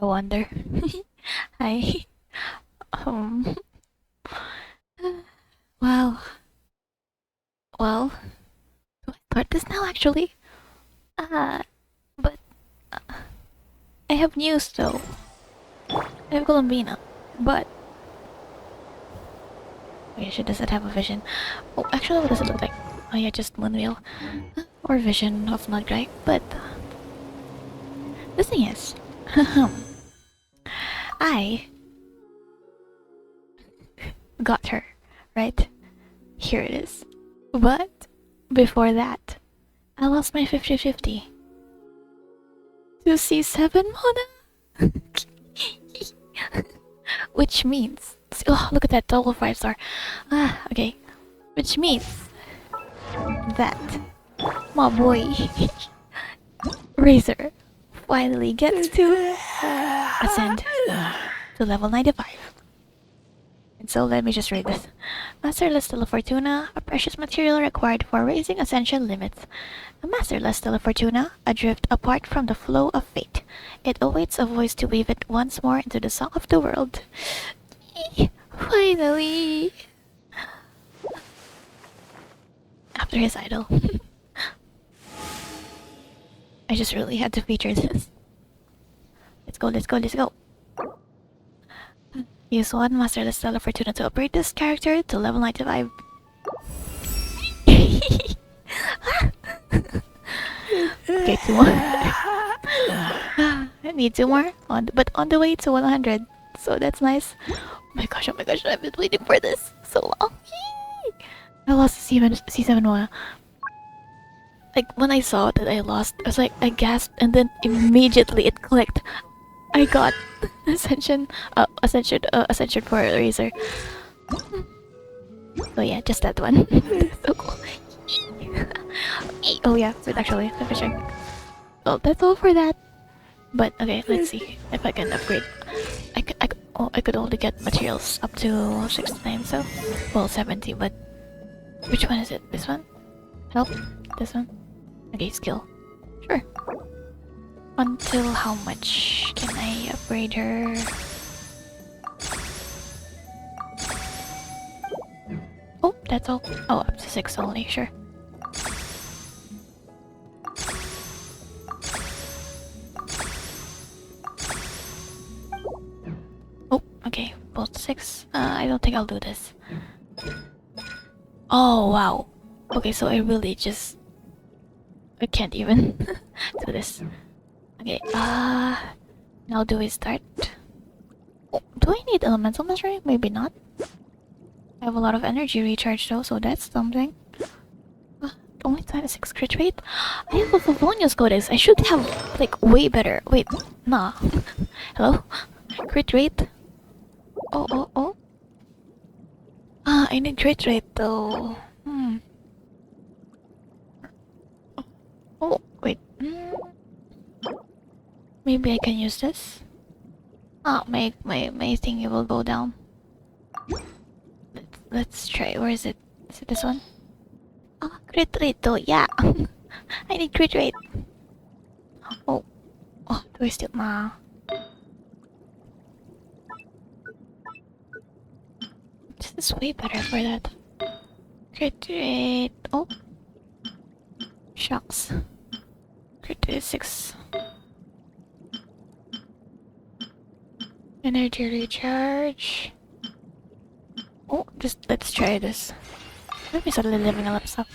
I wonder. Hi. Um. Well. Well. Do I start this now? Actually. But I have news though. I have Colombina, but wait, does it have a vision? Oh, actually, what does it look like? Oh yeah, just Moonwheel or vision of Nod-Krai. But the thing is, I got her right. Here it is. But before that, I lost my 50-50 to C7 mana. Which means, oh, look at that double 5-star. Okay. Which means that my boy Razor finally gets to ascend to level 95. And so let me just read this. Masterless Telefortuna, a precious material required for raising ascension limits. A masterless Telefortuna, adrift apart from the flow of fate. It awaits a voice to weave it once more into the song of the world. Finally! After his idol. I just really had to feature this. Let's go, let's go, let's go. Use one Masterless Telefortuna to upgrade this character to level 95. Okay, 2 more. I need 2 more, but on the way to 100. So that's nice. Oh my gosh, I've been waiting for this so long. I lost C7 Moa. Like, when I saw that I lost, I was like, I gasped, and then immediately it clicked. I got Ascension for Razor. So yeah, just that one. So cool. Oh yeah, wait, actually, let me check. Well, that's all for that. But okay, let's see if I can upgrade. I could only get materials up to 69, so well 70. But which one is it? This one? Help? This one? Okay, skill. Sure. Until how much can I upgrade her? Oh, that's all. Oh, up to 6 only, sure. Oh, okay, both 6. I don't think I'll do this. Oh, wow. Okay, so I really just... I can't even do this. Okay, now do we start? Oh, do I need elemental mastery? Maybe not. I have a lot of energy recharge though, so that's something. Only 26 crit rate? I have a Favonius Codex. I should have, like, way better. Wait, nah. Hello? Crit rate? Oh. I need crit rate though. Oh, wait. Maybe I can use this. My thingy will go down. Let's try. Where is it? Is it this one? Oh, crit rate though. Yeah. I need crit rate. Oh, do I still? Nah. This is way better for that. Crit rate. Oh, shucks. Crit rate 6. Energy recharge. Oh, let's try this. Let me suddenly leveling up stuff.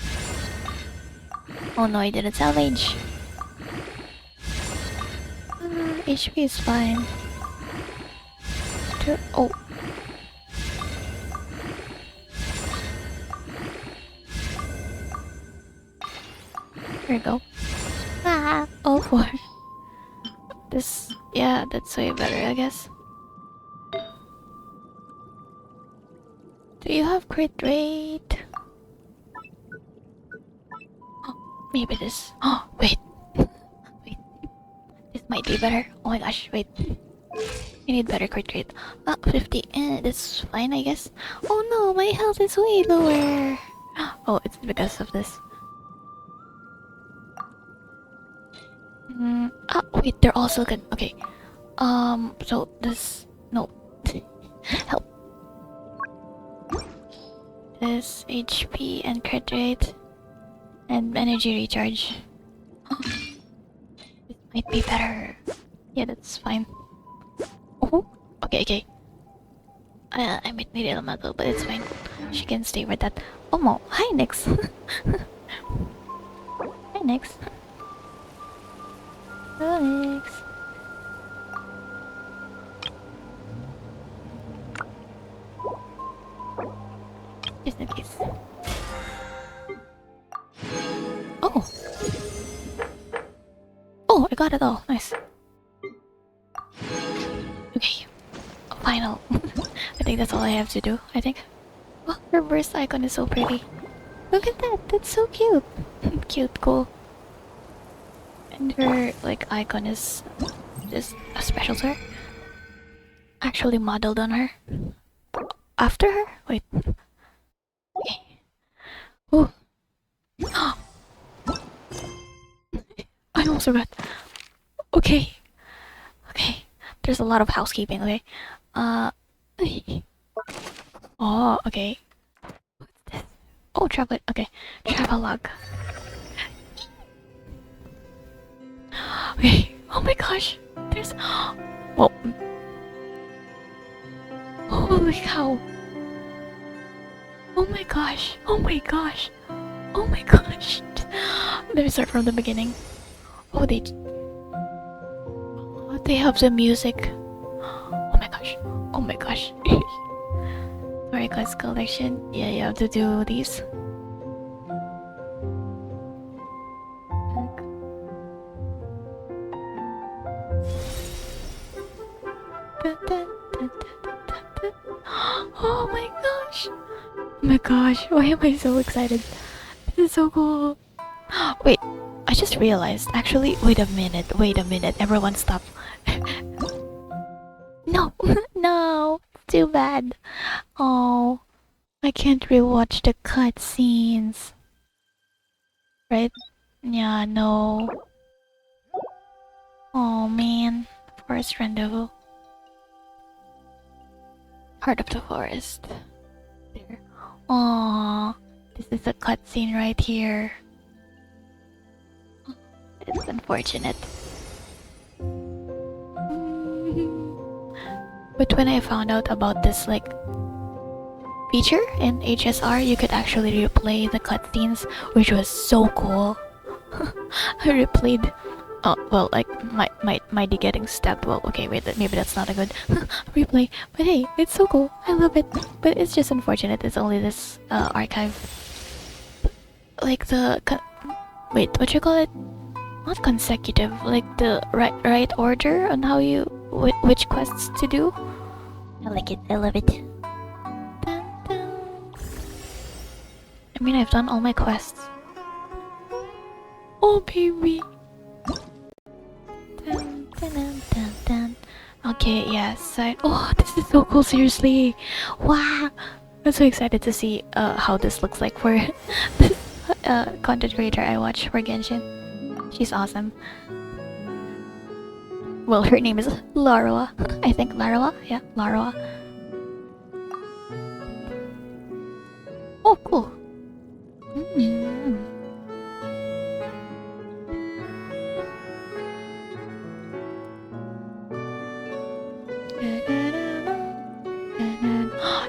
Oh no, I didn't salvage. HP is fine. Oh. Here we go. Oh, 4. This, yeah, that's way better, I guess. Do you have crit rate? Oh, maybe this. Oh, wait. Wait. This might be better. Oh my gosh, wait. I need better crit rate. 50. That's fine, I guess. Oh no, my health is way lower. Oh, it's because of this. Wait, they're also good. Okay. So this no help. This HP and crit rate and energy recharge. This might be better. Yeah, that's fine. Oh, okay. I might need elemental, but it's fine. She can stay with that. Oh, mo. Hi, Nix. Hi, Nix. Hello, Nix. Just in case. Oh. Oh, I got it all. Nice. Okay. Final. I think that's all I have to do. I think. Oh, her burst icon is so pretty. Look at that. That's so cute. Cute, cool. And her like icon is just a special to her. Actually modeled on her. After her? Wait. Okay. Oh. I also got. Okay. Okay. There's a lot of housekeeping. Okay. Oh. Okay. What's this? Oh, travel. Okay. Travelogue. Okay. Oh my gosh. There's. Whoa. Holy cow. Oh my gosh. Oh my gosh. Oh my gosh. Let me start from the beginning. Oh, they have the music. Oh my gosh. Oh my gosh. Sorry, class collection. Yeah, you have to do these. Oh my gosh. Oh my gosh. Why am I so excited? This is so cool. Wait, I just realized. Actually, wait a minute. Everyone stop. No, no. Too bad. Oh, I can't rewatch the cutscenes. Right? Yeah, no. Oh man. Forest rendezvous. Heart of the forest. There. Aww. This is a cutscene right here. It's unfortunate. But when I found out about this like feature in HSR, you could actually replay the cutscenes, which was so cool. I replayed. Oh well, like my getting stabbed. Well, okay, wait, maybe that's not a good replay. But hey, it's so cool. I love it. But it's just unfortunate. It's only this archive. Like the wait, what you call it? Not consecutive. Like the right order on how you which quests to do. I like it. I love it. Dun, dun. I mean, I've done all my quests. Oh baby. Dun, dun, dun, dun, dun. Okay, yes. Oh, this is so cool. Seriously, wow! I'm so excited to see how this looks like for this content creator I watch for Genshin. She's awesome. Well, her name is Larwa. I think Larwa. Yeah, Larwa. Oh, cool.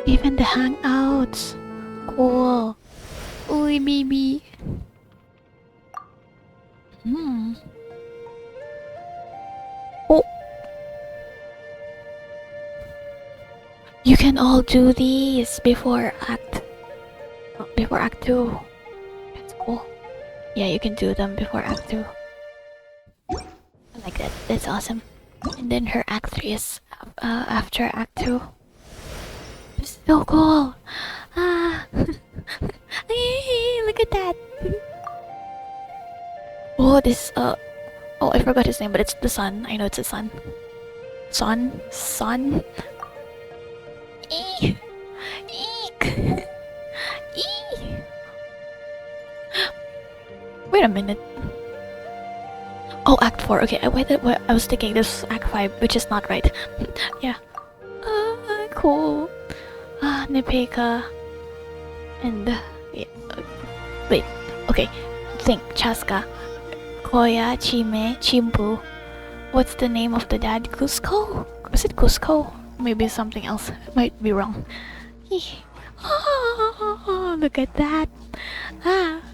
Even the hangouts. Cool. Ooh, baby. Oh. You can all do these before Act 2. That's cool. Yeah, you can do them before Act 2. I like that. That's awesome. And then her Act 3 is after Act 2. It's so cool. Ah. Look at that. Oh, this oh, I forgot his name, but it's the sun. I know it's a sun. Sun. Eek. Wait a minute. Oh, Act 4. Okay, I was thinking this is Act 5, which is not right. Yeah. Cool. Nepeka. And yeah. Wait. Okay. Think. Chaska. Koya, Chime, Chimpu. What's the name of the dad? Cusco? Was it Cusco? Maybe something else. Might be wrong. Oh, look at that.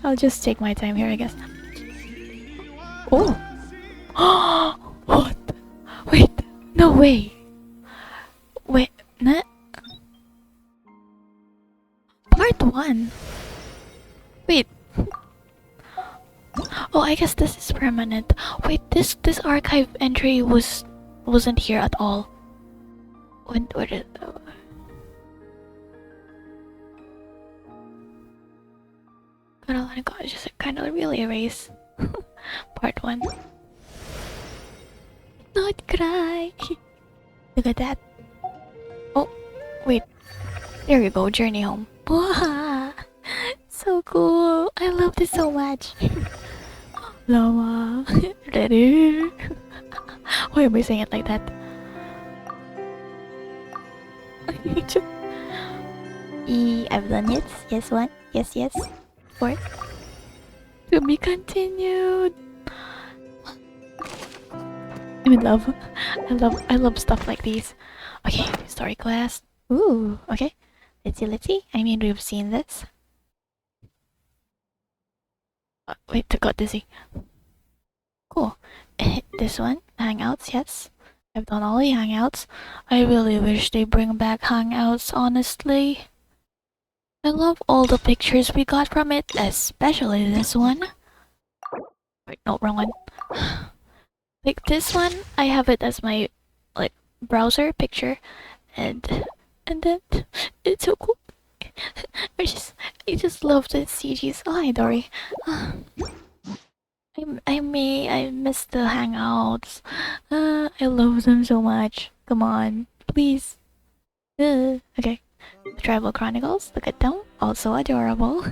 I'll just take my time here, I guess. Oh. What? Wait. No way. Wait. Part 1. Wait. Oh, I guess this is permanent. Wait, this archive entry wasn't here at all. Where did God, just kind of really erase part 1. Nod-Krai. Look at that. Oh, wait. There you go, journey home. Wow, so cool. I love this so much. Lama. Ready? Why am I saying it like that? I've done it. Yes, one. Yes, yes. 4. To be continued. I'm in love. I love stuff like these. Okay, story quest. Ooh, okay. Let's see. I mean, we've seen this. Wait, I got dizzy. Cool. This one, hangouts, yes. I've done all the hangouts. I really wish they bring back hangouts, honestly. I love all the pictures we got from it, especially this one. Wait, no, wrong one. Like this one, I have it as my like browser picture, and then it's so cool. I just love the CGs. Oh, hi Dory. I miss the hangouts. I love them so much. Come on, please. Okay. Travel Chronicles. Look at them. Also adorable.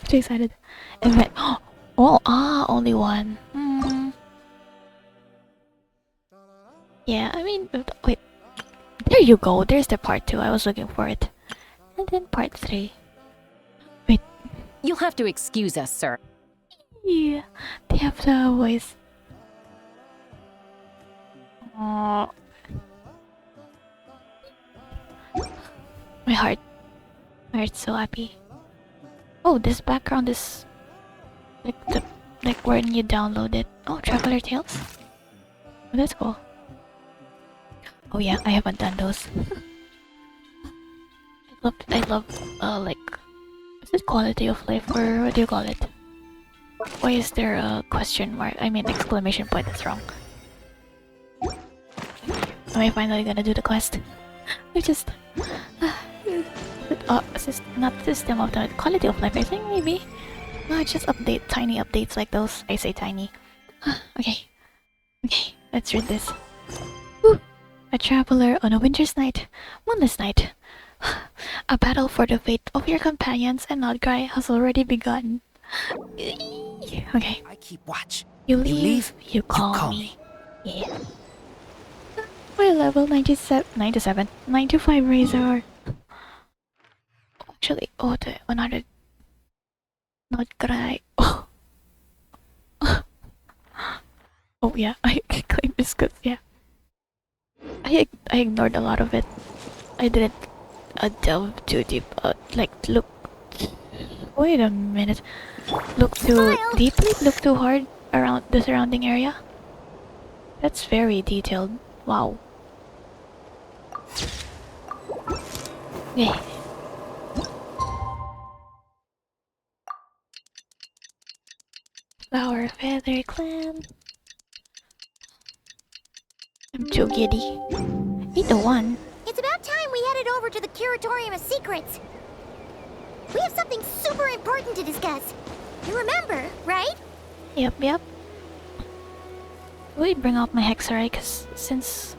Too excited. Event. Oh, only one. Yeah, I mean, wait. There you go. There's the part 2. I was looking for it. And then part 3. Wait. You'll have to excuse us, sir. Yeah, they have the voice. Oh. My heart's so happy. Oh, this background is like when you download it. Oh, Traveler Tales. Oh, that's cool. Oh yeah, I haven't done those. I love like, is it quality of life or what do you call it? Why is there a question mark? I mean exclamation point. That's wrong. Am I finally gonna do the quest? I just not system of the quality of life. I think maybe. Just update tiny updates like those. I say tiny. Okay, let's read this. Woo. A traveler on a winter's night, moonless night. A battle for the fate of your companions and Nod-Krai has already begun. Okay. I keep watch. You leave, you call me. Yeah. We're level 97, 95 Razor. Actually, the another Nod-Krai. Oh yeah, I claim this because yeah. I ignored a lot of it. I didn't delve too deep. Like look. Wait a minute. Look too deeply. Look too hard around the surrounding area. That's very detailed. Wow. Yeah. Flower Feather Clan. I'm too giddy. 801. It's about time we headed over to the Curatorium of Secrets. We have something super important to discuss. You remember, right? Yep. Will you bring out my Hexarite? Because since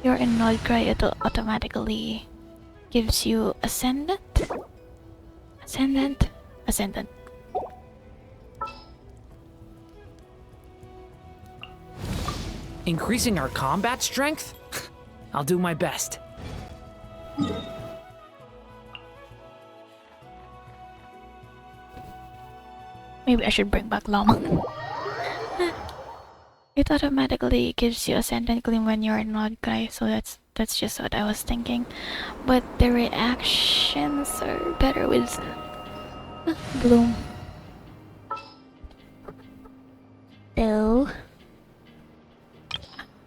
you're in Nod-Krai, it automatically gives you Ascendant. Increasing our combat strength? I'll do my best. Maybe I should bring back Llama. It automatically gives you a sentient gleam when you're Nod-Krai, so that's just what I was thinking. But the reactions are better with Bloom. So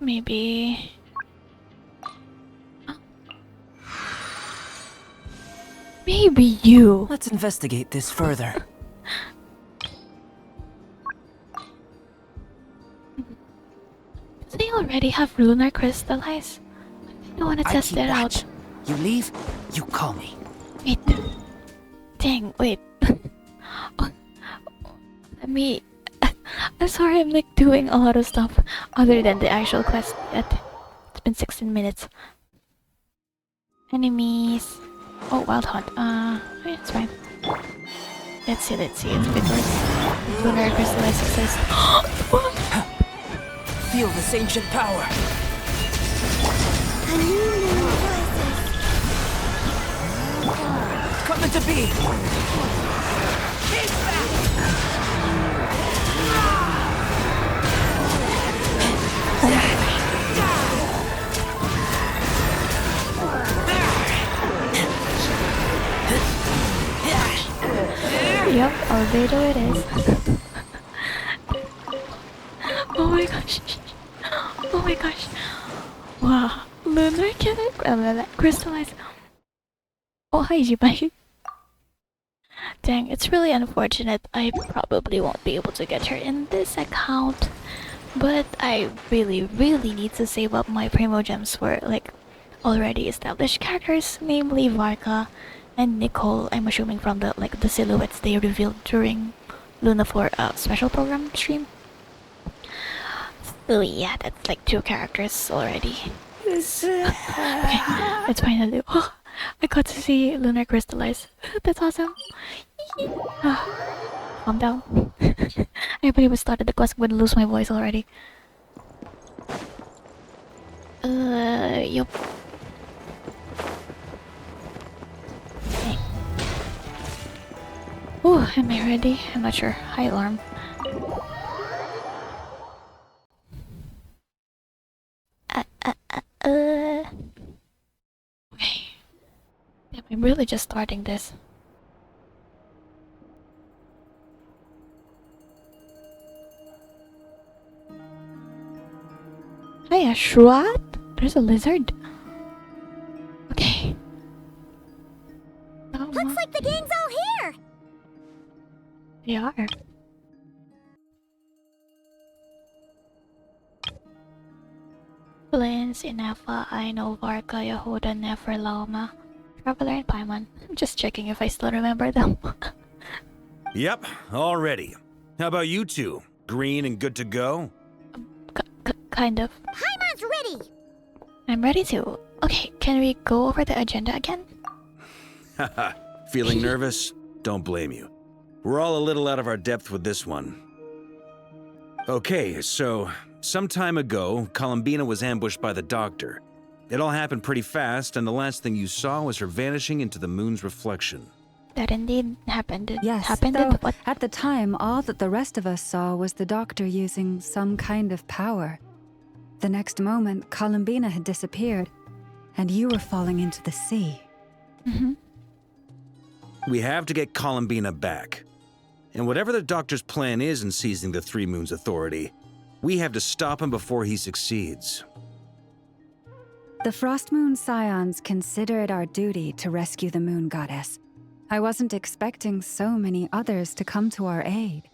maybe maybe you. Let's investigate this further. They already have lunar crystallized. I want to I test keep it watch. out. You leave, you call me. Wait. Dang, wait. Let me. I'm sorry, I'm like doing a lot of stuff other than the actual quest yet. It's been 16 minutes. Enemies. Oh, Wild Hunt. Okay, it's fine. Let's see, it's because lunar crystallized exists. Feel this ancient power. A new Come to be. Yep, albedo it is. Oh my gosh. Oh my gosh. Wow. Lunar crystallized. Oh, hi, Jibai. Dang, it's really unfortunate. I probably won't be able to get her in this account. But I really need to save up my Primo Gems for, like, already established characters, namely Varka and Nicole. I'm assuming from the, like, the silhouettes they revealed during Luna 4 special program stream. So yeah, that's like 2 characters already. Okay, let's finally. Oh, I got to see Lunar crystallize. That's awesome. Calm down. I believe we started the quest. I'm gonna lose my voice already. Yup. Okay. Oh, am I ready? I'm not sure. High alarm. Okay. Damn, I'm really just starting this. Hey, a Shroud? There's a lizard. Okay. Looks like the gang's all here! They are. Plains, Inefa, Aino, Varka, Yehuda, Nefer, Lauma, Traveler, and Paimon. I'm just checking if I still remember them. Yep, all ready. How about you two? Green and good to go? Kind of. Paimon's ready! I'm ready to. Okay, can we go over the agenda again? Haha, feeling nervous? Don't blame you. We're all a little out of our depth with this one. Okay, so some time ago, Columbina was ambushed by the Doctor. It all happened pretty fast, and the last thing you saw was her vanishing into the moon's reflection. That indeed happened. Yes, happened. though What? at the time, all that the rest of us saw was the Doctor using some kind of power. The next moment, Columbina had disappeared, and you were falling into the sea. Mm-hmm. We have to get Columbina back. And whatever the Doctor's plan is in seizing the Three Moons Authority, we have to stop him before he succeeds. The Frost Moon Scions consider it our duty to rescue the Moon Goddess. I wasn't expecting so many others to come to our aid.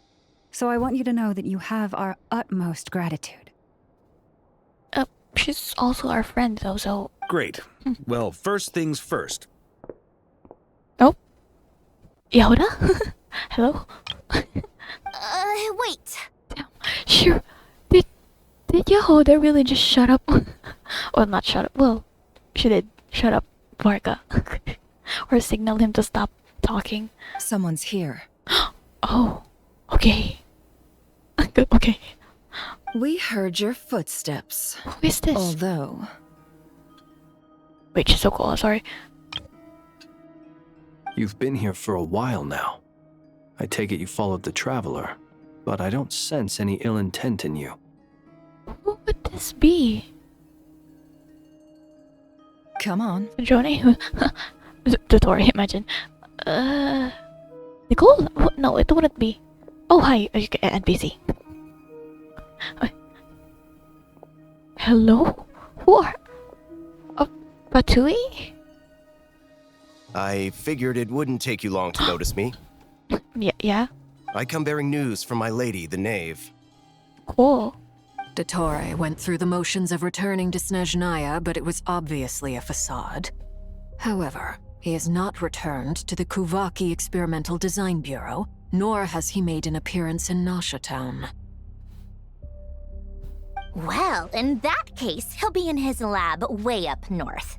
So I want you to know that you have our utmost gratitude. She's also our friend, though, so... Great. Well, first things first. Oh? Yehuda? Hello? Wait. Damn. Sure. Did Yehuda really just shut up? Well, not shut up. Well, she did shut up Varka. Or signal him to stop talking. Someone's here. Oh. Okay. Good. Okay. We heard your footsteps. Who is this? Although, Wait, she's so cool. Sorry. You've been here for a while now. I take it you followed the Traveler, but I don't sense any ill intent in you. Who would this be? come on. Johnny? Tutorial, imagine. Nicole? No, it wouldn't be. Oh, hi. Okay, NPC. Hello? Who are... Fatui? I figured it wouldn't take you long to notice me. Yeah? I come bearing news from my lady, the knave. Cool. Dottore went through the motions of returning to Snezhnaya, but it was obviously a facade. However, he has not returned to the Kuvaki Experimental Design Bureau, nor has he made an appearance in Nasha Town. Well, in that case, he'll be in his lab way up north.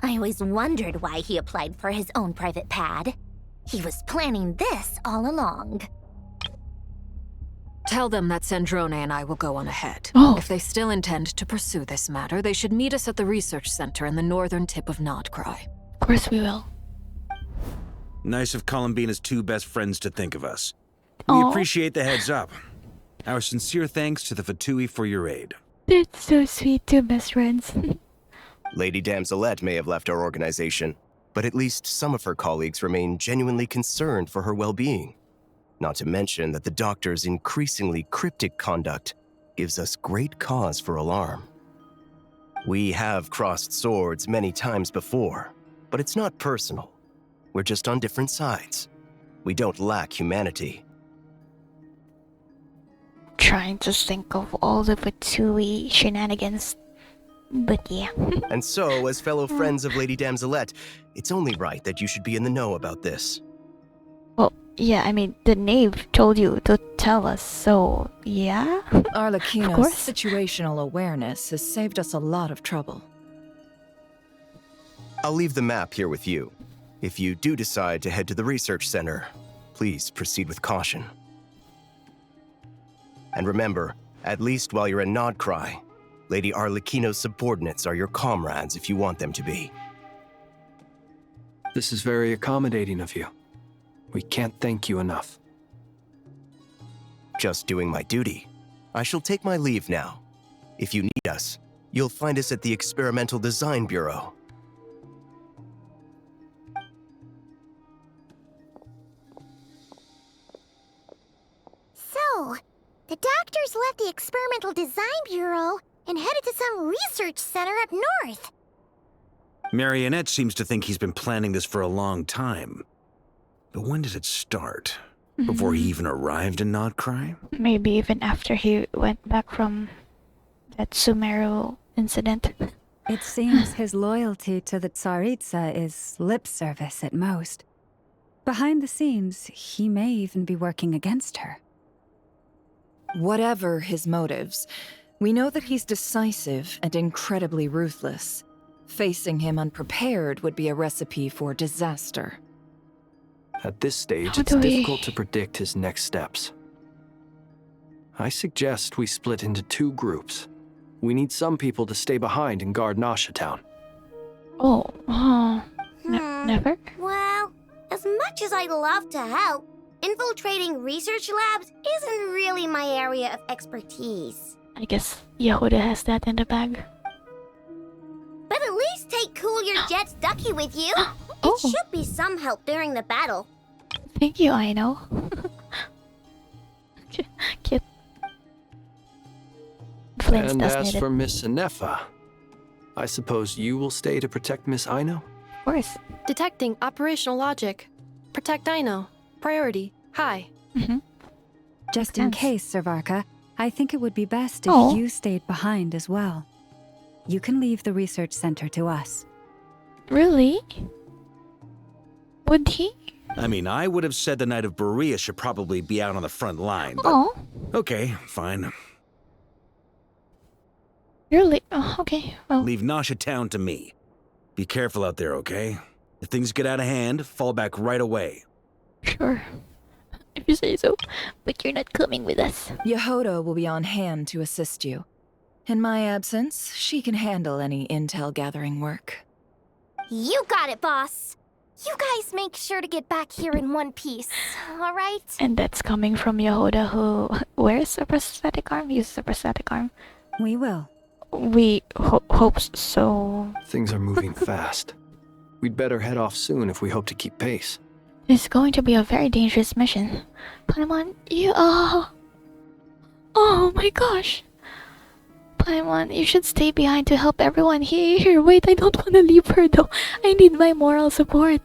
I always wondered why he applied for his own private pad. He was planning this all along. Tell them that Sandrone and I will go on ahead. Oh. If they still intend to pursue this matter, they should meet us at the research center in the northern tip of Nod-Krai. Of course we will. Nice of Columbina's two best friends to think of us. We Aw. appreciate the heads up. Our sincere thanks to the Fatui for your aid. That's so sweet, two best friends. Lady Damselette may have left our organization, but at least some of her colleagues remain genuinely concerned for her well-being. Not to mention that the doctor's increasingly cryptic conduct gives us great cause for alarm. We have crossed swords many times before, but it's not personal. We're just on different sides. We don't lack humanity. Trying to think of all the Fatui shenanigans. But yeah. And so, as fellow friends of Lady Damselette, it's only right that you should be in the know about this. Well, yeah, I mean, the knave told you to tell us, so yeah? Arlecchino's course. situational awareness has saved us a lot of trouble. I'll leave the map here with you. If you do decide to head to the research center, please proceed with caution. And remember, at least while you're in Nod-Krai, Lady Arlecchino's subordinates are your comrades if you want them to be. This is very accommodating of you. We can't thank you enough. Just doing my duty. I shall take my leave now. If you need us, you'll find us at the Experimental Design Bureau. So, the doctors left the Experimental Design Bureau and headed to some research center up north. Marionette seems to think he's been planning this for a long time. But when did it start? Before he even arrived in Nod-Krai? Maybe even after he went back from that Sumeru incident. It seems his loyalty to the Tsaritsa is lip service at most. Behind the scenes, he may even be working against her. Whatever his motives, we know that he's decisive and incredibly ruthless. Facing him unprepared would be a recipe for disaster. At this stage, How it's do we- difficult to predict his next steps. I suggest we split into two groups. We need some people to stay behind and guard Nasha Town. Oh, never? Well, as much as I'd love to help, infiltrating research labs isn't really my area of expertise. I guess Yehuda has that in the bag. But at least take Cool Your Jet's Ducky with you. Oh. It should be some help during the battle. Thank you, I know. Cute. Flint And does as need it. for Miss Inefa, I suppose you will stay to protect Miss Aino? Of course. Detecting operational logic. Protect Dino. Priority. High. Just in sense. case, Servarka, I think it would be best if Oh. you stayed behind as well. You can leave the research center to us. Really? Would he? I mean, I would have said the Knight of Berea should probably be out on the front line, but Oh, okay, fine. really? Oh, okay. Well, Leave Nasha Town to me. Be careful out there, okay? If things get out of hand, fall back right away. sure. if you say so. But you're not coming with us. Yehoda will be on hand to assist you. In my absence, she can handle any intel gathering work. You got it, boss. You guys make sure to get back here in one piece, all right? And that's coming from Yehoda, who wears a prosthetic arm, uses a prosthetic arm. We will. We hope so. Things are moving fast. We'd better head off soon if we hope to keep pace. It's going to be a very dangerous mission. Paimon, you oh my gosh. Paimon, you should stay behind to help everyone here. Wait, I don't want to leave her though. I need my moral support.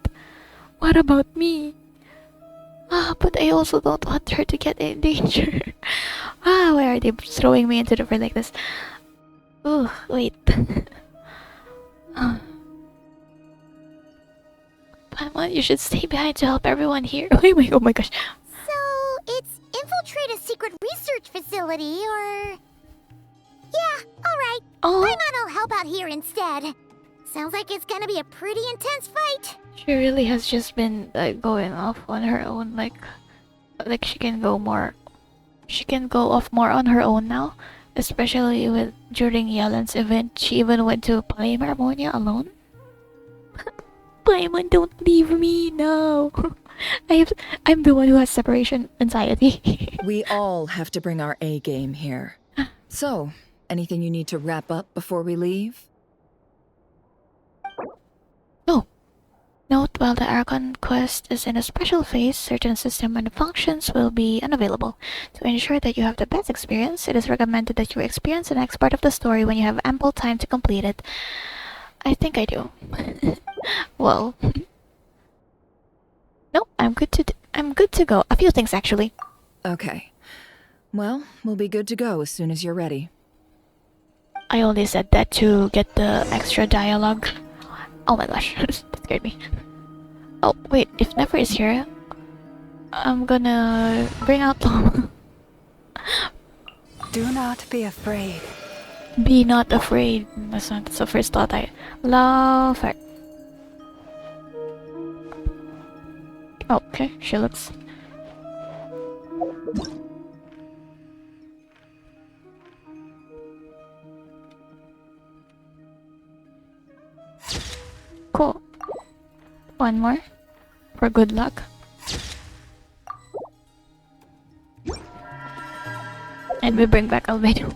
What about me? But I also don't want her to get in danger. Why are they throwing me into the fire like this? Oh, wait. Paimon, you should stay behind to help everyone here. Oh my gosh. So, it's infiltrate a secret research facility, or... Yeah, alright. Paimon will help out here instead. Sounds like it's gonna be a pretty intense fight. She really has just been going off on her own, like she can go off more on her own now, especially with during Yelan's event. She even went to Palme Harmonia alone. Paimon, don't leave me, no. I'm the one who has separation anxiety. We all have to bring our A game here. So, anything you need to wrap up before we leave? No. Note, while the Archon quest is in a special phase, certain system functions will be unavailable. To ensure that you have the best experience, it is recommended that you experience the next part of the story when you have ample time to complete it. I think I do. Well, no, I'm good to go. A few things actually. Okay. Well, we'll be good to go as soon as you're ready. I only said that to get the extra dialogue. Oh my gosh, that scared me. Oh wait, if Never is here, I'm gonna bring out Lom. Do not be afraid. Be not afraid. That's the first thought I love her. Oh, okay, she looks. Cool. One more for good luck. And we bring back Albedo.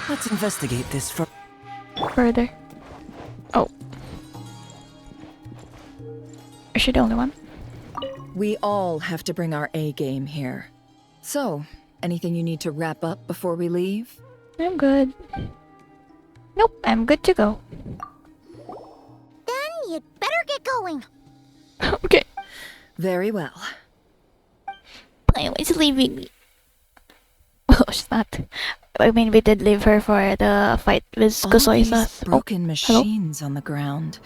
Let's investigate this Further. Oh. Is she the only one? We all have to bring our A game here. So, anything you need to wrap up before we leave? I'm good. Nope, I'm good to go. Then you'd better get going. Okay. Very well. Why was leaving me? Oh, she's not. I mean, we did leave her for the fight with All Kusoiza. these broken machines on the ground.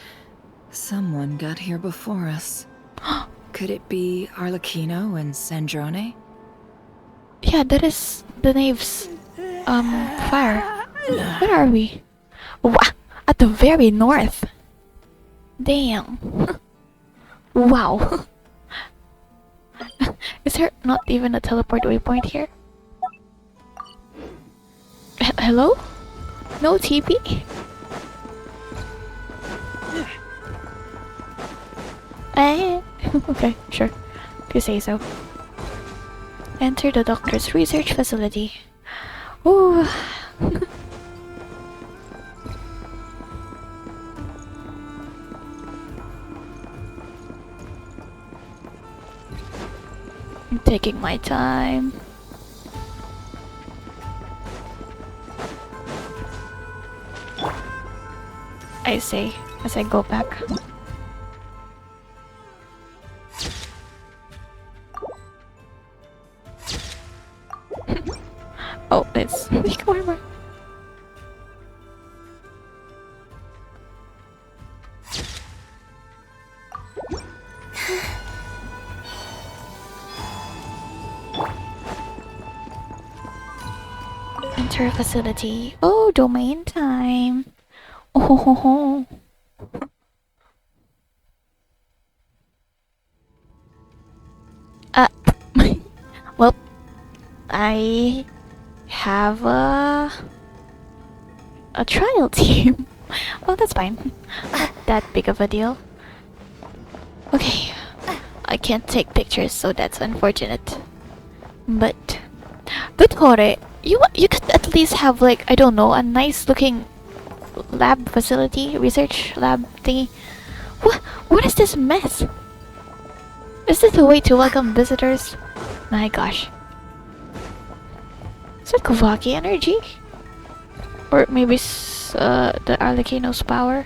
Someone got here before us. Could it be Arlecchino and Sandrone? Yeah, that is the Knave's fire. Where are we? At the very north. Damn. Wow. Is there not even a teleport waypoint here? Hello? No TP? Okay, sure. If you say so. Enter the doctor's research facility. Ooh. I'm taking my time. I say as I go back. Oh, it's make armor. Enter facility. Oh, domain time. Oh, ho, ho, ho. I have a trial team. Well, that's fine. Not that big of a deal. Okay, I can't take pictures, so that's unfortunate. But Hore, you could at least have, like, I don't know, a nice looking lab facility, research lab thingy. What is this mess? Is this a way to welcome visitors? My gosh. Is it Kuvaki energy? Or maybe the Arlecchino's power?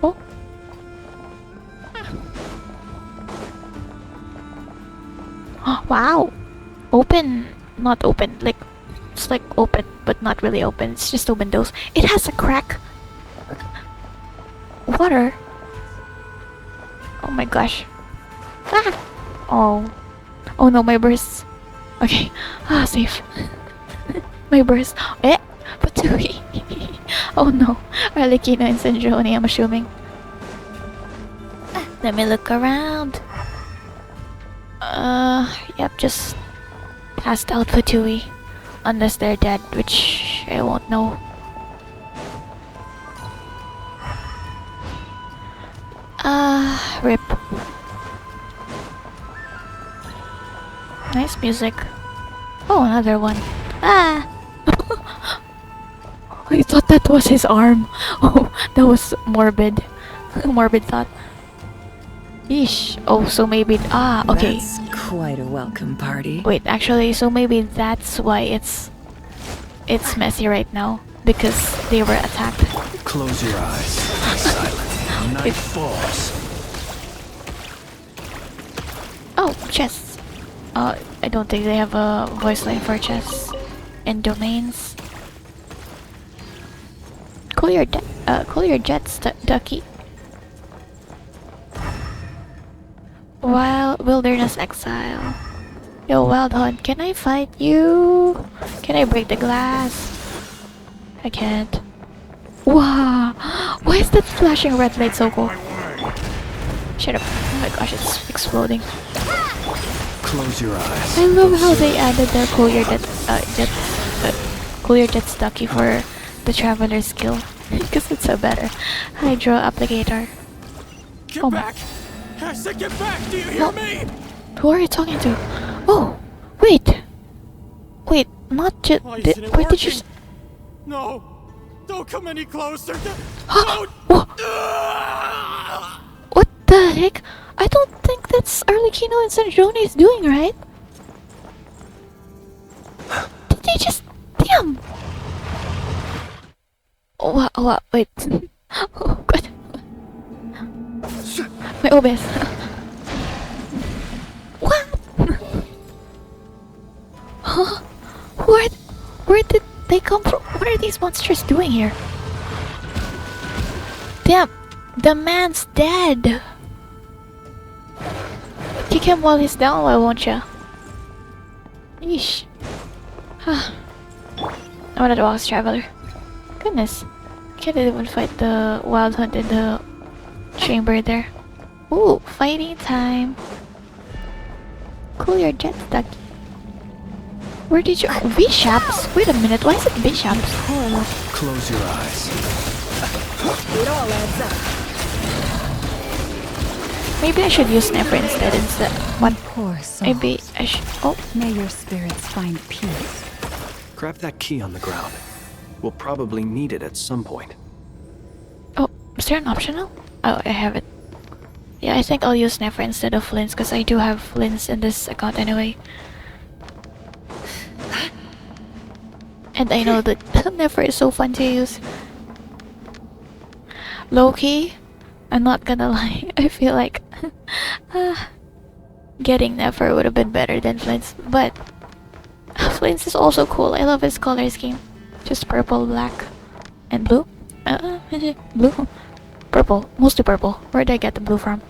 Oh. Wow. Open. Not open. Like, it's like open, but not really open. It's just a windows. It has a crack. Water. Oh my gosh. Ah. Oh. Oh no, my bursts. Okay. Ah, safe. My burst. Eh. Ptooey. Oh no. Arlecchino and Sandrone, I'm assuming. Let me look around. Yep, just passed out Fatui. Unless they're dead, which I won't know. Rip. Nice music. Oh, another one. Ah! I thought that was his arm. Oh, that was morbid. Morbid thought. Yeesh. Oh, so maybe... Ah, okay. That's quite a welcome party. Wait, actually, so maybe that's why it's messy right now. Because they were attacked. Close your eyes. Silent. Night falls. Oh, chests. I don't think they have a voice line for chests and domains. Cool your jets, ducky. Wild Wilderness Exile. Yo, Wild Hunt, can I fight you? Can I break the glass? I can't. Wow! Why is that flashing red light so cool? Shut up. Oh my gosh, it's exploding. Close your eyes. I love how they added the cool your jet ducky for the traveler skill. Because it's so better. Hydro applicator. Get back! I said get back! Do you hear me? Who are you talking to? Oh, wait. Wait, not just. Why isn't it Where did you? working? No! Don't come any closer! What the heck? I don't think that's Arlecchino and Sandrone is doing, right? Did they just... Damn! Oh, wait. Oh, God. My OBS. What? Huh? Where did they come from? What are these monsters doing here? Damn! The man's dead! Kick him while he's down, why won't ya? Yeesh. I'm gonna box traveler. Goodness. Can't even fight the wild hunt in the chamber there. Ooh, fighting time. Cool your jet ducky. Where did you... Bishops? Wait a minute, why is it bishops? Close your eyes. It all adds up. Maybe I should use Nefer instead. What? Poor souls. Maybe I should... Oh. May your spirits find peace. Grab that key on the ground. We'll probably need it at some point. Oh, is there an optional? Oh, I have it. Yeah, I think I'll use Nefer instead of Flins, because I do have Flins in this account anyway. And I know that Nefer is so fun to use. Low-key, I'm not gonna lie, I feel like getting Nefer would have been better than Flins, but Flins is also cool. I love his color scheme. Just purple, black, and blue. Blue? Purple. Mostly purple. Where did I get the blue from?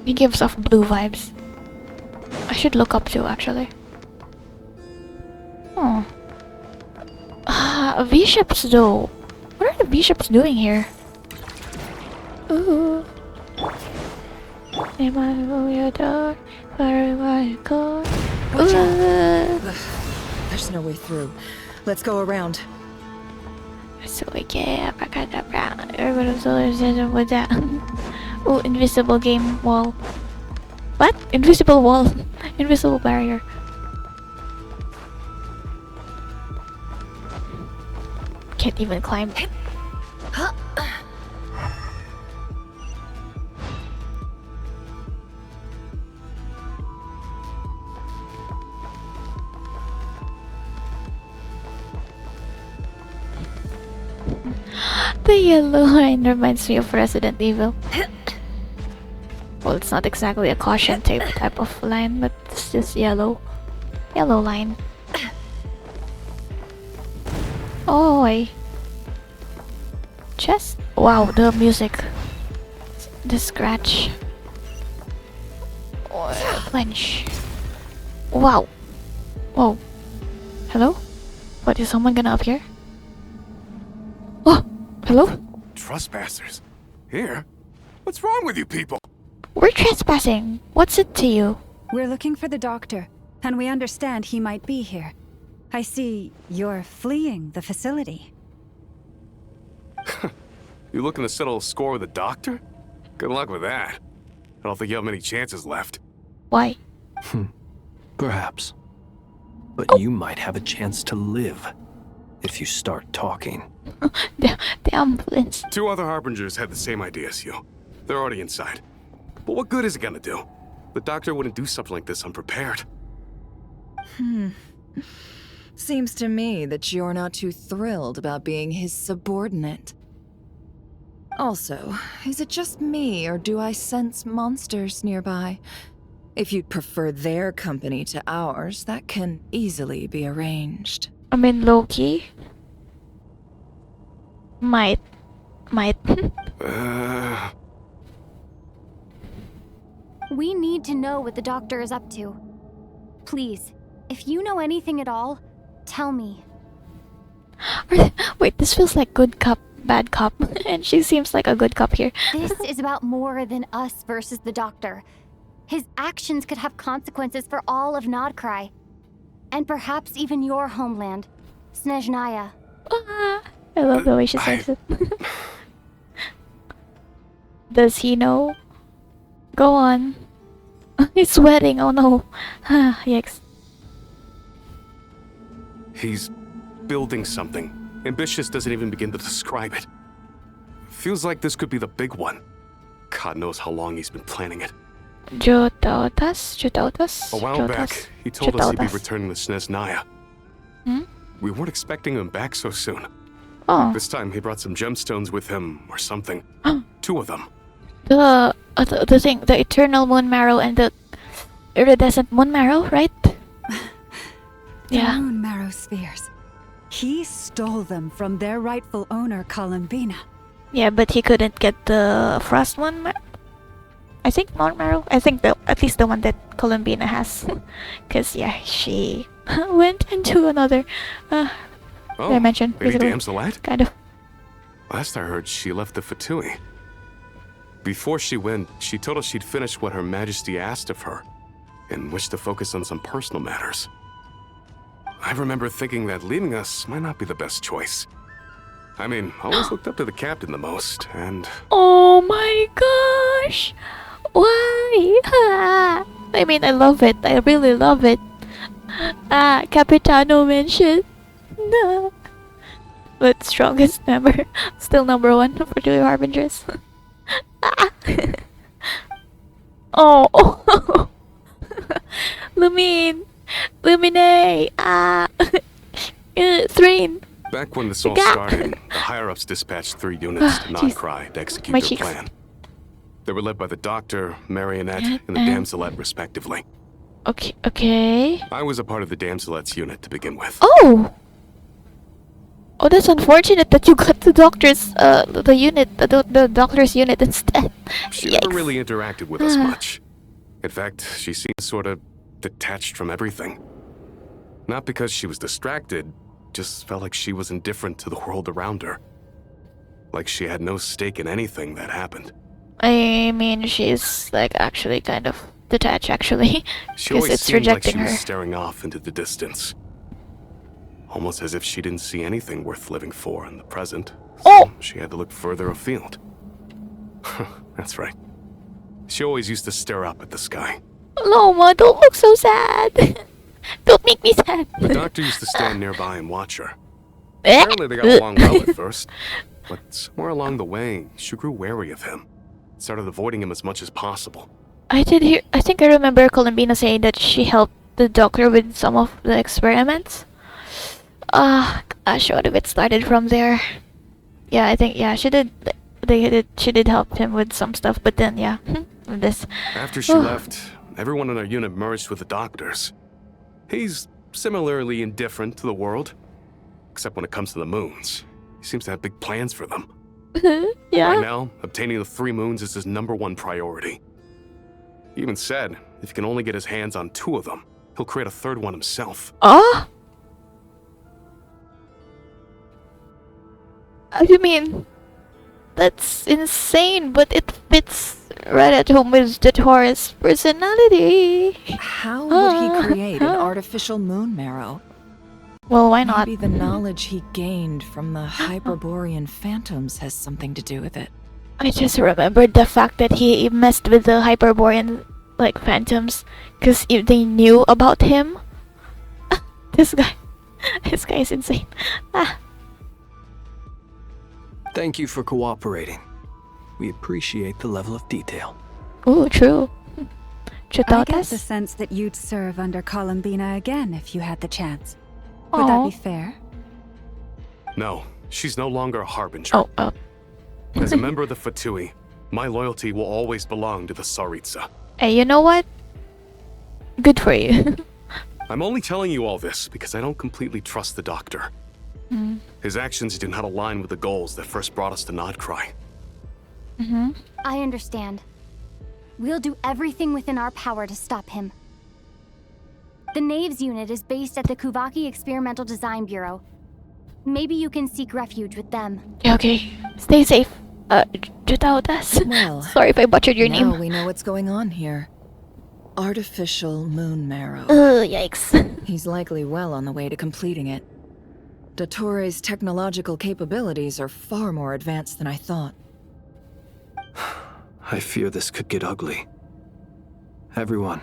He gives off blue vibes. I should look up too, actually. Oh. V-ships though. What are the V-ships doing here? Ooh. Am I your door? Where am I going? Watch out. There's no way through. Let's go around. So we get everybody solar with that. Oh, invisible game wall. What? Invisible wall. Invisible barrier. Can't even climb. The yellow line reminds me of Resident Evil. Well, it's not exactly a caution tape type of line, but it's just yellow. Yellow line. Oh, chest. Wow, the music. The scratch. Or clench. Wow. Whoa. Hello? What, is someone gonna appear? Oh, hello? Trespassers? Here? What's wrong with you people? We're trespassing. What's it to you? We're looking for the doctor, and we understand he might be here. I see you're fleeing the facility. You looking to settle a score with the doctor? Good luck with that. I don't think you have many chances left. Why? Perhaps. But you might have a chance to live if you start talking. The ambulance. 2 other Harbingers had the same idea as you. They're already inside. But what good is it gonna do? The doctor wouldn't do something like this unprepared. Seems to me that you're not too thrilled about being his subordinate. Also, is it just me, or do I sense monsters nearby? If you'd prefer their company to ours, that can easily be arranged. I mean, Loki. Might. We need to know what the doctor is up to. Please, if you know anything at all, tell me. Wait, this feels like good cop, bad cop. And she seems like a good cop here. This is about more than us versus the doctor. His actions could have consequences for all of Nod-Krai. And perhaps even your homeland, Snezhnaya. I love the way she says it. Does he know? Go on. He's sweating, oh no. Yikes. He's building something. Ambitious doesn't even begin to describe it. Feels like this could be the big one. God knows how long he's been planning it. Jototas? A while back, he told us he'd be returning to Snezhnaya. We weren't expecting him back so soon. Oh. This time he brought some gemstones with him, or something. 2 of them. The thing, the eternal moon marrow and the iridescent moon marrow, right? The moon marrow spheres. He stole them from their rightful owner, Columbina. Yeah, but he couldn't get the frost one. I think moon marrow. I think at least the one that Columbina has, because yeah, she went into another dimension. Lady Damselette? Kind of. Last I heard, she left the Fatui. Before she went, she told us she'd finished what Her Majesty asked of her, and wished to focus on some personal matters. I remember thinking that leaving us might not be the best choice. I mean, I always looked up to the captain the most, and... Oh my gosh! Why? I mean, I love it. I really love it. Capitano mentioned. No. But strongest member. Still number 1 for 2 Harbingers. Oh. Lumine. Thrain. Back when this all started, the higher-ups dispatched 3 units to Nod-Krai to execute their plan. They were led by the Doctor, Marionette, and the Damselette, respectively. Okay. I was a part of the Damselette's unit to begin with. Oh, that's unfortunate that you got the doctor's, the unit, the doctor's unit instead. She never really interacted with us much. In fact, she seemed sort of detached from everything. Not because she was distracted, just felt like she was indifferent to the world around her. Like she had no stake in anything that happened. I mean, she's like actually kind of detached, actually, She because always it's seemed like she rejecting was her. staring off into the distance. Almost as if she didn't see anything worth living for in the present. So she had to look further afield. That's right. She always used to stare up at the sky. Loma, don't look so sad. Don't make me sad. The doctor used to stand nearby and watch her. Apparently they got along well at first, but somewhere along the way, she grew wary of him. Started avoiding him as much as possible. I did hear. I think I remember Columbina saying that she helped the doctor with some of the experiments. Gosh, what if it started from there? Yeah, I think she did. She did help him with some stuff, but then this. After she left, everyone in our unit merged with the doctors. He's similarly indifferent to the world, except when it comes to the moons. He seems to have big plans for them. Yeah. Right now, obtaining the 3 moons is his #1 priority. He even said if he can only get his hands on 2 of them, he'll create a 3rd one himself. You mean? That's insane, but it fits right at home with the Taurus personality. How would he create an artificial moon marrow? Well, why not? Maybe the knowledge he gained from the Hyperborean phantoms has something to do with it. I just remembered the fact that he messed with the Hyperborean, like, phantoms, because if they knew about him, this guy is insane. Thank you for cooperating. We appreciate the level of detail. Ooh, true. I get the sense that you'd serve under Columbina again if you had the chance. Would that be fair? No, she's no longer a harbinger. As a member of the Fatui, my loyalty will always belong to the Tsaritsa. Hey, you know what? Good for you. I'm only telling you all this because I don't completely trust the doctor. His actions do not align with the goals that first brought us to Nod-Krai. I understand. We'll do everything within our power to stop him. The Knaves unit is based at the Kuvaki Experimental Design Bureau. Maybe you can seek refuge with them. Okay, stay safe. Jutautas. Well, sorry if I butchered your name. Now we know what's going on here. Artificial moon marrow. Yikes. He's likely well on the way to completing it. Dottore's technological capabilities are far more advanced than I thought. I fear this could get ugly. Everyone,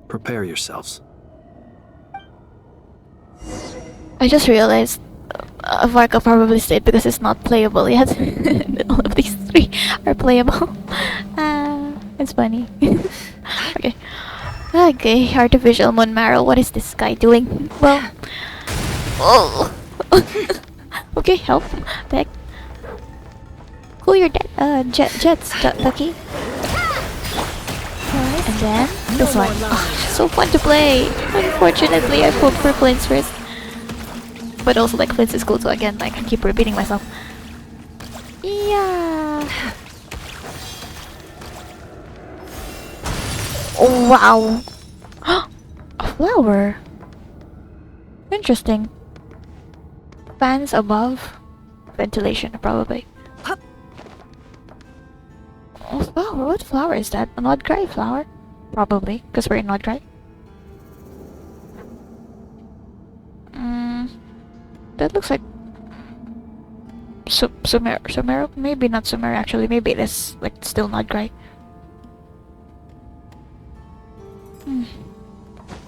prepare yourselves. I just realized Varka probably stayed because it's not playable yet. All of these 3 are playable. It's funny. Okay. Okay, artificial moon marrow. What is this guy doing? Well. Okay, help. Back. Cool your jets, Ducky. And then this one. So fun to play. Unfortunately, I pulled for Flint's first. But also, like, Flint's is cool, so again, like, I keep repeating myself. Yeah. Oh, wow. A flower. Interesting. Fans above. Ventilation, probably. Oh, flower. What flower is that? A Nod-Krai flower? Probably, because we're in Nod-Krai. That looks like Sumeru? Maybe not Sumeru actually. Maybe it is like still Nod-Krai.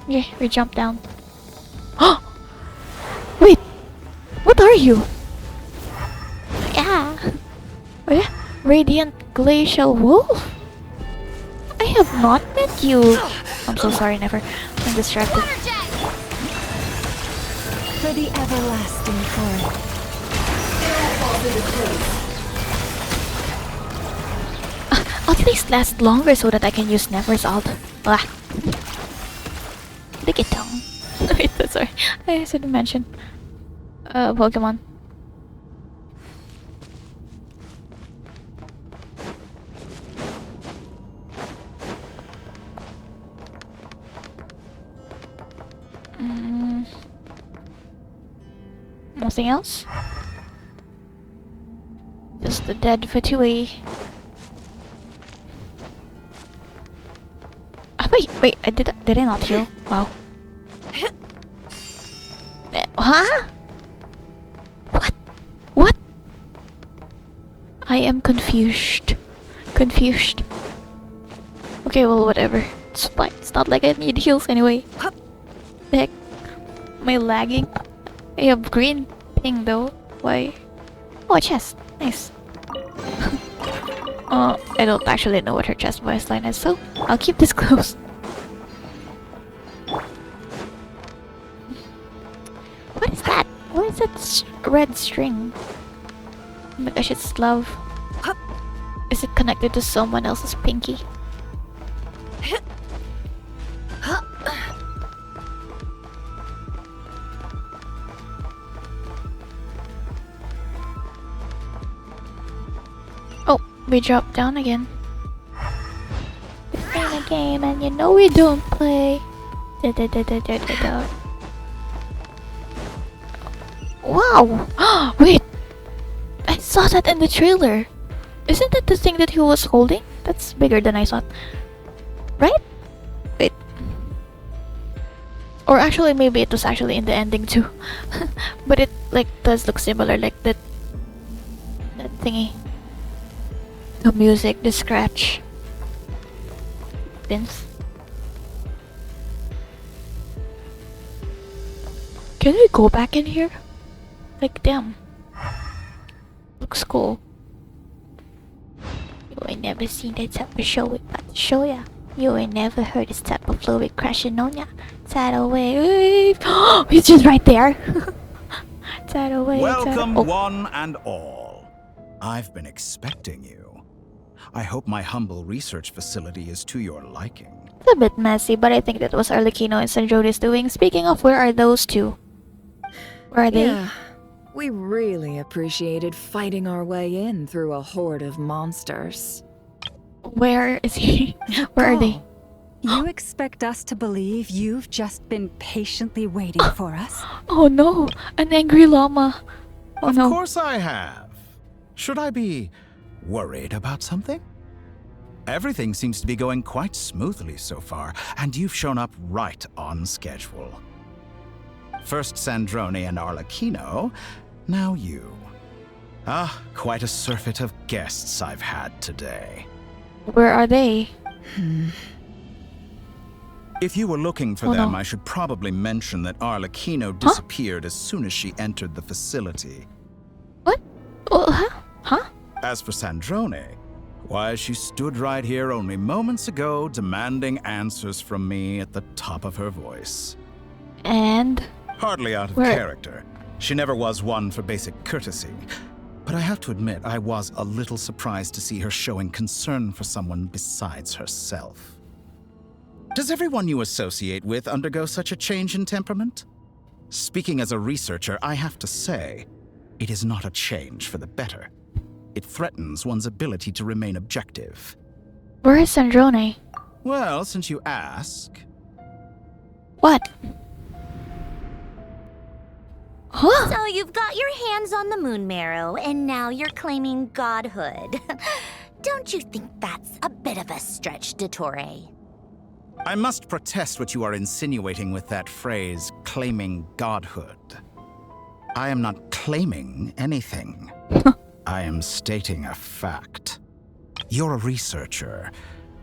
Yeah, we jump down. Wait! What are you? Yeah. Oh yeah? Radiant Glacial Wolf? I have not met you. I'm so sorry, never. I'm distracted. For the everlasting forest. At least last longer so that I can use Never's ult. Look at them. Wait, sorry. I should mention. Pokemon. Nothing else? Just the dead Fatui. Wait, did I not heal? Wow. Huh? What? I am confused. Okay, well, whatever. It's fine. It's not like I need heals anyway. The heck? Am I lagging? I have green thing though. Why? Oh, a chest. Nice. I don't actually know what her chest voice line is, so I'll keep this close. What is that? What is that red string? Oh my gosh, it's love. Is it connected to someone else's pinky? Oh, we dropped down again. This ain't a game and you know we don't play. Wow! Wait! I saw that in the trailer! Isn't that the thing that he was holding? That's bigger than I thought. Right? Wait. Or actually, maybe it was actually in the ending too. But it like does look similar, like that thingy. The music, the scratch. Vince. Can we go back in here? Like, damn. Looks cool. You ain't never seen that type of show we about to show ya. You ain't never heard this type of flow we crashing on ya. Tidal wave. He's just right there. Tidal wave. Welcome, tidal... one and all. I've been expecting you. I hope my humble research facility is to your liking. It's a bit messy, but I think that was Arlecchino and Sandroni's doing. Speaking of, where are those two? Where are they? Yeah, we really appreciated fighting our way in through a horde of monsters. Where is he? Where are they? You expect us to believe you've just been patiently waiting for us? Oh no, an angry llama. Oh Of no. course I have. Should I be worried about something? Everything seems to be going quite smoothly so far, and you've shown up right on schedule. First Sandroni and Arlecchino, now you. Ah, quite a surfeit of guests I've had today. Where are they? If you were looking for them, I should probably mention that Arlecchino disappeared as soon as she entered the facility. What? Huh? As for Sandroni, why, she stood right here only moments ago demanding answers from me at the top of her voice. And? Hardly out of character. She never was one for basic courtesy. But I have to admit, I was a little surprised to see her showing concern for someone besides herself. Does everyone you associate with undergo such a change in temperament? Speaking as a researcher, I have to say, it is not a change for the better. It threatens one's ability to remain objective. Where is Sandroni? Well, since you ask... What? Huh? So you've got your hands on the moon marrow, and now you're claiming godhood. Don't you think that's a bit of a stretch, Dottore? I must protest what you are insinuating with that phrase, claiming godhood. I am not claiming anything. I am stating a fact. You're a researcher.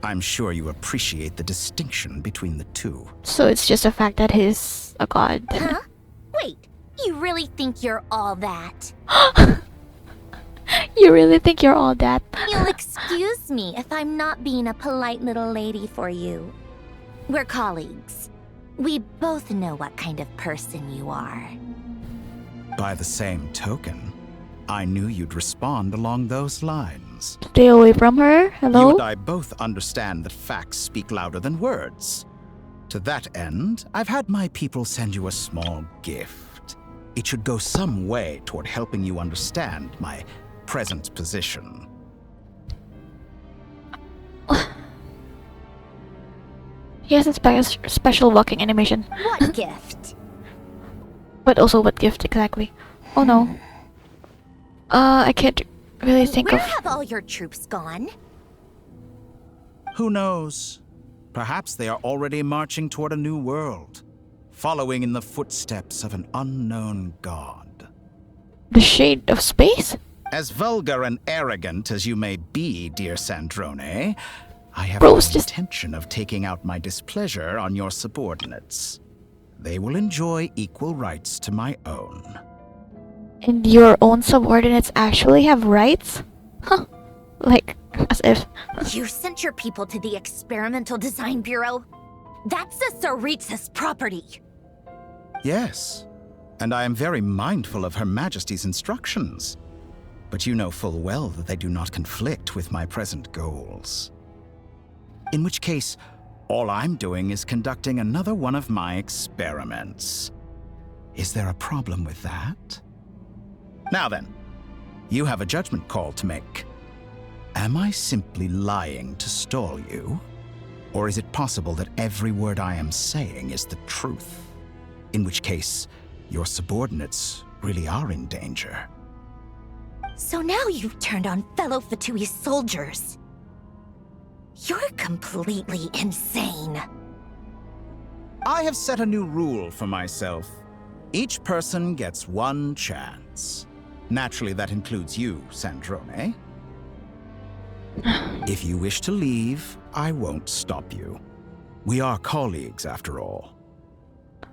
I'm sure you appreciate the distinction between the two. So it's just a fact that he's a god. Huh? Wait, you really think you're all that? You really think you're all that? You'll excuse me if I'm not being a polite little lady for you. We're colleagues. We both know what kind of person you are. By the same token, I knew you'd respond along those lines. Stay away from her? Hello? You and I both understand that facts speak louder than words. To that end, I've had my people send you a small gift. It should go some way toward helping you understand my present position. He has a special walking animation. What gift? But also what gift exactly? Oh no. I can't really think Where of... have all your troops gone? Who knows? Perhaps they are already marching toward a new world, following in the footsteps of an unknown god. The shade of space? As vulgar and arrogant as you may be, dear Sandrone, I have no intention of taking out my displeasure on your subordinates. They will enjoy equal rights to my own. And your own subordinates actually have rights? Huh. Like, as if... You sent your people to the Experimental Design Bureau? That's a Tsaritsa's property. Yes, and I am very mindful of Her Majesty's instructions. But you know full well that they do not conflict with my present goals. In which case, all I'm doing is conducting another one of my experiments. Is there a problem with that? Now then, you have a judgment call to make. Am I simply lying to stall you? Or is it possible that every word I am saying is the truth? In which case, your subordinates really are in danger. So now you've turned on fellow Fatui soldiers. You're completely insane. I have set a new rule for myself. Each person gets one chance. Naturally, that includes you, Sandrone. If you wish to leave, I won't stop you. We are colleagues, after all.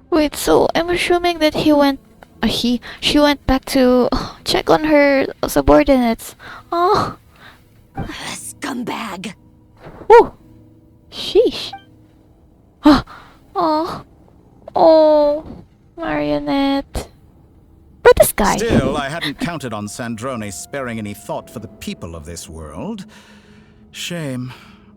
Wait, so I'm assuming that she went back to check on her subordinates. Oh. Scumbag. Woo. Sheesh. Oh, Marionette. But this guy. Still, I hadn't counted on Sandrone sparing any thought for the people of this world. Shame.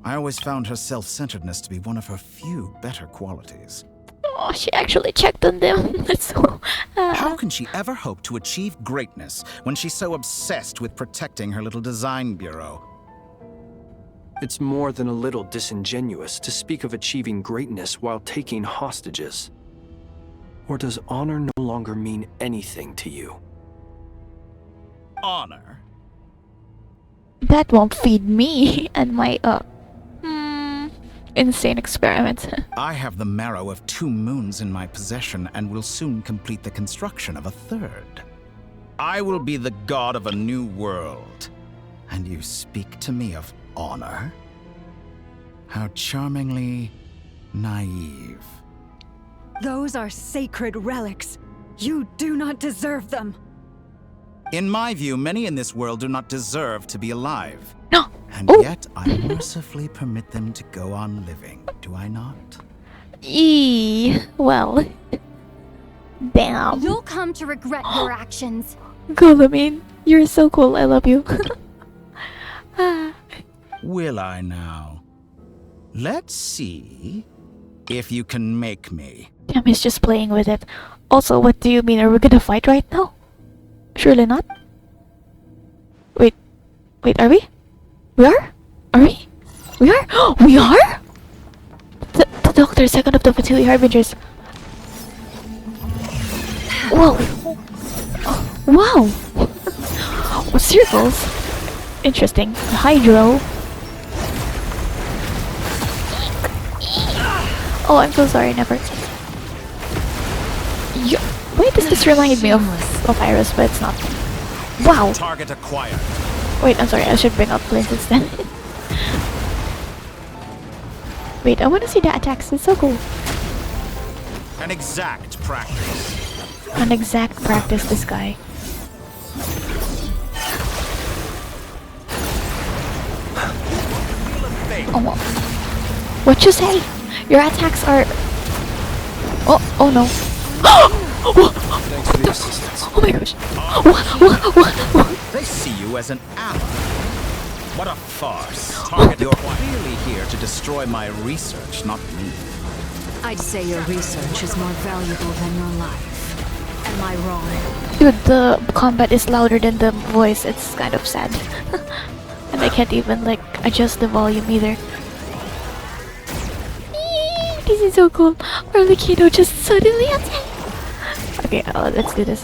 I always found her self-centeredness to be one of her few better qualities. Oh, she actually checked on them. That's so... How can she ever hope to achieve greatness when she's so obsessed with protecting her little design bureau? It's more than a little disingenuous to speak of achieving greatness while taking hostages. Or does honor no longer mean anything to you? Honor? That won't feed me and my, insane experiment. I have the marrow of 2 moons in my possession and will soon complete the construction of a 3rd. I will be the god of a new world. And you speak to me of honor? How charmingly naive. Those are sacred relics. You do not deserve them. In my view, many in this world do not deserve to be alive. No. And yet, I mercifully permit them to go on living, do I not? Well. Damn. You'll come to regret your actions. Golamine, you're so cool. I love you. Will I now? Let's see if you can make me. Damn, he's just playing with it. Also, what do you mean? Are we gonna fight right now? Surely not. Wait, are we? We are? Are we? We are? We are? The Doctor, second of the Ptooey Harbingers. Whoa. Wow. Circles. Interesting. Hydro. Oh, I'm so sorry, never. Wait, this reminded me of Iris, but it's not. Wow. Target acquired. Wait, I'm sorry, I should bring up Blink instead. Wait, I want to see the attacks, it's so cool. An exact practice. An exact practice, this guy. Oh, what you say? Your attacks are... Oh no. Thanks for the assistance. Oh my gosh. What? They see you as an ally. What a farce. Target, you're clearly here to destroy my research, not me. I'd say your research is more valuable than your life. Am I wrong? Dude, the combat is louder than the voice. It's kind of sad. And I can't even, like, adjust the volume either. This is so cool. Arlecchino just suddenly attacked. Okay, let's do this.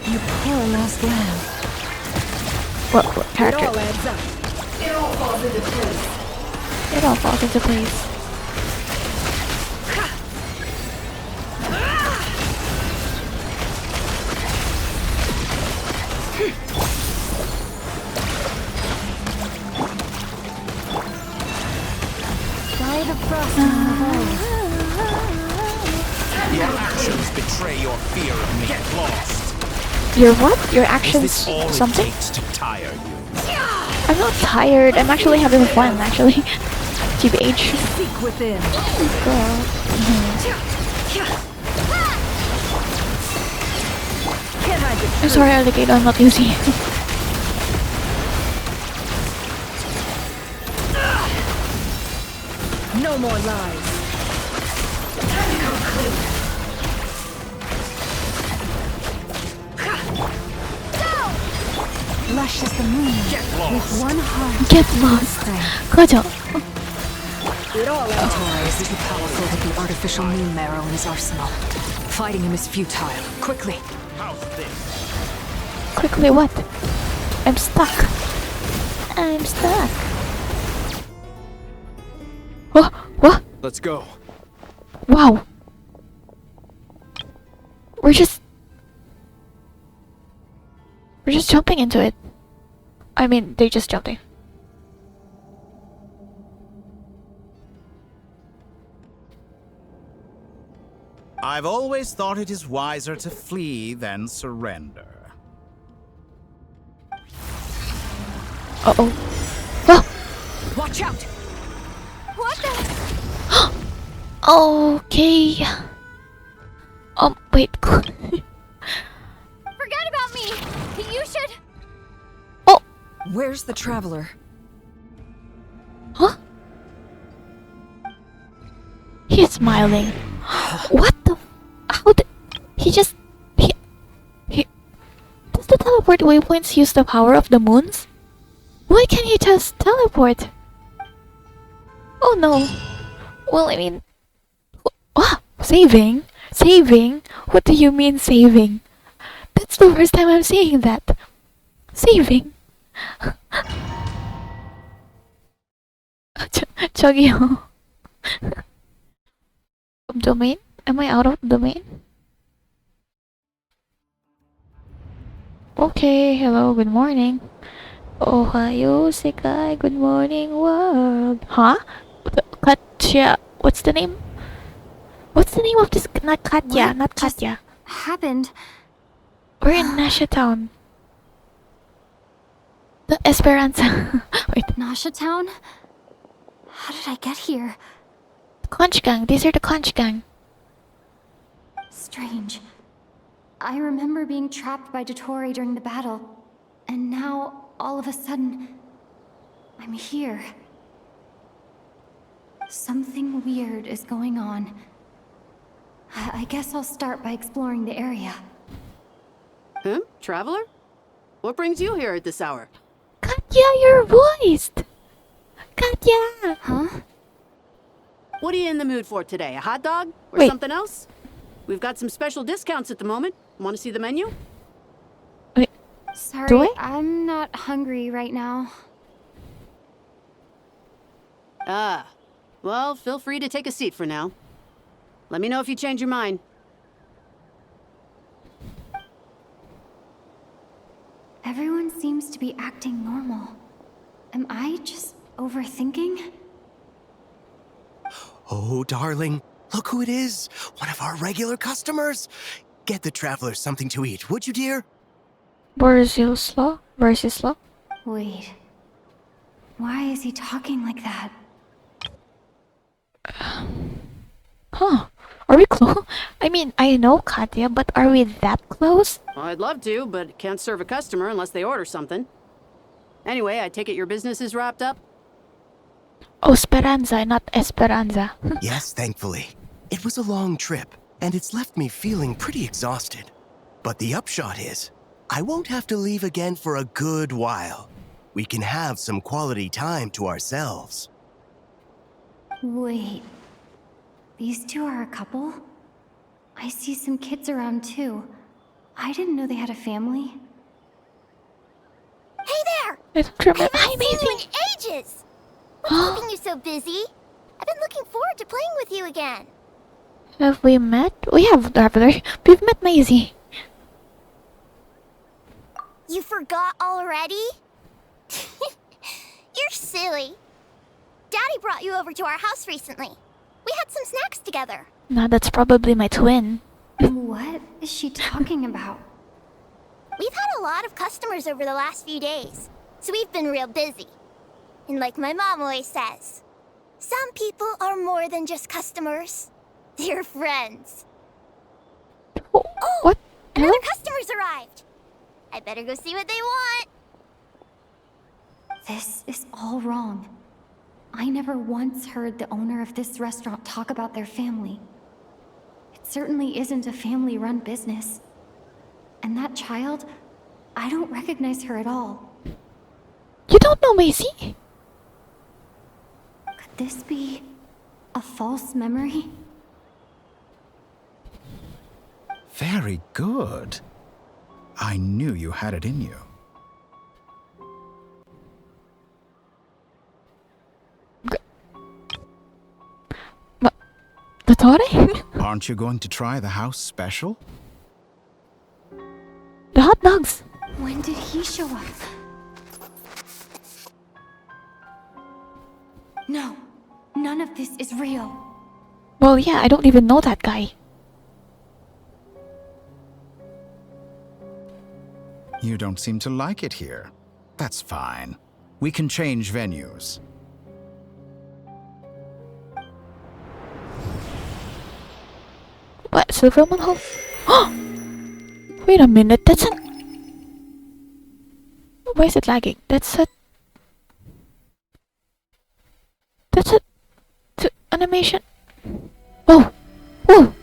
You poor lost lamb. What character? It all adds up. It all falls into place. It all falls into place. By the frost moon Your actions betray your fear of me. Get lost. Your what? Your actions Is this all something? it takes to tire you? I'm not tired. I'm actually having fun, actually. TBH. Seek within. Girl. I'm sorry, alligator. I'm not using it. No more lies. lush as the moon. With one heart. Get lost. 꺼져. Ptooey is too powerful with the artificial moon marrow in his arsenal. Fighting him is futile. Quickly. Quickly what? I'm stuck. I'm stuck. What? Let's go. Wow. We're just jumping into it. I mean, they just jumped in. I've always thought it is wiser to flee than surrender. Uh-oh. Oh! Watch out! What the? Okay. Wait. Forget about me! You should... Oh! Where's the traveler? Huh? He's smiling. What the? How did... He just... He... Does the teleport waypoints use the power of the moons? Why can't he just teleport? Oh no. Well, I mean... What? Saving? Saving? What do you mean saving? That's the first time I'm seeing that. Saving? 저기요. Domain? Am I out of domain? Okay, hello, good morning. Ohayo, Sekai, good morning, world. Huh? Katya, what's the name? What's the name of this? Not Katya, What not just Katya. happened? We're in Nasha Town. The Esperanza. Wait. Nasha Town? How did I get here? Conch Gang. These are the Conch Gang. Strange. I remember being trapped by Ptooey during the battle. And now, all of a sudden, I'm here. Something weird is going on. I guess I'll start by exploring the area. Huh? Traveler? What brings you here at this hour? Katya, you're voiced! Katya! Huh? What are you in the mood for today? A hot dog? Or Wait. something else? We've got some special discounts at the moment. Want to see the menu? Wait. Sorry, Do I? I'm not hungry right now. Ah. Well, feel free to take a seat for now. Let me know if you change your mind. Everyone seems to be acting normal. Am I just overthinking? Oh, darling, look who it is. One of our regular customers. Get the traveler something to eat, would you, dear? Borzilslaw? Wait. Why is he talking like that? Huh. Are we close? I mean, I know Katya, but are we that close? Well, I'd love to, but can't serve a customer unless they order something. Anyway, I take it your business is wrapped up? Oh, Speranza, not Esperanza. Yes, thankfully. It was a long trip, and it's left me feeling pretty exhausted. But the upshot is, I won't have to leave again for a good while. We can have some quality time to ourselves. Wait. These two are a couple? I see some kids around too. I didn't know they had a family. Hey there! I don't remember. I Hi, haven't seen you Maisie. in ages! What's keeping you so busy? I've been looking forward to playing with you again. Have we met? We have, Traveler. We've met Maisie. You forgot already? You're silly. Daddy brought you over to our house recently. We had some snacks together. Nah, that's probably my twin. What is she talking about? We've had a lot of customers over the last few days, so we've been real busy. And like my mom always says, some people are more than just customers. They're friends. Oh, what? Another customer's arrived. I better go see what they want. This is all wrong. I never once heard the owner of this restaurant talk about their family. It certainly isn't a family-run business. And that child, I don't recognize her at all. You don't know Maisie? Could this be a false memory? Very good. I knew you had it in you. Dottore? Aren't you going to try the house special? The hot dogs. When did he show up? No, none of this is real. Well, yeah, I don't even know that guy. You don't seem to like it here. That's fine. We can change venues. What? Silverman Hall? Wait a minute, that's an... Why is it lagging? That's a... That's a... animation? Oh! Whoa!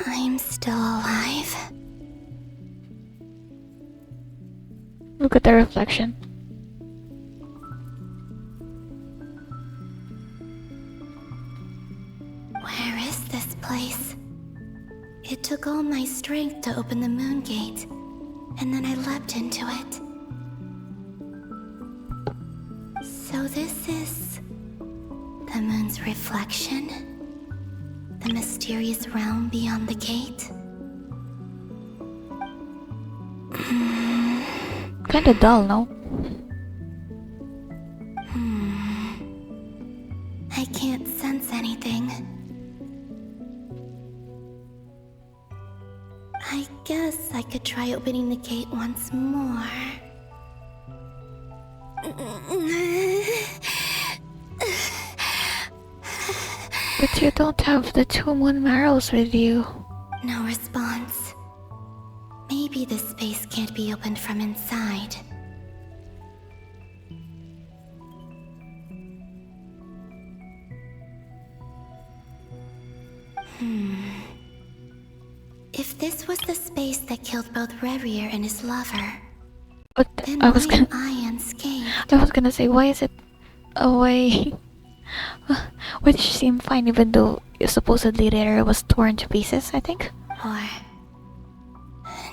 I'm still alive. Look at the reflection. Where is this place? It took all my strength to open the moon gate, and then I leapt into it. So this is the moon's reflection? The mysterious realm beyond the gate? Kinda dull, no? I can't sense anything. I guess I could try opening the gate once more. But you don't have the 2 moon marrows with you. No response. Maybe this space can't be opened from inside. If this was the space that killed both Revier and his lover, But then I was why am gonna... I unscathed? I was gonna say, why is it away? Why did she seem fine even though supposedly the area was torn to pieces, I think? Or...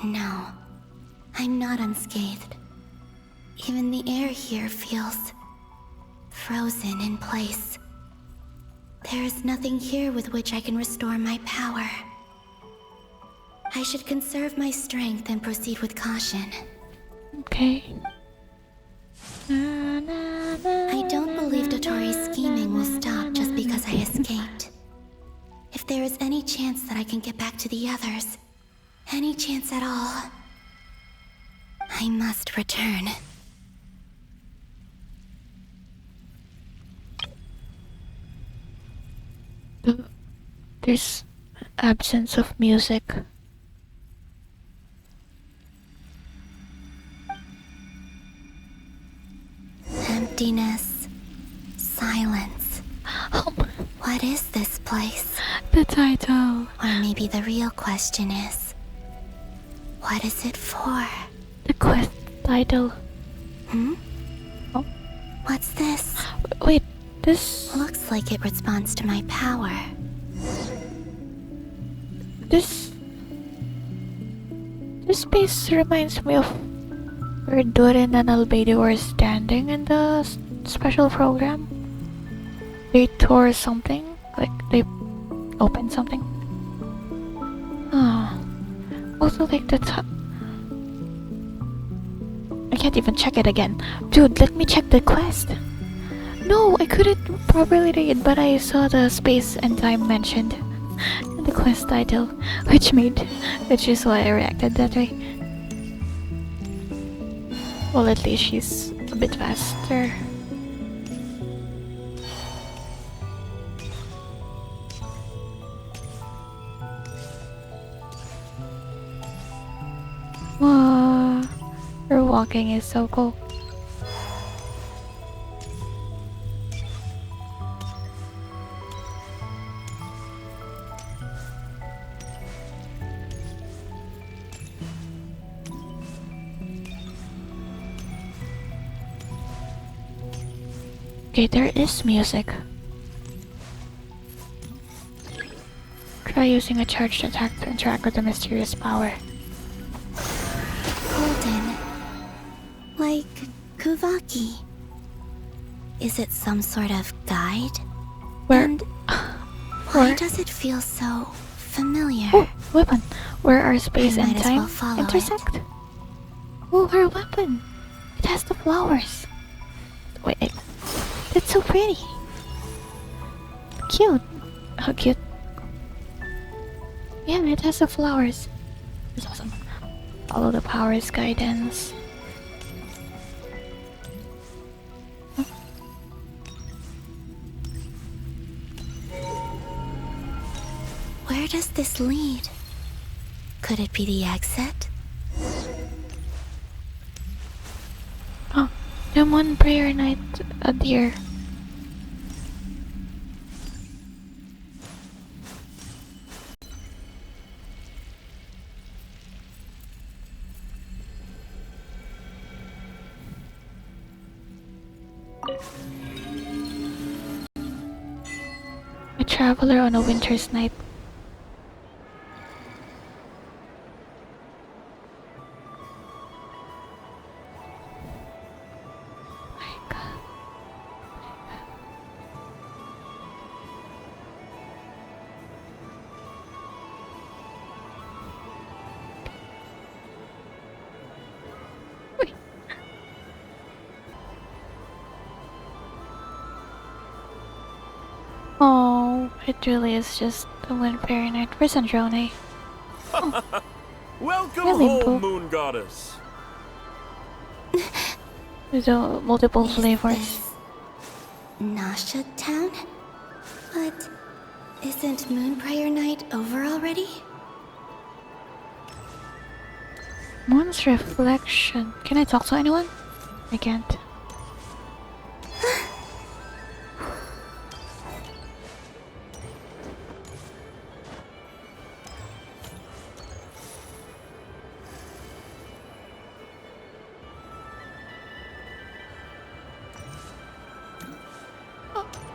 no, I'm not unscathed. Even the air here feels frozen in place. There is nothing here with which I can restore my power. I should conserve my strength and proceed with caution. Okay. I don't believe Dotori's scheming will stop just because I escaped. If there is any chance that I can get back to the others, any chance at all, I must return. There's absence of music. Emptiness. Silence. What is this place? The title. Or maybe the real question is, what is it for? The quest title. Oh? What's this? Wait, this... Looks like it responds to my power. This This space reminds me of where Durin and Albedo were standing in the special program. They tore something, like they opened something. Ah, also like the top. I can't even check it again. Dude, let me check the quest. No, I couldn't properly read, but I saw the space and time mentioned in the quest title, which is why I reacted that way. Well, at least she's a bit faster. Wow, her walking is so cool. Okay, there is music. Try using a charged attack to interact with the mysterious power. Golden. Like Kuvaki. Is it some sort of guide? Where? And why does it feel so familiar? Oh, weapon. Where our space I and might as time well follow intersect. Oh, her weapon. It has the flowers. Wait, that's so pretty. Cute. How cute. Yeah, it has the flowers. It's awesome. Follow the power's guidance. Where does this lead? Could it be the exit? Oh, the one prayer night, a deer. A traveler on a winter's night. Oh, it really is just a windfairy night. Where's Androne? Welcome Really, home, Bo? Moon Goddess. There's multiple flavors. Nasha Town? But isn't Moonbriar Night over already? Moon's reflection. Can I talk to anyone? I can't.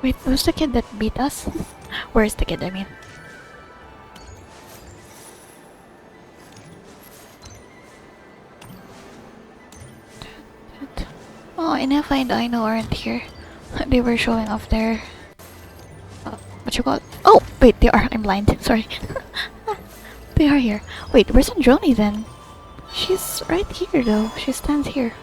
Wait, who's the kid that beat us? Where's the kid, I mean? Oh, Enough and Dino aren't here. They were showing off their... what you call it? Oh, wait, they are. I'm blind. Sorry. They are here. Wait, where's Androne then? She's right here though. She stands here.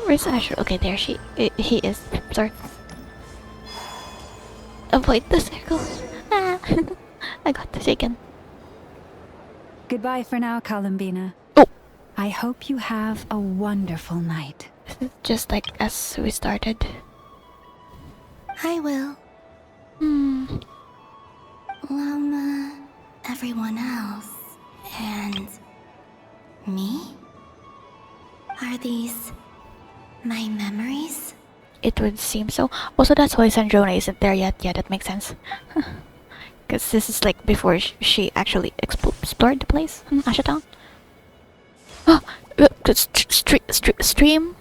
Where's Asher? Okay, there he is. Sorry. Avoid the circle. Ah. I got taken. Goodbye for now, Columbina. Oh. I hope you have a wonderful night. Just like as we started. I will. Lama, everyone else, and me? Are these my memories? It would seem so. Also, that's why Sandrona isn't there yet. Yeah, that makes sense. Because this is like before she actually explored the place, Ashatown. Oh, stream?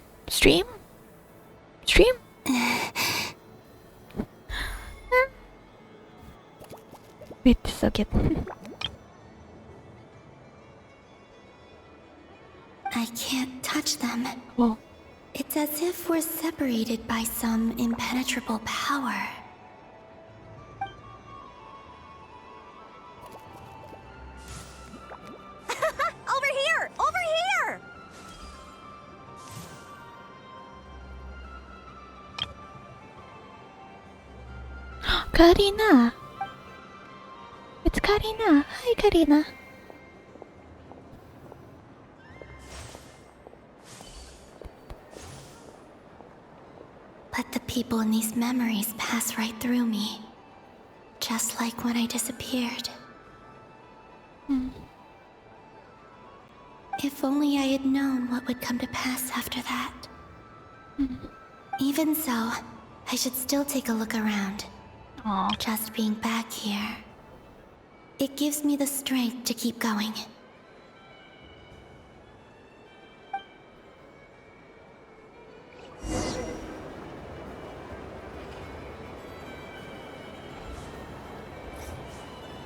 Wait, so cute. I can't touch them. Whoa. It's as if we're separated by some impenetrable power. Over here! Over here! Karina! It's Karina. Hi, Karina. But the people in these memories pass right through me. Just like when I disappeared. If only I had known what would come to pass after that. Even so, I should still take a look around. Just being back here. It gives me the strength to keep going.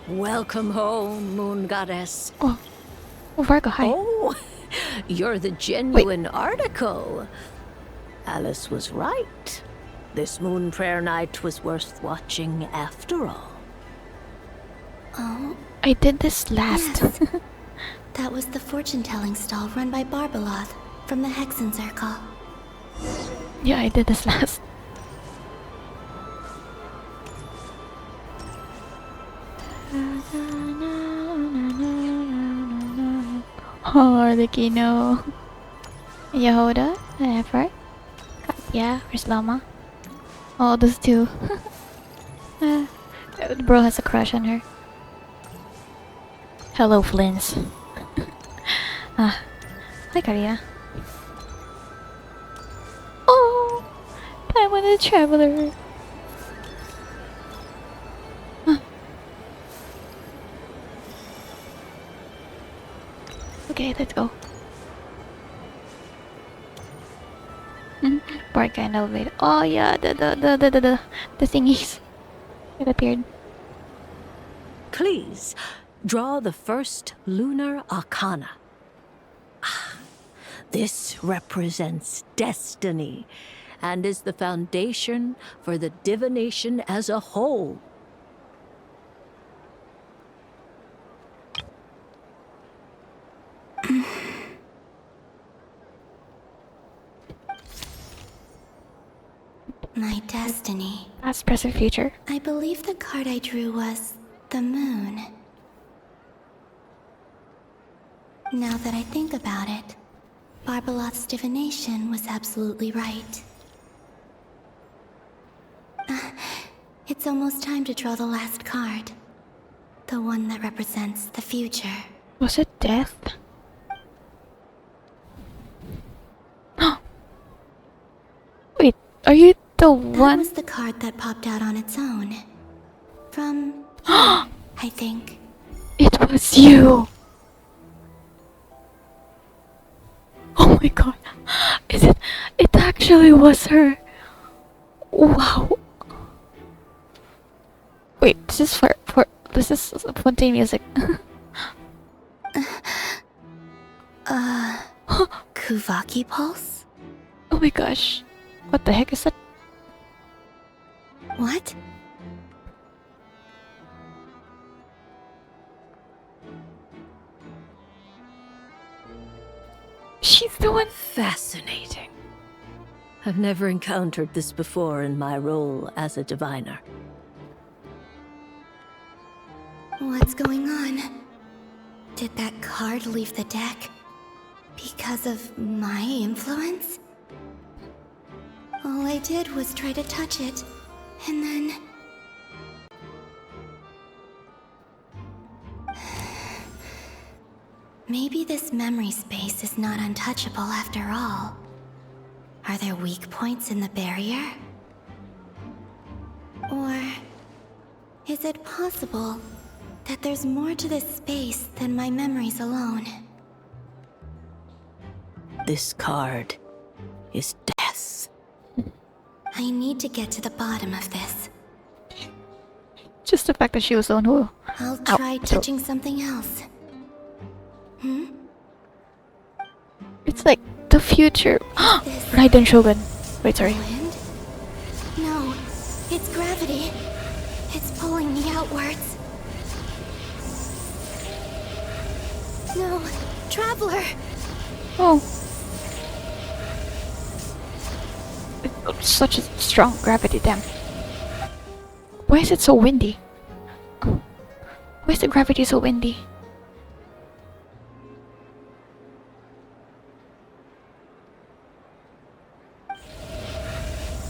Welcome home, Moon Goddess. Oh, Virgo, hi. Oh, you're the genuine article. Alice was right. This Moon Prayer Night was worth watching after all. Oh, I did this last. yes. That was the fortune-telling stall run by Barbeloth from the Hexen Circle. Yeah, I did this last. Oh, the Kino. Yehoda, Efra, Katya, where's Lama? Oh, those two. The bro has a crush on her. Hello, Flins. Hi, Karina. Oh, time with the traveler. Okay, let's go. Park and elevator. Oh yeah, the thingies. It appeared. Please, draw the first lunar arcana. This represents destiny and is the foundation for the divination as a whole. My destiny. Past, present, future. I believe the card I drew was the moon. Now that I think about it, Barbeloth's divination was absolutely right. It's almost time to draw the last card. The one that represents the future. Was it death? Wait, are you the one? That was the card that popped out on its own. From I think. It was you! Oh my god. Is it? It actually was her. Wow. Wait, this is for this is Fontaine music. Kuvaki pulse? Oh my gosh. What the heck is that? What? She's the one. Fascinating. I've never encountered this before in my role as a diviner. What's going on? Did that card leave the deck because of my influence? All I did was try to touch it, and then... Maybe this memory space is not untouchable after all. Are there weak points in the barrier? Or is it possible that there's more to this space than my memories alone? this card is death. I need to get to the bottom of this. Just the fact that she was the one who. I'll try touching something else. It's like the future. Raiden Shogun. Wait, sorry. Wind? No, it's gravity. It's pulling me outwards. No, Traveler! Oh. It's such a strong gravity, damn. Why is it so windy? Why is the gravity so windy?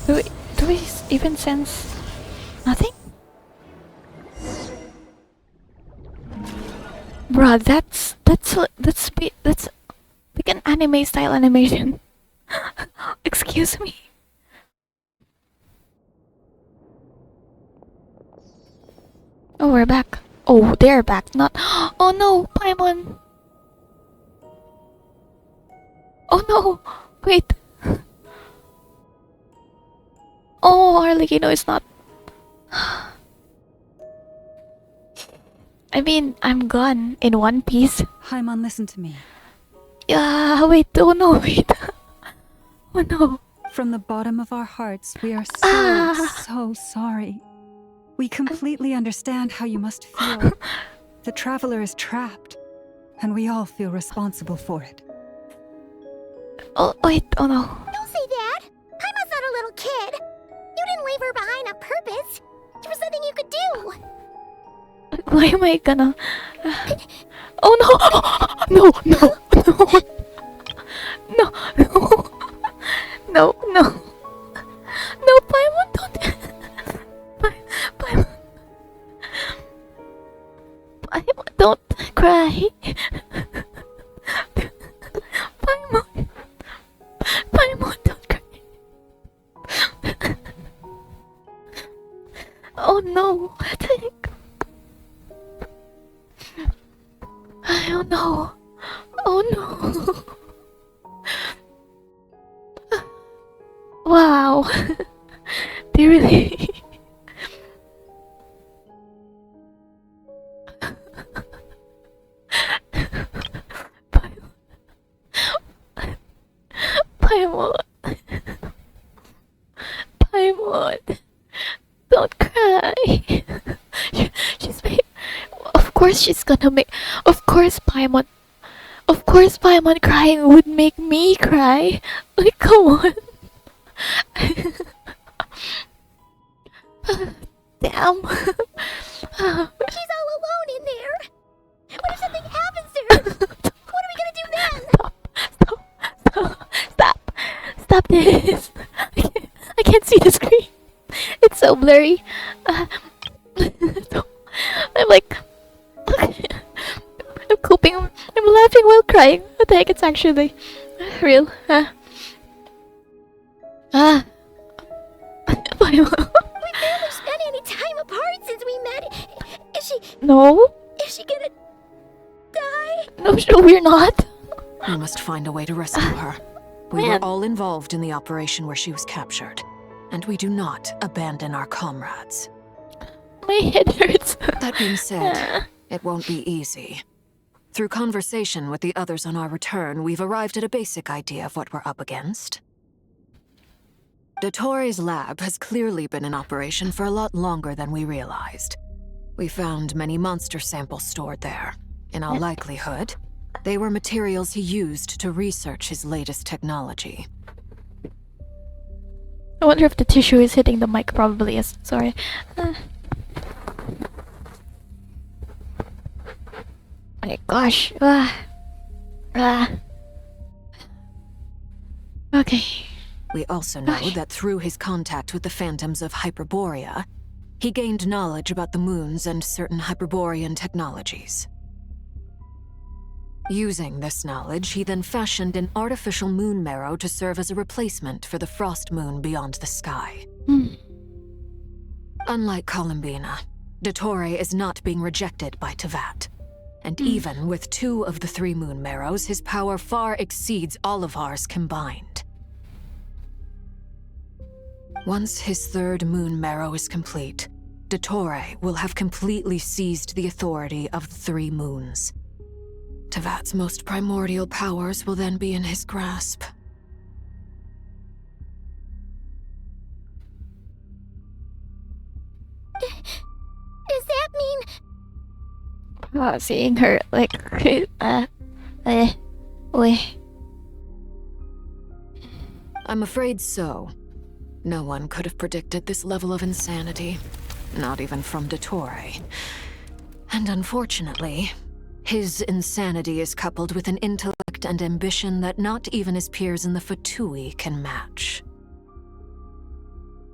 Do we even sense nothing? Bruh, that's like an anime style animation. Excuse me. Oh, we're back. Oh, they're back. Not. Oh no, Paimon. Oh no. Wait. Oh, Arlecchino is not. I mean, I'm gone in one piece. Paimon, listen to me. Yeah, wait. Oh no, wait. Oh no. From the bottom of our hearts, we are so sorry. We completely understand how you must feel. The Traveler is trapped, and we all feel responsible for it. Oh, wait. Oh no. Don't say that! Paimon's not a little kid! You didn't leave her behind on purpose! There was nothing you could do! Why am I gonna... Oh no! No, no, no! No, no! No, no! No, Paimon, don't... Paimon... Paimon, don't cry! Paimon... Paimon, don't cry! Oh no! Oh no! Oh no! Wow! They really... Paimon... Paimon... Don't cry! She's made... Of course she's gonna make... Of course Paimon crying would make me cry! Like, come on! Damn! She's all alone in there! What if something happens to her? What are we gonna do then? Stop this! I can't see the screen! It's so blurry! I'm like... I'm coping, I'm laughing while crying. What the heck, it's actually real. We've barely spent any time apart since we met. Is she... No? Is she gonna... die? No, we're not. We must find a way to rescue her. We were all involved in the operation where she was captured, and we do not abandon our comrades. My head hurts. That being said, it won't be easy. Through conversation with the others on our return, we've arrived at a basic idea of what we're up against. Dottoro's lab has clearly been in operation for a lot longer than we realized. We found many monster samples stored there. In all likelihood, they were materials he used to research his latest technology. I wonder if the tissue is hitting the mic. Probably is. Sorry. My gosh. Okay. We also know that through his contact with the phantoms of Hyperborea, he gained knowledge about the moons and certain Hyperborean technologies. Using this knowledge, he then fashioned an artificial moon marrow to serve as a replacement for the frost moon beyond the sky. Unlike Columbina, Dottore is not being rejected by Teyvat. And even with 2 of the 3 moon marrows, his power far exceeds all of ours combined. Once his 3rd moon marrow is complete, Ptooey will have completely seized the authority of the 3 moons. Teyvat's most primordial powers will then be in his grasp. Does that mean... Seeing her like I'm afraid so. No one could have predicted this level of insanity, not even from Ptooey. And unfortunately, his insanity is coupled with an intellect and ambition that not even his peers in the Fatui can match.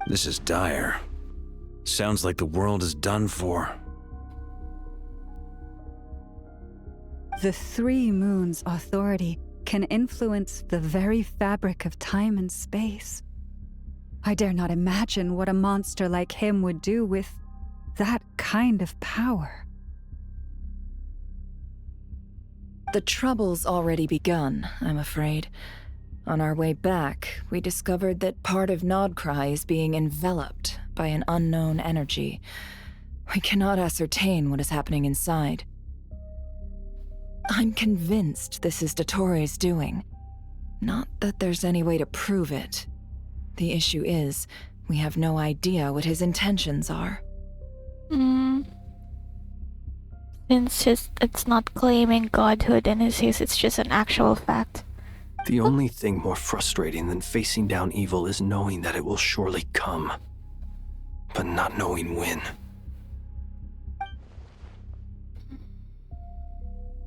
This is dire. Sounds like the world is done for. The 3 moons' authority can influence the very fabric of time and space. I dare not imagine what a monster like him would do with that kind of power. The trouble's already begun, I'm afraid. On our way back, we discovered that part of Nod-Krai is being enveloped by an unknown energy. We cannot ascertain what is happening inside. I'm convinced this is Ptooey's doing. Not that there's any way to prove it. The issue is, we have no idea what his intentions are. Since it's not claiming godhood in his case, it's just an actual fact. The only thing more frustrating than facing down evil is knowing that it will surely come, but not knowing when.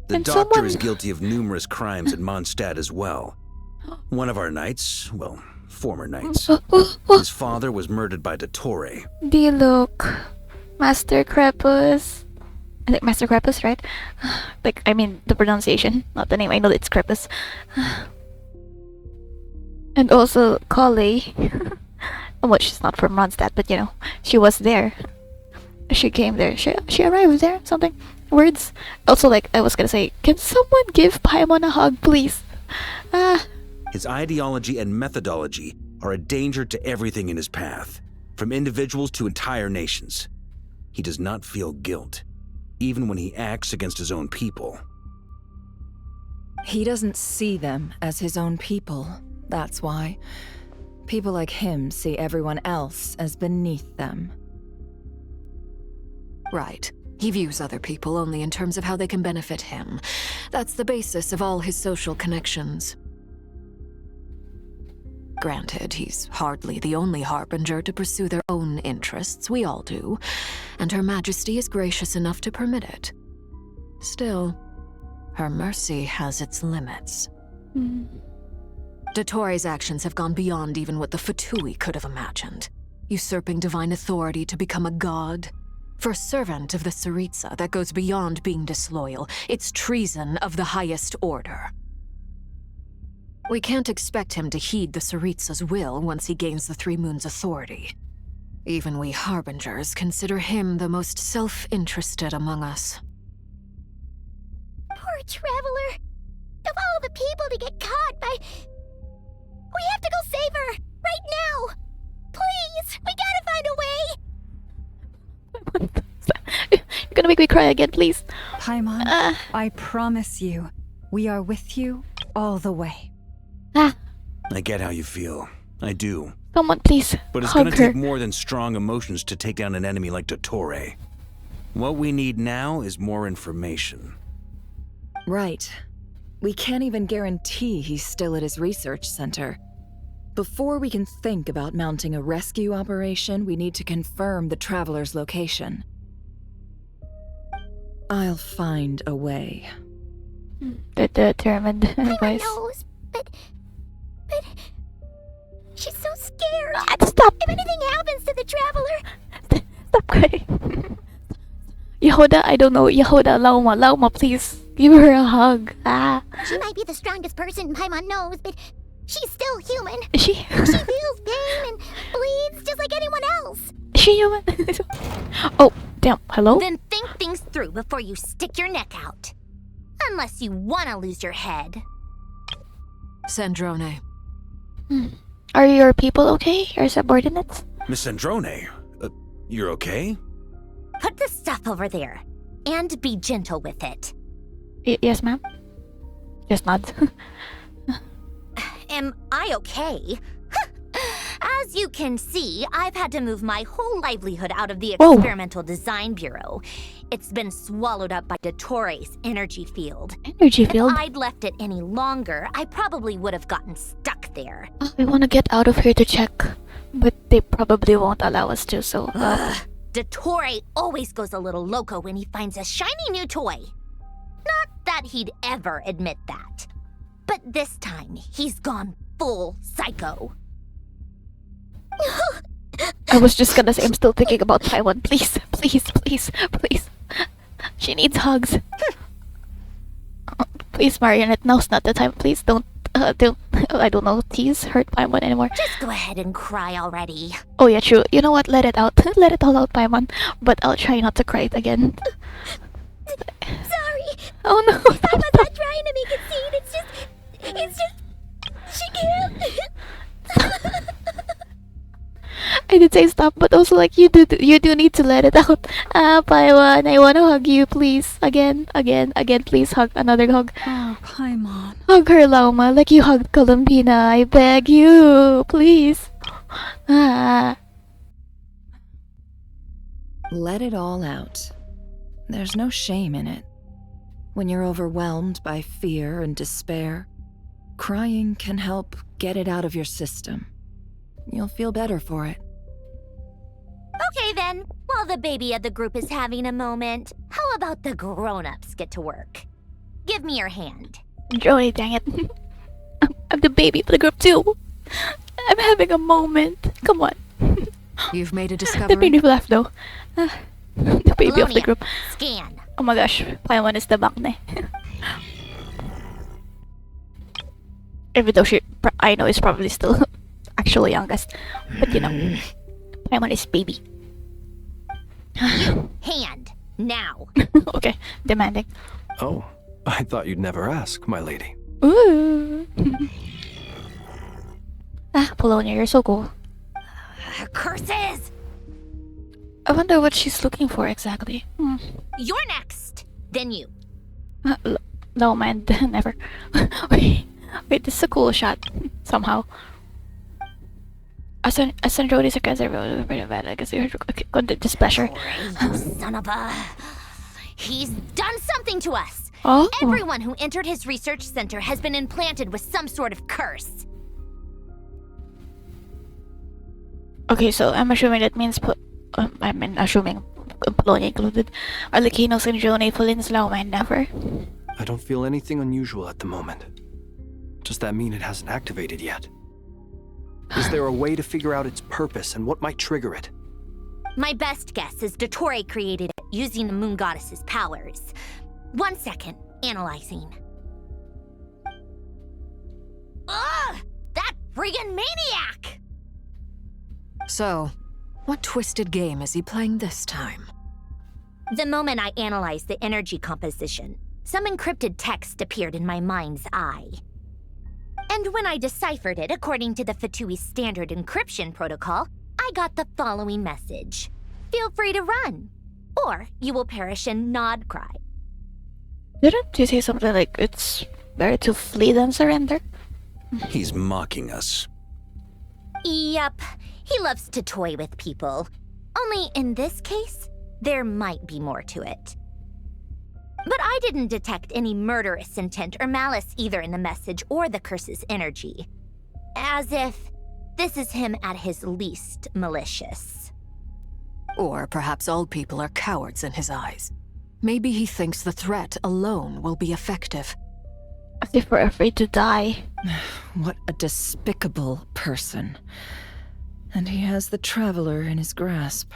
The doctor is guilty of numerous crimes in Mondstadt as well. One of our knights, well, former knights, his father was murdered by Ptooey. Look, Master Crepus. I think Master Crepus, right? Like, I mean the pronunciation, not the name. I know it's Crepus. And also Colley. Well, she's not from Mondstadt, but you know, she was there. She came there. She arrived there. Something. Words. Also, like, I was gonna say, can someone give Paimon a hug, please? His ideology and methodology are a danger to everything in his path, from individuals to entire nations. He does not feel guilt, even when he acts against his own people. He doesn't see them as his own people, that's why. People like him see everyone else as beneath them. Right. He views other people only in terms of how they can benefit him. That's the basis of all his social connections. Granted, he's hardly the only harbinger to pursue their own interests. We all do. And Her Majesty is gracious enough to permit it. Still, her mercy has its limits. Ptooey's actions have gone beyond even what the Fatui could have imagined. Usurping divine authority to become a god. For a servant of the Tsaritsa, that goes beyond being disloyal. It's treason of the highest order. We can't expect him to heed the Tsaritsa's will once he gains the 3 moons' authority. Even we harbingers consider him the most self-interested among us. Poor Traveler! Of all the people to get caught by... We have to go save her! Right now! Please! We gotta find a way! You're gonna make me cry again, please. Paimon, I promise you, we are with you all the way. I get how you feel. I do. Someone please But it's hug gonna her. take more than strong emotions to take down an enemy like Ptooey. What we need now is more information. Right. We can't even guarantee he's still at his research center. Before we can think about mounting a rescue operation, we need to confirm the Traveler's location. I'll find a way. They're determined, Paimon knows, but... She's so scared! Stop! If anything happens to the Traveler... Stop crying. Yehuda, I don't know. Yehuda, Lauma, please. Give her a hug. She might be the strongest person Paimon knows, but she's still human. Is she? She feels pain and bleeds just like anyone else. Is she human? Oh, damn. Hello? Then think things through before you stick your neck out. Unless you want to lose your head. Sandrone. Are your people okay? Your subordinates? Miss Androne, you're okay? Put the stuff over there. And be gentle with it. Yes, ma'am. Just nods. Am I okay? As you can see, I've had to move my whole livelihood out of the Experimental Design Bureau. It's been swallowed up by Dottoro's energy field. Energy field? If I'd left it any longer, I probably would have gotten stuck there. We want to get out of here to check, but they probably won't allow us to, so... Dottore always goes a little loco when he finds a shiny new toy. Not that he'd ever admit that. But this time, he's gone full psycho. I was just gonna say I'm still thinking about Taiwan. Please, please, please, please. She needs hugs. Please, Marionette, now's not the time. Please don't, I don't know, tease, hurt Paimon anymore. Just go ahead and cry already. Oh yeah, true. You know what? Let it out. Let it all out, Paimon. But I'll try not to cry it again. Sorry. Oh no. I'm not trying to make it scene. It's just, she can't. I did say stop, but also like you do need to let it out. Paimon, I wanna hug you, please. Again, please hug. Another hug. Oh, Paimon. Hug her, Lauma, like you hugged Columbina. I beg you, please. Let it all out. There's no shame in it. When you're overwhelmed by fear and despair, crying can help get it out of your system. You'll feel better for it. Okay then, while the baby of the group is having a moment, how about the grown-ups get to work? Give me your hand. Joey, dang it. I'm the baby of the group too. I'm having a moment. Come on. You've made a discovery? That made me laugh though. The baby of the group. Scan. Oh my gosh, Paimon is the bakne. Even though I know is probably still actually youngest. But you know, Paimon is baby. You, hand, now. Okay, demanding. Oh, I thought you'd never ask, my lady. Ooh. Polonia, you're so cool. Curses! I wonder what she's looking for exactly. You're next, then you. No man, never. Wait, this is a cool shot. Somehow. Asandrone sarcasm pretty bad. I guess you're content displeasure. You son of a... He's done something to us! Oh? Everyone who entered his research center has been implanted with some sort of curse. Okay, so I'm assuming that means assuming Polonia included. Arlekinos and Jone Fulins Lauma and never. I don't feel anything unusual at the moment. Does that mean it hasn't activated yet? Is there a way to figure out its purpose and what might trigger it? My best guess is Dottore created it using the moon goddess's powers. 1 second, analyzing. Ugh! That friggin' maniac! So, what twisted game is he playing this time? The moment I analyzed the energy composition, some encrypted text appeared in my mind's eye. And when I deciphered it according to the Fatui standard encryption protocol, I got the following message. Feel free to run, or you will perish in Nod-Krai. Didn't you say something like it's better to flee than surrender? He's mocking us. Yep, he loves to toy with people. Only in this case, there might be more to it. But I didn't detect any murderous intent or malice either in the message or the curse's energy. As if this is him at his least malicious. Or perhaps all people are cowards in his eyes. Maybe he thinks the threat alone will be effective. As if we're afraid to die. What a despicable person. And he has the Traveler in his grasp.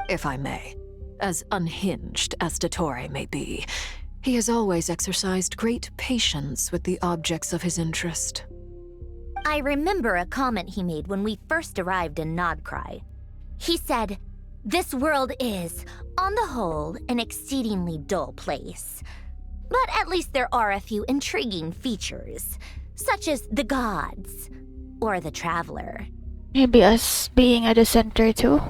If I may. As unhinged as Dottore may be, he has always exercised great patience with the objects of his interest. I remember a comment he made when we first arrived in Nod-Krai. He said, "This world is, on the whole, an exceedingly dull place. But at least there are a few intriguing features, such as the gods, or the traveler." Maybe us being at the center too.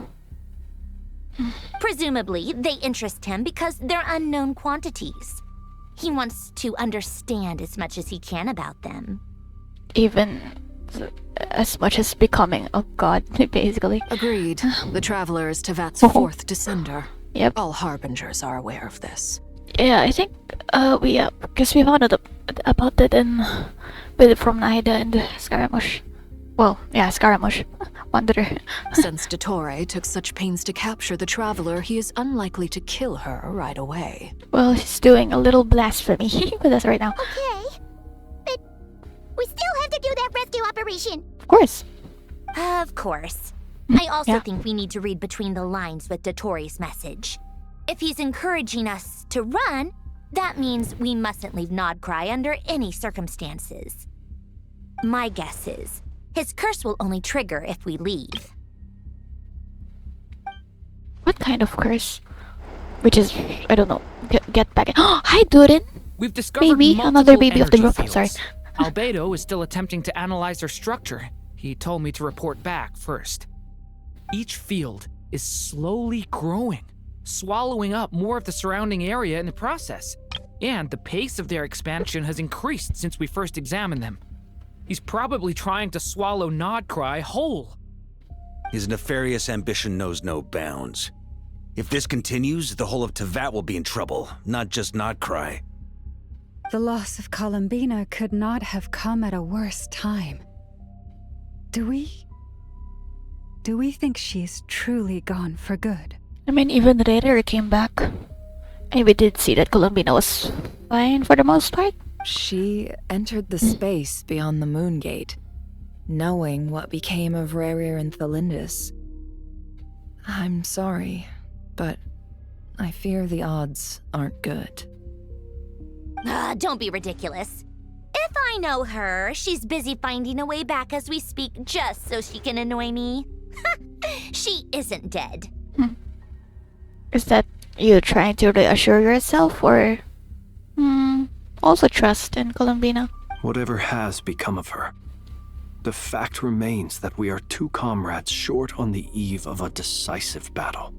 Presumably, they interest him because they're unknown quantities. He wants to understand as much as he can about them. Even as much as becoming a god, basically. Agreed. The Traveler is Tevat's fourth descender. Yep. All Harbingers are aware of this. Yeah, I think because we found out about it from Naida and Scaramouche. Well, yeah, Scaramouche. Wanderer. Since Dottore took such pains to capture the Traveler, he is unlikely to kill her right away. Well, he's doing a little blasphemy with us right now. Okay, but we still have to do that rescue operation. Of course. Of course. I also think we need to read between the lines with Dottore's message. If he's encouraging us to run, that means we mustn't leave Nod-Krai under any circumstances. My guess is, his curse will only trigger if we leave. What kind of curse? Which is, I don't know, get back. Hi, Durin! We've discovered baby, another baby of the group. fields. Sorry. Albedo is still attempting to analyze their structure. He told me to report back first. Each field is slowly growing, swallowing up more of the surrounding area in the process. And the pace of their expansion has increased since we first examined them. He's probably trying to swallow Nod-Krai whole. His nefarious ambition knows no bounds. If this continues, the whole of Tevat will be in trouble, not just Nod-Krai. The loss of Columbina could not have come at a worse time. Do we think she's truly gone for good? I mean, even Rere came back. And we did see that Columbina was fine for the most part. She entered the space beyond the Moon Gate, knowing what became of Rere and Thalindus. I'm sorry, but I fear the odds aren't good. Don't be ridiculous. If I know her, she's busy finding a way back as we speak just so she can annoy me. She isn't dead. Is that you trying to reassure yourself, or also trust in Columbina? Whatever has become of her, the fact remains that we are two comrades short on the eve of a decisive battle.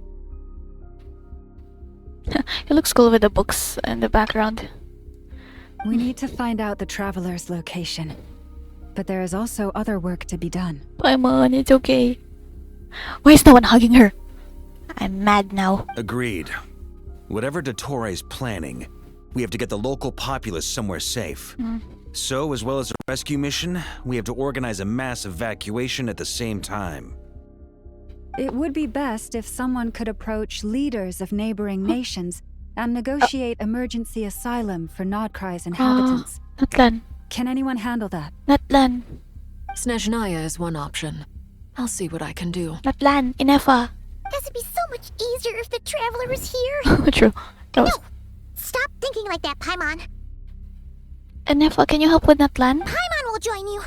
It looks cool with the books in the background. We need to find out the Traveler's location. But there is also other work to be done. Paimon, it's okay. Why is no one hugging her? I'm mad now. Agreed. Whatever Dottore's planning, we have to get the local populace somewhere safe. So, as well as a rescue mission, we have to organize a mass evacuation at the same time. It would be best if someone could approach leaders of neighboring nations and negotiate emergency asylum for Nod-Krai's inhabitants. Natlan. Can anyone handle that? Natlan. Snezhnaya is one option. I'll see what I can do. Natlan, Inefa. Guess it'd be so much easier if the Traveler was here. True. No! Stop thinking like that, Paimon. Inefa, can you help with Natlan? Paimon will join you.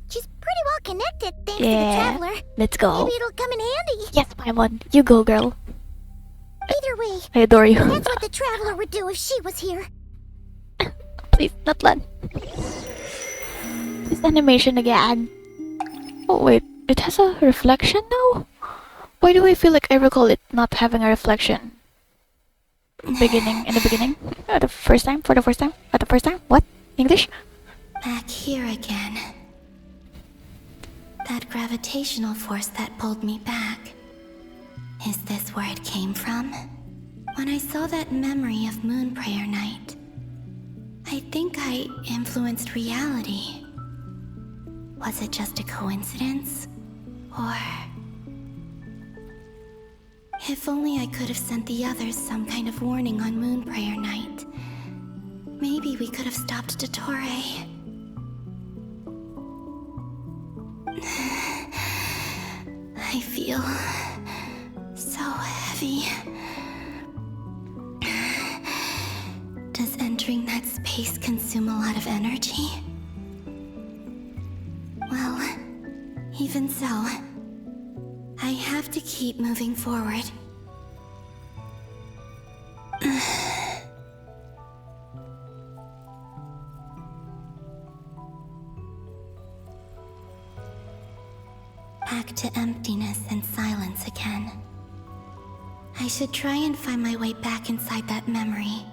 She's pretty well connected thanks to the Traveler. Let's go. Maybe it'll come in handy. Yes, Paimon. You go, girl. Either way, I adore you. That's what the Traveler would do if she was here. Please, Natlan. This animation again. Oh wait, it has a reflection now? Why do I feel like I recall it not having a reflection? In the beginning? For the first time? At the first time? What? English? Back here again. That gravitational force that pulled me back. Is this where it came from? When I saw that memory of Moon Prayer Night, I think I influenced reality. Was it just a coincidence? Or... if only I could have sent the others some kind of warning on Moon Prayer Night. Maybe we could have stopped Dottore. I feel so heavy. Does entering that space consume a lot of energy? Well, even so, I I have to keep moving forward. Back to emptiness and silence again. I should try and find my way back inside that memory.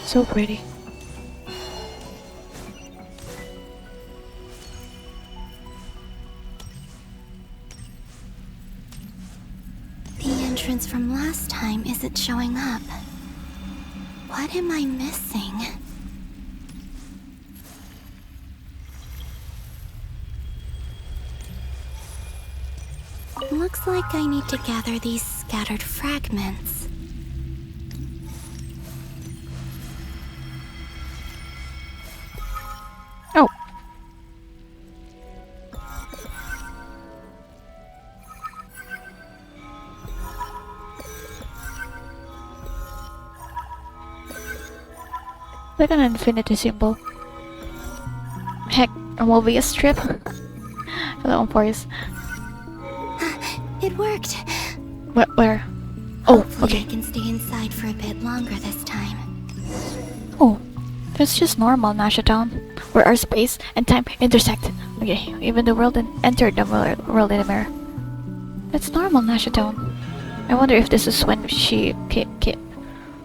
So pretty. The entrance from last time isn't showing up. What am I missing? Looks like I need to gather these scattered fragments. Oh. Like an infinity symbol. Heck, a movie strip. Hello, Forest. It worked. Where? Oh, Hopefully okay. I can stay inside for a bit longer this time. Oh, that's just normal, Nasha Town, where our space and time intersect. Okay, even the world entered the world in a mirror. That's normal, Nasha Town. I wonder if this is when she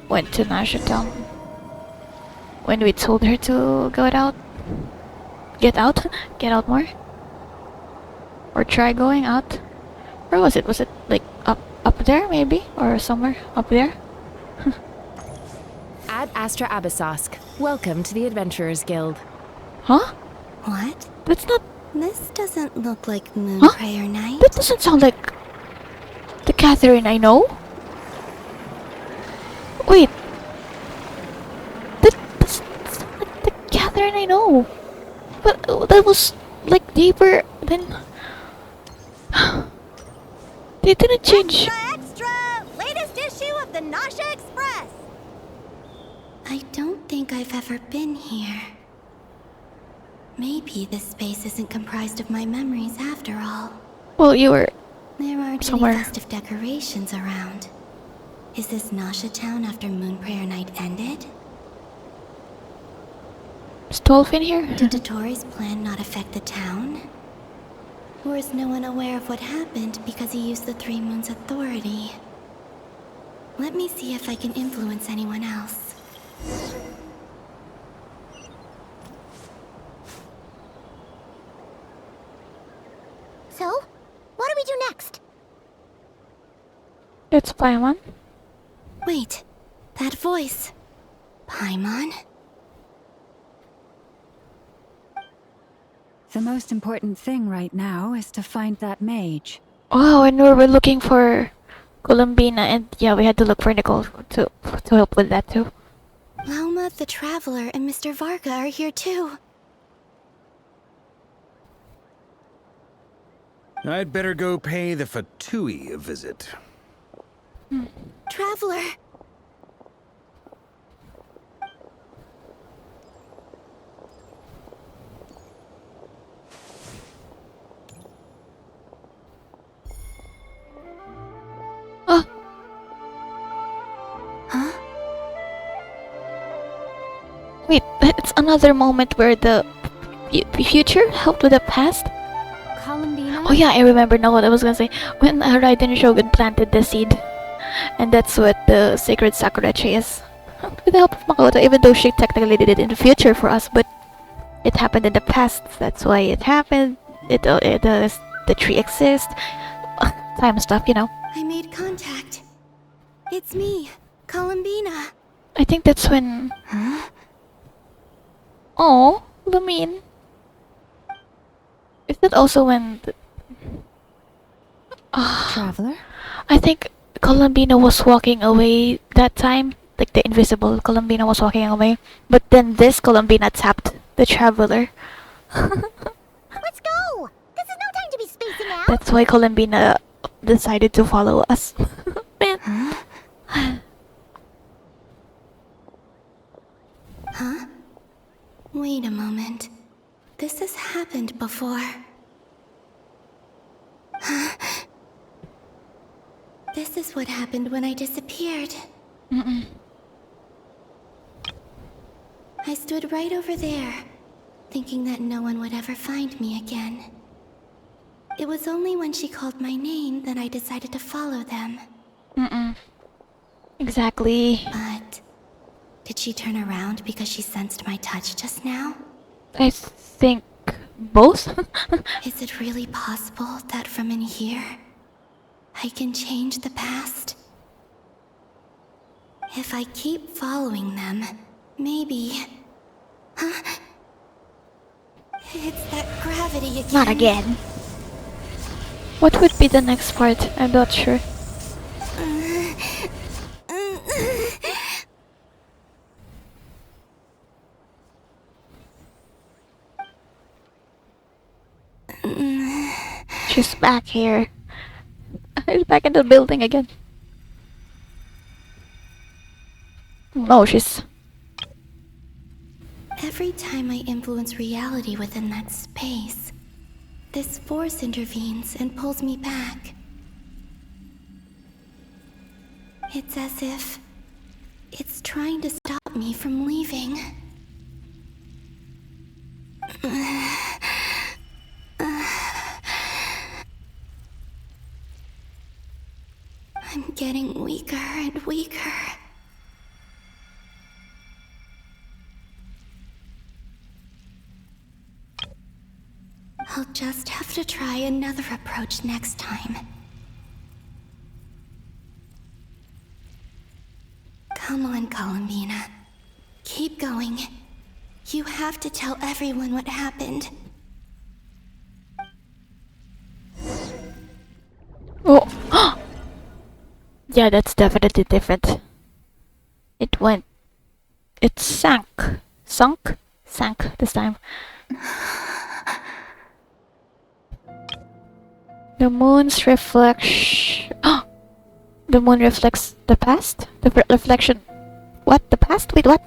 went to Nasha Town. When we told her to get out more, or try going out. Where was it? Was it like up there maybe, or somewhere up there? Ad Astra Abyssosk. Welcome to the Adventurers Guild. Huh? What? That's not. This doesn't look like Moon Huh? Prayer Night. That doesn't sound like the Catherine I know. Wait. That doesn't sound like the Catherine I know. But that was like deeper than. They didn't change. Extra! Latest issue of the Nasha Express! I don't think I've ever been here. Maybe this space isn't comprised of my memories after all. Well, you were There aren't somewhere. any festive decorations around. Is this Nasha Town after Moon Prayer Night ended? Is Dolphin here? Did Dotori's plan not affect the town? Or is no one aware of what happened because he used the Three Moons' authority? Let me see if I can influence anyone else. So, what do we do next? It's Paimon. Wait, that voice. Paimon? The most important thing right now is to find that mage. Oh, and we were looking for Columbina, and yeah, we had to look for Nicole to help with that too. Lauma the Traveler and Mr. Varga are here too. I'd better go pay the Fatui a visit. Traveler! Oh. Huh? Wait, it's another moment where the future helped with the past? Columbina? Oh yeah, I remember now what I was gonna say. When Raiden Shogun planted the seed. And that's what the sacred Sakura tree is. With the help of Makoto, even though she technically did it in the future for us, but it happened in the past. That's why it happened. It the tree exists. Time stuff, you know. I made contact. It's me, Columbina. I think that's when... Oh, Lumine. Is that also when... Traveler? I think Columbina was walking away that time. Like the invisible Columbina was walking away. But then this Columbina tapped the Traveler. Let's go! This is no time to be spacing out! That's why Columbina decided to follow us. Man. Huh? Wait a moment. This has happened before. This is what happened when I disappeared. I stood right over there, thinking that no one would ever find me again. It was only when she called my name that I decided to follow them. Exactly. But did she turn around because she sensed my touch just now? I think both. Is it really possible that from in here, I can change the past? If I keep following them, maybe... It's that gravity again. Not again. What would be the next part? I'm not sure. She's back here. She's back in the building again. No, she's... Every time I influence reality within that space, this force intervenes and pulls me back. It's as if it's trying to stop me from leaving. I'm getting weaker and weaker. I'll just have to try another approach next time. Come on, Columbina. Keep going. You have to tell everyone what happened. Oh! Yeah, that's definitely different. It went... It sank. Sunk? Sank this time. The moon's reflection... The moon reflects the past? The reflection... What? The past? Wait, what?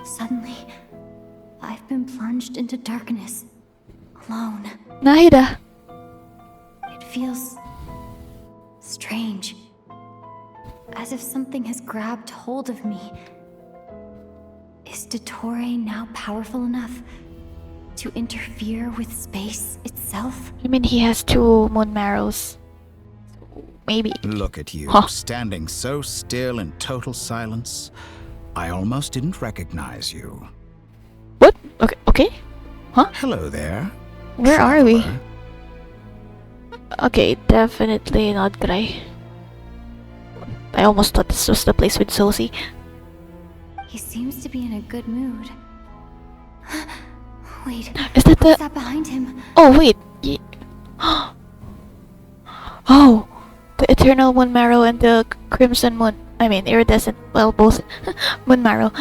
Suddenly, I've been plunged into darkness. Alone. Nahida. It feels... strange. As if something has grabbed hold of me. Is Dottore now powerful enough to interfere with space itself? I mean, he has 2 moon marrows. Maybe. Look at you, standing so still in total silence. I almost didn't recognize you. What? Okay. Huh? Hello there. Where are we? Okay, definitely Nod-Krai. I almost thought this was the place with Sosie. He seems to be in a good mood. Wait, is that what's that behind him? Oh, wait. Oh, the Eternal Moon Marrow and the Crimson Moon. I mean, Iridescent. Well, both. Moon Marrow.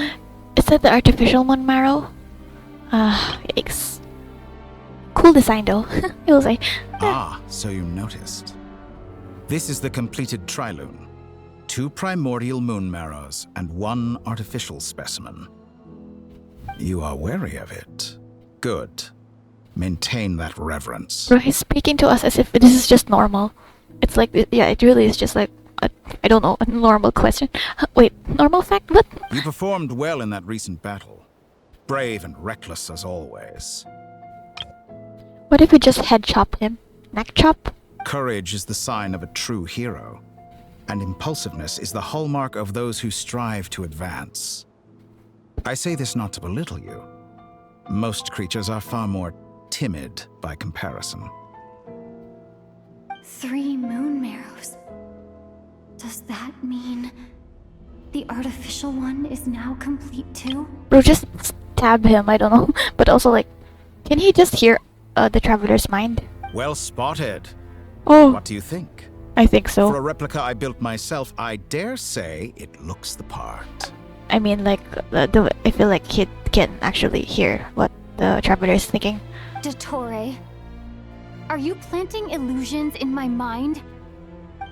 Is that the Artificial Moon Marrow? Yikes. Cool design, though. I will say. Ah, so you noticed. This is the completed Trilune. 2 primordial moon marrows and 1 artificial specimen. You are wary of it. Good. Maintain that reverence. Bro, he's speaking to us as if this is just normal. It's like, yeah, it really is just like, I don't know, a normal question. Wait, normal fact? What? You performed well in that recent battle. Brave and reckless as always. What if we just head chop him? Neck chop? Courage is the sign of a true hero. And impulsiveness is the hallmark of those who strive to advance. I say this not to belittle you. Most creatures are far more timid by comparison. 3 moon marrows. Does that mean the artificial one is now complete too? Bro, just stab him, I don't know. But also, like, can he just hear the traveler's mind? Well spotted. Oh. What do you think? I think so. For a replica I built myself, I dare say it looks the part. I mean, like, I feel like he can actually hear what the traveler is thinking. Dottore, are you planting illusions in my mind?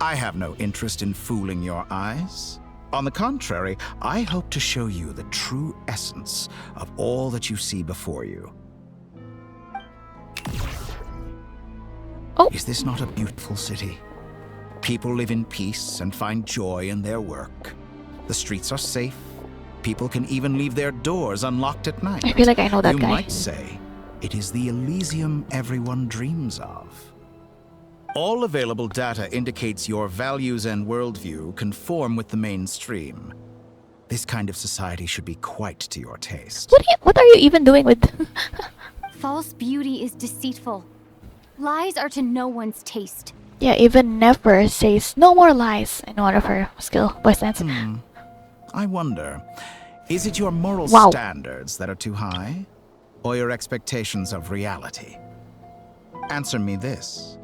I have no interest in fooling your eyes. On the contrary, I hope to show you the true essence of all that you see before you. Oh. Is this not a beautiful city? People live in peace and find joy in their work. The streets are safe. People can even leave their doors unlocked at night. I feel like I know that you guy. You might say it is the Elysium everyone dreams of. All available data indicates your values and worldview conform with the mainstream. This kind of society should be quite to your taste. What are you even doing with... False beauty is deceitful. Lies are to no one's taste. Yeah, even Never says no more lies in one of her voice lines. I wonder, is it your moral Wow. standards that are too high? Or your expectations of reality? Answer me this.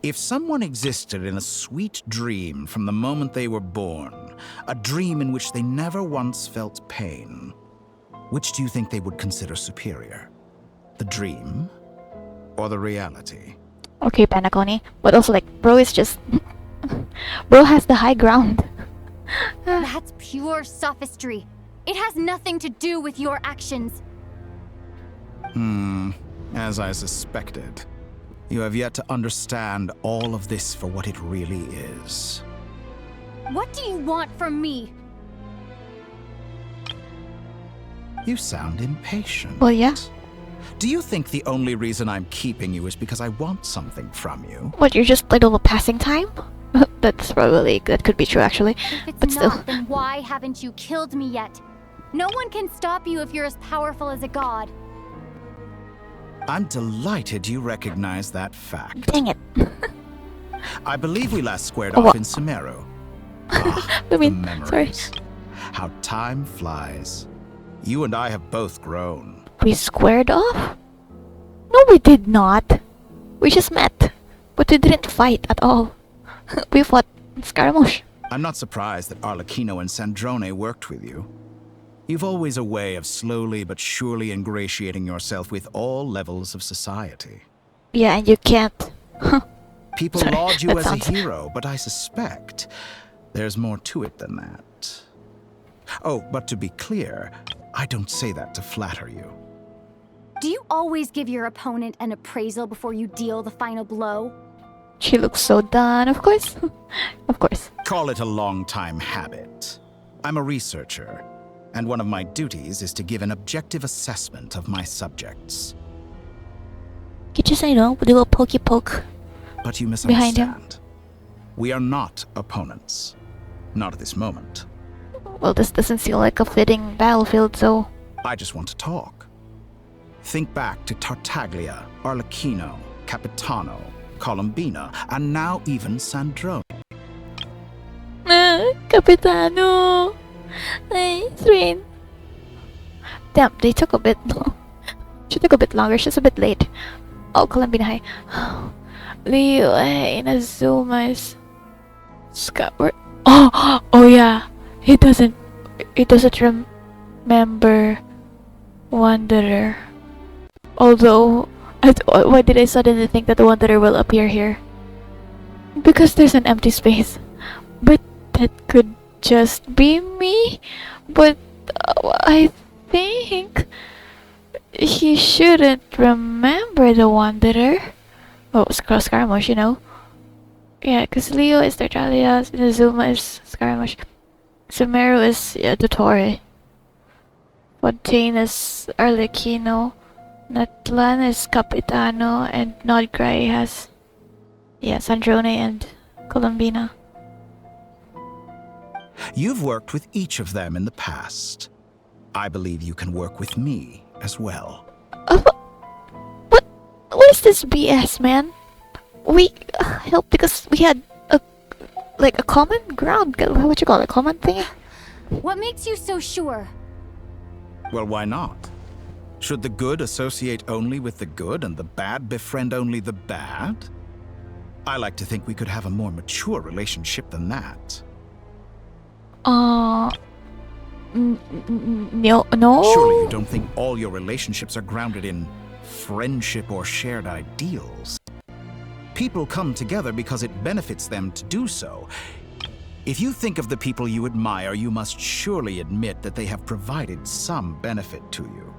If someone existed in a sweet dream from the moment they were born, a dream in which they never once felt pain, which do you think they would consider superior? The dream or the reality? Okay, Panaconi. But also, like, bro is just... bro has the high ground. That's pure sophistry. It has nothing to do with your actions. As I suspected. You have yet to understand all of this for what it really is. What do you want from me? You sound impatient. Well, yeah. Do you think the only reason I'm keeping you is because I want something from you? What, you're just like a little passing time? That could be true, actually. If it's But still. not, then why haven't you killed me yet? No one can stop you if you're as powerful as a god. I'm delighted you recognize that fact. Dang it. I believe we last squared Oh, off in Sumeru. I mean, the memories. sorry. How time flies. You and I have both grown. We squared off? No, we did not. We just met. But we didn't fight at all. We fought skirmish. I'm not surprised that Arlecchino and Sandrone worked with you. You've always a way of slowly but surely ingratiating yourself with all levels of society. Yeah, and you can't. People Sorry, laud you that as sounds- a hero, but I suspect there's more to it than that. Oh, but to be clear, I don't say that to flatter you. Do you always give your opponent an appraisal before you deal the final blow? She looks so done, of course. Of course. Call it a long-time habit. I'm a researcher, and one of my duties is to give an objective assessment of my subjects. You just, do a pokey poke. But you Behind him. misunderstand. We are not opponents. Not at this moment. Well, this doesn't feel like a fitting battlefield, so... I just want to talk. Think back to Tartaglia, Arlecchino, Capitano, Colombina, and now even Sandrone. Capitano! Ay, Swain. Damn, they took a bit long. She took a bit longer, she's a bit late. Oh, Colombina High. Leo, Inazuma's... Skyward. Oh yeah. He doesn't remember Wanderer. Although, why did I suddenly think that the Wanderer will appear here? Because there's an empty space. But that could just be me. But I think he shouldn't remember the Wanderer. Oh, Scaramouche, Yeah, because Leo is Tartaglia, Inazuma is Scaramouche. Sumeru is Dottore. Fontaine is Arlecchino. Natlan is Capitano. And Nod-Krai has... Yeah, Sandrone and Colombina. You've worked with each of them in the past. I believe you can work with me as well. What is this BS, man? help because we had a common ground. What you call it? Common thing? What makes you so sure? Well, why not? Should the good associate only with the good and the bad befriend only the bad? I like to think we could have a more mature relationship than that. No. Surely you don't think all your relationships are grounded in friendship or shared ideals? People come together because it benefits them to do so. If you think of the people you admire, you must surely admit that they have provided some benefit to you.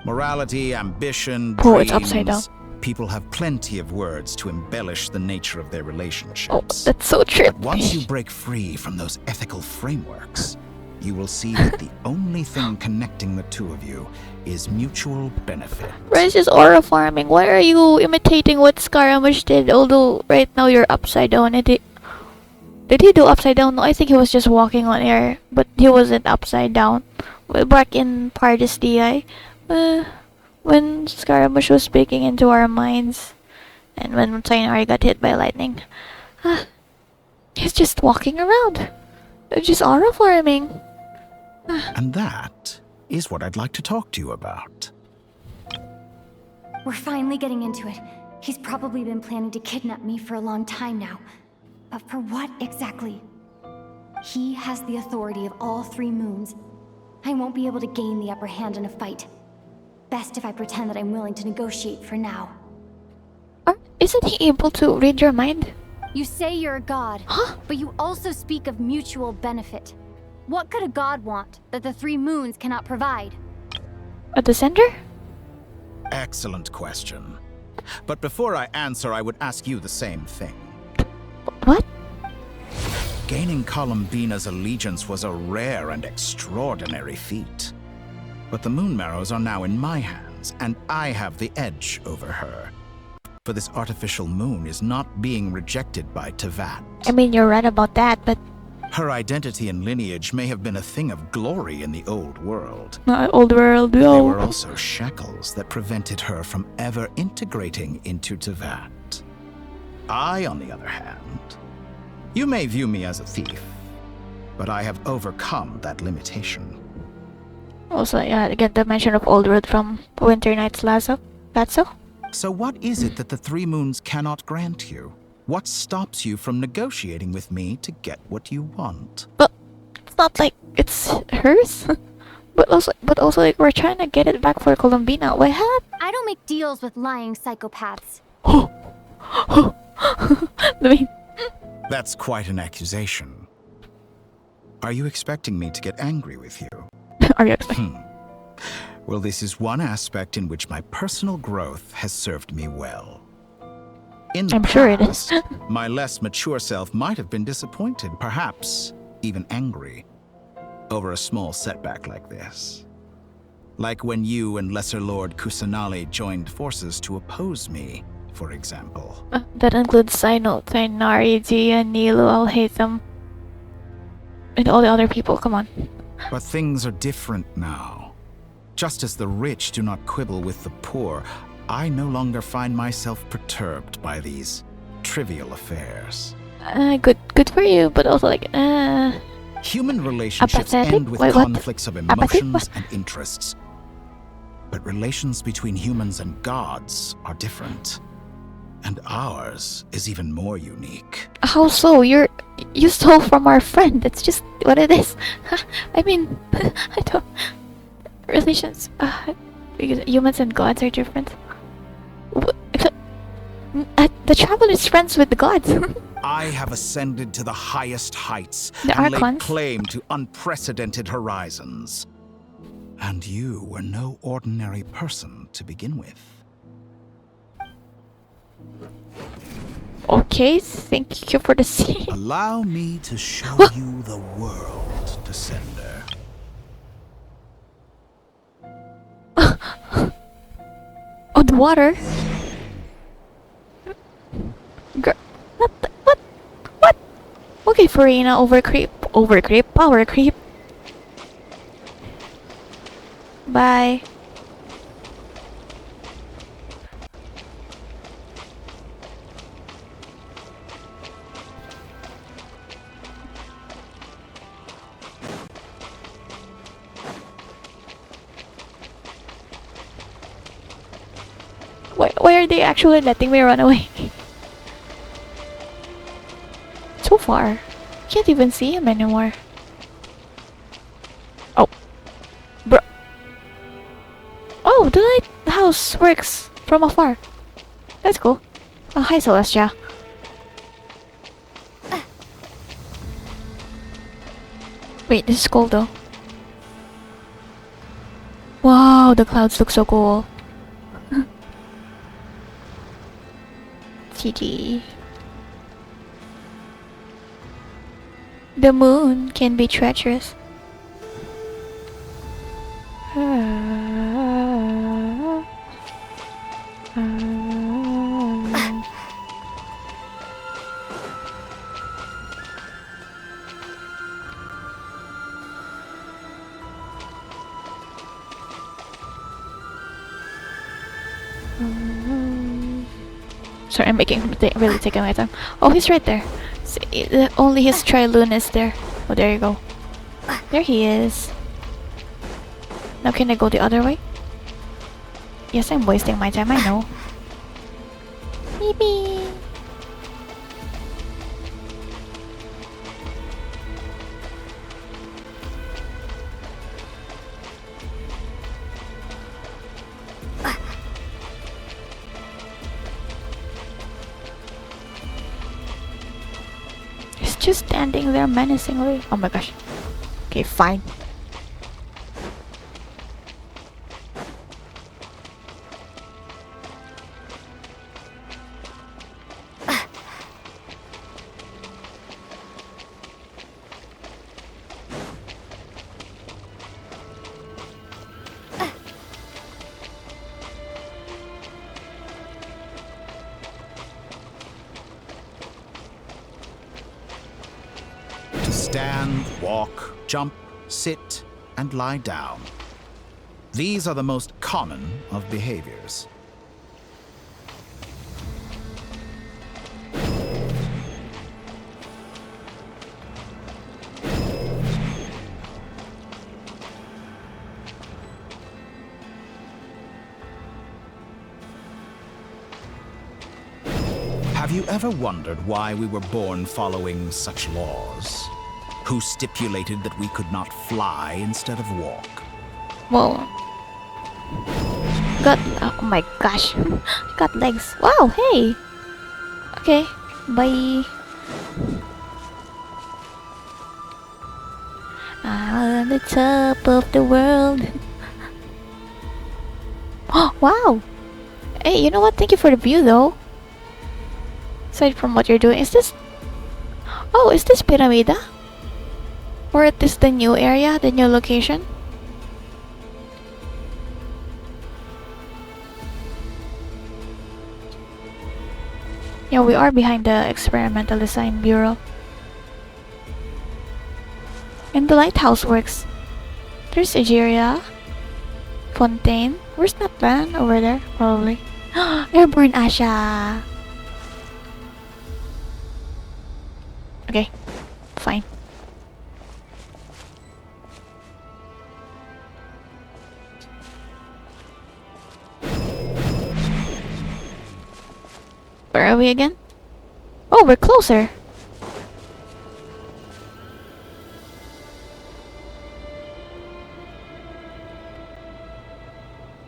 Morality, ambition, dreams. It's upside down. People have plenty of words to embellish the nature of their relationships. Oh, that's so true. But once you break free from those ethical frameworks, you will see that the only thing connecting the two of you is mutual benefit. This is aura farming. Why are you imitating what Scaramouche did? Although right now you're upside down. Did he do upside down? No, I think he was just walking on air, but he wasn't upside down. Back in Pardis DI, when Scaramouche was speaking into our minds, and when Tainari got hit by lightning, he's just walking around. Just aura farming. And that is what I'd like to talk to you about. We're finally getting into it. He's probably been planning to kidnap me for a long time now. But for what exactly? He has the authority of all 3 moons. I won't be able to gain the upper hand in a fight. Best if I pretend that I'm willing to negotiate for now. Isn't he able to read your mind? You say you're a god, but you also speak of mutual benefit. What could a god want that the 3 moons cannot provide? A descender? Excellent question. But before I answer, I would ask you the same thing. What? Gaining Columbina's allegiance was a rare and extraordinary feat. But the Moon Marrows are now in my hands, and I have the edge over her. For this artificial moon is not being rejected by Teyvat. I mean, you're right about that, but... Her identity and lineage may have been a thing of glory in the old world. Old world, They were also shackles that prevented her from ever integrating into Teyvat. I, on the other hand, you may view me as a thief, but I have overcome that limitation. Also, yeah, get the mention of Old World from Winter Night's Lasso. That's so? So what is it that the 3 moons cannot grant you? What stops you from negotiating with me to get what you want? But it's not like it's hers. but also like we're trying to get it back for Columbina. What happened? I don't make deals with lying psychopaths. That's quite an accusation. Are you expecting me to get angry with you? Are you expecting? Well, this is one aspect in which my personal growth has served me well. In the sure it is. My less mature self might have been disappointed, perhaps even angry, over a small setback like this. Like when you and Lesser Lord Kusanali joined forces to oppose me, for example. That includes Sino, Tainari, Gia, Nilo, I'll hate them. And all the other people, come on. But things are different now. Just as the rich do not quibble with the poor, I no longer find myself perturbed by these trivial affairs. Good for you, but also like, Human relationships apathetic? end with Wait, what? conflicts of Apathy? emotions and interests. But relations between humans and gods are different. And ours is even more unique. how so? You stole from our friend. That's just what it is. I mean, I don't... Relations... because humans and gods are different. The traveler is friends with the gods. I have ascended to the highest heights The and laid Archons? claim to unprecedented horizons. And you were no ordinary person to begin with. Okay, thank you for the scene. Allow me to show you the world, Descender. Oh, the water. What? Okay, Farina, overcreep, power creep. Bye. Why are they actually letting me run away? So far. Can't even see him anymore. Oh. Bro. Oh, the lighthouse works from afar. That's cool. Oh, hi, Celestia. Wait, this is cool though. Wow, the clouds look so cool. GG. The moon can be treacherous. Sorry, I'm really taking my time. Oh, he's right there. See, only his Trilune is there. Oh, there you go. There he is. Now can I go the other way? Yes, I'm wasting my time, I know. Maybe. He's just standing there menacingly. Oh my gosh. Okay, fine. Stand, walk, jump, sit, and lie down. These are the most common of behaviors. Have you ever wondered why we were born following such laws? Who stipulated that we could not fly instead of walk? Whoa. Got, oh my gosh. Got legs. Wow, hey. Okay, bye. On the top of the world. Oh, wow. Hey, you know what? Thank you for the view though. Aside from what you're doing, is this... Oh, is this Pyramida? Or is this the new area, the new location? Yeah, we are behind the Experimental Design Bureau. And the lighthouse works. There's Egeria. Fontaine. Where's that man? Over there, probably. Airborne Asha! Okay, fine. Where are we again? Oh, we're closer.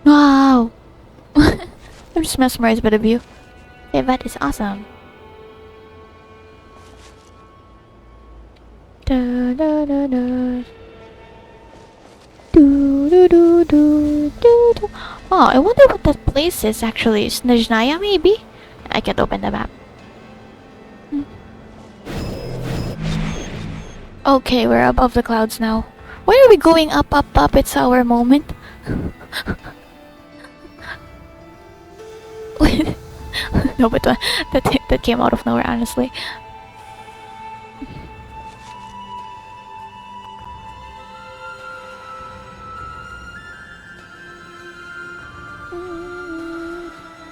Wow. I'm just mesmerized by the view. Yeah, that is awesome. Da, da, da, da. Do, do, do, do, do, do. Oh, I wonder what that place is actually. Snezhnaya, maybe? I can't open the map. Okay, we're above the clouds now. Why are we going up, up, up? It's our moment. No, but that came out of nowhere, honestly.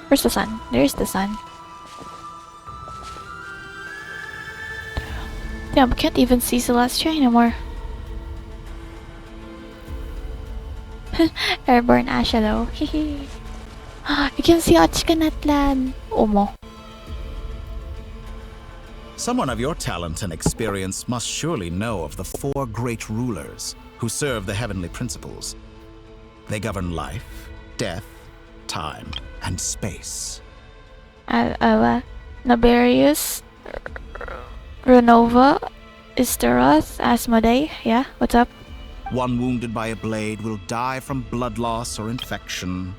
Where's the sun? There's the sun. Damn, I can't even see Celestia anymore. Airborne Asha though. You can see Archon at land. Omo. Someone of your talent and experience must surely know of the 4 great rulers who serve the heavenly principles. They govern life, death, time, and space. Naberius, Renova, Isteroth, Asmodee. Yeah, what's up? One wounded by a blade will die from blood loss or infection,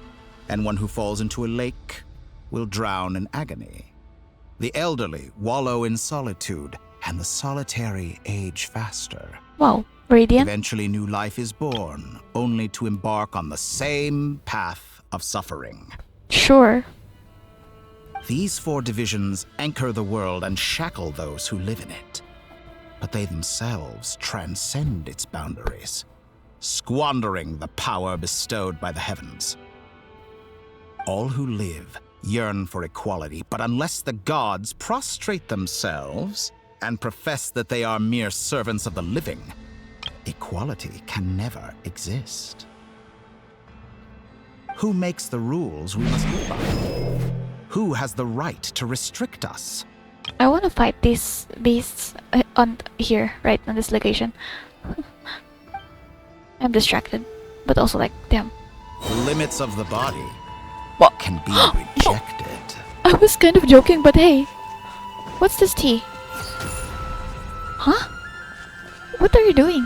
and one who falls into a lake will drown in agony. The elderly wallow in solitude, and the solitary age faster. Wow, Radiant. Eventually new life is born, only to embark on the same path of suffering. Sure. These 4 divisions anchor the world and shackle those who live in it. But they themselves transcend its boundaries, squandering the power bestowed by the heavens. All who live yearn for equality, but unless the gods prostrate themselves and profess that they are mere servants of the living, equality can never exist. Who makes the rules we must live by? Who has the right to restrict us? I want to fight these beasts on here, right on this location. I'm distracted, but also like, damn. The limits of the body can be rejected. I was kind of joking, but hey, what's this tea? Huh? What are you doing?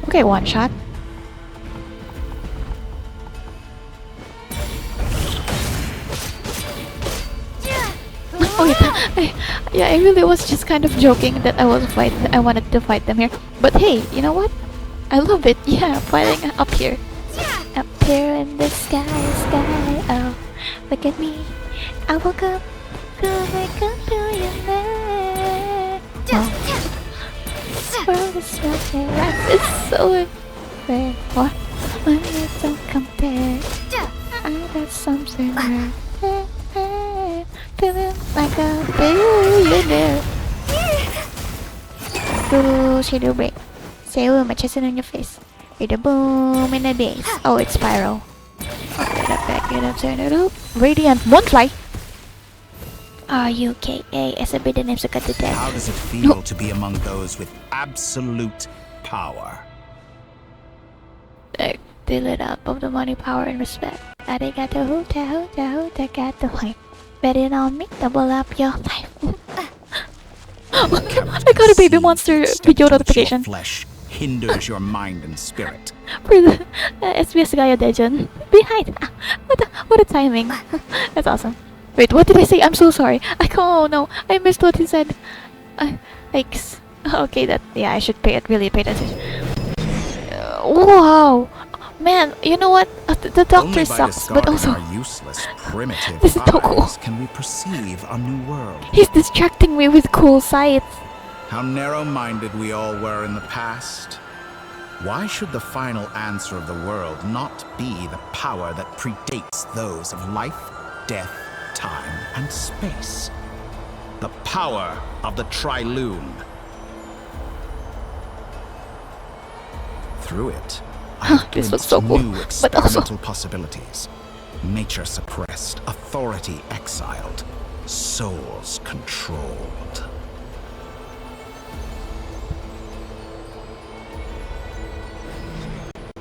Okay, one shot. Oh yeah, I really was just kind of joking that I wanted to fight them here. But hey, you know what? I love it. Yeah, fighting up here. Up here in the sky. Oh, look at me. I woke up. Wake up to you there. World is smelting. It's so unfair. What? When you don't compare. I got something rare. Feeling like a billionaire. Ooh, shadow break. Say ooh, my chest in your face. With a boom in the bass. Oh, it's Spyro. Get up, back it up, turn it up. Radiant Moonfly. R-U-K-A as a bit of names to cut the death. How does it feel to be among those with absolute power? Fill it up of the money, power, and respect. Arigato, hoota, hoota, hoota, got the point. Bet it on me, double up your life. I got a baby monster video notification. Flesh hinders your mind and spirit. For the SBS Gaia Dejan. Behind. What a timing. That's awesome. Wait, what did I say? I'm so sorry. Oh no, I missed what he said. Yikes. Okay, yeah, I should really pay attention. Wow. Man, you know what? The doctor sucks, but also our useless, primitive this is so cool. Can we perceive a new world? He's distracting me with cool sights. How narrow-minded we all were in the past. Why should the final answer of the world not be the power that predates those of life, death, time, and space? The power of the Trilune. Through it, this was so cool, new experimental possibilities. Nature suppressed, authority exiled, souls controlled.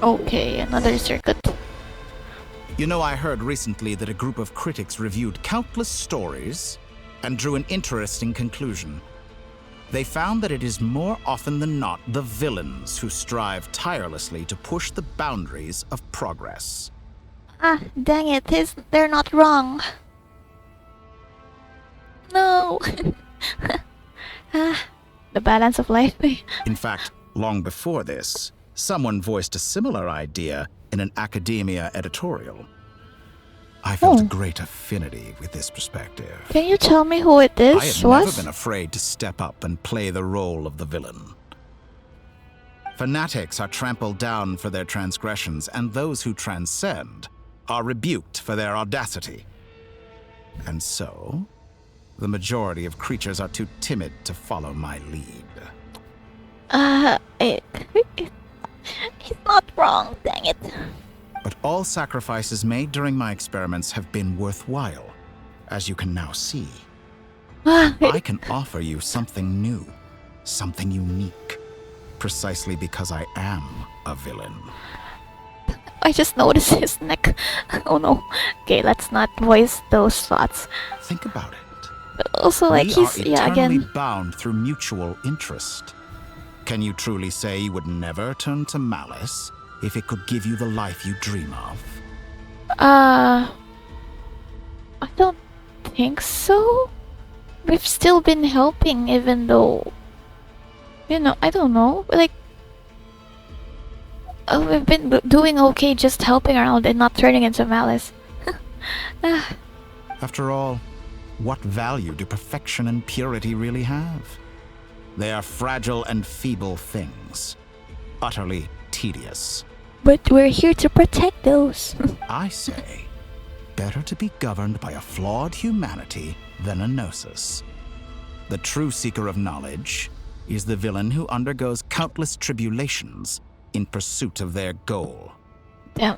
Okay, another circuit. You know, I heard recently that a group of critics reviewed countless stories and drew an interesting conclusion. They found that it is more often than not the villains who strive tirelessly to push the boundaries of progress. Ah, dang it, they're not wrong. No. The balance of life. In fact, long before this, someone voiced a similar idea in an academia editorial. I felt a great affinity with this perspective. Can you tell me who it is? I have never been afraid to step up and play the role of the villain. Fanatics are trampled down for their transgressions, and those who transcend are rebuked for their audacity. And so, The majority of creatures are too timid to follow my lead. He's not wrong, dang it. But all sacrifices made during my experiments have been worthwhile, as you can now see. I can offer you something new, something unique, precisely because I am a villain. I just noticed his neck. Oh no. Okay, let's not voice those thoughts. Think about it. But also, like, We he's, are yeah, eternally again. bound through mutual interest. Can you truly say you would never turn to malice if it could give you the life you dream of? I don't think so. We've still been helping, even though, you know, I don't know. Like, we've been doing okay, just helping around and not turning into malice. After all, what value do perfection and purity really have? They are fragile and feeble things, utterly tedious. But we're here to protect those. I say, better to be governed by a flawed humanity than a gnosis. The true seeker of knowledge is the villain who undergoes countless tribulations in pursuit of their goal. Damn,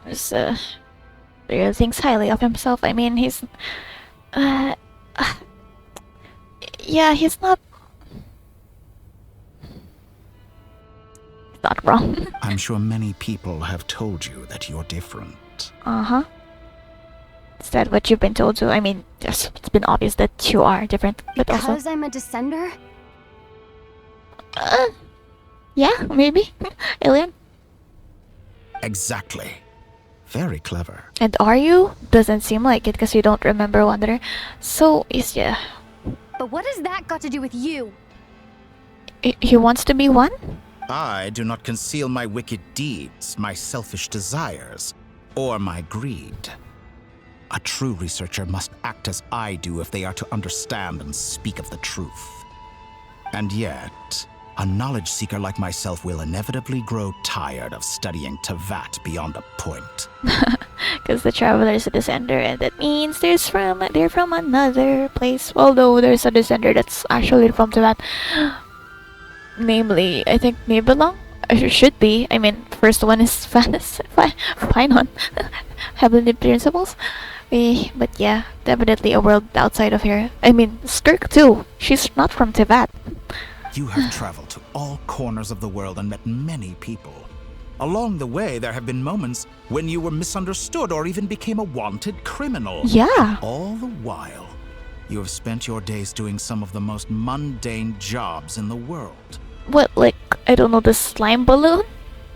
really thinks highly of himself. I mean, he's, yeah, he's not wrong. I'm sure many people have told you that you're different. Uh-huh. Is that what you've been told to? I mean, yes, it's been obvious that you are different, but Because also... I'm a descender? Yeah, maybe. Alien? Exactly. Very clever. And are you? Doesn't seem like it because you don't remember Wanderer. So, is yeah. But what has that got to do with you? He wants to be one? I do not conceal my wicked deeds, my selfish desires, or my greed. A true researcher must act as I do if they are to understand and speak of the truth. And yet, a knowledge seeker like myself will inevitably grow tired of studying Tevat beyond a point. Because the traveler is a descender, and that means they're from another place. Although there's a descender that's actually from Tevat. Namely, I think Nibelung? Should be. I mean, first one is fine on Heavenly Principles. But yeah, definitely a world outside of here. I mean, Skirk too. She's not from Tevat. You have traveled to all corners of the world and met many people. Along the way, there have been moments when you were misunderstood or even became a wanted criminal. Yeah. All the while, you have spent your days doing some of the most mundane jobs in the world. What, like, I don't know, the slime balloon?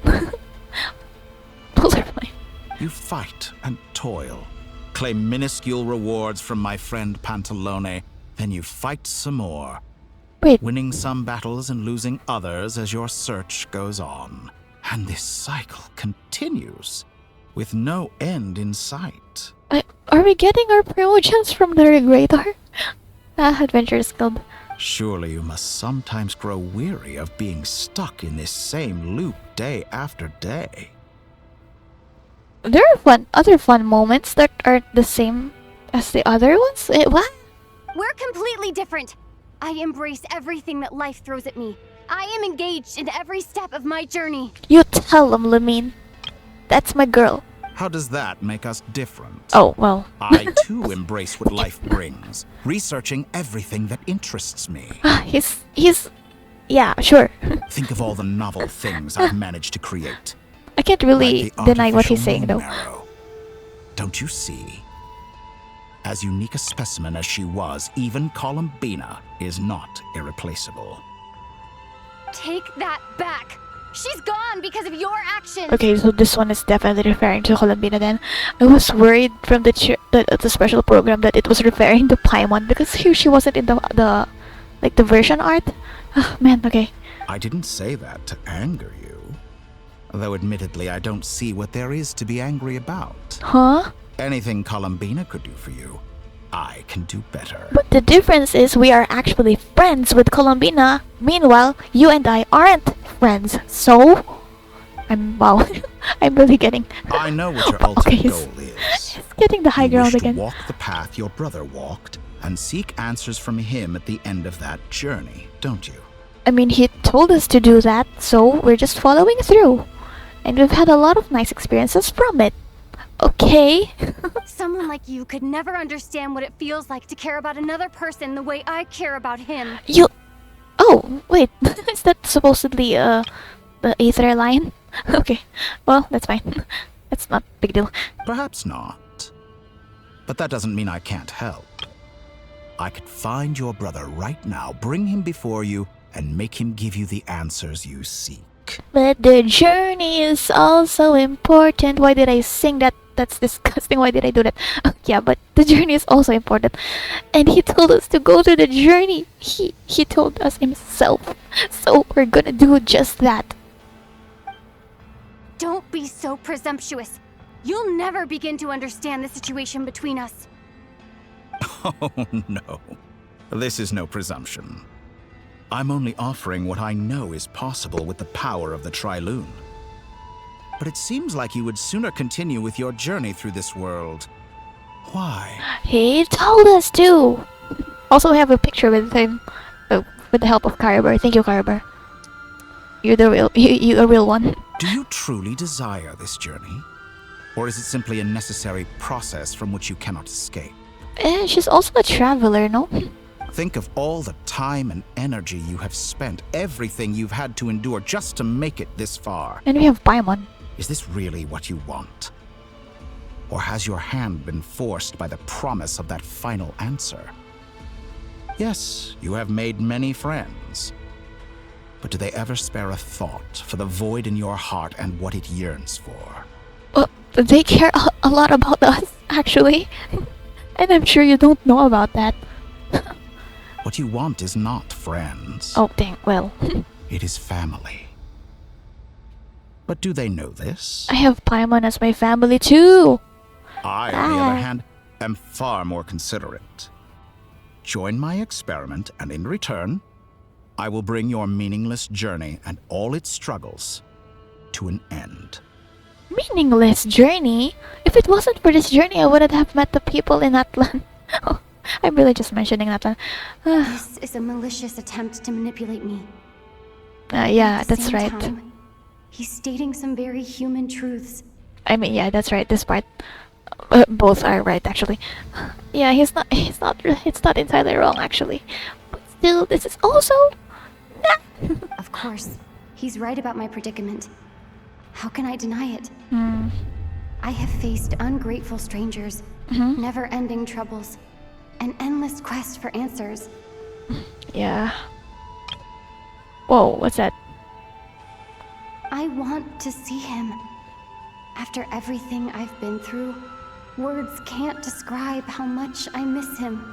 Those are fine. You fight and toil, claim minuscule rewards from my friend Pantalone, then you fight some more. Wait. Winning some battles and losing others as your search goes on. And this cycle continues, with no end in sight. Are we getting our promotions from the Regulator? Adventurers Guild. Surely you must sometimes grow weary of being stuck in this same loop day after day. There are other fun moments that aren't the same as the other ones? What? We're completely different. I embrace everything that life throws at me. I am engaged in every step of my journey. You tell them, Lamine. That's my girl. How does that make us different? Oh, well. I too embrace what life brings, researching everything that interests me. He's... Yeah, sure. Think of all the novel things I've managed to create. I can't really Like the deny what he's artificial saying, bone though. marrow. Don't you see? As unique a specimen as she was, even Columbina is not irreplaceable. Take that back. She's gone because of your actions. Okay, so this one is definitely referring to Columbina then. I was worried from the special program that it was referring to Paimon because here she wasn't in the version art. Oh, man, okay. I didn't say that to anger you. Though admittedly, I don't see what there is to be angry about. Huh? Anything Columbina could do for you, I can do better. But the difference is we are actually friends with Columbina. Meanwhile, you and I aren't friends. So, wow. I'm really getting... I know what your ultimate goal is. His getting the high You ground wish again. to walk the path your brother walked and seek answers from him at the end of that journey, don't you? I mean, he told us to do that, so we're just following through. And we've had a lot of nice experiences from it. Okay. Someone like you could never understand what it feels like to care about another person the way I care about him. You... Oh, wait. Is that supposedly, the Aether line? Okay. Well, that's fine. That's not a big deal. Perhaps not. But that doesn't mean I can't help. I could find your brother right now, bring him before you, and make him give you the answers you seek. But the journey is also important. Why did I sing that? That's disgusting. Why did I do that? Yeah, but the journey is also important. And he told us to go to the journey. He told us himself. So we're gonna do just that. Don't be so presumptuous. You'll never begin to understand the situation between us. Oh, no. This is no presumption. I'm only offering what I know is possible with the power of the Trilune. But it seems like you would sooner continue with your journey through this world. Why? He told us to. Also, we have a picture with him, with the help of Kariber. Thank you, Kariber. You're the real, you a real one. Do you truly desire this journey? Or is it simply a necessary process from which you cannot escape? She's also a traveler, no? Think of all the time and energy you have spent, everything you've had to endure just to make it this far. And we have Paimon. Is this really what you want? Or has your hand been forced by the promise of that final answer? Yes, you have made many friends. But do they ever spare a thought for the void in your heart and what it yearns for? They care a lot about us, actually. And I'm sure you don't know about that. What you want is not friends. Oh, dang, well. It is family. But do they know this? I have Paimon as my family too. I, on the other hand, am far more considerate. Join my experiment, and in return, I will bring your meaningless journey and all its struggles to an end. Meaningless journey? If it wasn't for this journey, I wouldn't have met the people in Atlan. Oh, I'm really just mentioning Atlan. This is a malicious attempt to manipulate me. Yeah, At the that's same right. time, he's stating some very human truths. I mean, yeah, that's right. This part, both are right, actually. Yeah, it's not entirely wrong, actually. But still, this is also. Of course, he's right about my predicament. How can I deny it? I have faced ungrateful strangers, never-ending troubles, an endless quest for answers. Yeah. Whoa, what's that? I want to see him. After everything I've been through, words can't describe how much I miss him,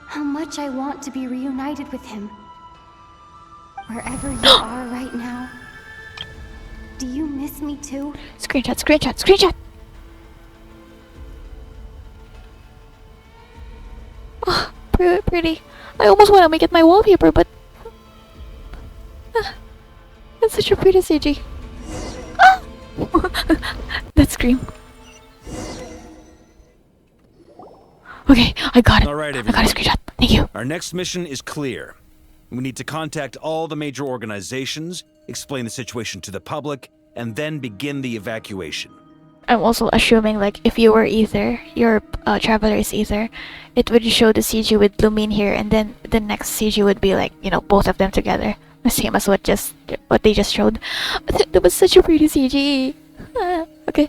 how much I want to be reunited with him. Wherever you are right now, do you miss me too? Screenshot, screenshot, screenshot! Oh, pretty. I almost want to make it my wallpaper, but... That's such a pretty CG. Ah! That scream. Okay, I got it. All right, I everyone. got a screenshot. Thank you. Our next mission is clear. We need to contact all the major organizations, explain the situation to the public, and then begin the evacuation. I'm also assuming, like, if you were Ether, your traveler is Ether, it would show the CG with Lumine here, and then the next CG would be like, you know, both of them together. The same as what they just showed. That was such a pretty CG. Okay.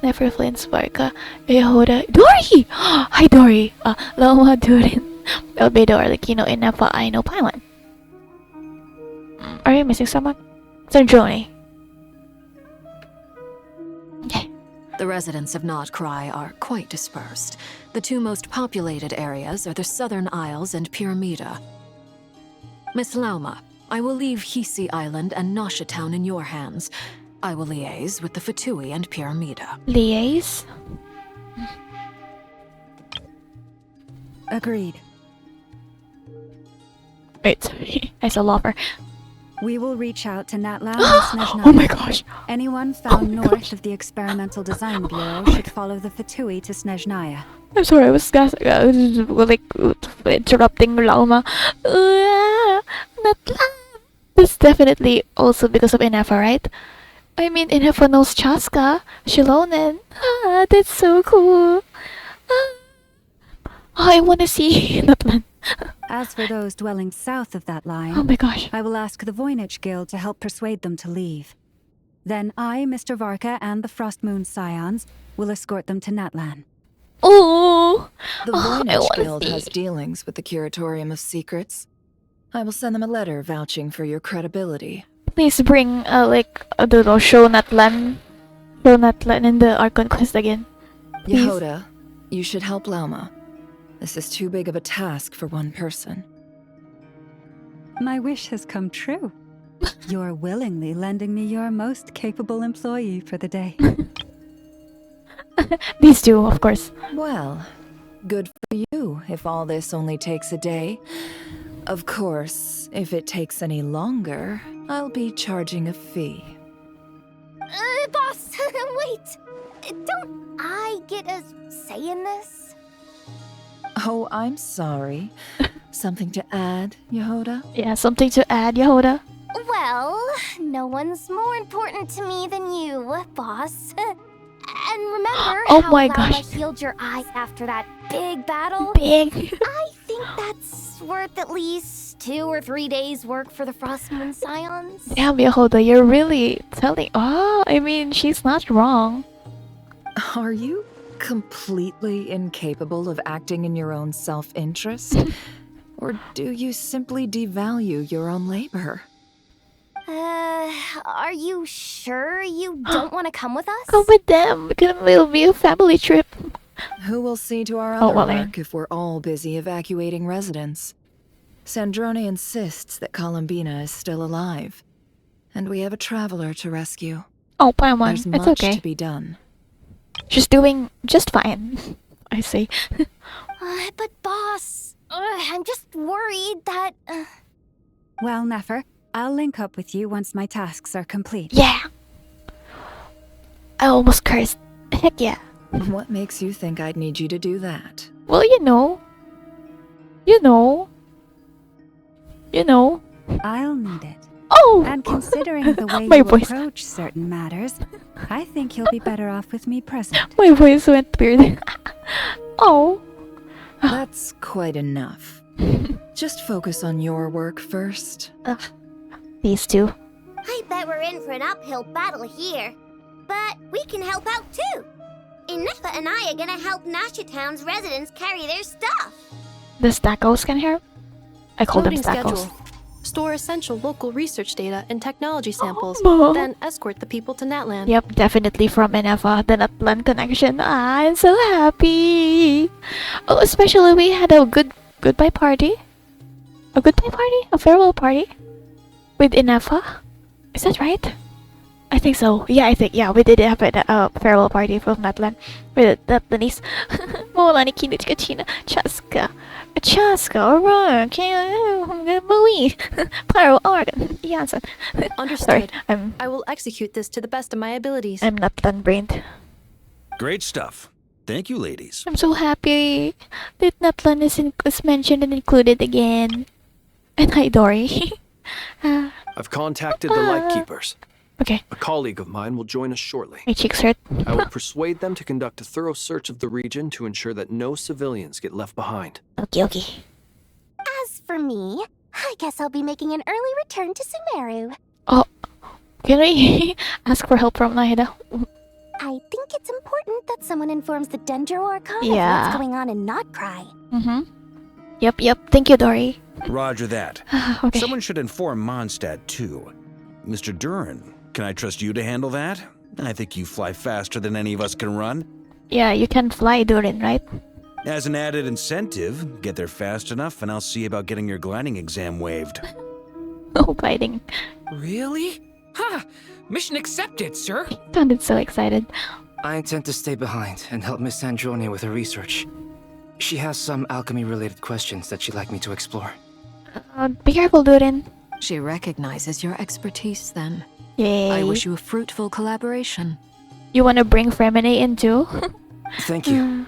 Never Flynn, Sparka, Ehoda, Dory! Hi, Dory! Loma, Durin, Albedo, Arlecchino, Inapa, Aino, Paimon. Are you missing someone? Sandrone. The residents of Nod-Krai are quite dispersed. The two most populated areas are the Southern Isles and Pyramida. Miss Lauma, I will leave Hisi Island and Nasha Town in your hands. I will liaise with the Fatui and Pyramida. Liaise? Agreed. Wait, sorry. I saw Loffer. We will reach out to Natlan and Snezhnaya. Oh my gosh. Anyone found north of the Experimental Design Bureau should follow the Fatui to Snezhnaya. I'm sorry, I was like interrupting Lauma. Natlan. This is definitely also because of Inefa, right? I mean, Inefa knows Chaska, Shilonen. That's so cool. I want to see Natlan. As for those dwelling south of that line, oh my gosh, I will ask the Voynich Guild to help persuade them to leave. Then I, Mr. Varka, and the Frostmoon Scions will escort them to Natlan. Oh, the Voynich Guild has dealings with the Curatorium of Secrets. I will send them a letter vouching for your credibility. Please bring, I don't know, show Natlan in the Archon quest again. Please. Yehoda, you should help Lauma. This is too big of a task for one person. My wish has come true. You're willingly lending me your most capable employee for the day. These two, of course. Well, good for you if all this only takes a day. Of course, if it takes any longer, I'll be charging a fee. Boss, wait. Don't I get a say in this? Oh, I'm sorry. Something to add, Yehoda? Yeah, something to add, Yehoda. Well, no one's more important to me than you, boss. And remember oh how my Lauma gosh. healed your eyes after that big battle? Big. I think that's worth at least 2 or 3 days' work for the Frostmoon Scions. Damn, Yehoda, you're really telling... I mean, she's not wrong. Are you completely incapable of acting in your own self-interest? Or do you simply devalue your own labor? Are you sure you don't want to come with us? Come with them, because it'll be a family trip. Who will see to our other work if we're all busy evacuating residents? Sandrone insists that Columbina is still alive, and we have a traveler to rescue. Oh, Paimon, There's it's much okay. to be done. She's doing just fine, I say. But boss, I'm just worried that... Well, Nefer, I'll link up with you once my tasks are complete. Yeah! I almost cursed. Heck yeah. What makes you think I'd need you to do that? Well, you know. I'll need it. Oh! And considering the way My you voice. approach certain matters, I think you'll be better off with me present. My voice went weird. Oh. That's quite enough. Just focus on your work first. These two. I bet we're in for an uphill battle here. But we can help out too. Inefa and I are gonna help Nasha Town's residents carry their stuff. The Stackos can help? I call them Loading Stackos. schedule. Store essential local research data and technology samples, Oh. then escort the people to Natlan. Yep, definitely from Inefa, the Natlan connection. I'm so happy. Oh, especially we had a goodbye party. A goodbye party? A farewell party? With Inefa? Is that right? I think so. Yeah, we did have a farewell party from Natlan. With Natlanese. Mola ni kinit ka China. Chaska. Chaska, alright. Movie. Pyro Argon. Yes. Understood. Sorry, I will execute this to the best of my abilities. I'm Natlan brained. Great stuff. Thank you, ladies. I'm so happy that Natlan is mentioned and included again. And hi, Dory. I've contacted the Lightkeepers. Okay. A colleague of mine will join us shortly. My cheeks hurt. I will persuade them to conduct a thorough search of the region to ensure that no civilians get left behind. Okay. As for me, I guess I'll be making an early return to Sumeru. Oh, can we ask for help from Nahida? I think it's important that someone informs the Dendro Archon of Yeah. what's going on in Nod-Krai. Mm-hmm. Yep. Thank you, Dory. Roger that. Okay. Someone should inform Mondstadt, too. Mr. Duran, can I trust you to handle that? I think you fly faster than any of us can run. Yeah, you can fly, Durin, right? As an added incentive, get there fast enough and I'll see about getting your gliding exam waived. Oh, gliding. Really? Ha! Mission accepted, sir. Sounded so excited. I intend to stay behind and help Miss Sandrone with her research. She has some alchemy-related questions that she'd like me to explore. Be careful, Durin. She recognizes your expertise then. Yay. I wish you a fruitful collaboration. You want to bring Fremine in too? Thank you.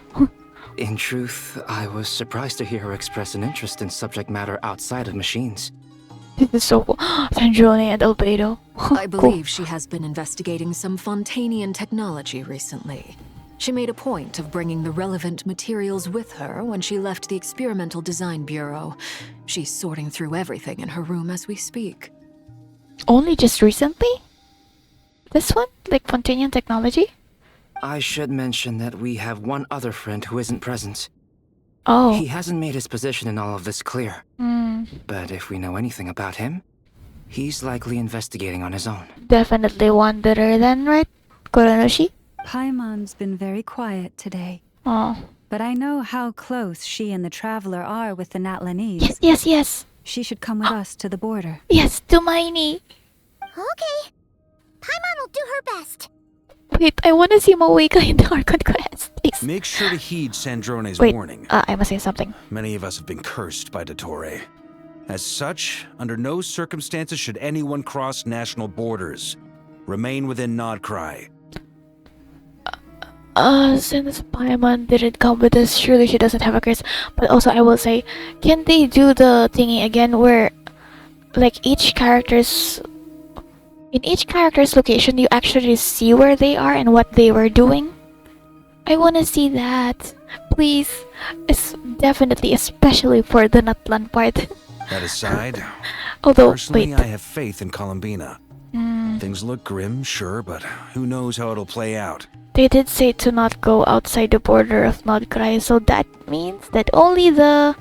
In truth, I was surprised to hear her express an interest in subject matter outside of machines. This is so cool. Sandrone and Albedo. I believe she has been investigating some Fontanian technology recently. She made a point of bringing the relevant materials with her when she left the Experimental Design Bureau. She's sorting through everything in her room as we speak. Only just recently? This one? Like Fontanian technology? I should mention that we have one other friend who isn't present. Oh. He hasn't made his position in all of this clear. But if we know anything about him, he's likely investigating on his own. Definitely wanderer then, right? Koronoshi? Paimon's been very quiet today. Oh. But I know how close she and the Traveler are with the Natlanese. Yes, yes, yes. She should come with us to the border. Yes, to Miney. Okay. Paimon will do her best. Wait, I want to see Moeka in the Archon quest. Please. Make sure to heed Sandrone's Wait, warning. I must say something. Many of us have been cursed by Dottore. As such, under no circumstances should anyone cross national borders. Remain within Nod-Krai. Since Paimon didn't come with us, surely she doesn't have a curse. But also, I will say, can they do the thingy again where, like, in each character's location, you actually see where they are and what they were doing? I want to see that. Please. It's definitely, especially for the Natlan part. That aside, Although, personally, wait. I have faith in Columbina. Things look grim, sure, but who knows how it'll play out. They did say to not go outside the border of Nod-Krai, so that means that only the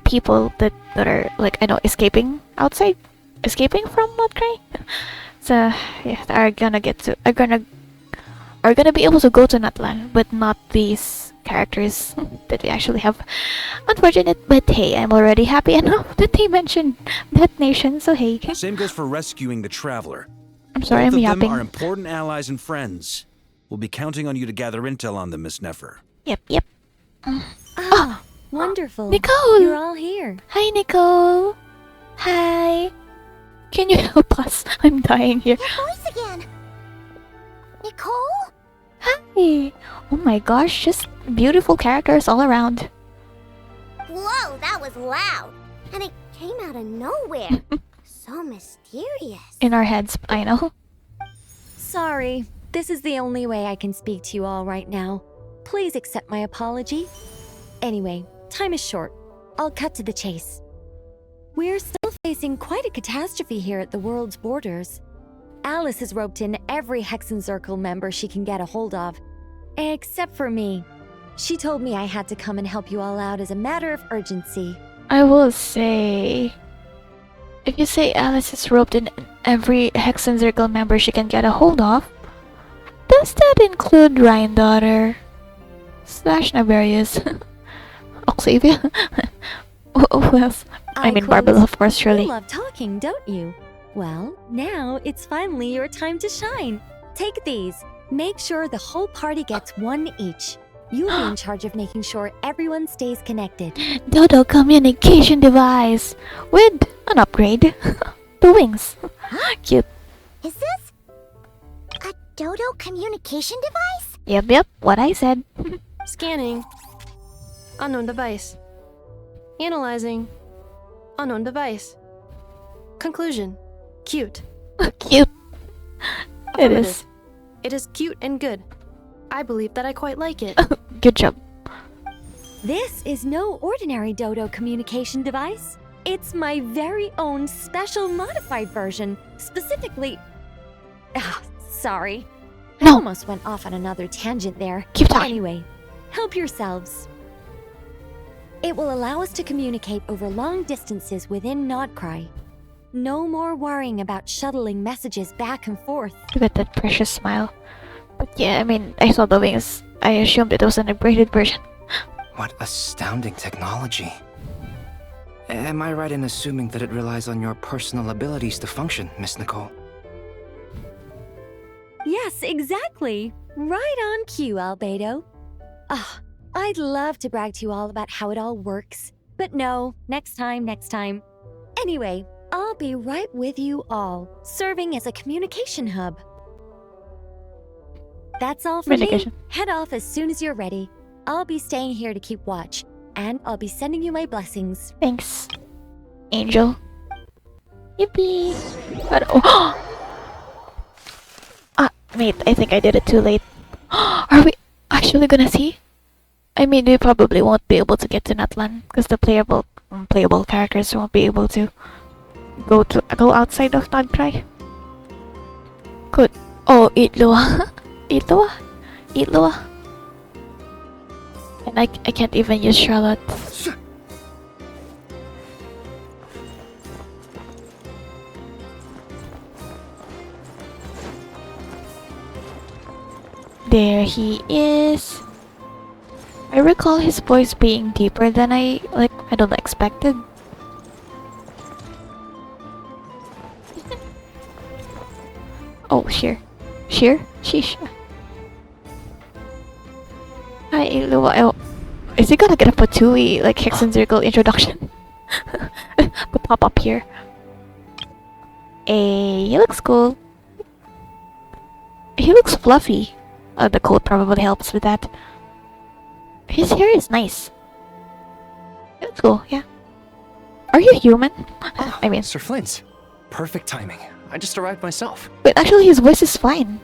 people that are, like, I know, escaping from Nod-Krai, so yeah, are gonna be able to go to Natlan, but not these characters that we actually have. Unfortunate, but hey, I'm already happy enough that they mentioned that nation, so hey. Same goes for rescuing the Traveler. I'm sorry, Both I'm of yapping. them are important allies and friends. We'll be counting on you to gather intel on them, Miss Nefer. Yep. Ah, wonderful. Nicole! You're all here. Hi, Nicole. Hi. Can you help us? I'm dying here. Voice again. Nicole? Hi. Oh my gosh, just beautiful characters all around. Whoa, that was loud. And it came out of nowhere. So mysterious. In our heads, I know. Sorry. This is the only way I can speak to you all right now. Please accept my apology. Anyway, time is short. I'll cut to the chase. We're still facing quite a catastrophe here at the world's borders. Alice has roped in every Hexen Circle member she can get a hold of. Except for me. She told me I had to come and help you all out as a matter of urgency. I will say, if you say Alice is roped in every Hexen Circle member she can get a hold of, does that include Ryan Daughter / Navarius, Octavia? Who else? I mean, Barbara, of course, surely. You love talking, don't you? Well, now it's finally your time to shine. Take these. Make sure the whole party gets one each. You'll be in charge of making sure everyone stays connected. Dodo communication device with an upgrade. The wings. Cute. Is this a Dodo communication device? Yep, what I said. Scanning. Unknown device. Analyzing. Unknown device. Conclusion. Cute. Cute. It is. It is cute and good. I believe that I quite like it. Good job. This is no ordinary Dodo communication device. It's my very own special modified version, specifically... sorry. I almost went off on another tangent there. Keep talking. Anyway, help yourselves. It will allow us to communicate over long distances within Nod-Krai. No more worrying about shuttling messages back and forth. Look at that precious smile. But yeah, I mean, I saw the wings. I assumed it was an upgraded version. What astounding technology. Am I right in assuming that it relies on your personal abilities to function, Miss Nicole? Yes, exactly. Right on cue, Albedo. I'd love to brag to you all about how it all works. But no, next time. Anyway, I'll be right with you all, serving as a communication hub. That's all for me. Communication. Head off as soon as you're ready. I'll be staying here to keep watch, and I'll be sending you my blessings. Thanks, Angel. Yippee! But, oh. Mate, I think I did it too late. Are we actually gonna see? I mean, we probably won't be able to get to Natlan because the playable characters won't be able to go outside of Nod-Krai. Good. Oh, eat Lua. Eat Lua. Eat Lua. And I can't even use Charlotte. There he is. I recall his voice being deeper than I don't know, expected. Oh, sheer. Sheesh. Hi, Lua. Oh, is he gonna get a Ptooey, like Hex and Circle introduction? Could pop up here. Hey, he looks cool. He looks fluffy. The coat probably helps with that. His hair is nice. It's cool, yeah. Are you human? I mean, Sir Flint. Perfect timing. I just arrived myself. but actually his voice is fine.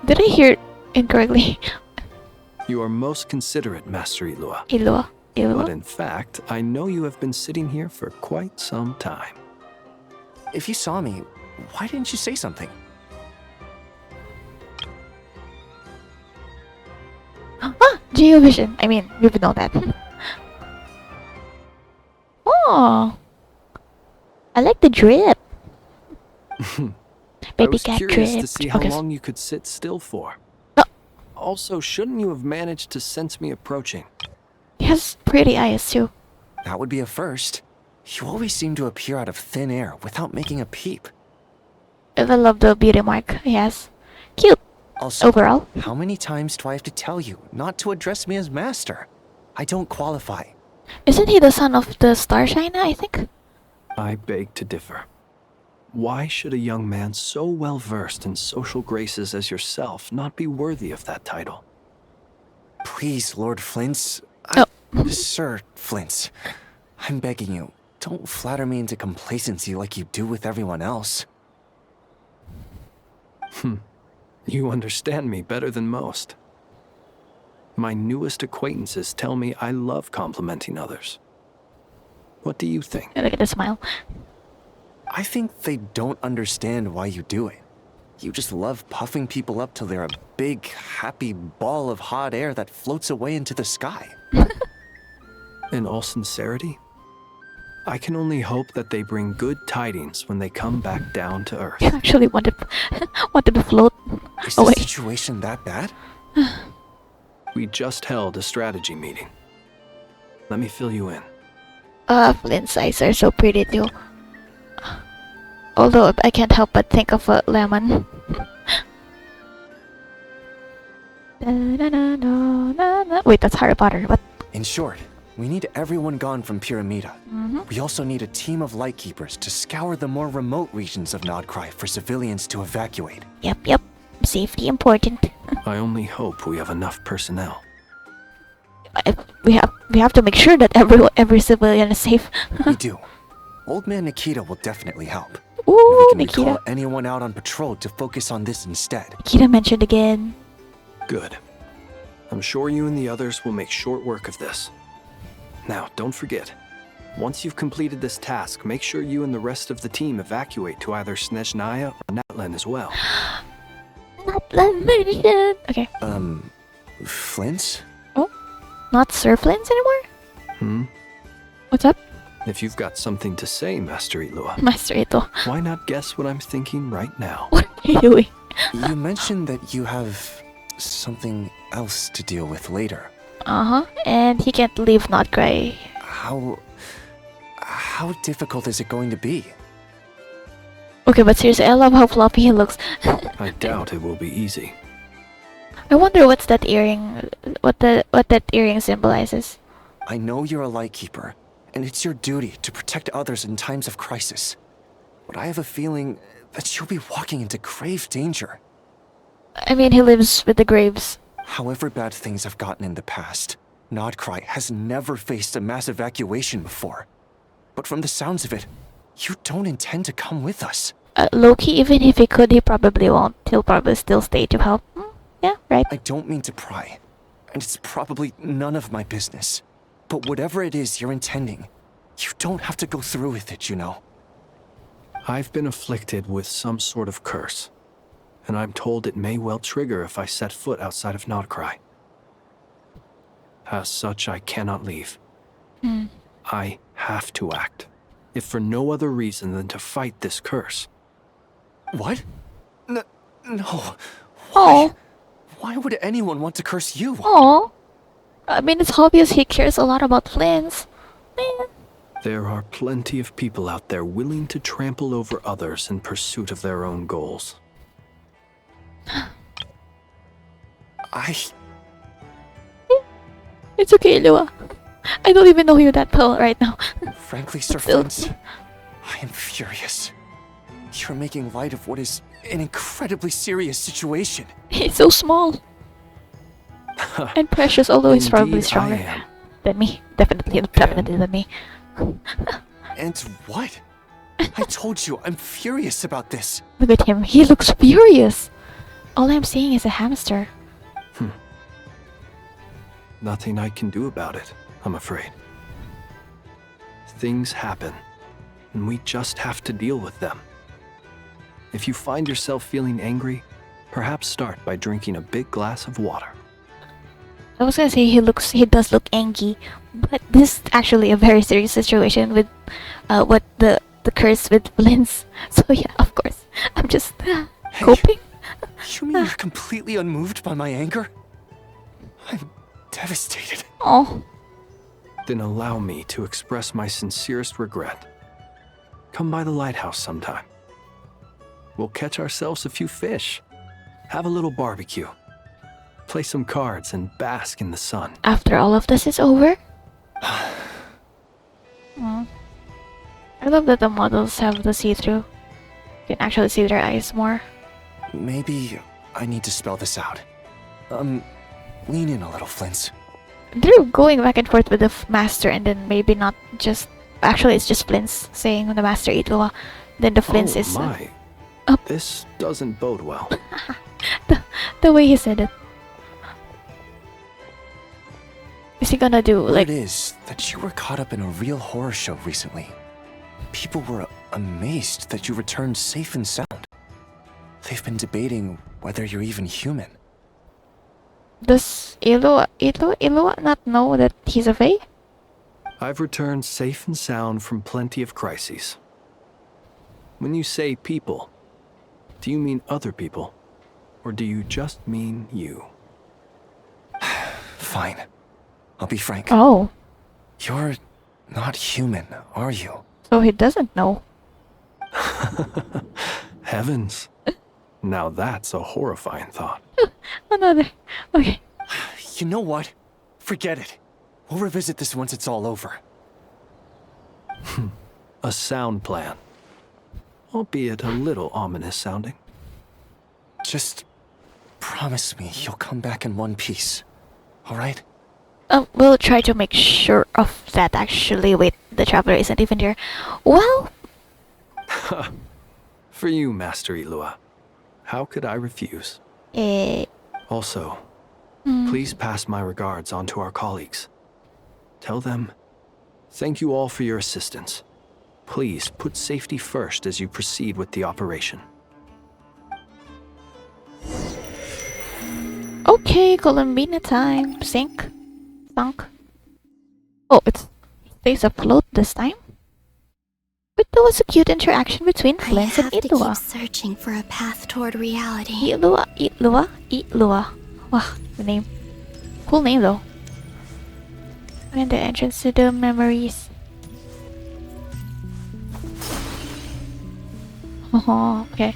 Did I hear it incorrectly? You are most considerate, Master Ilua. Ilua. But in fact, I know you have been sitting here for quite some time. If you saw me, why didn't you say something? Geovision. I mean, we would know that. Oh, I like the drip. I Baby was cat curious drip. to see how Okay. long you could sit still for. Also, shouldn't you have managed to sense me approaching? He has pretty eyes too. That would be a first. You always seem to appear out of thin air without making a peep. I love the beauty mark he has. Cute. Also, Overall. how many times do I have to tell you not to address me as master? I don't qualify. Isn't he the son of the Starshiner, I think? I beg to differ. Why should a young man so well versed in social graces as yourself not be worthy of that title? Please, Lord Flint's... Sir Flint's. I'm begging you, don't flatter me into complacency like you do with everyone else. You understand me better than most. My newest acquaintances tell me I love complimenting others. What do you think? Look at the smile. I think they don't understand why you do it. You just love puffing people up till they're a big, happy ball of hot air that floats away into the sky. In all sincerity, I can only hope that they bring good tidings when they come back down to Earth. You actually wanted to float Is away. the situation that bad? We just held a strategy meeting. Let me fill you in. Flint's eyes are so pretty too. Although I can't help but think of a lemon. Wait, that's Harry Potter. What? In short, we need everyone gone from Pyramida. Mhm. We also need a team of lightkeepers to scour the more remote regions of Nod-Krai for civilians to evacuate. Yep. Safety important. I only hope we have enough personnel. We have to make sure that every civilian is safe. We do. Old Man Nikita will definitely help. Ooh, we can Nikita. recall anyone out on patrol to focus on this instead. Nikita mentioned again. Good. I'm sure you and the others will make short work of this. Now, don't forget, once you've completed this task, make sure you and the rest of the team evacuate to either Snezhnaya or Natlan as well. Natlan mentioned. Okay. Flint's? Oh, not Sir Flint's anymore? What's up? If you've got something to say, Master Ilua, Master Ito. why not guess what I'm thinking right now? What are you doing? You mentioned that you have something else to deal with later. And he can't leave Nod-Krai. How difficult is it going to be? Okay, but seriously, I love how floppy he looks. I doubt it will be easy. I wonder what's that earring, what that earring symbolizes. I know you're a lightkeeper, and it's your duty to protect others in times of crisis. But I have a feeling that you'll be walking into grave danger. I mean, he lives with the graves. However bad things have gotten in the past, Nod-Krai has never faced a mass evacuation before. But from the sounds of it, you don't intend to come with us. Loki, even if he could, he probably won't. He'll probably still stay to help. Yeah, right. I don't mean to pry, and it's probably none of my business. But whatever it is you're intending, you don't have to go through with it, you know. I've been afflicted with some sort of curse, and I'm told it may well trigger if I set foot outside of Nod-Krai. As such, I cannot leave. I have to act, if for no other reason than to fight this curse. What? No. Oh. Why would anyone want to curse you? Oh. I mean, it's obvious he cares a lot about Flint's. There are plenty of people out there willing to trample over others in pursuit of their own goals. It's okay, Lua. I don't even know you that well right now. Frankly, Sir Flint, I am furious. You're making light of what is an incredibly serious situation. He's so small. And precious, although he's probably stronger than me. Definitely than me. And what? I told you, I'm furious about this. Look at him, he looks furious. All I'm seeing is a hamster. Nothing I can do about it, I'm afraid. Things happen, and we just have to deal with them. If you find yourself feeling angry, perhaps start by drinking a big glass of water. I was gonna say he does look angry, but this is actually a very serious situation with what the curse with Blins. So yeah, of course, I'm just coping. You mean you're completely unmoved by my anger? I'm devastated. Oh. Then allow me to express my sincerest regret. Come by the lighthouse sometime. We'll catch ourselves a few fish, have a little barbecue, play some cards, and bask in the sun. After all of this is over? I love that the models have the see-through. You can actually see their eyes more. Maybe I need to spell this out. Lean in a little, Flint. They're going back and forth with the master, and then maybe not just... Actually, it's just Flint's saying the master Itloa. Then the Flint's is... My. This doesn't bode well. the way he said it. Is he gonna do, like... It is that you were caught up in a real horror show recently. People were amazed that you returned safe and sound. They've been debating whether you're even human. Does Itloa not know that he's a Fae? I've returned safe and sound from plenty of crises. When you say people, do you mean other people? Or do you just mean you? Fine. I'll be frank. Oh. You're not human, are you? So he doesn't know. Heavens. Now that's a horrifying thought. Another. Okay. You know what? Forget it. We'll revisit this once it's all over. A sound plan. Albeit a little ominous sounding. Just promise me you'll come back in one piece. Alright? We'll try to make sure of that actually. Wait, the traveler isn't even here. Well... For you, Master Ilua. How could I refuse? Also, please pass my regards on to our colleagues. Tell them, thank you all for your assistance. Please put safety first as you proceed with the operation. Okay, Columbina time. Sunk. Oh, it stays afloat this time? But there was a cute interaction between Flint and Itloa. I have to keep searching for a path toward reality. Itloa. Wow, the name. Cool name though. And the entrance to the memories. Oh, okay.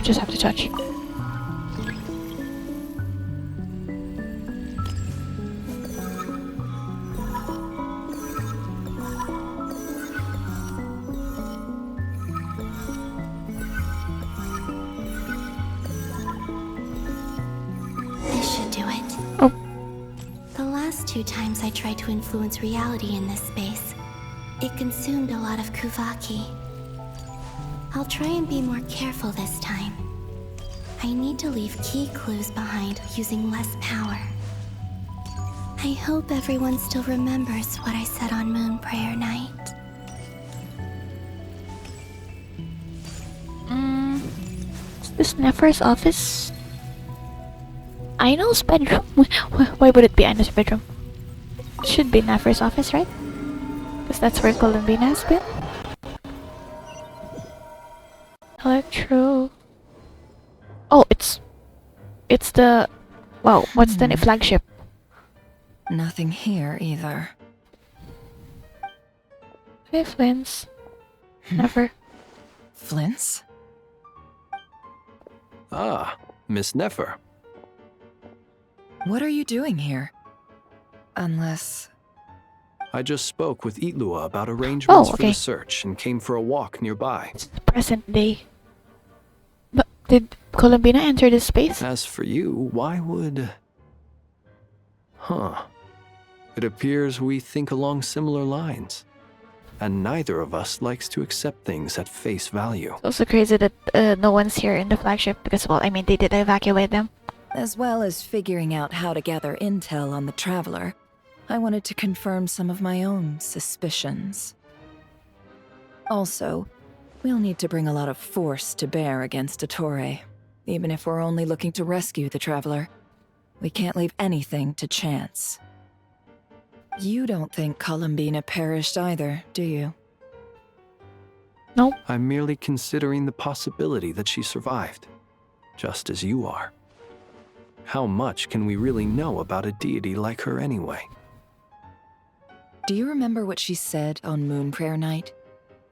Just have to touch. This should do it. Oh. The last 2 times I tried to influence reality in this space, it consumed a lot of Kuvaki. I'll try and be more careful this time. I need to leave key clues behind using less power. I hope everyone still remembers what I said on Moon Prayer Night. Is this Nefer's office? Aino's bedroom? Why would it be Aino's bedroom? It should be Nefer's office, right? Because that's where Columbina has been. Electro. Oh, it's the... Wow, what's the flagship? Nothing here either. Hey, Flint's. Never. Flint's? Ah, Miss Nefer. What are you doing here? Unless... I just spoke with Itlua about arrangements for okay. the search and came for a walk nearby. Present day. But did Columbina enter this space? As for you, why would... Huh. It appears we think along similar lines. And neither of us likes to accept things at face value. It's also crazy that no one's here in the flagship because, well, I mean, they did evacuate them. As well as figuring out how to gather intel on the Traveler, I wanted to confirm some of my own suspicions. Also, we'll need to bring a lot of force to bear against Ettore, even if we're only looking to rescue the Traveler. We can't leave anything to chance. You don't think Columbina perished either, do you? Nope. I'm merely considering the possibility that she survived, just as you are. How much can we really know about a deity like her anyway? Do you remember what she said on Moon Prayer Night?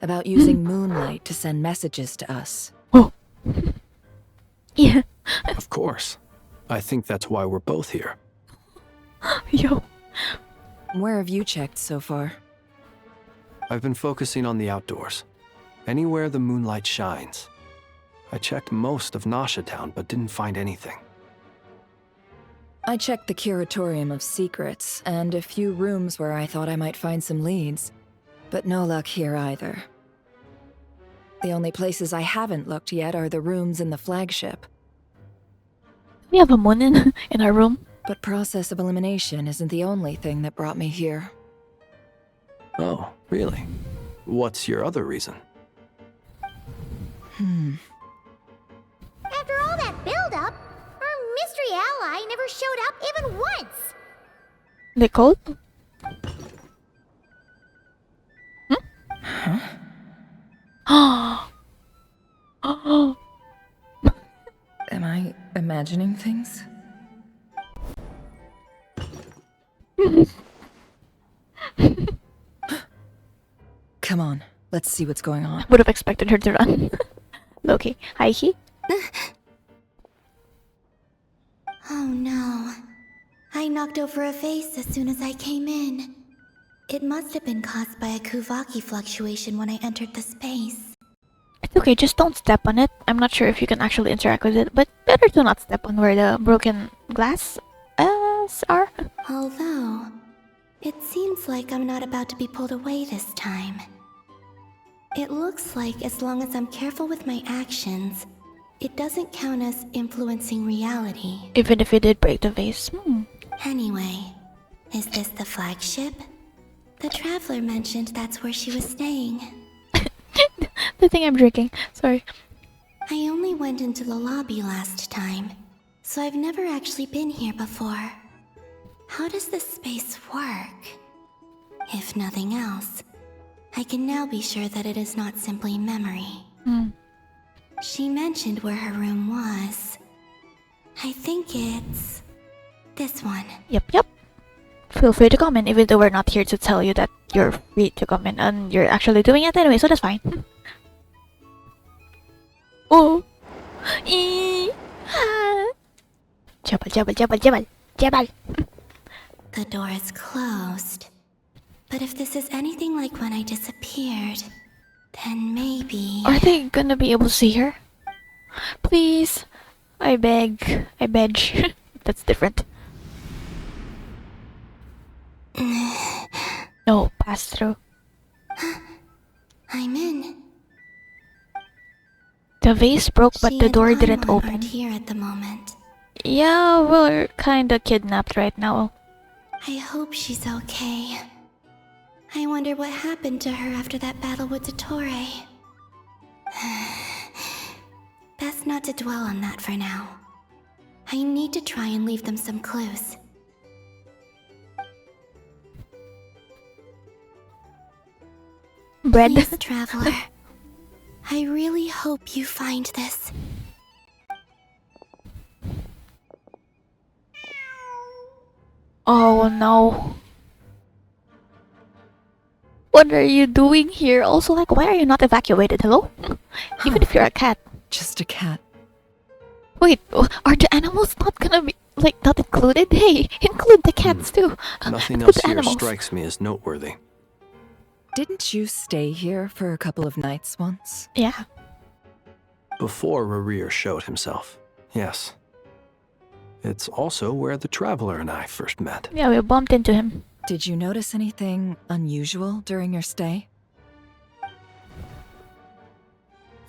About using moonlight to send messages to us? Oh. Yeah. Of course. I think that's why we're both here. Yo. Where have you checked so far? I've been focusing on the outdoors. Anywhere the moonlight shines. I checked most of Nasha Town, but didn't find anything. I checked the Curatorium of Secrets, and a few rooms where I thought I might find some leads. But no luck here either. The only places I haven't looked yet are the rooms in the flagship. We have a moon in our room. But process of elimination isn't the only thing that brought me here. Oh, really? What's your other reason? After all that build-up, our mystery ally never showed up even once. Nicole? Huh? Am I imagining things? Come on, let's see what's going on. Would have expected her to run. Loki. Hi, he. Oh no. I knocked over a vase as soon as I came in. It must have been caused by a Kuvaki fluctuation when I entered the space. It's okay, just don't step on it. I'm not sure if you can actually interact with it, but better to not step on where the broken glass are. Although, it seems like I'm not about to be pulled away this time. It looks like as long as I'm careful with my actions, it doesn't count as influencing reality. Even if you did break the vase. Anyway, is this the flagship? The Traveler mentioned that's where she was staying. The thing I'm drinking. Sorry. I only went into the lobby last time, so I've never actually been here before. How does this space work? If nothing else, I can now be sure that it is not simply memory. She mentioned where her room was. I think it's this one. Yep. Feel free to comment, even though we're not here to tell you that you're free to comment, and you're actually doing it anyway, so that's fine. Oh. Jabal, jabal, jabal, jabal, jabal. The door is closed. But if this is anything like when I disappeared, then maybe... Are they gonna be able to see her? Please. I beg. I beg. That's different. No, pass through. I'm in. The vase broke, but the door didn't open. Aren't here at the moment. Yeah, we're kinda kidnapped right now. I hope she's okay. I wonder what happened to her after that battle with Ptooey. Best not to dwell on that for now. I need to try and leave them some clues. Bread. Please, traveler. I really hope you find this. Oh no. What are you doing here? Also, like, why are you not evacuated? Hello? Even if you're a cat. Just a cat. Wait, are the animals not gonna be, like, not included? Hey, include the cats too. Nothing Include else the here animals. strikes me as noteworthy. Didn't you stay here for a couple of nights once? Yeah. Before Rerir showed himself, yes. It's also where the Traveler and I first met. Yeah, we bumped into him. Did you notice anything unusual during your stay?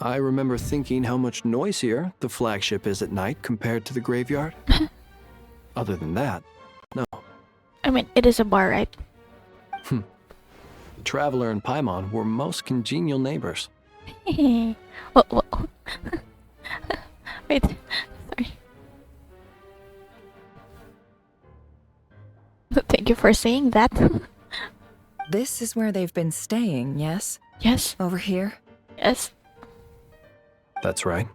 I remember thinking how much noisier the flagship is at night compared to the graveyard. Other than that, no. I mean, it is a bar, right? The Traveler and Paimon were most congenial neighbors. Whoa. Wait, sorry. Thank you for saying that. This is where they've been staying, yes? Yes. Over here? Yes. That's right.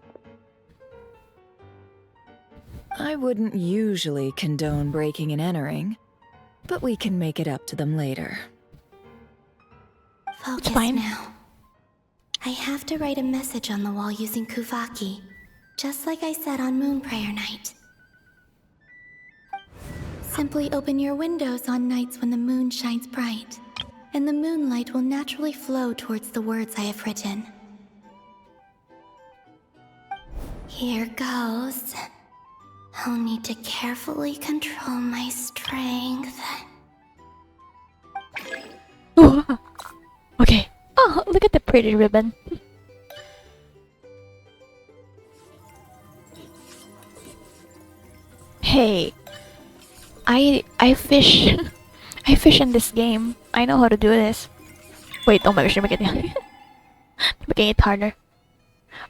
I wouldn't usually condone breaking and entering, but we can make it up to them later. Focus now. I have to write a message on the wall using Kuvaki, just like I said on Moon Prayer Night. Simply open your windows on nights when the moon shines bright, and the moonlight will naturally flow towards the words I have written. Here goes. I'll need to carefully control my strength. Okay. Oh, look at the pretty ribbon. Hey, I fish. I fish in this game. I know how to do this. Wait, oh my gosh, you're making it harder.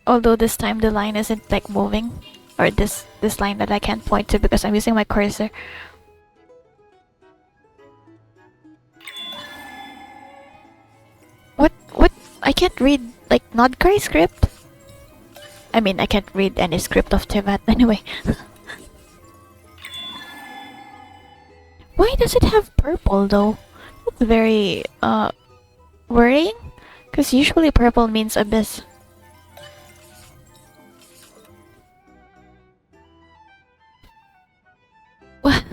Although this time the line isn't like moving, or this line that I can't point to because I'm using my cursor. What? I can't read like Nod-Krai script. I mean, I can't read any script of Tevat anyway. Why does it have purple though? It's very worrying, because usually purple means abyss.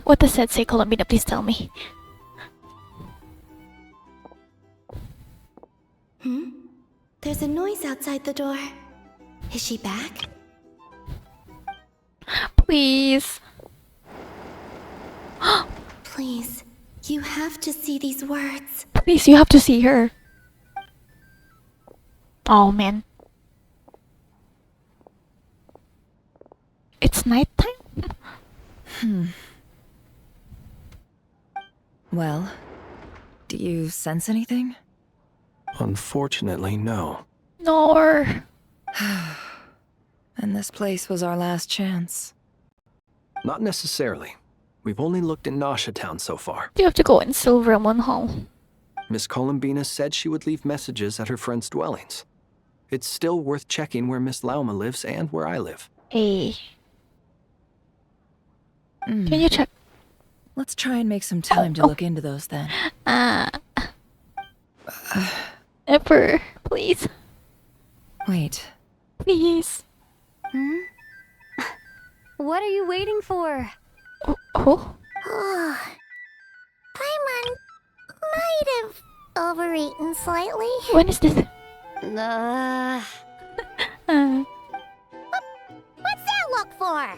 What does that say, Colombina? Please tell me. There's a noise outside the door. Is she back? Please. Please, you have to see these words. Please, you have to see her. Oh man. It's nighttime? Well, do you sense anything? Unfortunately, no. Nor. And this place was our last chance. Not necessarily. We've only looked in Nasha Town so far. You have to go in Silvermoon Hall. Miss Columbina said she would leave messages at her friends' dwellings. It's still worth checking where Miss Lauma lives and where I live. Hey. Can you check? Let's try and make some time to look into those then. Emperor, please. Wait. Please. What are you waiting for? Oh? Paimon might have overeaten slightly. When is this? What's that look for?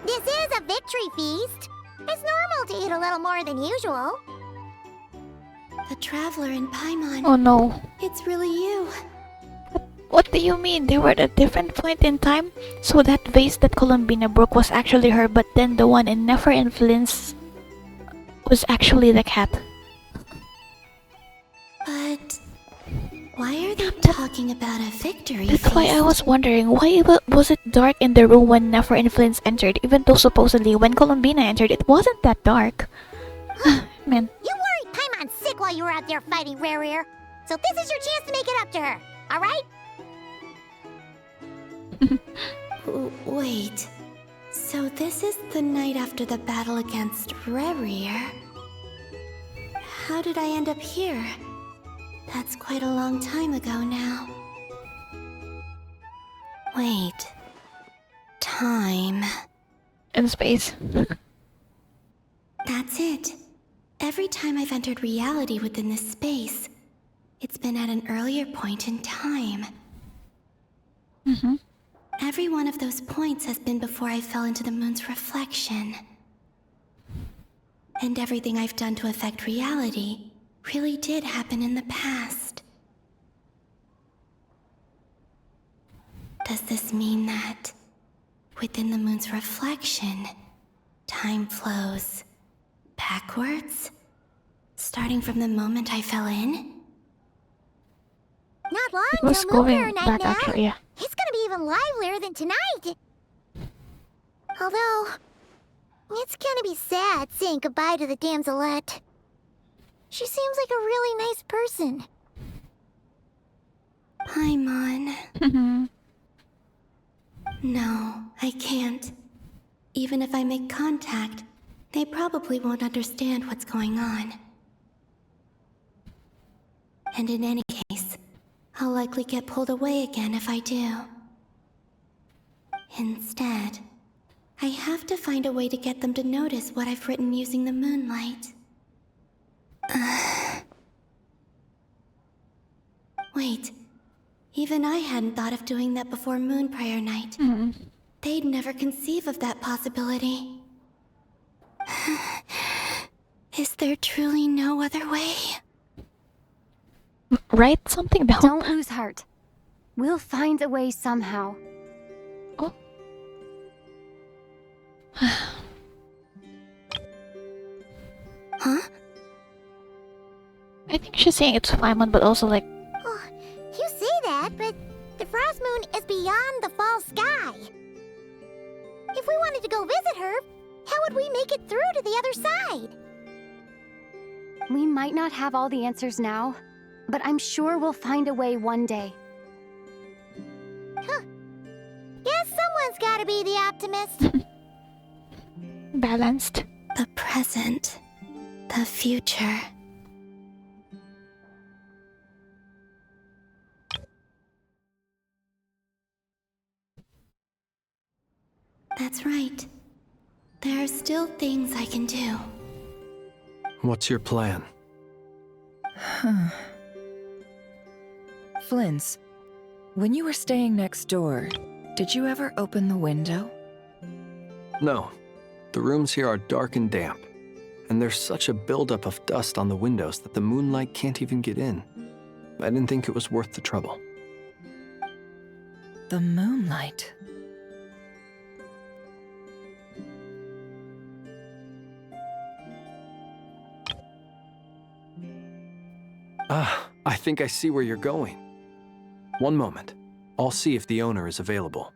This is a victory feast. It's normal to eat a little more than usual. The Traveler in Paimon. Oh no. It's really you. What do you mean? They were at a different point in time? So that vase that Columbina broke was actually her, but then the one in Nefer and Flint's was actually the cat. But why are they talking about a victory That's feast? why I was wondering, why was it dark in the room when Nefer and Flint's entered, even though supposedly when Columbina entered it wasn't that dark? Man. You worried Paimon sick while you were out there fighting Rare, so this is your chance to make it up to her, alright? Wait. So this is the night after the battle against Rare. How did I end up here? That's quite a long time ago now. Wait. Time. In space. That's it. Every time I've entered reality within this space, it's been at an earlier point in time. Every one of those points has been before I fell into the moon's reflection. And everything I've done to affect reality really did happen in the past. Does this mean that, within the moon's reflection, time flows backwards? Starting from the moment I fell in? Not long It was till Moon going Prayer Night back now. actually, yeah. It's gonna be even livelier than tonight. Although, it's gonna be sad saying goodbye to the damselette. She seems like a really nice person. Paimon. No, I can't. Even if I make contact, they probably won't understand what's going on. And in any case, I'll likely get pulled away again if I do. Instead, I have to find a way to get them to notice what I've written using the moonlight. Wait, even I hadn't thought of doing that before Moon Prayer Night. They'd never conceive of that possibility. Is there truly no other way? Write something down. Don't lose heart. We'll find a way somehow. Oh. Huh? I think she's saying it's Paimon, but also like... Oh, you say that, but the Frost Moon is beyond the fall sky. If we wanted to go visit her, how would we make it through to the other side? We might not have all the answers now, but I'm sure we'll find a way one day. Huh. Guess someone's gotta be the optimist. Balanced. The present. The future. That's right. There are still things I can do. What's your plan? Flint's, when you were staying next door, did you ever open the window? No. The rooms here are dark and damp, and there's such a buildup of dust on the windows that the moonlight can't even get in. I didn't think it was worth the trouble. The moonlight. Ah, I think I see where you're going. One moment. I'll see if the owner is available.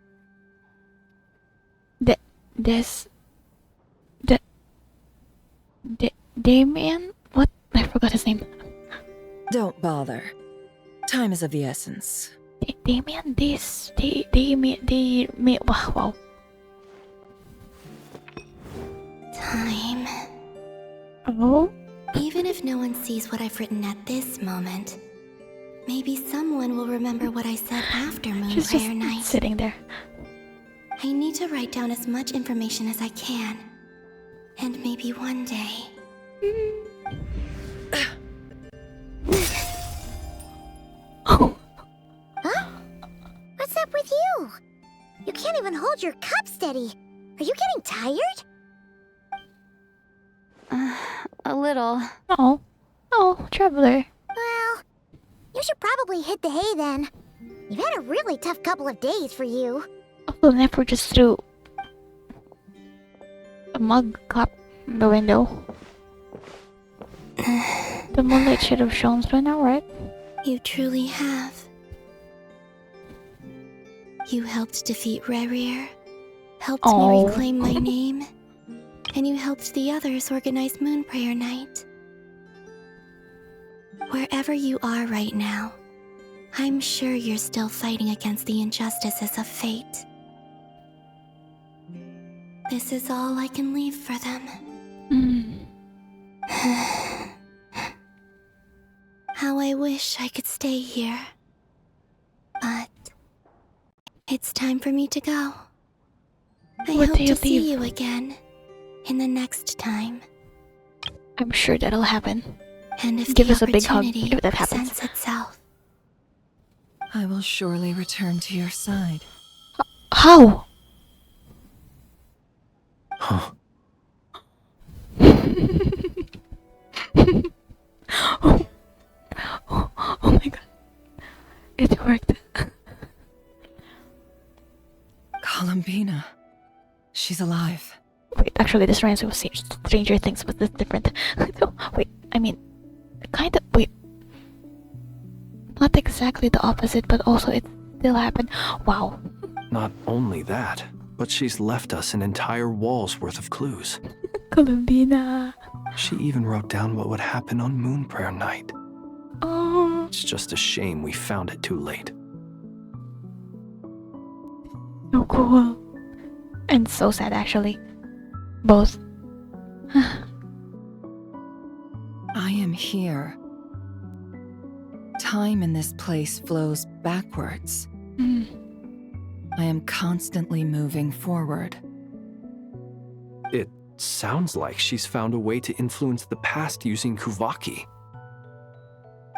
Damien? What? I forgot his name. Don't bother. Time is of the essence. Damien, wow. Time. Oh? Even if no one sees what I've written at this moment, maybe someone will remember what I said after Moon She's Prayer just Night. sitting there. I need to write down as much information as I can. And maybe one day... Huh? What's up with you? You can't even hold your cup steady. Are you getting tired? A little. Oh. Oh, traveler. Well, you should probably hit the hay then. You've had a really tough couple of days for you. Oh, Nefer just threw a mug cup in the window. The moonlight should have shone by now, right? You truly have. You helped defeat Rerir, helped me reclaim my name, and you helped the others organize Moon Prayer Night. Wherever you are right now, I'm sure you're still fighting against the injustices of fate. This is all I can leave for them. How I wish I could stay here. But it's time for me to go. I What hope do you to see leave? you again in the next time. I'm sure that'll happen. And if Give the us a big hug opportunity if that happens. presents itself. I will surely return to your side. How? Huh. Oh my god. It worked. Columbina. She's alive. Wait, actually this reminds me of Stranger Things, but this different. So, wait, I mean, kind of, wait. Not exactly the opposite, but also it still happened. Wow. Not only that, but she's left us an entire wall's worth of clues. Columbina. She even wrote down what would happen on Moon Prayer Night. Oh. It's just a shame we found it too late. So cool. And so sad, actually. Both. I am here. Time in this place flows backwards. I am constantly moving forward. It sounds like she's found a way to influence the past using Kuvaki.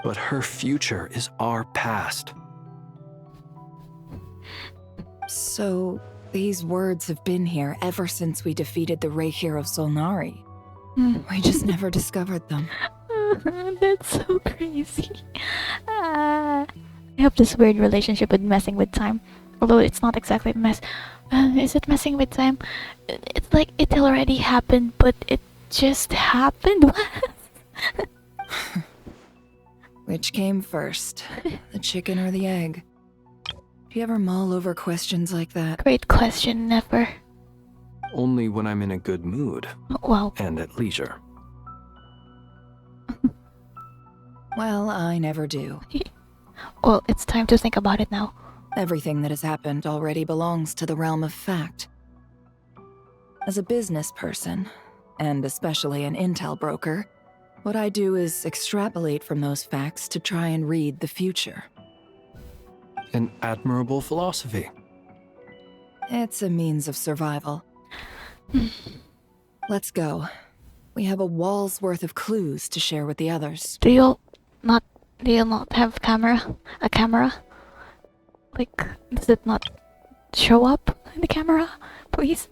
But her future is our past. So, these words have been here ever since we defeated the Reikir of Solnari. We just never discovered them. That's so crazy. I have this weird relationship with messing with time. Although it's not exactly mess. Is it messing with time? It's like it already happened, but it just happened. Which came first, the chicken or the egg? Do you ever mull over questions like that? Great question, Never. Only when I'm in a good mood. Wow. And at leisure. Well, I never do. Well, it's time to think about it now. Everything that has happened already belongs to the realm of fact. As a business person, and especially an intel broker, what I do is extrapolate from those facts to try and read the future. An admirable philosophy. It's a means of survival. Let's go. We have a wall's worth of clues to share with the others. Do you not have a camera? Like, does it not show up in the camera, please?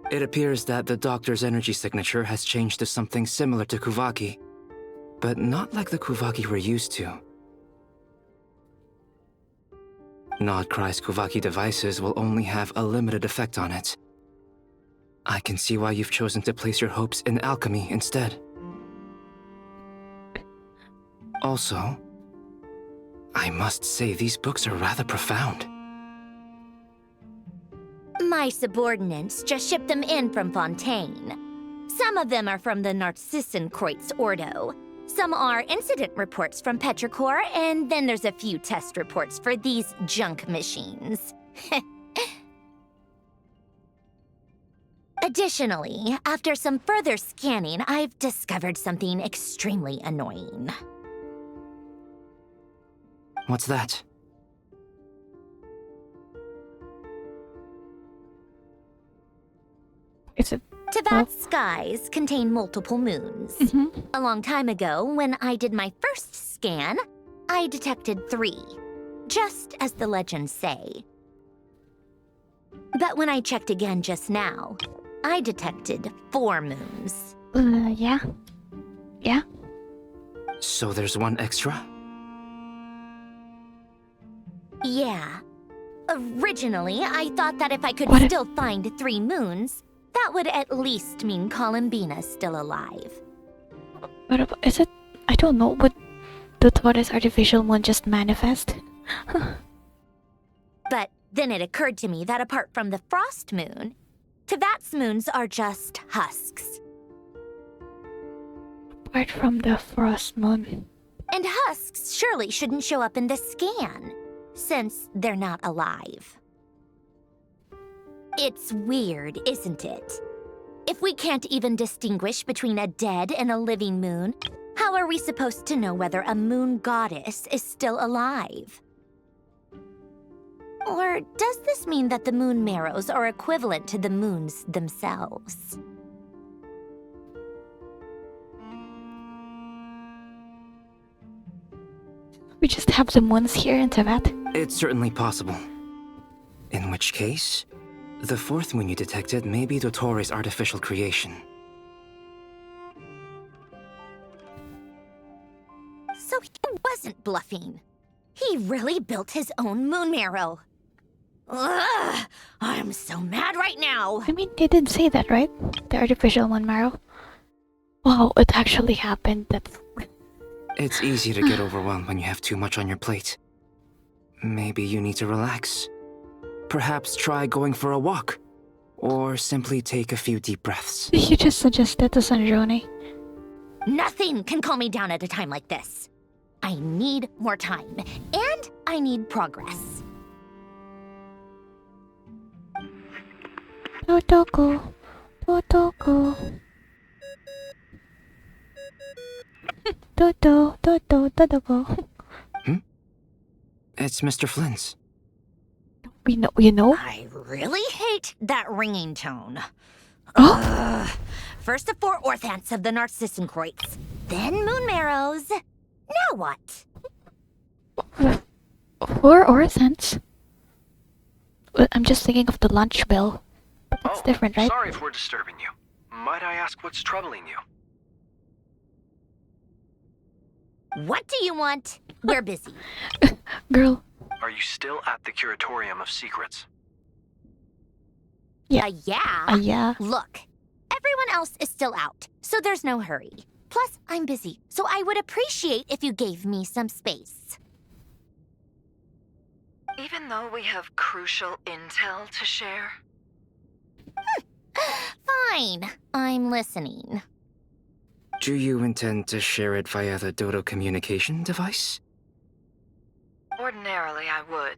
It appears that the doctor's energy signature has changed to something similar to Kuvaki, but not like the Kuvaki we're used to. Nod-Krai's Kuvaki devices will only have a limited effect on it. I can see why you've chosen to place your hopes in alchemy instead. Also, I must say these books are rather profound. My subordinates just shipped them in from Fontaine. Some of them are from the Narcissenkreuz Ordo. Some are incident reports from Petrichor, and then there's a few test reports for these junk machines. Additionally, after some further scanning, I've discovered something extremely annoying. What's that? It's a... Tevat's skies contain multiple moons. A long time ago, when I did my first scan, I detected 3, just as the legends say. But when I checked again just now, I detected 4 moons. Yeah. Yeah. So there's one extra? Yeah. Originally, I thought that if I could still find 3 moons, that would at least mean Columbina's still alive. But is it... I don't know, would the Taurus artificial moon just manifest? But then it occurred to me that apart from the frost moon, Tevat's moons are just husks. Apart from the frost moon. And husks surely shouldn't show up in the scan, since they're not alive. It's weird, isn't it? If we can't even distinguish between a dead and a living moon, how are we supposed to know whether a moon goddess is still alive? Or does this mean that the moon marrows are equivalent to the moons themselves? We just have the moons here in Tevat. It's certainly possible. In which case, the 4th moon you detected may be Dottores' artificial creation. So he wasn't bluffing. He really built his own moon marrow. Ugh, I'm so mad right now. I mean, they did say that, right? The artificial moon marrow. Wow, it actually happened. That's... It's easy to get overwhelmed when you have too much on your plate. Maybe you need to relax. Perhaps try going for a walk. Or simply take a few deep breaths. You just suggested to Sandrone. Nothing can calm me down at a time like this. I need more time, and I need progress. Totoko. Totoko. Totoko. It's Mr. Flynn's. You know? I really hate that ringing tone. Oh. First the 4 orthants of the Narcissenkreuz, then moon marrows. Now what? 4 orthants? Well, I'm just thinking of the lunch bill. But it's different, right? Sorry if we're disturbing you. Might I ask what's troubling you? What do you want? We're busy. Girl. Are you still at the Curatorium of Secrets? Yeah. Yeah. Look, everyone else is still out, so there's no hurry. Plus, I'm busy, so I would appreciate if you gave me some space. Even though we have crucial intel to share? Fine, I'm listening. Do you intend to share it via the Dodo communication device? Ordinarily, I would,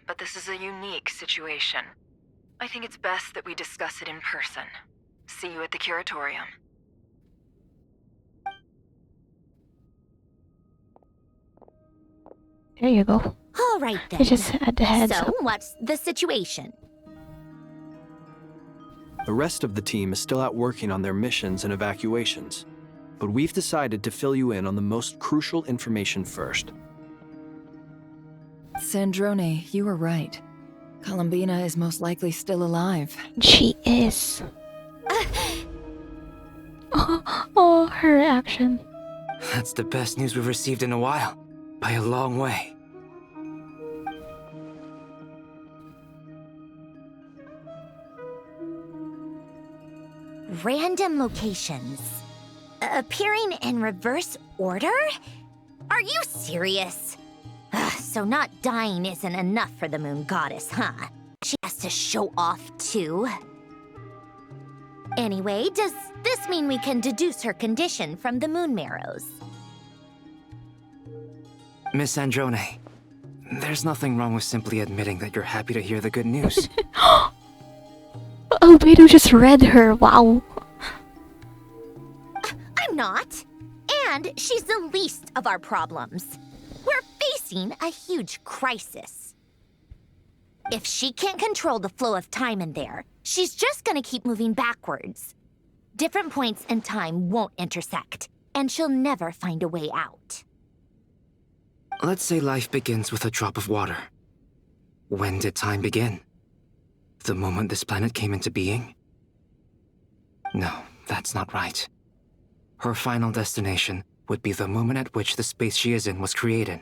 but this is a unique situation. I think it's best that we discuss it in person. See you at the Curatorium. There you go. All right then. I just had the heads So, up. what's the situation? The rest of the team is still out working on their missions and evacuations, but we've decided to fill you in on the most crucial information first. Sandrone, you were right. Columbina is most likely still alive. She is. Oh, her reaction. That's the best news we've received in a while. By a long way. Random locations. Appearing in reverse order? Are you serious? So not dying isn't enough for the moon goddess, huh? She has to show off too? Anyway, does this mean we can deduce her condition from the moon marrows? Miss Androne, there's nothing wrong with simply admitting that you're happy to hear the good news. Albedo just read her, wow. I'm not. And she's the least of our problems. We're facing a huge crisis. If she can't control the flow of time in there, she's just gonna keep moving backwards. Different points in time won't intersect, and she'll never find a way out. Let's say life begins with a drop of water. When did time begin? The moment this planet came into being? No, that's not right. Her final destination would be the moment at which the space she is in was created.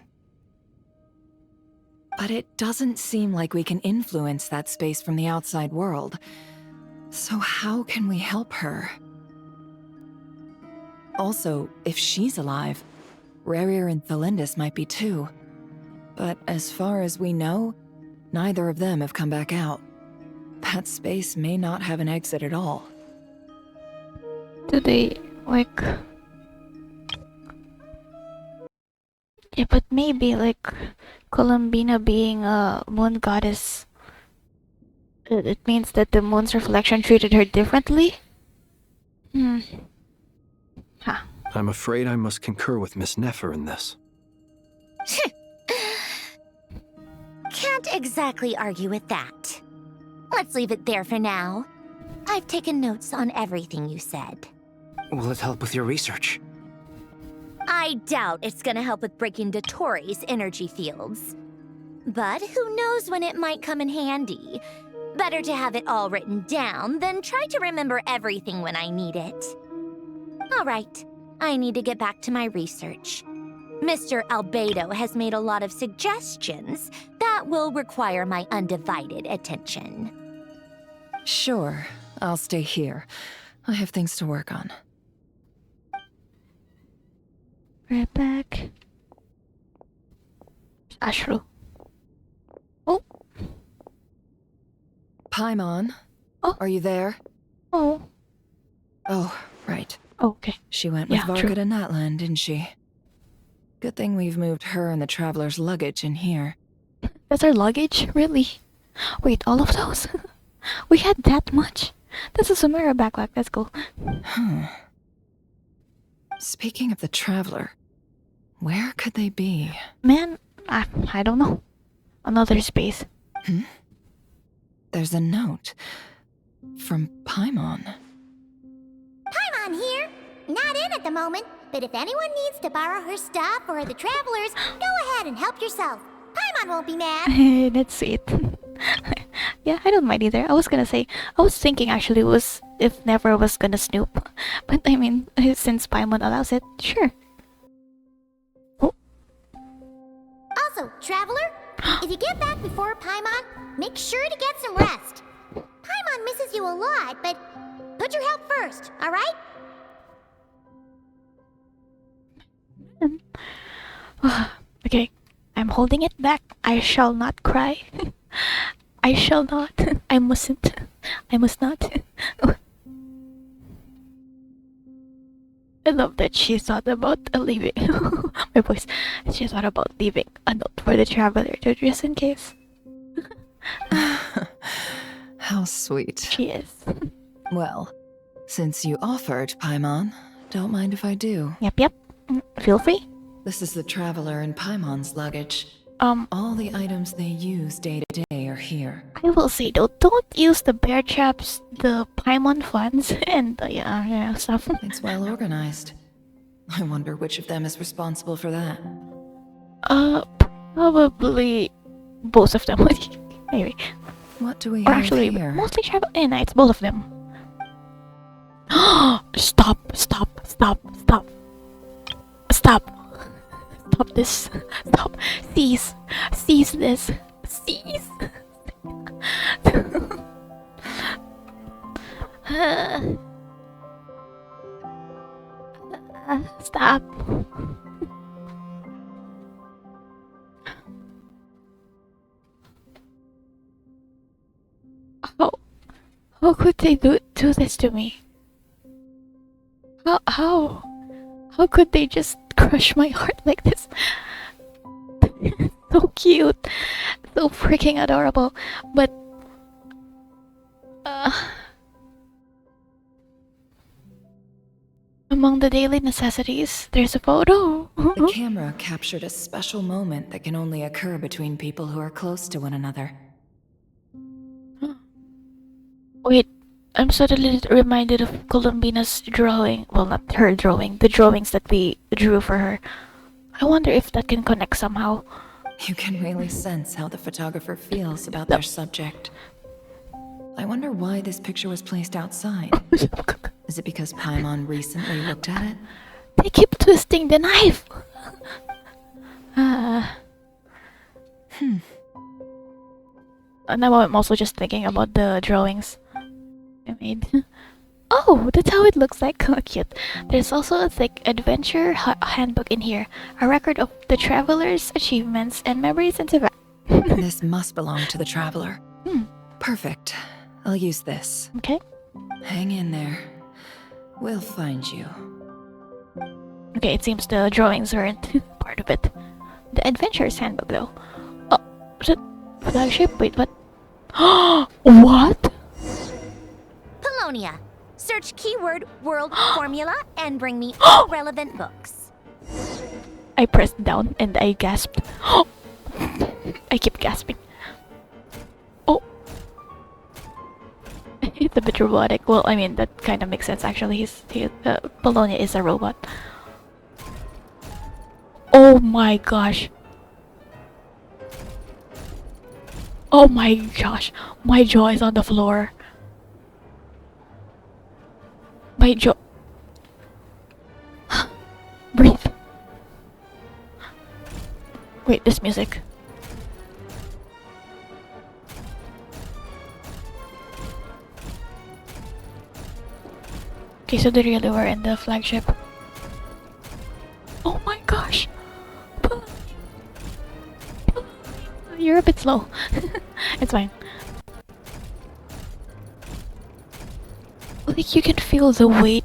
But it doesn't seem like we can influence that space from the outside world. So how can we help her? Also, if she's alive, Rerir and Thalindus might be too. But as far as we know, neither of them have come back out. That space may not have an exit at all. Do they, like... Yeah, but maybe, like, Columbina being a moon goddess, it means that the moon's reflection treated her differently? Huh. I'm afraid I must concur with Miss Nefer in this. Can't exactly argue with that. Let's leave it there for now. I've taken notes on everything you said. Will it help with your research? I doubt it's gonna help with breaking Dottoro's energy fields. But who knows when it might come in handy. Better to have it all written down than try to remember everything when I need it. All right, I need to get back to my research. Mr. Albedo has made a lot of suggestions that will require my undivided attention. Sure, I'll stay here. I have things to work on. Right back. Ashru. Oh. Paimon. Oh. Are you there? Oh. Oh, right. Okay. She went with Varka true. to Natlan, didn't she? Good thing we've moved her and the traveler's luggage in here. That's our luggage? Really? Wait, all of those? We had that much? That's a Sumera backpack, let's go. Speaking of the traveler, where could they be? Man, I don't know. Another space. There's a note. From Paimon. Paimon here. Not in at the moment, but if anyone needs to borrow her stuff or the travelers, go ahead and help yourself. Paimon won't be mad. That's sweet. Yeah, I don't mind either. I was thinking actually was if Never was gonna snoop. But I mean, since Paimon allows it, sure. Oh. Also, traveler, if you get back before Paimon, make sure to get some rest. Paimon misses you a lot, but put your health first, alright? Okay, I'm holding it back. I shall not cry. I shall not. I mustn't. I must not. I love that she thought about leaving. My voice. She thought about leaving a note for the traveler to just in case. How sweet. She is. Well, since you offered, Paimon, don't mind if I do. Yep. Feel free. This is the traveler and Paimon's luggage. All the items they use day to day are here. I will say though, don't use the bear traps, the Paimon funds, and the stuff. It's well organized. I wonder which of them is responsible for that. Probably both of them. Anyway. What do we or have actually, here? mostly travel. It's both of them. Stop this. Stop. Cease this. Cease. Stop. How could they do this to me? How? How could they just crush my heart like this? So cute. So freaking adorable. But among the daily necessities, there's a photo. The camera captured a special moment that can only occur between people who are close to one another. Wait, I'm suddenly reminded of Columbina's drawing. Well, not her drawing, the drawings that we drew for her. I wonder if that can connect somehow. You can really sense how the photographer feels about their subject. I wonder why this picture was placed outside. Is it because Paimon recently looked at it? They keep twisting the knife! Now I'm also just thinking about the drawings I made. Oh, that's how it looks like. Cute. There's also a thick adventure handbook in here. A record of the traveler's achievements and memories and This must belong to the traveler. Perfect. I'll use this. Okay. Hang in there. We'll find you. Okay, it seems the drawings weren't part of it. The adventurer's handbook, though. Oh, is it flagship? Wait, what? What? Polonia. Search keyword world formula and bring me all relevant books. I pressed down and I gasped. I keep gasping. Oh. It's a bit robotic. Well, I mean, that kind of makes sense actually. Polonia is a robot. Oh my gosh. Oh my gosh. My jaw is on the floor. My jaw. Breathe. Wait, this music. Okay, so they really were in the flagship. Oh my gosh. You're a bit slow. It's fine. Like, you can feel the weight.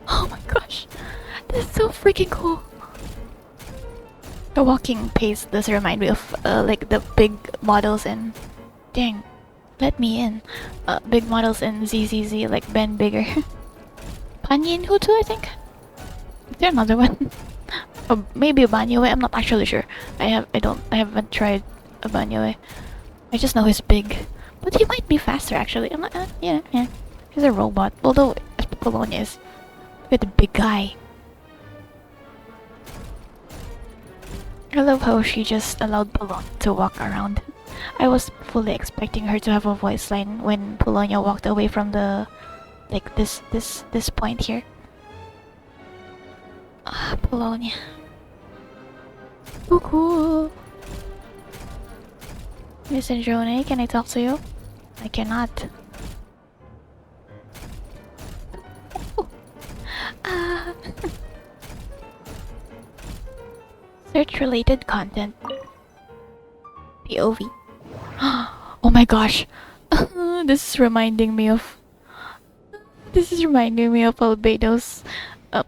Oh my gosh. This is so freaking cool. The walking pace does remind me of like the big models in... Dang. Let me in. Big models in ZZZ, like Ben Bigger. Panyin Hutu, I think? Is there another one? Maybe a Banyoe, I'm not actually sure. I haven't tried a Banyoe. I just know he's big. But he might be faster actually. I'm not, yeah. He's a robot. Although Polonia is with a big guy. I love how she just allowed Polonia to walk around. I was fully expecting her to have a voice line when Polonia walked away from the like this point here. Polonia. So cool. Listen, Jone, can I talk to you? I cannot. Search related content. POV. Oh my gosh. This is reminding me of Albedo's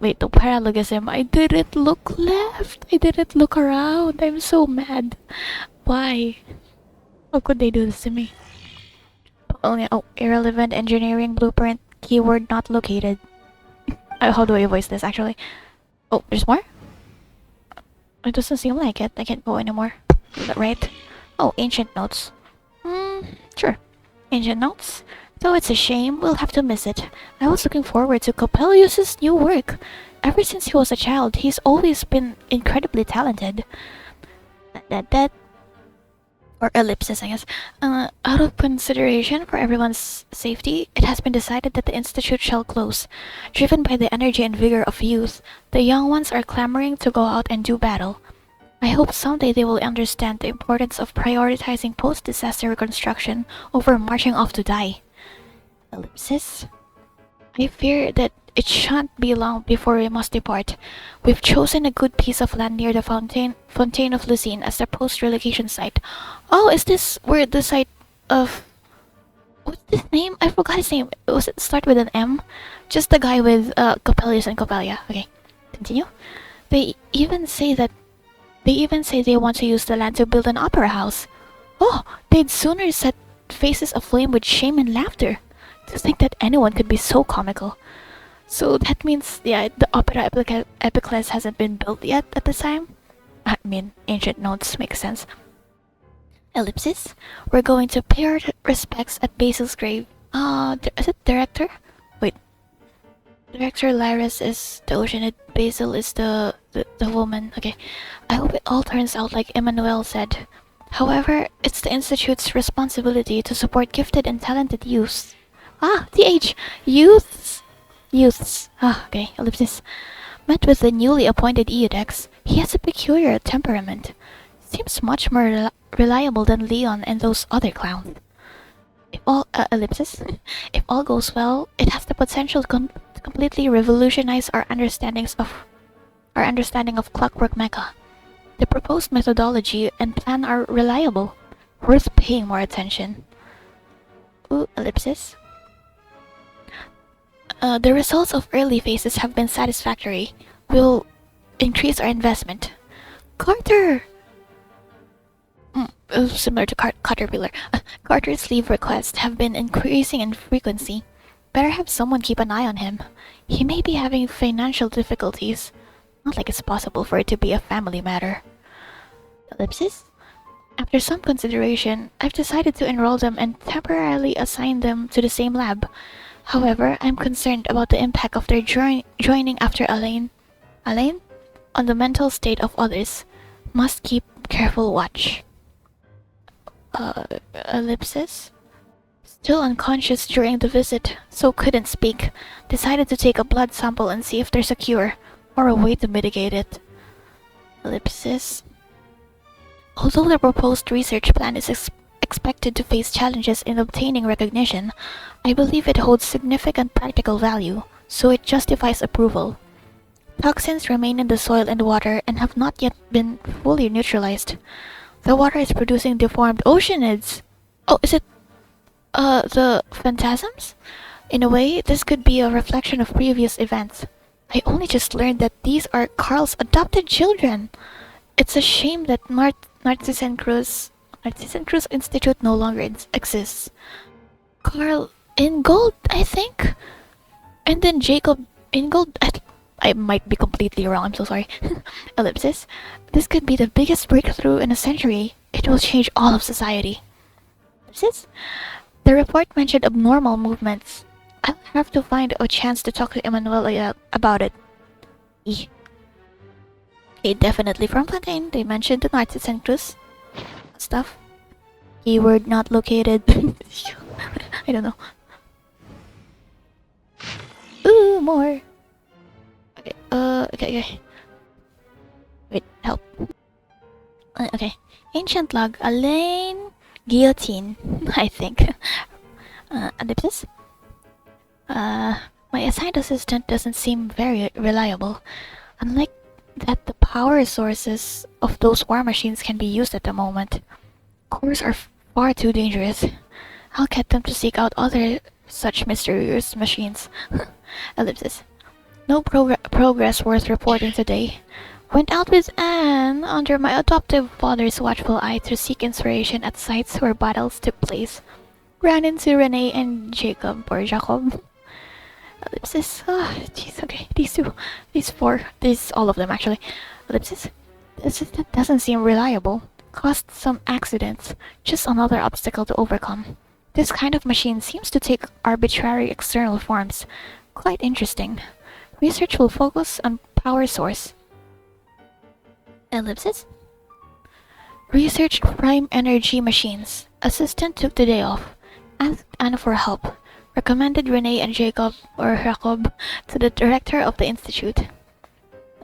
wait, the parallelism. I didn't look left. I didn't look around. I'm so mad. Why? How could they do this to me? Oh, irrelevant engineering blueprint. Keyword not located. How do I voice this actually? Oh, there's more? It doesn't seem like it. I can't go anymore. Is that right? Oh, ancient notes. Sure. Ancient notes? Though it's a shame, we'll have to miss it. I was looking forward to Coppelius's new work. Ever since he was a child, he's always been incredibly talented. Or ellipsis, I guess. Out of consideration for everyone's safety, it has been decided that the Institute shall close. Driven by the energy and vigor of youth, the young ones are clamoring to go out and do battle. I hope someday they will understand the importance of prioritizing post-disaster reconstruction over marching off to die. Ellipsis? I fear that it shan't be long before we must depart. We've chosen a good piece of land near the Fontaine of Lucine as the post-relocation site. Oh, is this where the site of what's his name? I forgot his name. Was it start with an M? Just the guy with Coppelius and Coppelia. Okay, continue. They even say they want to use the land to build an opera house. Oh, they'd sooner set faces aflame with shame and laughter. To think that anyone could be so comical. So that means, yeah, the opera epiclese hasn't been built yet at the time? I mean, ancient notes make sense. Ellipsis. We're going to pay our respects at Basil's grave. Is it director? Wait. Director Lyris is the Oceanid, Basil is the woman. Okay. I hope it all turns out like Emmanuel said. However, it's the Institute's responsibility to support gifted and talented youths. TH! Youths! Okay, ellipsis. Met with the newly appointed Eodex, he has a peculiar temperament. Seems much more reliable than Leon and those other clowns. If all, ellipsis. If all goes well, it has the potential to completely revolutionize our understanding of clockwork mecha. The proposed methodology and plan are reliable, worth paying more attention. Ellipsis. The results of early phases have been satisfactory. We'll increase our investment. Carter! Similar to Caterpillar. Carter's leave requests have been increasing in frequency. Better have someone keep an eye on him. He may be having financial difficulties. Not like it's possible for it to be a family matter. Ellipsis? After some consideration, I've decided to enroll them and temporarily assign them to the same lab. However, I'm concerned about the impact of their joining after Alain on the mental state of others. Must keep careful watch. Ellipsis? Still unconscious during the visit, so couldn't speak. Decided to take a blood sample and see if there's a cure, or a way to mitigate it. Ellipsis. Although the proposed research plan is expected to face challenges in obtaining recognition, I believe it holds significant practical value, so it justifies approval. Toxins remain in the soil and water and have not yet been fully neutralized. The water is producing deformed oceanids. Oh, is it the phantasms? In a way, this could be a reflection of previous events. I only just learned that these are Carl's adopted children. It's a shame that Narcissan Cruz Institute no longer exists. Carl Ingold, I think? And then Jacob Ingold? I might be completely wrong, I'm so sorry. Ellipsis. This could be the biggest breakthrough in a century. It will change all of society. Ellipsis. The report mentioned abnormal movements. I'll have to find a chance to talk to Emmanuel about it. Okay, definitely from Fontaine. They mentioned the Narcissan Cruz stuff. Keyword not located. I don't know. Ooh, more. Okay, okay. Wait, help. Okay. Ancient log. Alain Guillotine, I think. Ellipsis? My assigned assistant doesn't seem very reliable. Unlike that, the power sources of those war machines can be used at the moment. Cores are far too dangerous. I'll get them to seek out other such mysterious machines. Ellipsis. No progress worth reporting today. Went out with Anne under my adoptive father's watchful eye to seek inspiration at sites where battles took place. Ran into Renee and Jacob, or Jacob. Ellipsis. Jeez, okay. These four. All of them actually. Ellipsis. That doesn't seem reliable. Caused some accidents. Just another obstacle to overcome. This kind of machine seems to take arbitrary external forms. Quite interesting. Research will focus on power source. Ellipsis. Researched prime energy machines. Assistant took the day off. Asked Anna for help. Recommended Renee and Jacob to the director of the institute.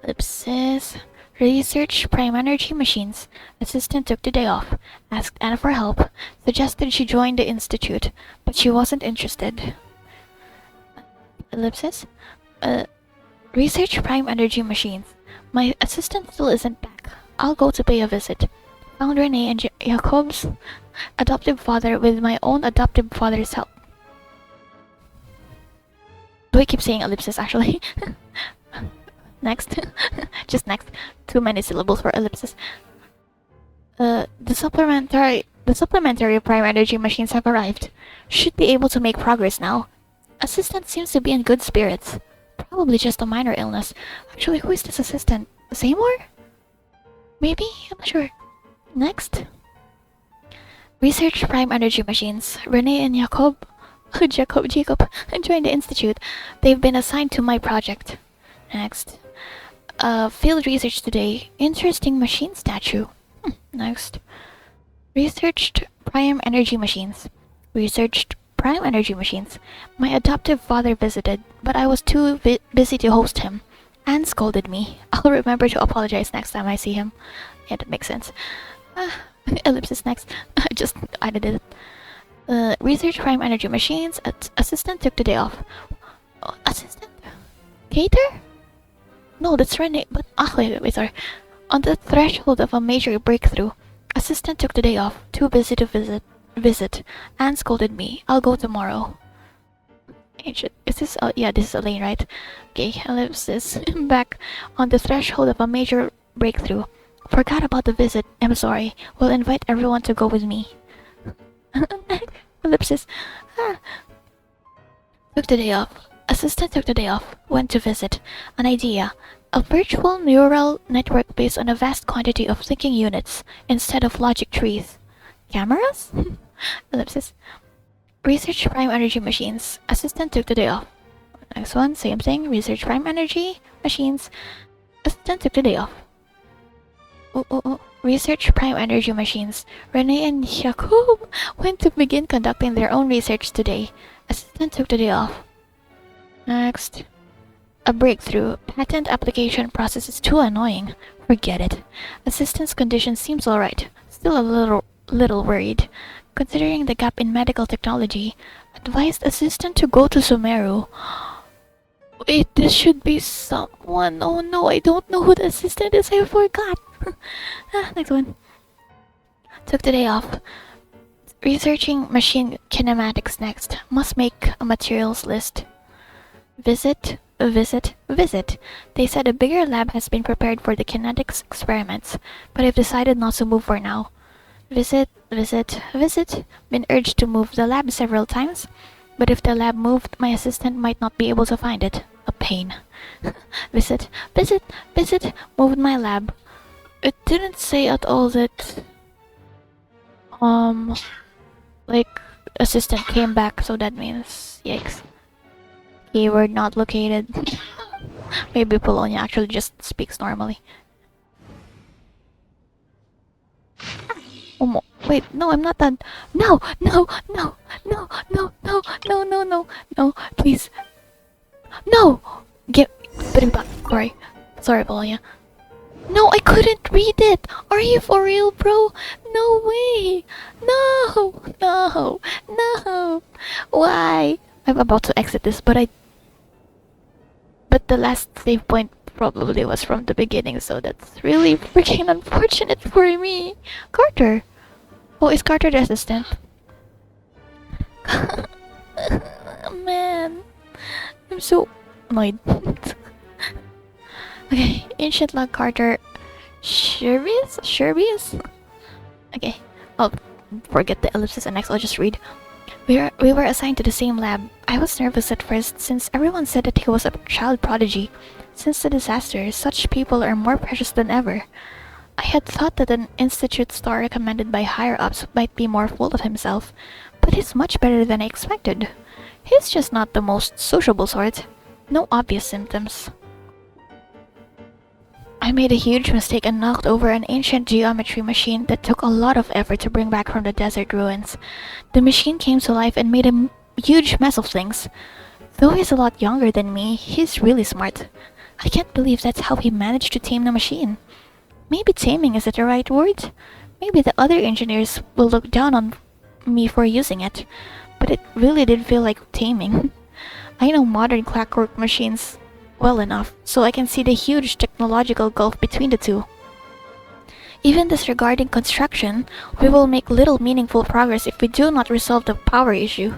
Ellipsis. Research prime energy machines. Assistant took the day off. Asked Anna for help. Suggested she join the institute, but she wasn't interested. Ellipsis. Research prime energy machines. My assistant still isn't back. I'll go to pay a visit. Found Renee and Jacob's adoptive father with my own adoptive father's help. Do I keep saying ellipsis actually? Next. Just next. Too many syllables for ellipsis. The supplementary prime energy machines have arrived. Should be able to make progress now. Assistant seems to be in good spirits. Probably just a minor illness. Actually, who is this assistant? Seymour? Maybe? I'm not sure. Next. Research prime energy machines. Renee and Jacob joined the institute. They've been assigned to my project. Next. Field research today. Interesting machine statue. Next. Researched prime energy machines. Researched prime energy machines. My adoptive father visited, but I was too busy to host him. And scolded me. I'll remember to apologize next time I see him. Yeah, that makes sense. Ellipsis next. I just added it. Research prime energy machines. Assistant took the day off. Assistant? Cater? No, that's Renee. But wait, sorry. On the threshold of a major breakthrough, assistant took the day off. Too busy to visit, and scolded me. I'll go tomorrow. Is this? Yeah, this is Elaine, right? Okay, ellipsis. Back on the threshold of a major breakthrough. Forgot about the visit. I'm sorry. Will invite everyone to go with me. Ellipsis. Took the day off. Assistant took the day off. Went to visit. An idea. A virtual neural network based on a vast quantity of thinking units instead of logic trees. Cameras? Ellipsis. Research prime energy machines. Assistant took the day off. Next one, same thing. Research prime energy machines. Assistant took the day off. Research prime energy machines. Renee and Jacob went to begin conducting their own research today. Assistant took the day off. Next. A breakthrough. Patent application process is too annoying. Forget it. Assistant's condition seems alright. Still a little worried. Considering the gap in medical technology, advised assistant to go to Sumeru. Wait, this should be someone. Oh no, I don't know who the assistant is. I forgot. Next one. Took the day off. Researching machine kinematics next. Must make a materials list. Visit. They said a bigger lab has been prepared for the kinetics experiments, but I've decided not to move for now. Visit. Been urged to move the lab several times, but if the lab moved, my assistant might not be able to find it. A pain. Visit. Moved my lab. It didn't say at all that, like, assistant came back, so that means, yikes. Keyword not located. Maybe Polonia actually just speaks normally. Wait, no, I'm not done. No, please. No! Put it back. Sorry, Polonia. No, I couldn't read it! Are you for real, bro? No way! No! Why? I'm about to exit this, but the last save point probably was from the beginning, so that's really freaking unfortunate for me. Carter! Oh, is Carter the assistant? Man, I'm so annoyed. Okay, ancient log Carter. Sherbius? Okay, I'll forget the ellipsis and next I'll just read. We were assigned to the same lab. I was nervous at first since everyone said that he was a child prodigy. Since the disaster, such people are more precious than ever. I had thought that an institute star recommended by higher-ups might be more full of himself, but he's much better than I expected. He's just not the most sociable sort. No obvious symptoms. I made a huge mistake and knocked over an ancient geometry machine that took a lot of effort to bring back from the desert ruins. The machine came to life and made a huge mess of things. Though he's a lot younger than me, he's really smart. I can't believe that's how he managed to tame the machine. Maybe taming isn't the right word. Maybe the other engineers will look down on me for using it. But it really did feel like taming. I know modern clockwork machines well enough, so I can see the huge technological gulf between the two. Even disregarding construction, we will make little meaningful progress if we do not resolve the power issue.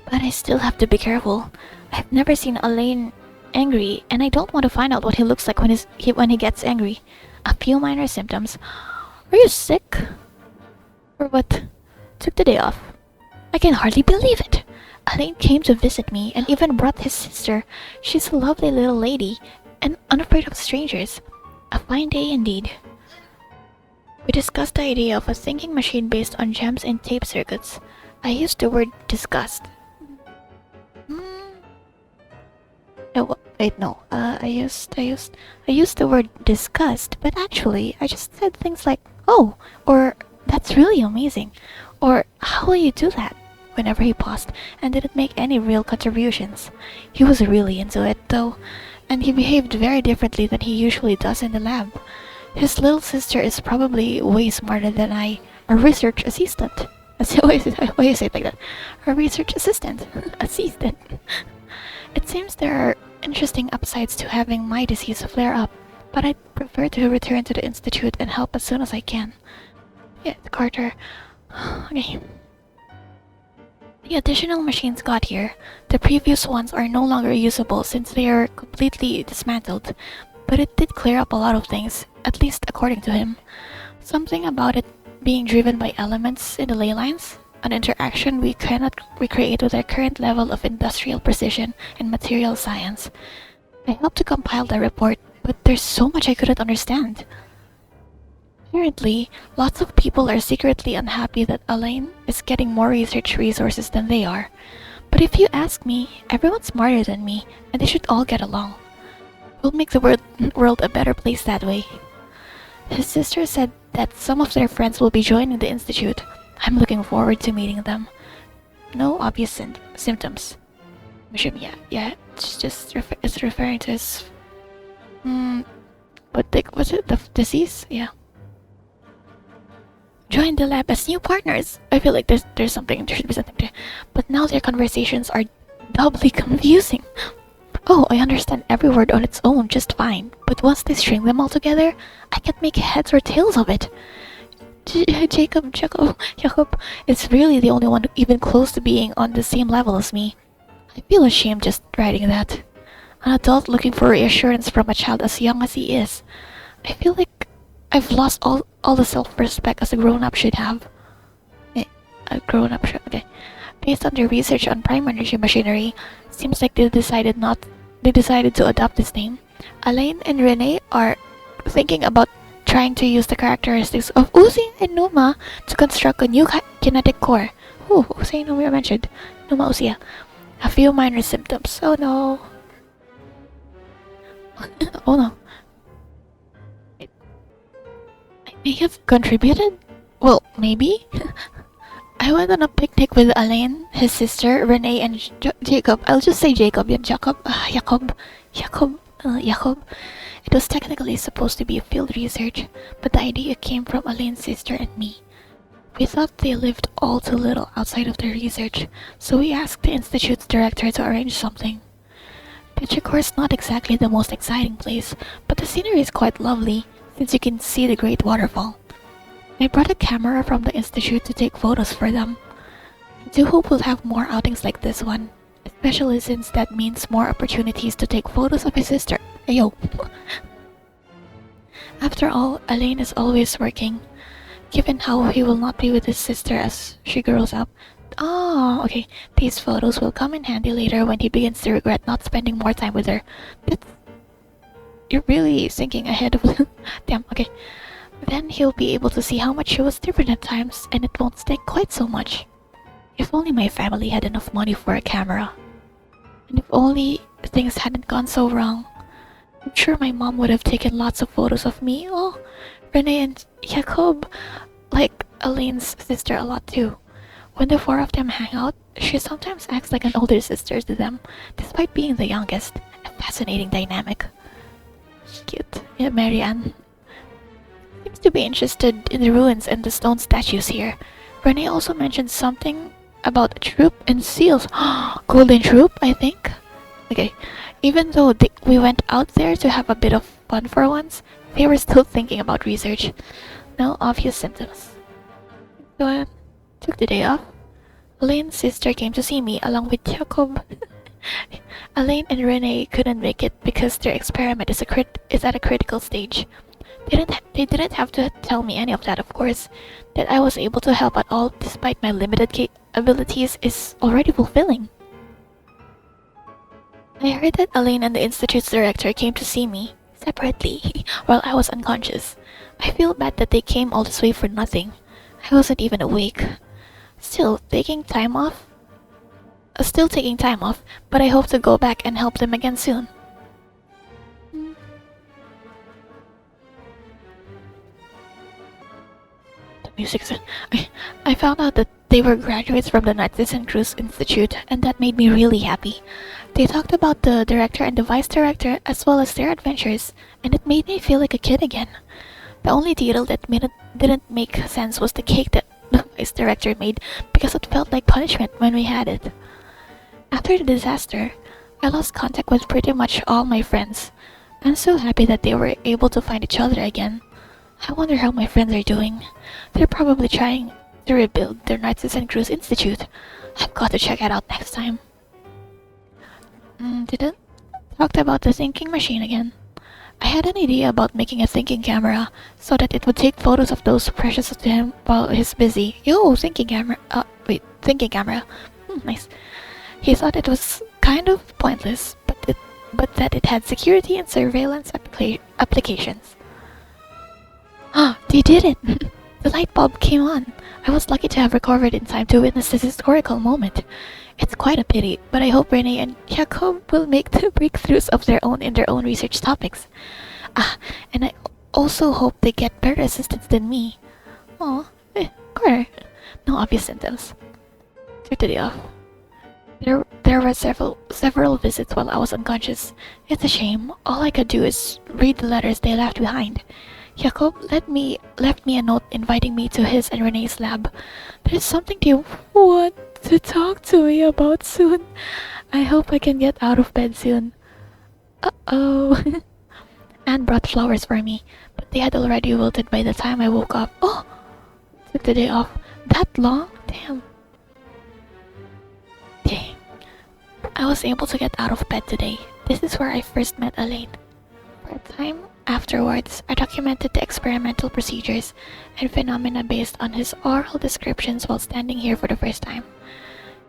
But I still have to be careful. I've never seen Alain angry, and I don't want to find out what he looks like when he gets angry. A few minor symptoms. Are you sick? Or what? Took the day off. I can hardly believe it. Alain came to visit me and even brought his sister. She's a lovely little lady and unafraid of strangers. A fine day indeed. We discussed the idea of a thinking machine based on gems and tape circuits. I used the word discussed. I used the word disgust, but actually I just said things like, "Oh," or "That's really amazing," or "How will you do that?" whenever he paused and didn't make any real contributions. He was really into it, though, and he behaved very differently than he usually does in the lab. His little sister is probably way smarter than I, a research assistant. Why you say it like that? A research assistant. Assistant. It seems there are interesting upsides to having my disease flare up, but I'd prefer to return to the Institute and help as soon as I can. Yeah, Carter. Okay. The additional machines got here. The previous ones are no longer usable since they are completely dismantled, but it did clear up a lot of things, at least according to him. Something about it being driven by elements in the ley lines, an interaction we cannot recreate with our current level of industrial precision and material science. I helped to compile the report, but there's so much I couldn't understand. Apparently, lots of people are secretly unhappy that Alain is getting more research resources than they are. But if you ask me, everyone's smarter than me, and they should all get along. We'll make the world a better place that way. His sister said that some of their friends will be joining the Institute. I'm looking forward to meeting them. No obvious symptoms. It's referring to his... was it the disease? Yeah. Join the lab as new partners. I feel like there should be something there. But now their conversations are doubly confusing. Oh, I understand every word on its own just fine, but once they string them all together, I can't make heads or tails of it. Jacob is really the only one even close to being on the same level as me. I feel ashamed just writing that. An adult looking for reassurance from a child as young as he is. I feel like I've lost all the self-respect as a grown-up should have. Okay. Based on their research on prime energy machinery, seems like they decided to adopt this name. Alain and Renee are thinking about trying to use the characteristics of Uzi and Numa to construct a new kinetic core. Uzi and Numa mentioned. Numa Uzi. A few minor symptoms. Oh no. Oh no. I may have contributed? Well, maybe? I went on a picnic with Alain, his sister, Renee, and Jacob. I'll just say Jacob. Yeah, Jacob. Jacob. It was technically supposed to be a field research, but the idea came from Alain's sister and me. We thought they lived all too little outside of their research, so we asked the Institute's director to arrange something. Petrichor is not exactly the most exciting place, but the scenery is quite lovely, since you can see the great waterfall. I brought a camera from the Institute to take photos for them. I do hope we'll have more outings like this one, especially since that means more opportunities to take photos of his sister. Ayo! After all, Alain is always working, given how he will not be with his sister as she grows up. Oh, okay. These photos will come in handy later when he begins to regret not spending more time with her. You're really thinking ahead of... Damn, okay. Then he'll be able to see how much she was different at times, and it won't stick quite so much. If only my family had enough money for a camera. And if only things hadn't gone so wrong. I'm sure my mom would have taken lots of photos of me. Oh, Renee and Jacob like Alain's sister a lot too. When the four of them hang out, she sometimes acts like an older sister to them, despite being the youngest. A fascinating dynamic. Cute. Yeah, Marianne seems to be interested in the ruins and the stone statues here. Renee also mentioned something about a troop and seals. Golden troop, I think? Okay. Even though we went out there to have a bit of fun for once, they were still thinking about research. No obvious symptoms. So I took the day off. Elaine's sister came to see me along with Jacob. Elaine and Renee couldn't make it because their experiment is at a critical stage. They didn't have to tell me any of that, of course. That I was able to help at all despite my limited abilities is already fulfilling. I heard that Elaine and the Institute's director came to see me, separately, while I was unconscious. I feel bad that they came all this way for nothing. I wasn't even awake. Still taking time off, but I hope to go back and help them again soon. I found out that they were graduates from the Nightcitizen Cruise Institute, and that made me really happy. They talked about the director and the vice director as well as their adventures, and it made me feel like a kid again. The only detail that didn't make sense was the cake that the vice director made, because it felt like punishment when we had it. After the disaster, I lost contact with pretty much all my friends. I'm so happy that they were able to find each other again. I wonder how my friends are doing. They're probably trying to rebuild their Nightcitizen Cruise Institute. I've got to check it out next time. Didn't talked about the thinking machine again. I had an idea about making a thinking camera so that it would take photos of those precious to him while he's busy. Yo, thinking camera. Thinking camera. Nice. He thought it was kind of pointless, but that it had security and surveillance applications. They did it! The light bulb came on. I was lucky to have recovered in time to witness this historical moment. It's quite a pity, but I hope Renee and Jacob will make the breakthroughs of their own in their own research topics. And I also hope they get better assistance than me. Carter. No obvious symptoms. Took the day off. There were several visits while I was unconscious. It's a shame. All I could do is read the letters they left behind. Jacob left me a note inviting me to his and Renee's lab. There's something they want to talk to me about soon. I hope I can get out of bed soon. Uh-oh. Anne brought flowers for me, but they had already wilted by the time I woke up. Oh! Took the day off. That long? Damn. Dang. I was able to get out of bed today. This is where I first met Elaine. For a time afterwards, I documented the experimental procedures and phenomena based on his oral descriptions while standing here for the first time.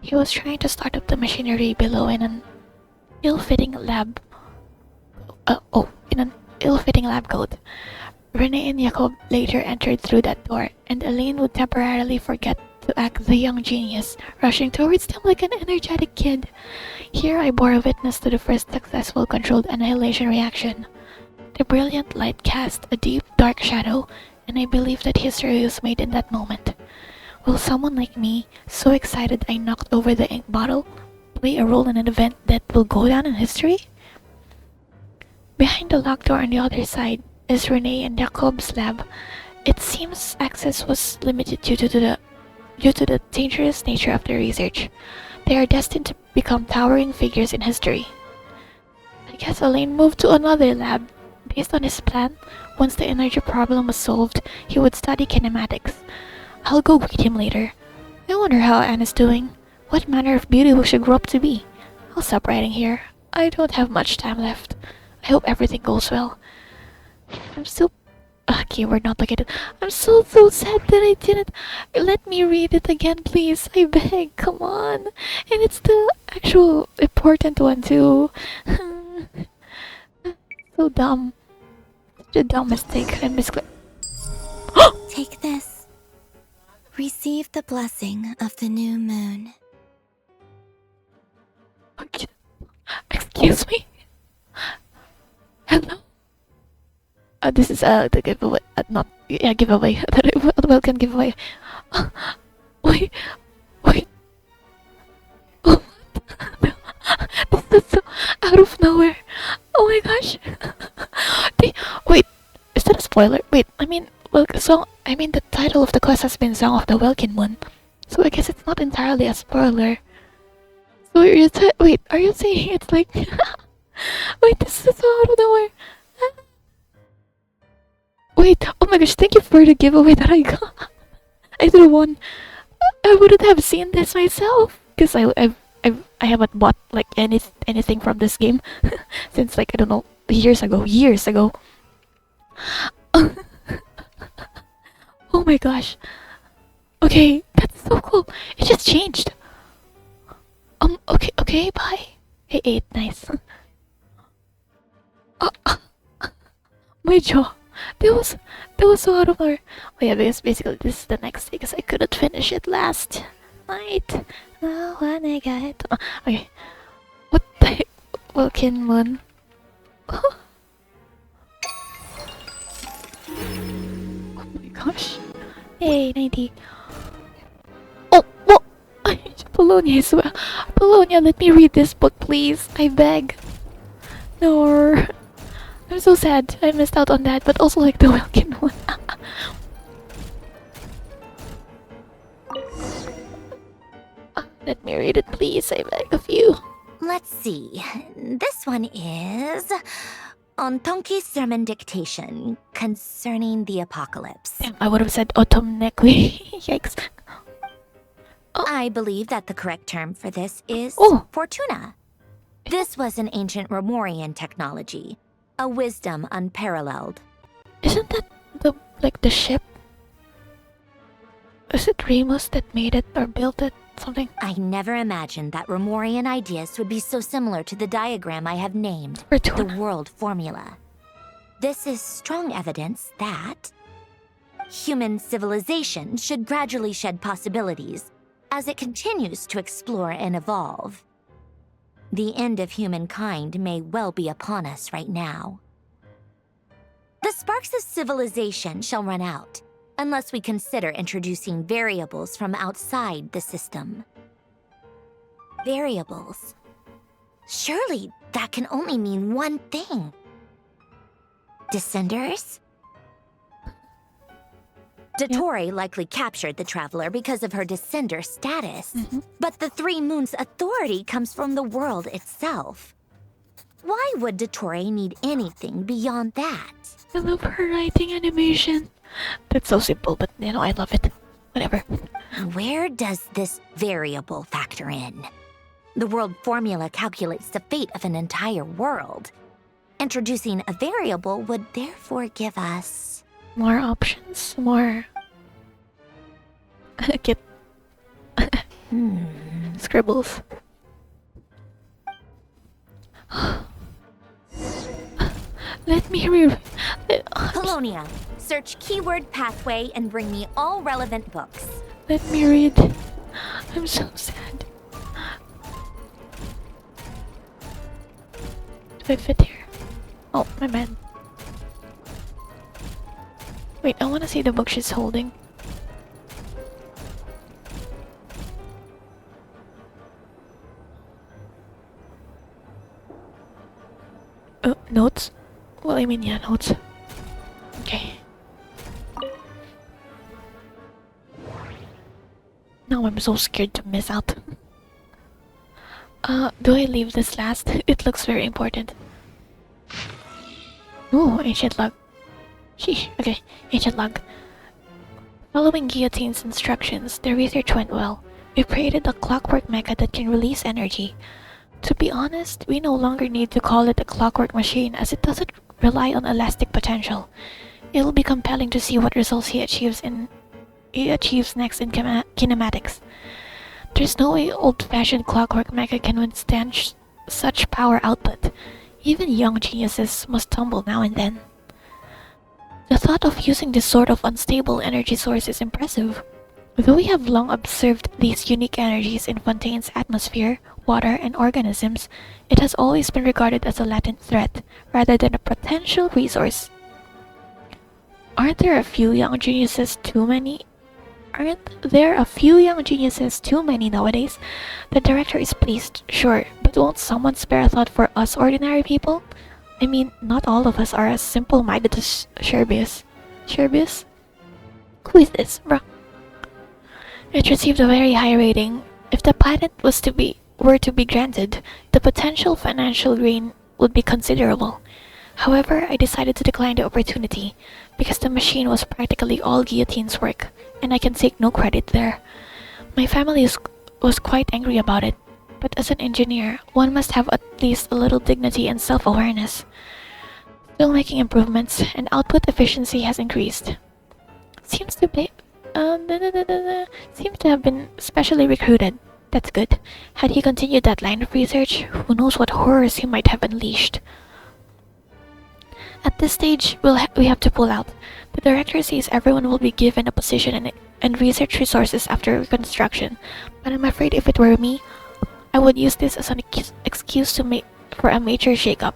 He was trying to start up the machinery below in an ill-fitting lab. In an ill-fitting lab coat. Renee and Jacob later entered through that door, and Elaine would temporarily forget to act the young genius, rushing towards them like an energetic kid. Here I bore witness to the first successful controlled annihilation reaction. The brilliant light cast a deep, dark shadow, and I believe that history was made in that moment. Will someone like me, so excited I knocked over the ink bottle, play a role in an event that will go down in history? Behind the locked door on the other side is Renee and Jacob's lab. It seems access was limited due to the dangerous nature of their research. They are destined to become towering figures in history. I guess Elaine moved to another lab. Based on his plan, once the energy problem was solved, he would study kinematics. I'll go greet him later. I wonder how Anne is doing. What manner of beauty will she grow up to be? I'll stop writing here. I don't have much time left. I hope everything goes well. I'm still... keyword not located. I'm so sad that I didn't... Let me read it again, please. I beg, come on. And it's the actual important one, too. So dumb. Such a dumb mistake. I misclicked. Take this. Receive the blessing of the new moon. Excuse me? Hello? This is the giveaway, giveaway, the Welkin giveaway. Wait. Oh, this is so out of nowhere. Oh my gosh. Wait, is that a spoiler? Wait, the title of the quest has been Song of the Welkin Moon. So I guess it's not entirely a spoiler. So wait, are you saying it's like... Wait, this is so out of nowhere. Wait, oh my gosh, thank you for the giveaway that I got. I did one. I wouldn't have seen this myself because I haven't bought like anything from this game since like I don't know years ago. Oh my gosh. Okay, that's so cool. It just changed. Okay, bye. Hey, 8, nice. My jaw. That was so out of nowhere. Oh yeah, because basically this is the next day because I couldn't finish it last night. Oh, when I got okay. What the heck? Welkin moon. Oh my gosh. Yay, 90. Oh, well, Polonia as well. Polonia, let me read this book, please. I beg. No. I'm so sad. I missed out on that, but also like the Welkin one. Let me read it, please. I beg of you. Let's see. This one is on Tonki's sermon dictation concerning the apocalypse. Damn, I would have said autumnally. Yikes. I believe that the correct term for this is Fortuna. This was an ancient Romorian technology, a wisdom unparalleled. Isn't that the ship? Is it Remus that made it or built it? Something? I never imagined that Romorian ideas would be so similar to the diagram I have named, the World Formula. This is strong evidence that human civilization should gradually shed possibilities as it continues to explore and evolve. The end of humankind may well be upon us right now. The sparks of civilization shall run out, unless we consider introducing variables from outside the system. Variables? Surely that can only mean one thing. Descenders? Ptooey likely captured the Traveler because of her descender status. But the Three Moons' authority comes from the world itself. Why would Ptooey need anything beyond that? I love her writing animation. That's so simple, but you know, I love it. Whatever. Where does this variable factor in? The world formula calculates the fate of an entire world. Introducing a variable would therefore give us more options, more get scribbles. Let me read. Colonia, search keyword pathway and bring me all relevant books. Let me read. I'm so sad. Do I fit here? Oh, my bad. Wait, I want to see the book she's holding. Notes? Well, I mean, yeah, notes. Okay. Now I'm so scared to miss out. Do I leave this last? It looks very important. Oh, ancient log. Sheesh, okay, ancient log. Following Guillotine's instructions, the research went well. We created a clockwork mecha that can release energy. To be honest, we no longer need to call it a clockwork machine as it doesn't rely on elastic potential. It'll be compelling to see what results he achieves next in kinematics. There's no way old-fashioned clockwork mecha can withstand such power output. Even young geniuses must tumble now and then. The thought of using this sort of unstable energy source is impressive. Though we have long observed these unique energies in Fontaine's atmosphere, water, and organisms, it has always been regarded as a latent threat, rather than a potential resource. Aren't there a few young geniuses too many nowadays? The director is pleased, sure, but won't someone spare a thought for us ordinary people? I mean, not all of us are as simple-minded as Sherbius. Sherbius? Who is this, bro? It received a very high rating. If the patent were to be granted, the potential financial gain would be considerable. However, I decided to decline the opportunity because the machine was practically all Guillotine's work, and I can take no credit there. My family was quite angry about it, but as an engineer, one must have at least a little dignity and self-awareness. Still making improvements, and output efficiency has increased. Seems to have been specially recruited. That's good. Had he continued that line of research, who knows what horrors he might have unleashed. At this stage, we have to pull out. The director says everyone will be given a position and research resources after reconstruction, but I'm afraid if it were me, I would use this as an excuse for a major shakeup.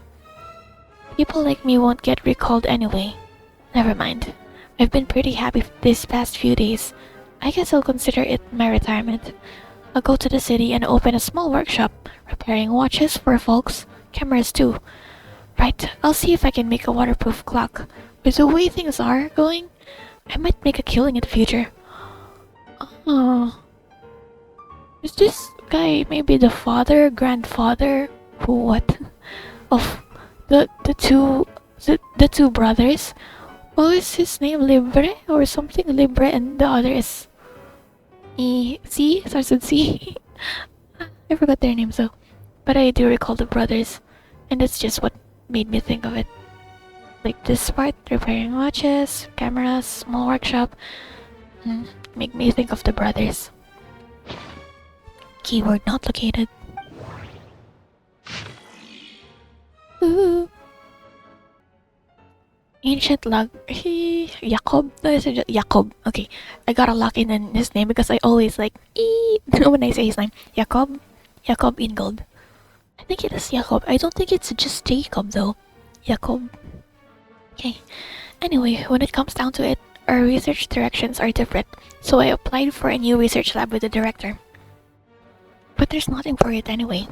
People like me won't get recalled anyway. Never mind. I've been pretty happy these past few days. I guess I'll consider it my retirement. I'll go to the city and open a small workshop, repairing watches for folks, cameras too. Right, I'll see if I can make a waterproof clock. With the way things are going, I might make a killing in the future. Oh. Is this guy maybe the father, grandfather, of the two brothers? What is his name? Libre or something? Libre, and the other is C, starts with C. I forgot their names though, but I do recall the brothers, and that's just what made me think of it. Like this part, repairing watches, cameras, small workshop, make me think of the brothers. Keyword not located. Ooh. Ancient log. Jacob. No, it's just Jacob. Okay, I gotta lock in his name because I always like when I say his name. Jacob Ingold. I think it is Jacob. I don't think it's just Jacob though. Jacob. Okay. Anyway, when it comes down to it, our research directions are different, so I applied for a new research lab with the director. But there's nothing for it anyway.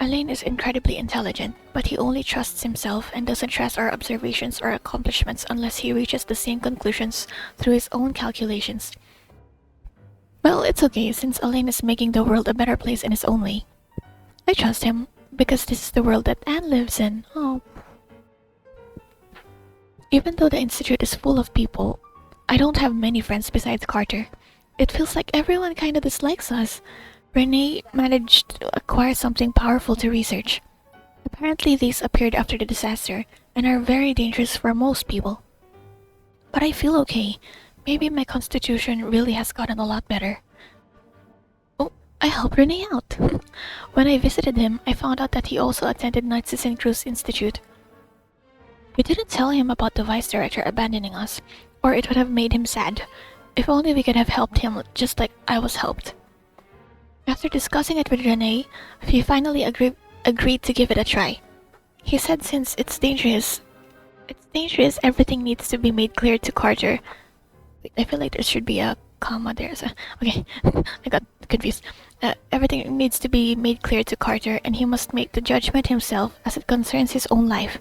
Alain is incredibly intelligent, but he only trusts himself and doesn't trust our observations or accomplishments unless he reaches the same conclusions through his own calculations. Well, it's okay, since Alain is making the world a better place in his own way. I trust him, because this is the world that Anne lives in. Oh. Even though the Institute is full of people, I don't have many friends besides Carter. It feels like everyone kinda dislikes us. Renee managed to acquire something powerful to research. Apparently these appeared after the disaster, and are very dangerous for most people. But I feel okay. Maybe my constitution really has gotten a lot better. Oh, I helped Renee out. When I visited him, I found out that he also attended Narcissus Cruz Institute. We didn't tell him about the vice director abandoning us, or it would have made him sad. If only we could have helped him just like I was helped. After discussing it with Renee, he finally agreed to give it a try. He said since it's dangerous, everything needs to be made clear to Carter. Wait, I feel like there should be a comma there. So, okay, I got confused. Everything needs to be made clear to Carter, and he must make the judgment himself as it concerns his own life.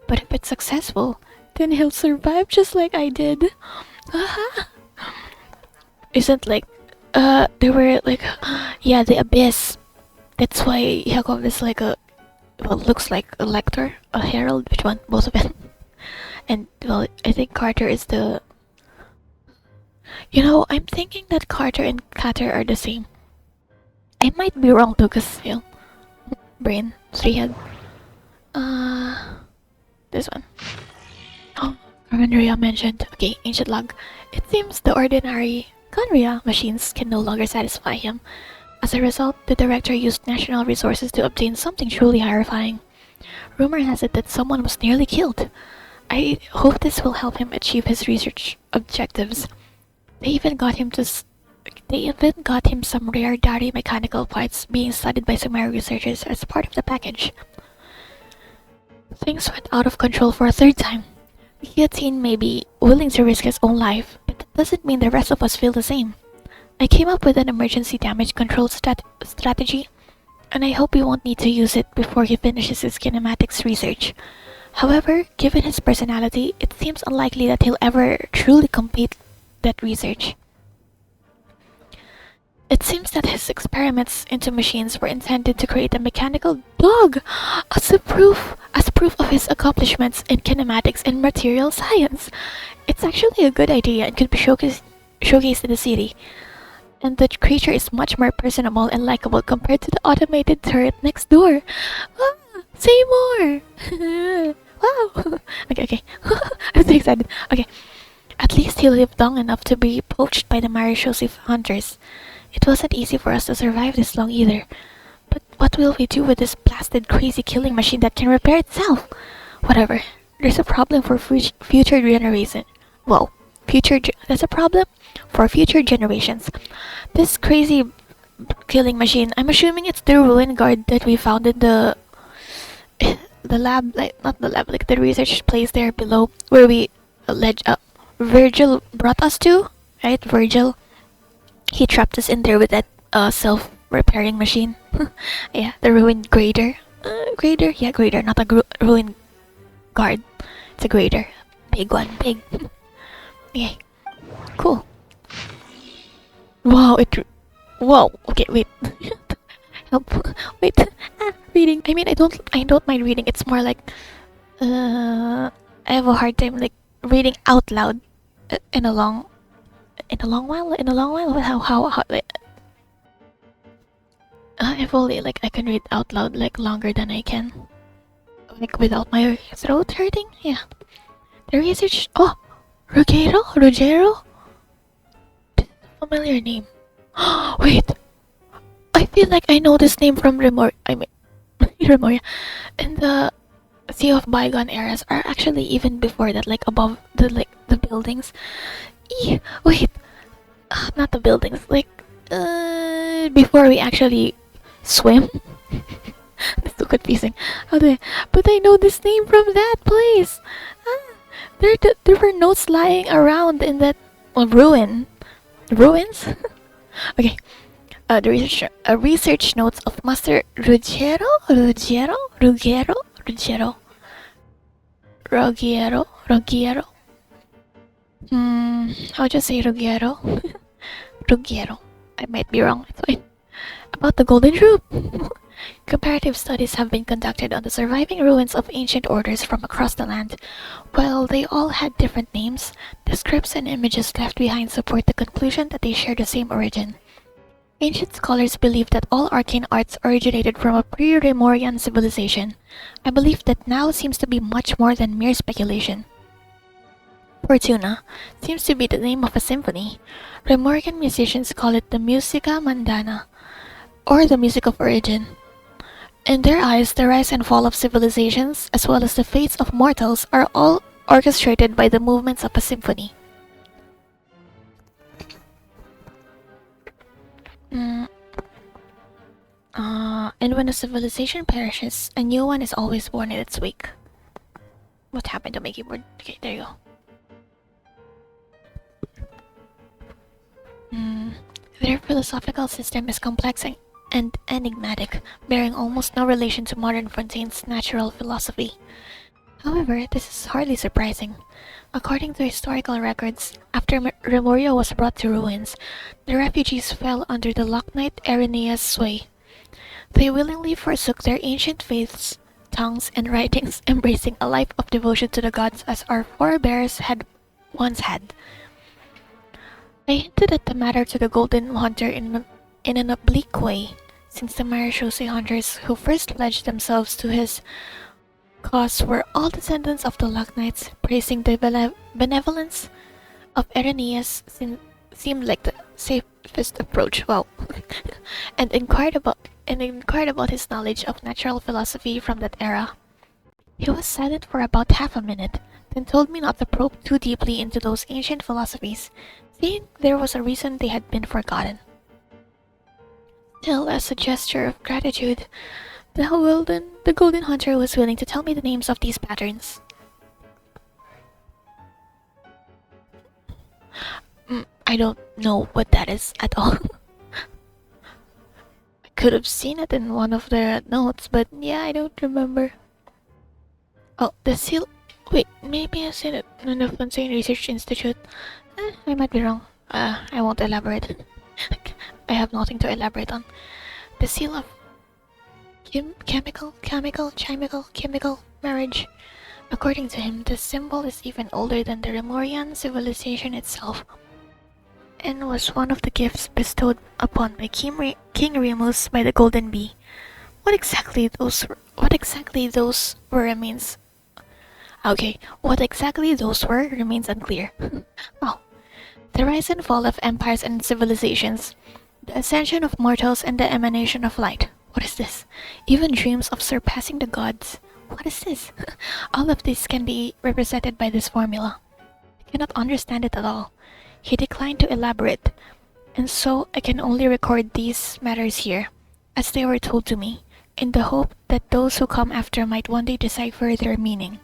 But if it's successful, then he'll survive just like I did. Isn't like, they were like, yeah, the abyss. That's why Jacob is like looks like a lector, a herald, which one? Both of them. And, well, I think Carter is the... You know, I'm thinking that Carter and Cater are the same. I might be wrong too, cause, you know, brain, 3-head. This one. Oh, Conria mentioned. Okay, ancient log. It seems the ordinary Conria machines can no longer satisfy him. As a result, the director used national resources to obtain something truly horrifying. Rumor has it that someone was nearly killed. I hope this will help him achieve his research objectives. They even got him some rare Dari mechanical parts being studied by Sumer researchers as part of the package. Things went out of control for a third time. The guillotine may be willing to risk his own life, but that doesn't mean the rest of us feel the same. I came up with an emergency damage control strategy, and I hope we won't need to use it before he finishes his kinematics research. However, given his personality, it seems unlikely that he'll ever truly complete that research. It seems that his experiments into machines were intended to create a mechanical dog as proof of his accomplishments in kinematics and material science. It's actually a good idea and could be showcased in the city. And the creature is much more personable and likable compared to the automated turret next door. Ah, say more! Wow! Okay. I'm so excited. Okay. At least he lived long enough to be poached by the Marechaussee hunters. It wasn't easy for us to survive this long either. But what will we do with this blasted crazy killing machine that can repair itself? Whatever. There's a problem for future generation. Whoa. That's a problem for future generations. This crazy killing machine, I'm assuming it's the ruin guard that we found in the lab, like not the lab, like the research place there below where we Virgil brought us to, right? Virgil. He trapped us in there with that self-repairing machine. Yeah, the ruin grader. Grader? Yeah, grader, not a ruin guard. It's a grader. Big one, big. Okay, cool. Wow, Whoa, okay, wait. Help. Wait. Reading. I mean, I don't mind reading. It's more like, I have a hard time, like, reading out loud in a long while. How like, if only like I can read out loud like longer than I can, like without my throat hurting. Yeah. The research. Oh, Rogero. Familiar name. Wait, I feel like I know this name from Remoria. And the Sea of Bygone eras are actually even before that, like above the buildings. Wait, not the buildings. Like before we actually swim. It's so confusing. But I know this name from that place. There were notes lying around in that ruins. Okay. The research notes of Master Ruggiero. How do you say Ruggiero? Ruggiero. I might be wrong. It's fine. About the Golden Troop. Comparative studies have been conducted on the surviving ruins of ancient orders from across the land. While they all had different names, the scripts and images left behind support the conclusion that they share the same origin. Ancient scholars believe that all arcane arts originated from a pre-Remorian civilization, a belief that now seems to be much more than mere speculation. Fortuna seems to be the name of a symphony. Remorian musicians call it the Musica Mandana, or the music of origin. In their eyes, the rise and fall of civilizations, as well as the fates of mortals, are all orchestrated by the movements of a symphony. And when a civilization perishes, a new one is always born in its wake. What happened to my keyboard? Okay, there you go. Their philosophical system is complex and enigmatic, bearing almost no relation to modern Fontaine's natural philosophy. However, this is hardly surprising. According to historical records, after Remoria was brought to ruins, the refugees fell under the Locknight Irenaeus' sway. They willingly forsook their ancient faiths, tongues, and writings, embracing a life of devotion to the gods as our forebears had once had. I hinted at the matter to the Golden Hunter in an oblique way, since the Marechaussee hunters who first pledged themselves to his cause were all descendants of the Locknights, praising the benevolence of Irenaeus seemed like the safest approach. Wow. and inquired about his knowledge of natural philosophy from that era. He was silent for about half a minute, then told me not to probe too deeply into those ancient philosophies, saying there was a reason they had been forgotten. Still, as a gesture of gratitude, the Golden Hunter was willing to tell me the names of these patterns. I don't know what that is at all. I could have seen it in one of their notes, but yeah, I don't remember. Oh, the seal. Wait, maybe I've seen it in the Fontaine Research Institute. I might be wrong. I won't elaborate. I have nothing to elaborate on. The seal of chemical marriage. According to him, the symbol is even older than the Remorian civilization itself, and was one of the gifts bestowed upon by King Remus by the Golden Bee. What exactly those were remains. Okay, what exactly those were remains unclear. Wow. The rise and fall of empires and civilizations, the ascension of mortals and the emanation of light. What is this? Even dreams of surpassing the gods. What is this? All of this can be represented by this formula. I cannot understand it at all. He declined to elaborate, and so I can only record these matters here, as they were told to me, in the hope that those who come after might one day decipher their meaning.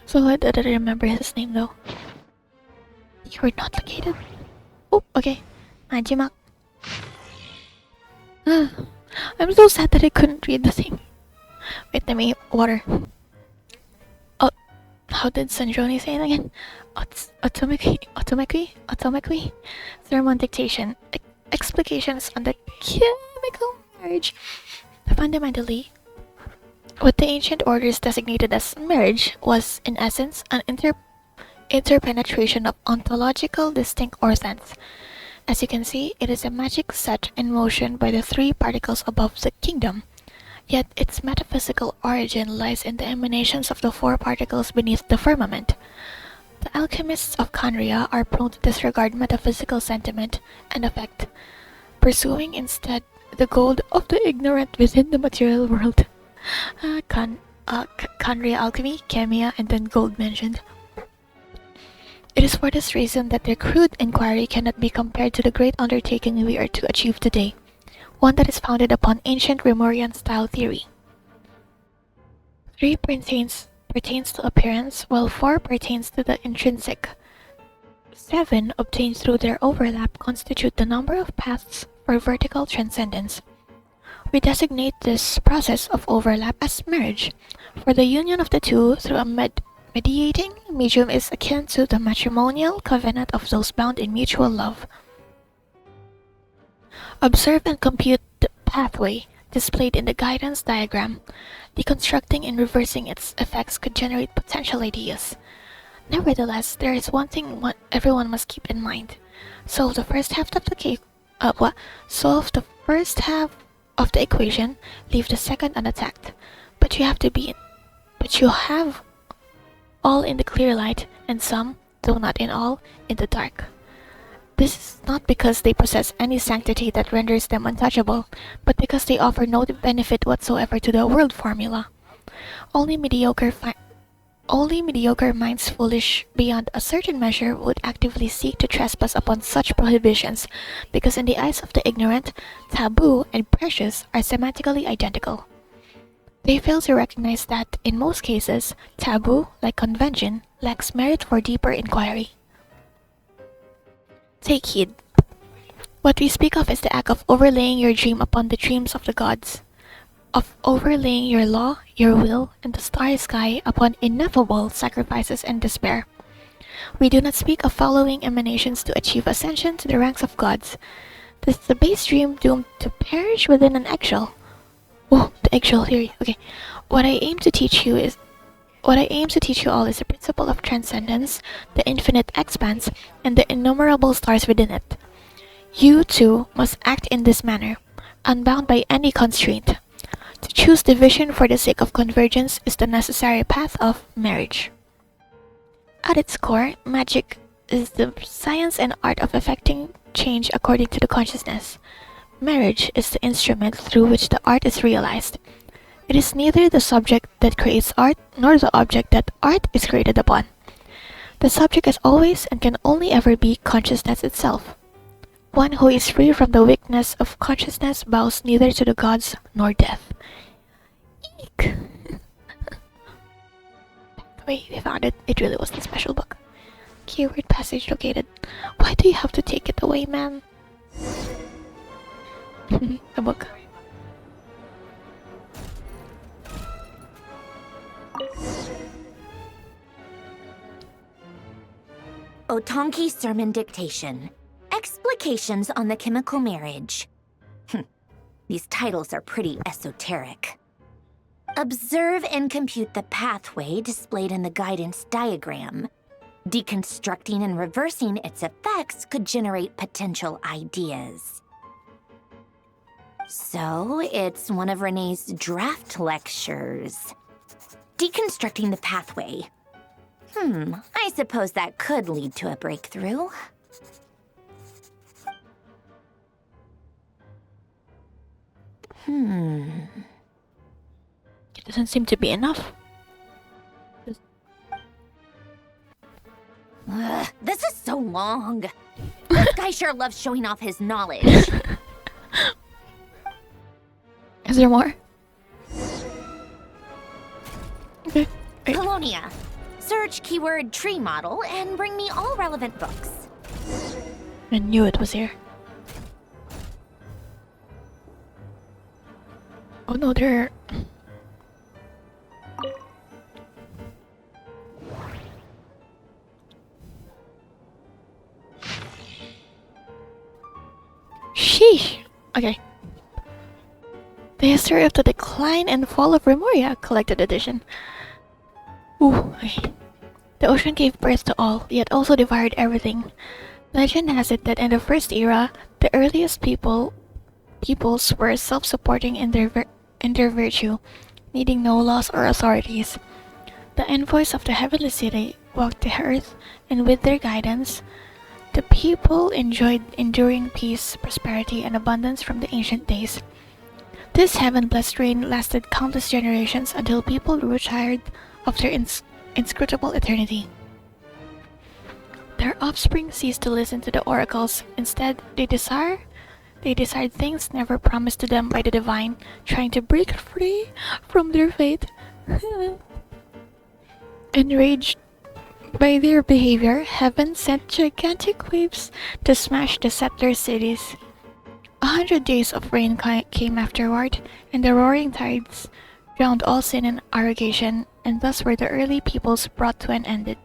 So I didn't remember his name though. You were not located? Oh, okay. Majimak. I'm so sad that I couldn't read the thing. Wait, let me water. Oh, how did Sanjoni say it again? Automically? Thermal dictation. Explications on the chemical marriage. Fundamentally, what the ancient orders designated as marriage was, in essence, an interpenetration of ontological distinct organs. As you can see, it is a magic set in motion by the three particles above the kingdom. Yet its metaphysical origin lies in the emanations of the four particles beneath the firmament. The alchemists of Khanria are prone to disregard metaphysical sentiment and effect, pursuing instead the gold of the ignorant within the material world. Khanria alchemy, chemia, and then gold mentioned. It is for this reason that their crude inquiry cannot be compared to the great undertaking we are to achieve today, one that is founded upon ancient Remorian-style theory. 3 pertains to appearance, while 4 pertains to the intrinsic. 7 obtained through their overlap constitute the number of paths for vertical transcendence. We designate this process of overlap as marriage, for the union of the two through a mediating medium is akin to the matrimonial covenant of those bound in mutual love. Observe and compute the pathway displayed in the guidance diagram. Deconstructing and reversing its effects could generate potential ideas. Nevertheless, there is one thing everyone must keep in mind. Solve the first half of the equation, leave the second unattacked. But you have all in the clear light, and some, though not in all, in the dark. This is not because they possess any sanctity that renders them untouchable, but because they offer no benefit whatsoever to the world formula. Only mediocre minds foolish beyond a certain measure would actively seek to trespass upon such prohibitions, because in the eyes of the ignorant, taboo and precious are semantically identical. They fail to recognize that, in most cases, taboo, like convention, lacks merit for deeper inquiry. Take heed. What we speak of is the act of overlaying your dream upon the dreams of the gods, of overlaying your law, your will, and the starry sky upon ineffable sacrifices and despair. We do not speak of following emanations to achieve ascension to the ranks of gods. This is the base dream doomed to perish within an eggshell. Oh, the eggshell theory. Okay. What I aim to teach you all is the principle of transcendence, the infinite expanse, and the innumerable stars within it. You, too, must act in this manner, unbound by any constraint. To choose division for the sake of convergence is the necessary path of marriage. At its core, magic is the science and art of effecting change according to the consciousness. Marriage is the instrument through which the art is realized. It is neither the subject that creates art nor the object that art is created upon. The subject is always and can only ever be consciousness itself. One who is free from the weakness of consciousness bows neither to the gods nor death. Eek! Wait, we found it. It really was the special book. Keyword passage located. Why do you have to take it away, man? The book. Otonki Sermon Dictation. Explications on the chemical marriage. These titles are pretty esoteric. Observe and compute the pathway displayed in the guidance diagram. Deconstructing and reversing its effects could generate potential ideas. So, it's one of Renee's draft lectures. Deconstructing the pathway. I suppose that could lead to a breakthrough. It doesn't seem to be enough. This is so long. This guy sure loves showing off his knowledge. Is there more? Okay. Colonia. Search keyword tree model and bring me all relevant books. I knew it was here. Oh no, there. Sheesh. Okay. The History of the Decline and Fall of Remoria, collected edition. Ooh, okay. The ocean gave birth to all, yet also devoured everything. Legend has it that in the first era, the earliest peoples were self-supporting in their virtue, needing no laws or authorities. The envoys of the heavenly city walked the earth, and with their guidance, the people enjoyed enduring peace, prosperity, and abundance from the ancient days. This heaven-blessed reign lasted countless generations until people grew tired of their inscrutable eternity. Their offspring ceased to listen to the oracles. Instead, they desired things never promised to them by the divine, trying to break free from their fate. Enraged by their behavior, heaven sent gigantic waves to smash the settler cities. 100 days of rain came afterward, and the roaring tides drowned all sin and arrogation, and thus were the early peoples brought to an end.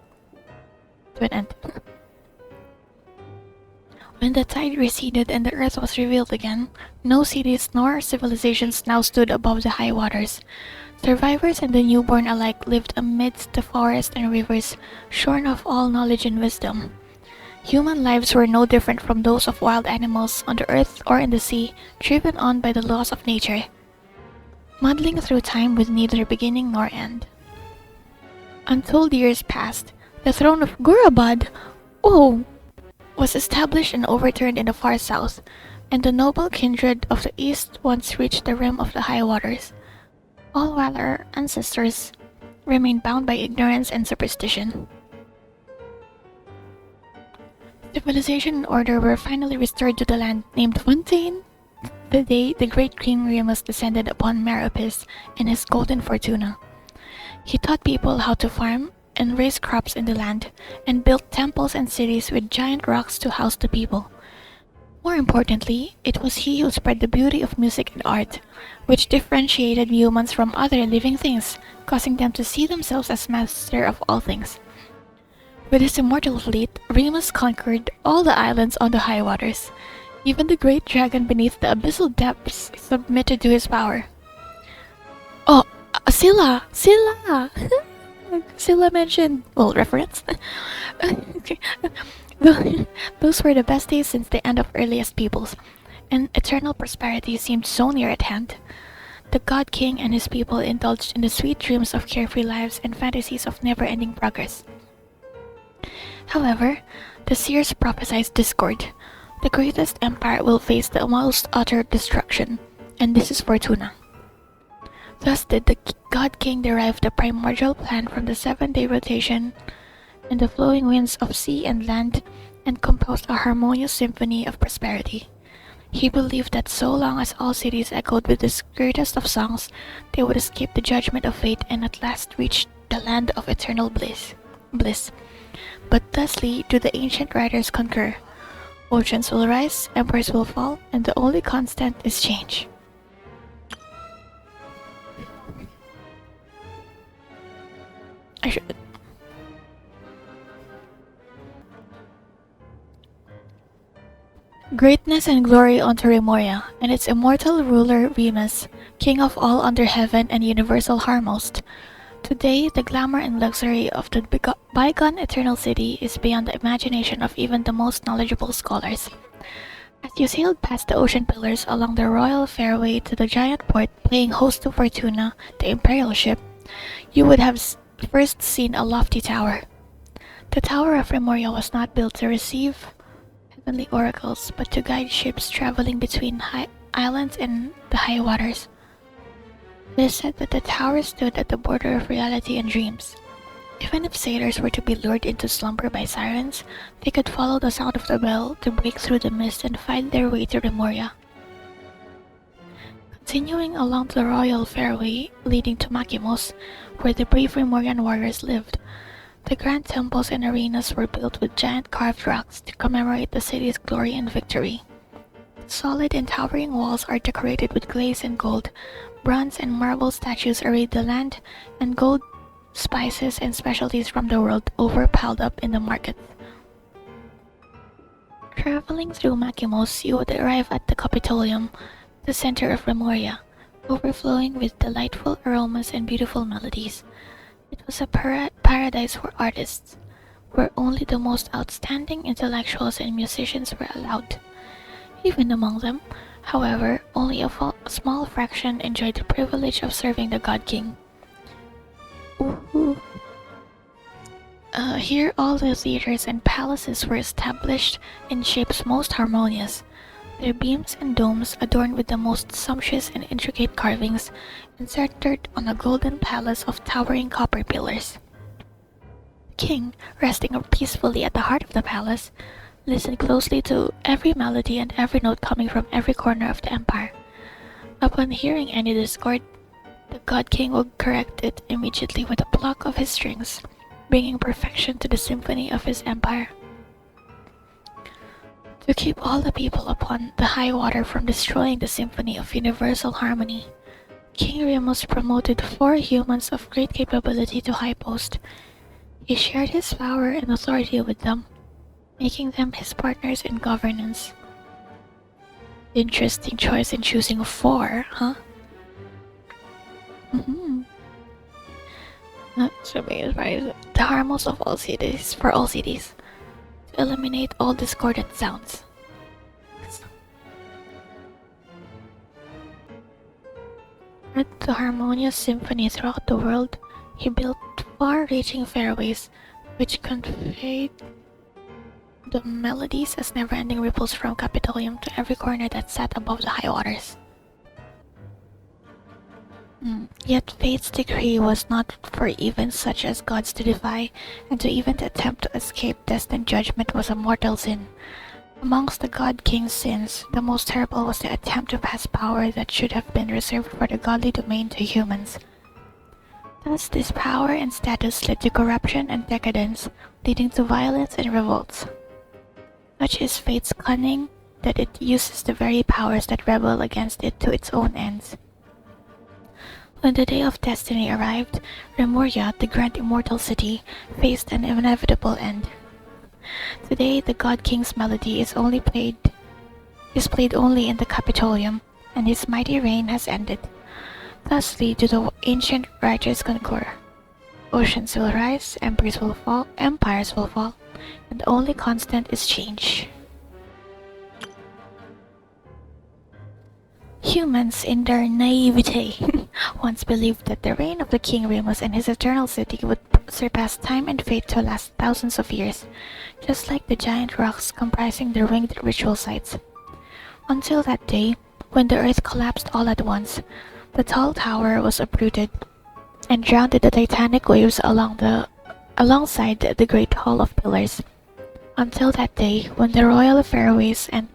When the tide receded and the earth was revealed again, no cities nor civilizations now stood above the high waters. Survivors and the newborn alike lived amidst the forest and rivers, shorn of all knowledge and wisdom. Human lives were no different from those of wild animals on the earth or in the sea, driven on by the laws of nature, muddling through time with neither beginning nor end. Untold years passed. The throne of Gurabad, was established and overturned in the far south, and the noble kindred of the east once reached the rim of the high waters, all while our ancestors remained bound by ignorance and superstition. Civilization and order were finally restored to the land named Fontaine, the day the great King Remus descended upon Meropis in his golden fortuna. He taught people how to farm and raise crops in the land, and built temples and cities with giant rocks to house the people. More importantly, it was he who spread the beauty of music and art, which differentiated humans from other living things, causing them to see themselves as master of all things. With his immortal fleet, Remus conquered all the islands on the high waters. Even the great dragon beneath the abyssal depths submitted to his power. Oh, Scylla! Scylla mentioned, reference. Okay. Those were the best days since the end of earliest peoples, and eternal prosperity seemed so near at hand. The God King and his people indulged in the sweet dreams of carefree lives and fantasies of never-ending progress. However, the seers prophesied discord. The greatest empire will face the most utter destruction, and this is Fortuna. Thus did the God King derive the primordial plan from the 7-day rotation and the flowing winds of sea and land, and composed a harmonious symphony of prosperity. He believed that so long as all cities echoed with the greatest of songs, they would escape the judgment of fate and at last reach the land of eternal bliss. But thusly do the ancient writers concur. Oceans will rise, empires will fall, and the only constant is change. I should... Greatness and glory unto Remoria, and its immortal ruler Remus, king of all under heaven and universal Harmost. Today, the glamour and luxury of the bygone Eternal City is beyond the imagination of even the most knowledgeable scholars. As you sailed past the ocean pillars along the royal fairway to the giant port playing host to Fortuna, the imperial ship, you would have first seen a lofty tower. The Tower of Remoria was not built to receive heavenly oracles, but to guide ships traveling between islands and the high waters. It is said that the tower stood at the border of reality and dreams. Even if sailors were to be lured into slumber by sirens, they could follow the sound of the bell to break through the mist and find their way to Remoria. Continuing along the royal fairway leading to Makimos, where the brave Remorian warriors lived, the grand temples and arenas were built with giant carved rocks to commemorate the city's glory and victory. Solid and towering walls are decorated with glaze and gold. Bronze and marble statues array the land, and gold, spices, and specialties from the world over piled up in the market. Traveling through Makimos, you would arrive at the Capitolium, the center of Remoria, overflowing with delightful aromas and beautiful melodies. It was a paradise for artists, where only the most outstanding intellectuals and musicians were allowed. Even among them, however, only a small fraction enjoyed the privilege of serving the God King. Here all the theaters and palaces were established in shapes most harmonious, their beams and domes adorned with the most sumptuous and intricate carvings, and centered on a golden palace of towering copper pillars. The king, resting peacefully at the heart of the palace, listened closely to every melody and every note coming from every corner of the empire. Upon hearing any discord, the God King would correct it immediately with a pluck of his strings, bringing perfection to the symphony of his empire. To keep all the people upon the high water from destroying the symphony of universal harmony, King Remus promoted 4 humans of great capability to high post. He shared his power and authority with them, making them his partners in governance. Interesting choice in choosing 4, huh? The harmos of all cities for all cities, to eliminate all discordant sounds. With the harmonious symphony throughout the world, he built far-reaching fairways which conveyed the melodies as never-ending ripples from Capitolium to every corner that sat above the high waters. Yet fate's decree was not for even such as gods to defy, and to even attempt to escape destined judgment was a mortal sin. Amongst the God King's sins, the most terrible was the attempt to pass power that should have been reserved for the godly domain to humans. Thus, this power and status led to corruption and decadence, leading to violence and revolts. Such is fate's cunning that it uses the very powers that rebel against it to its own ends. When the day of destiny arrived, Remoria, the grand immortal city, faced an inevitable end. Today, the God King's melody is played only in the Capitolium, and his mighty reign has ended. Thusly, do the ancient writers concur: oceans will rise, empires will fall, and the only constant is change. Humans, in their naivete, once believed that the reign of the King Remus and his eternal city would surpass time and fate to last thousands of years, just like the giant rocks comprising the ringed ritual sites. Until that day, when the earth collapsed all at once, the tall tower was uprooted and drowned in the titanic waves alongside the great hall of pillars. Until that day, when the royal fairways and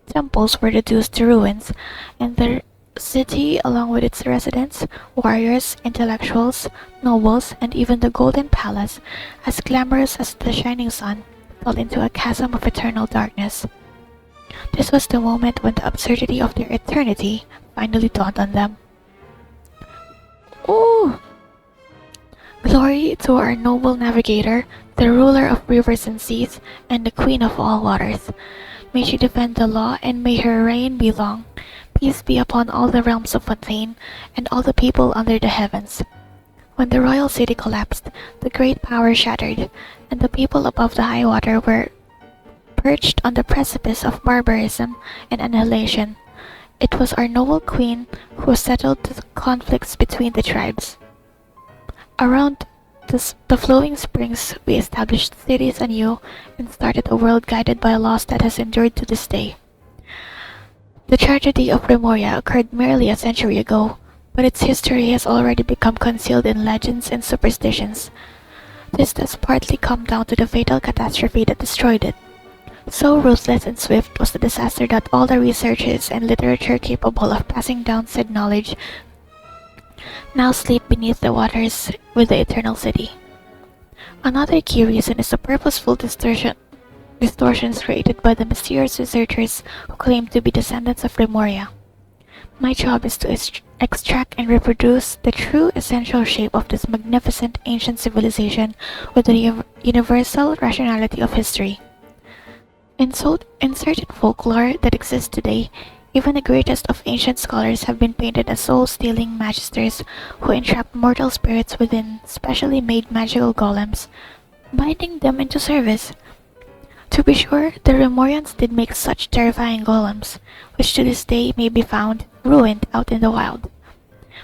temples were reduced to ruins, and the city, along with its residents, warriors, intellectuals, nobles, and even the Golden Palace, as glamorous as the shining sun, fell into a chasm of eternal darkness. This was the moment when the absurdity of their eternity finally dawned on them. Ooh! Glory to our noble navigator, the ruler of rivers and seas, and the queen of all waters. May she defend the law, and may her reign be long. Peace be upon all the realms of Fontaine, and all the people under the heavens. When the royal city collapsed, the great power shattered, and the people above the high water were perched on the precipice of barbarism and annihilation. It was our noble queen who settled the conflicts between the tribes. Around the flowing springs, we established cities anew and started a world guided by laws that has endured to this day. The tragedy of Remoria occurred merely a century ago, but its history has already become concealed in legends and superstitions. This does partly come down to the fatal catastrophe that destroyed it. So ruthless and swift was the disaster that all the researchers and literature capable of passing down said knowledge now sleep beneath the waters with the Eternal City. Another key reason is the purposeful distortions created by the mysterious researchers who claim to be descendants of Remoria. My job is to extract and reproduce the true essential shape of this magnificent ancient civilization with the universal rationality of history. In certain folklore that exists today, even the greatest of ancient scholars have been painted as soul-stealing magisters who entrap mortal spirits within specially made magical golems, binding them into service. To be sure, the Remorians did make such terrifying golems, which to this day may be found ruined out in the wild.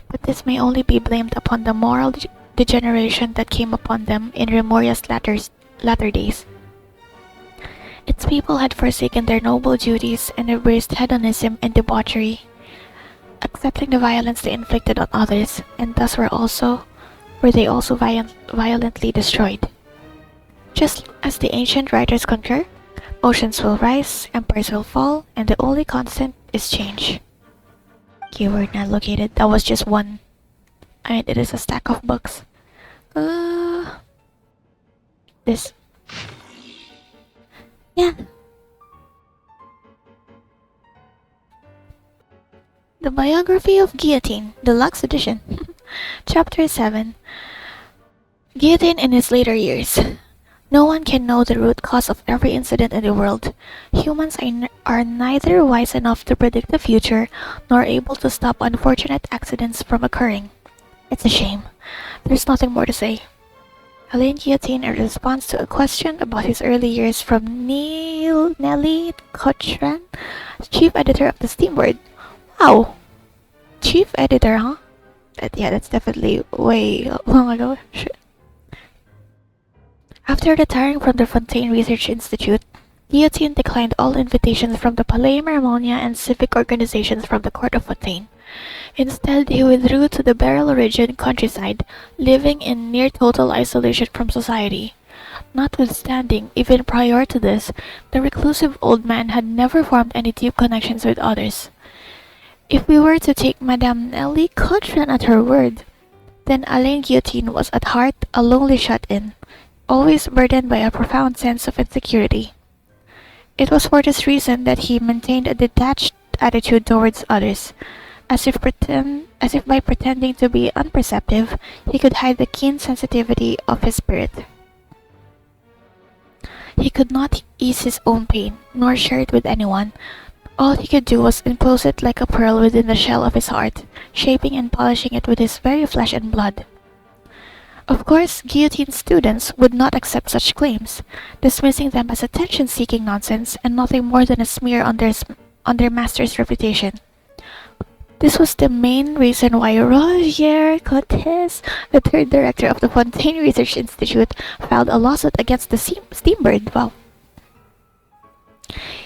But this may only be blamed upon the moral degeneration that came upon them in Remoria's latter days. Its people had forsaken their noble duties and embraced hedonism and debauchery, accepting the violence they inflicted on others, and thus were they also violently destroyed. Just as the ancient writers concur, oceans will rise, empires will fall, and the only constant is change. Keyword not located. That was just one. It is a stack of books. This. Yeah. The Biography of Guillotine, Deluxe Edition. Chapter 7. Guillotine in his later years. No one can know the root cause of every incident in the world. Humans are neither wise enough to predict the future, nor able to stop unfortunate accidents from occurring. It's a shame. There's nothing more to say. Alain Guillotine, in response to a question about his early years from Nelly Cochran, chief editor of the Steamboard. Wow! Chief editor, huh? That's definitely way long ago. After retiring from the Fontaine Research Institute, Guillotine declined all invitations from the Palais Marmonia and civic organizations from the court of Fontaine. Instead, he withdrew to the Beryl-Ridgian countryside, living in near total isolation from society. Notwithstanding, even prior to this, the reclusive old man had never formed any deep connections with others. If we were to take Madame Nelly Cochran at her word, then Alain Guillotine was at heart a lonely shut-in, always burdened by a profound sense of insecurity. It was for this reason that he maintained a detached attitude towards others, as if by pretending to be unperceptive, he could hide the keen sensitivity of his spirit. He could not ease his own pain, nor share it with anyone. All he could do was enclose it like a pearl within the shell of his heart, shaping and polishing it with his very flesh and blood. Of course, Guillotine's students would not accept such claims, dismissing them as attention-seeking nonsense and nothing more than a smear on their master's reputation. This was the main reason why Roger Cotes, the third director of the Fontaine Research Institute, filed a lawsuit against the Steambird. Wow.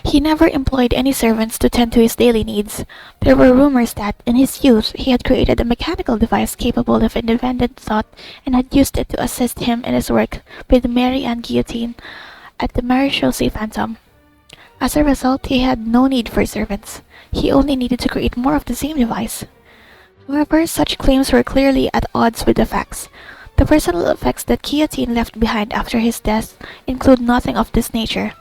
He never employed any servants to tend to his daily needs. There were rumors that, in his youth, he had created a mechanical device capable of independent thought and had used it to assist him in his work with Mary Anne Guillotine at the Maréchaussée Phantom. As a result, he had no need for servants. He only needed to create more of the same device. However, such claims were clearly at odds with the facts. The personal effects that Guillotine left behind after his death include nothing of this nature,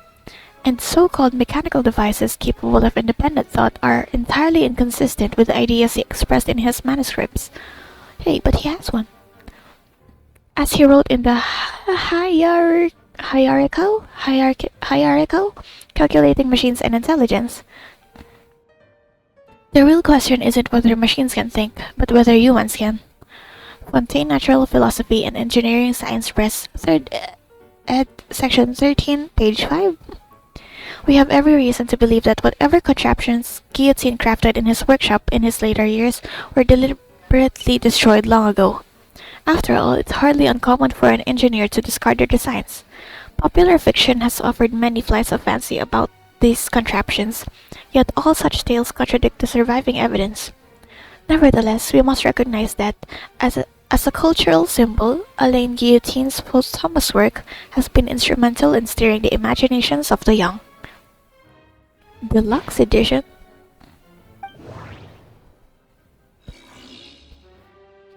and so-called mechanical devices capable of independent thought are entirely inconsistent with the ideas he expressed in his manuscripts. Hey, but he has one. As he wrote in the hierarchical, calculating machines and intelligence. The real question isn't whether machines can think, but whether humans can. Fontaine Natural Philosophy and Engineering Science Press, 3rd ed. Section 13, page 5. We have every reason to believe that whatever contraptions Guillotine crafted in his workshop in his later years were deliberately destroyed long ago. After all, it's hardly uncommon for an engineer to discard their designs. Popular fiction has offered many flights of fancy about these contraptions, yet all such tales contradict the surviving evidence. Nevertheless, we must recognize that, as a cultural symbol, Alain Guillotine's posthumous work has been instrumental in stirring the imaginations of the young. Deluxe edition?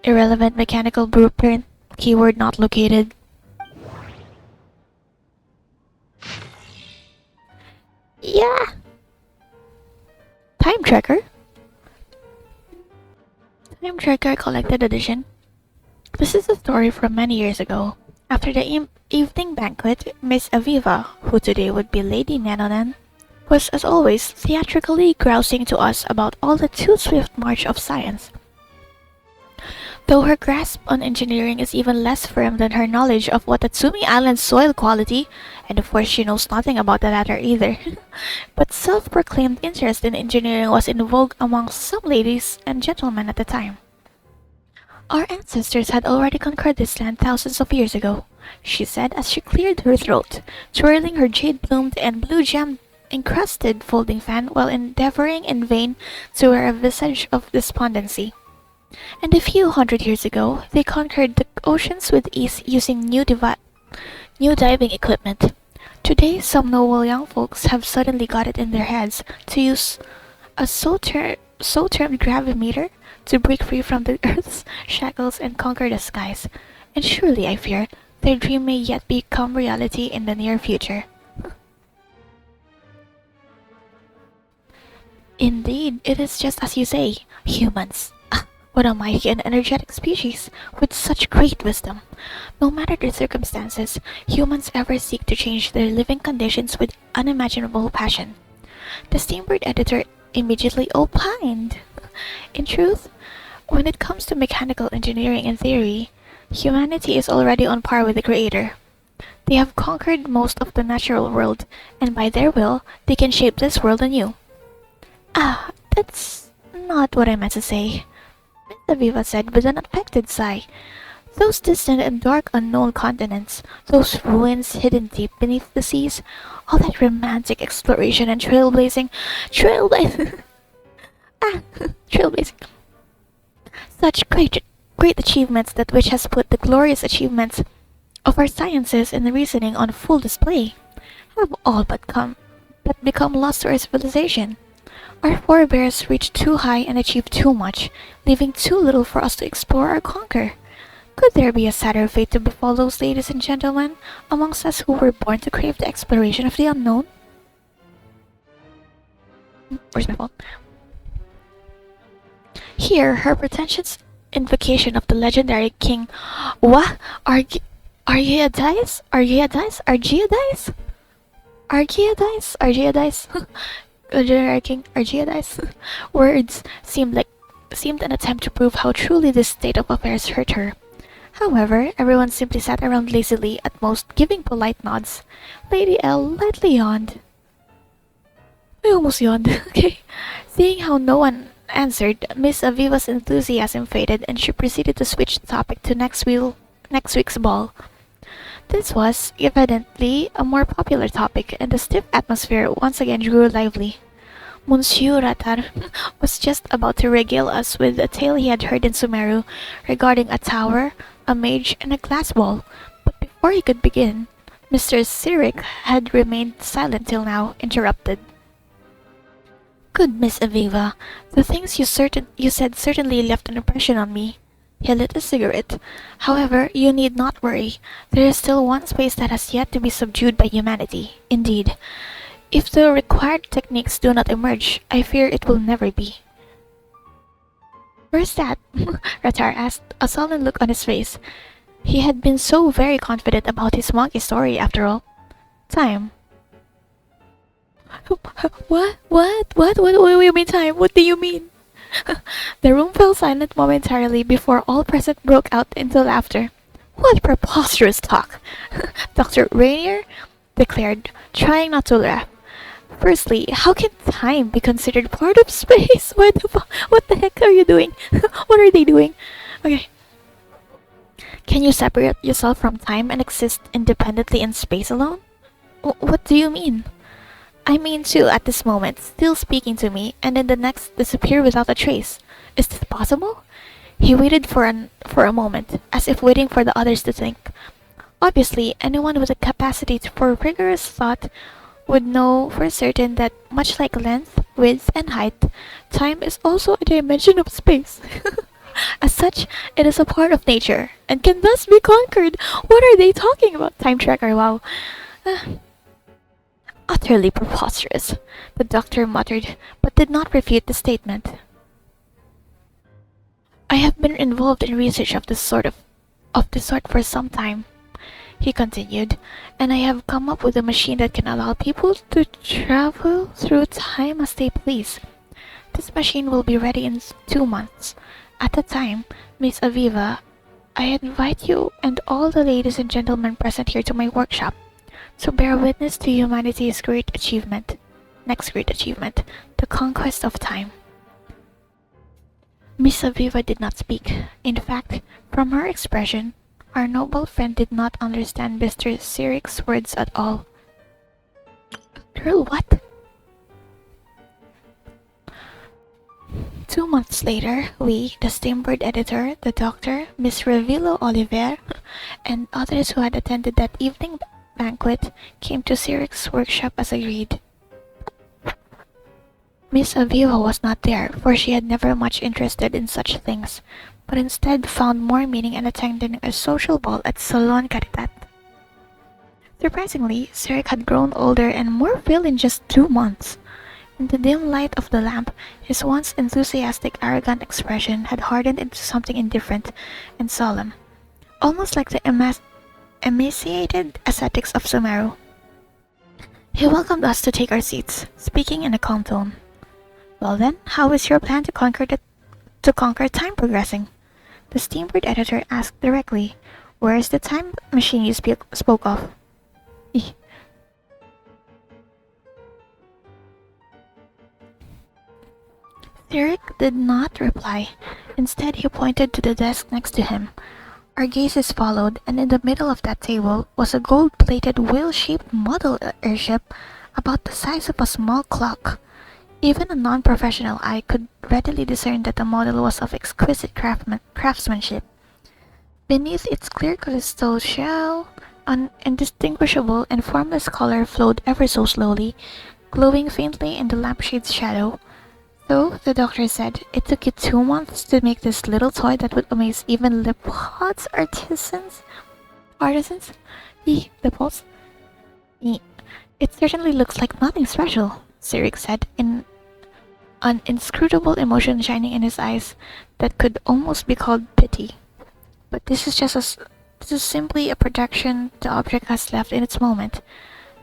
Irrelevant mechanical blueprint, keyword not located. Yeah! Time Tracker? Time Tracker Collected Edition. This is a story from many years ago. After the evening banquet, Miss Aviva, who today would be Lady Nanonan, was as always theatrically grousing to us about all the too swift march of science. Though her grasp on engineering is even less firm than her knowledge of Watatsumi Island's soil quality, and of course she knows nothing about the latter either, but self-proclaimed interest in engineering was in vogue among some ladies and gentlemen at the time. Our ancestors had already conquered this land thousands of years ago, she said as she cleared her throat, twirling her jade-plumed and blue-gem-encrusted folding fan while endeavoring in vain to wear a visage of despondency. And a few hundred years ago, they conquered the oceans with ease using new diving equipment. Today, some noble young folks have suddenly got it in their heads to use a so-termed gravimeter to break free from the Earth's shackles and conquer the skies. And surely, I fear, their dream may yet become reality in the near future. Indeed, it is just as you say, humans. What a mighty and energetic species, with such great wisdom. No matter the circumstances, humans ever seek to change their living conditions with unimaginable passion. The Steambird editor immediately opined. In truth, when it comes to mechanical engineering in theory, humanity is already on par with the Creator. They have conquered most of the natural world, and by their will, they can shape this world anew. Ah, that's not what I meant to say, Miss Aviva said with an affected sigh. Those distant and dark unknown continents, those ruins hidden deep beneath the seas, all that romantic exploration and trailblazing. Such great achievements that which has put the glorious achievements of our sciences and reasoning on full display, have all but become lost to our civilization. Our forebears reached too high and achieved too much, leaving too little for us to explore or conquer. Could there be a sadder fate to befall those ladies and gentlemen amongst us who were born to crave the exploration of the unknown? Where's my phone? Here, her pretentious invocation of the legendary king Argeadice legendary king Argeadice words seemed an attempt to prove how truly this state of affairs hurt her. However, everyone simply sat around lazily, at most giving polite nods. Lady L lightly yawned. I almost yawned. Okay. Seeing how no one answered, Miss Aviva's enthusiasm faded and she proceeded to switch the topic to next week's ball. This was, evidently, a more popular topic, and the stiff atmosphere once again grew lively. Monsieur Ratar was just about to regale us with a tale he had heard in Sumeru regarding a tower, a mage, and a glass wall, but before he could begin, Mr. Cyric had remained silent till now, interrupted. Good Miss Aviva, the things you said certainly left an impression on me. He lit a cigarette. However, you need not worry. There is still one space that has yet to be subdued by humanity. Indeed, if the required techniques do not emerge, I fear it will never be. Where's that? Ratar asked, a sullen look on his face. He had been so very confident about his monkey story after all. Time. What do you mean time? What do you mean? The room fell silent momentarily before all present broke out into laughter. What preposterous talk! Dr. Rainier declared, trying not to laugh. Firstly, how can time be considered part of space? What the heck are you doing? What are they doing? Okay. Can you separate yourself from time and exist independently in space alone? What do you mean? I mean to, at this moment, still speaking to me, and in the next disappear without a trace. Is this possible? He waited for a moment, as if waiting for the others to think. Obviously, anyone with a capacity for rigorous thought would know for certain that, much like length, width, and height, time is also a dimension of space. As such, it is a part of nature, and can thus be conquered. What are they talking about? Time tracker, wow. Utterly preposterous, the doctor muttered, but did not refute the statement. I have been involved in research of this sort for some time, he continued, and I have come up with a machine that can allow people to travel through time as they please. This machine will be ready in 2 months. At the time, Miss Aviva, I invite you and all the ladies and gentlemen present here to my workshop to bear witness to humanity's next great achievement, the conquest of time. Miss Aviva did not speak. In fact, from her expression, our noble friend did not understand Mr. Sirik's words at all. Girl, what? 2 months later, we, the Steamboat editor, the doctor, Miss Revilo Oliver, and others who had attended that evening banquet came to Sirik's workshop as agreed. Miss Aviva was not there, for she had never much interested in such things, but instead found more meaning in attending a social ball at Salon Caritat. Surprisingly, Sirik had grown older and more frail in just 2 months. In the dim light of the lamp, his once enthusiastic, arrogant expression had hardened into something indifferent and solemn, almost like the emaciated ascetics of Sumeru. He welcomed us to take our seats, speaking in a calm tone. Well then, how is your plan to conquer time progressing? The Steamboat editor asked directly. Where is the time machine you spoke of? Sirik did not reply. Instead, he pointed to the desk next to him. Our gazes followed, and in the middle of that table was a gold-plated wheel-shaped model airship about the size of a small clock. Even a non-professional eye could readily discern that the model was of exquisite craftsmanship. Beneath its clear crystal shell, an indistinguishable and formless color flowed ever so slowly, glowing faintly in the lampshade's shadow. So, the doctor said, it took you 2 months to make this little toy that would amaze even Lepod's artisans? The pulse? It certainly looks like nothing special, Sirik said, in an inscrutable emotion shining in his eyes that could almost be called pity. But this is simply a projection the object has left in its moment,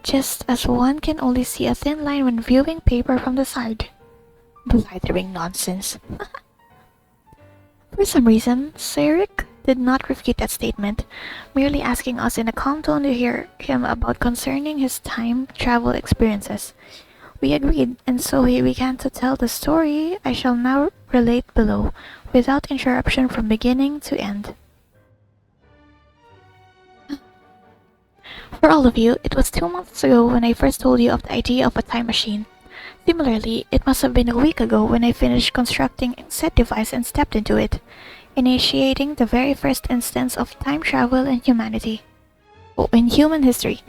just as one can only see a thin line when viewing paper from the side. Blithering nonsense. For some reason, Sirik did not refute that statement, merely asking us in a calm tone to hear him about concerning his time travel experiences. We agreed, and so he began to tell the story I shall now relate below, without interruption from beginning to end. For all of you, it was 2 months ago when I first told you of the idea of a time machine. Similarly, it must have been a week ago when I finished constructing said device and stepped into it, initiating the very first instance of time travel in humanity. In human history.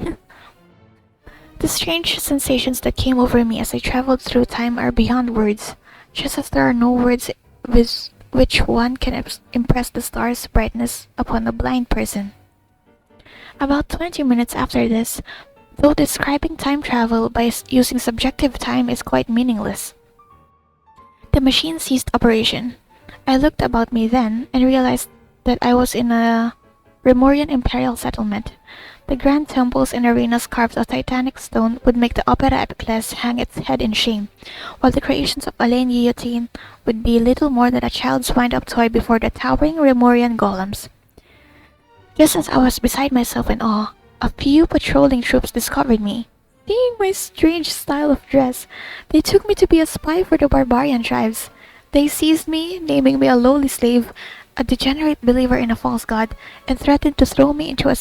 The strange sensations that came over me as I traveled through time are beyond words, just as there are no words with which one can impress the star's brightness upon a blind person. About 20 minutes after this, though describing time travel by using subjective time is quite meaningless, the machine ceased operation. I looked about me then and realized that I was in a Remorian imperial settlement. The grand temples and arenas carved of titanic stone would make the Opera Epiclese hang its head in shame, while the creations of Alain Guillotine would be little more than a child's wind-up toy before the towering Remorian golems. Just as I was beside myself in awe, a few patrolling troops discovered me. Seeing my strange style of dress, they took me to be a spy for the barbarian tribes. They seized me, naming me a lowly slave, a degenerate believer in a false god, and threatened to throw me into a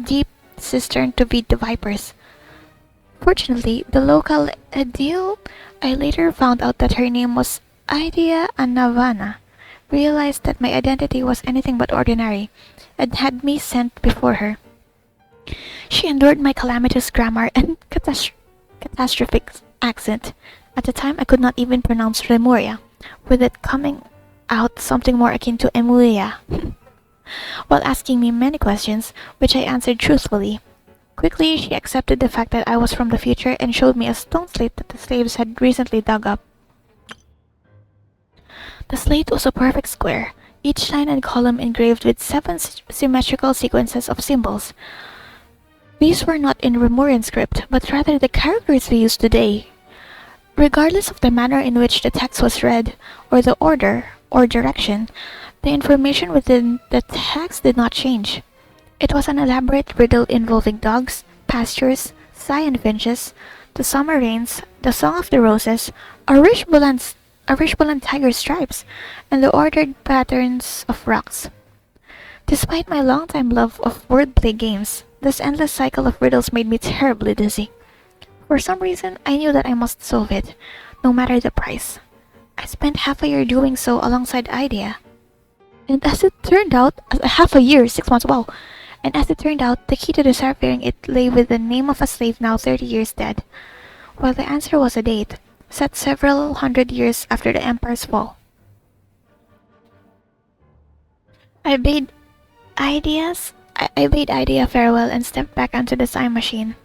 deep cistern to feed the vipers. Fortunately, the local edile, I later found out that her name was Idea Anavana, realized that my identity was anything but ordinary, and had me sent before her. She endured my calamitous grammar and catastrophic accent. At the time, I could not even pronounce Remuria, with it coming out something more akin to Emulia. While asking me many questions, which I answered truthfully. Quickly, she accepted the fact that I was from the future and showed me a stone slate that the slaves had recently dug up. The slate was a perfect square, each line and column engraved with 7 symmetrical sequences of symbols. These were not in Remorian script, but rather the characters we use today. Regardless of the manner in which the text was read, or the order, or direction, the information within the text did not change. It was an elaborate riddle involving dogs, pastures, cyan finches, the summer rains, the song of the roses, a Rishboland tiger's stripes, and the ordered patterns of rocks. Despite my long-time love of wordplay games, this endless cycle of riddles made me terribly dizzy. For some reason, I knew that I must solve it, no matter the price. I spent half a year doing so alongside Idea. And as it turned out, half a year, 6 months, wow. And as it turned out, the key to deciphering it lay with the name of a slave now 30 years dead, while the answer was a date, set several hundred years after the Empire's fall. I bade Idea farewell and stepped back onto the time machine,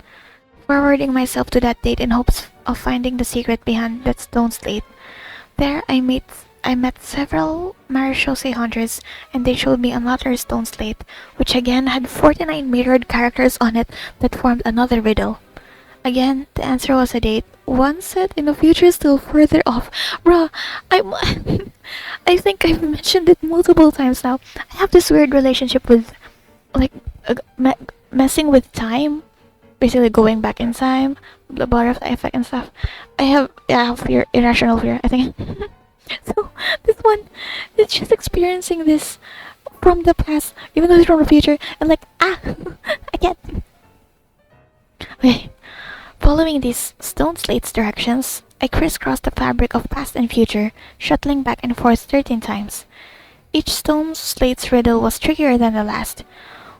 forwarding myself to that date in hopes of finding the secret behind that stone slate. There I met several marechaussee hunters, and they showed me another stone slate, which again had 49 mirrored characters on it that formed another riddle. Again, the answer was a date, one set in a future still further off. Bruh, I think I've mentioned it multiple times now. I have this weird relationship with, like, messing with time, basically going back in time, the butterfly effect and stuff. I have fear, irrational fear, I think. So, this one is just experiencing this from the past, even though it's from the future, and like, I get. Okay, following these stone slates directions, I crisscrossed the fabric of past and future, shuttling back and forth 13 times. Each stone slate's riddle was trickier than the last.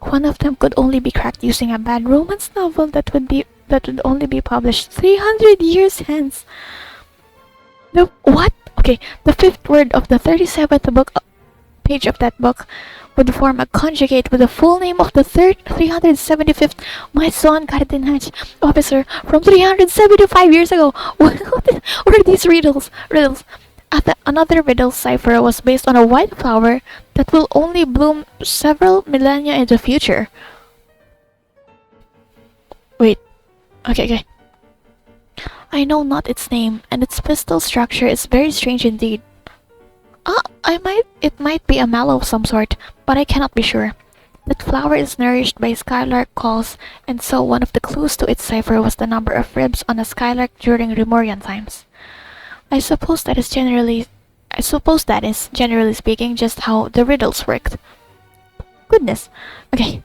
One of them could only be cracked using a bad romance novel that would only be published 300 years hence. What? Okay, the 5th word of the 37th page of that book would form a conjugate with the full name of the 375th My Son Cardinal officer from 375 years ago. What are these riddles? Another riddle cipher was based on a white flower that will only bloom several millennia in the future. Wait. Okay. I know not its name, and its pistil structure is very strange indeed. It might be a mallow of some sort, but I cannot be sure. That flower is nourished by skylark calls, and so one of the clues to its cipher was the number of ribs on a skylark during Remorian times. I suppose that is generally speaking just how the riddles worked. Goodness. Okay.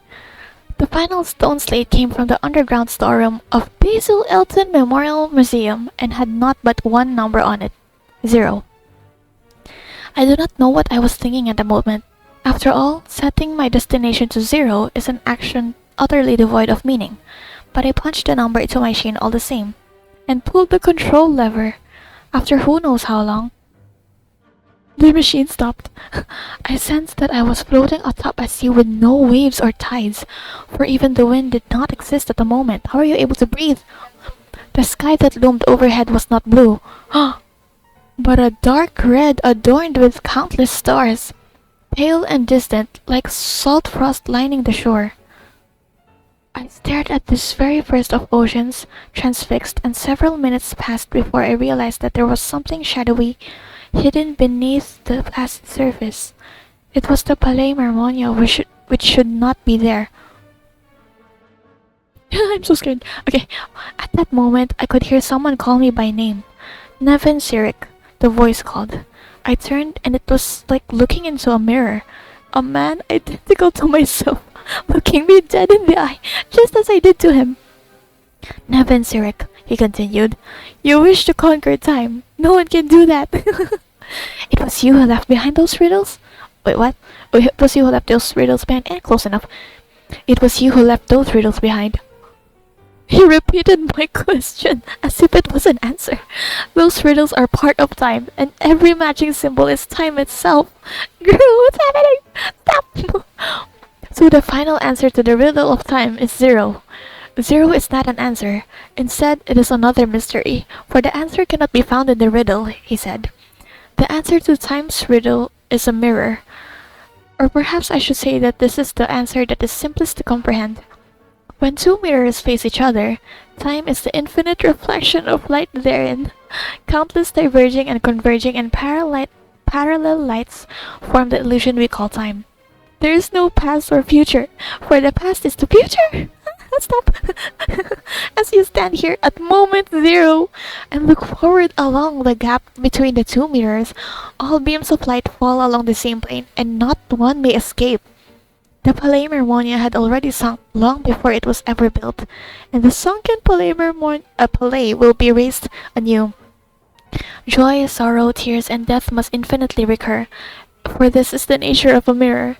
The final stone slate came from the underground storeroom of Basil Elton Memorial Museum and had not but one number on it, 0. I do not know what I was thinking at the moment. After all, setting my destination to 0 is an action utterly devoid of meaning, but I punched the number into my machine all the same, and pulled the control lever. After who knows how long, the machine stopped. I sensed that I was floating atop a sea with no waves or tides, for even the wind did not exist at the moment. How are you able to breathe? The sky that loomed overhead was not blue, but a dark red adorned with countless stars. pale and distant, like salt frost lining the shore. I stared at this very first of oceans, transfixed, and several minutes passed before I realized that there was something shadowy hidden beneath the placid surface. It was the Palais Marmonia, which should not be there. I'm so scared. Okay, at that moment, I could hear someone call me by name. Nevin Sirik, the voice called. I turned, and it was like looking into a mirror. A man identical to myself, looking me dead in the eye, just as I did to him. Nevin Sirik, he continued, you wish to conquer time. No one can do that. It was you who left behind those riddles? Wait, what? It was you who left those riddles behind? And close enough. It was you who left those riddles behind. He repeated my question as if it was an answer. Those riddles are part of time, and every matching symbol is time itself. Girl, what's happening? Stop! So the final answer to the riddle of time is 0. 0 is not an answer. Instead, it is another mystery, for the answer cannot be found in the riddle, he said. The answer to time's riddle is a mirror. Or perhaps I should say that this is the answer that is simplest to comprehend. When two mirrors face each other, time is the infinite reflection of light therein. Countless diverging and converging and parallel lights form the illusion we call time. There is no past or future, for the past is the future. Stop. As you stand here at moment 0 and look forward along the gap between the two mirrors, all beams of light fall along the same plane, and not one may escape. The Palais Marmonia had already sunk long before it was ever built, and the sunken Palais will be raised anew. Joy, sorrow, tears, and death must infinitely recur, for this is the nature of a mirror.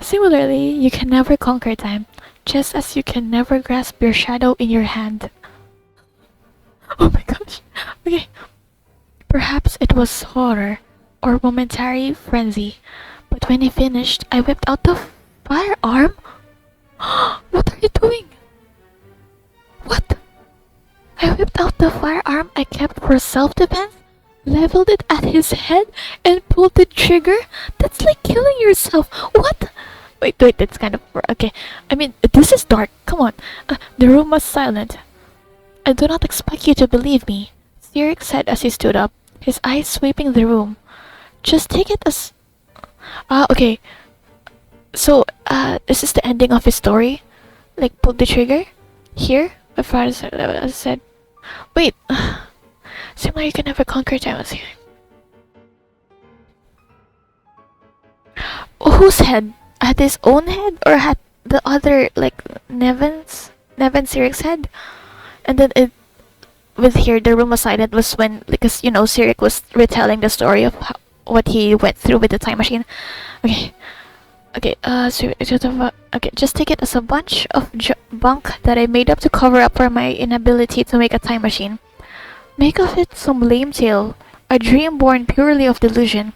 Similarly, you can never conquer time, just as you can never grasp your shadow in your hand. Oh my gosh. Okay. Perhaps it was horror, or momentary frenzy, but when he finished, I whipped out the firearm? What are you doing? What? I whipped out the firearm I kept for self-defense, leveled it at his head, and pulled the trigger? That's like killing yourself. What? Wait, that's kind of... Okay. I mean, this is dark. Come on. The room was silent. I do not expect you to believe me, Sirik said as he stood up, his eyes sweeping the room. Just take it as... okay. So, this is the ending of his story? Like, pull the trigger? Here? My father said... Wait. Seems like you can never conquer time. Whose head? At his own head? Or at the other, like, Nevin Sirik's head? And then it... With here, the room was silent was when... Because, you know, Sirik was retelling the story of what he went through with the time machine. Okay. Okay, okay, just take it as a bunch of bunk that I made up to cover up for my inability to make a time machine. Make of it some lame tale, a dream born purely of delusion.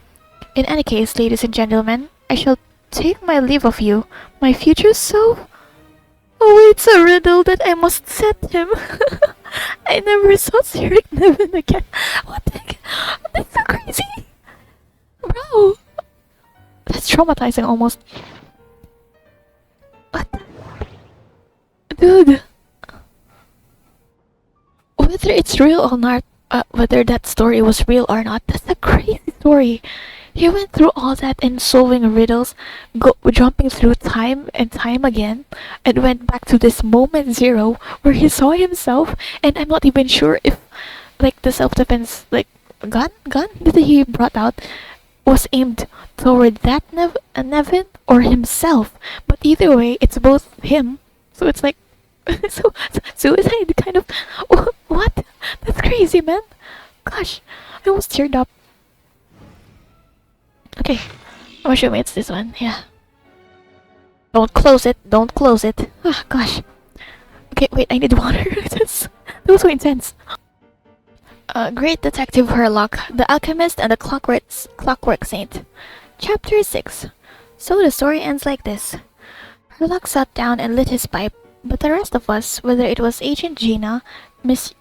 In any case, ladies and gentlemen, I shall take my leave of you, my future self. Oh, it's a riddle that I must set him. I never saw Sirik Nevin again. What the heck? That's so crazy. Bro. That's traumatizing almost. What? Dude. Whether it's real or not, whether that story was real or not, that's a crazy story. He went through all that and solving riddles, jumping through time and time again, and went back to this moment 0 where he saw himself, and I'm not even sure if, like, the self-defense, like, gun that he brought out was aimed toward that Nevin or himself. But either way, it's both him. So it's like suicide kind of. What? That's crazy, man. Gosh, I almost teared up. Okay, I'm assuming it's this one. Yeah. Don't close it. Don't close it. Ah, gosh. Okay, wait. I need water. That was so intense. Great Detective Herlock, the Alchemist and the Clockwork Saint. Chapter 6. So the story ends like this. Herlock sat down and lit his pipe, but the rest of us, whether it was Agent Gina, Miss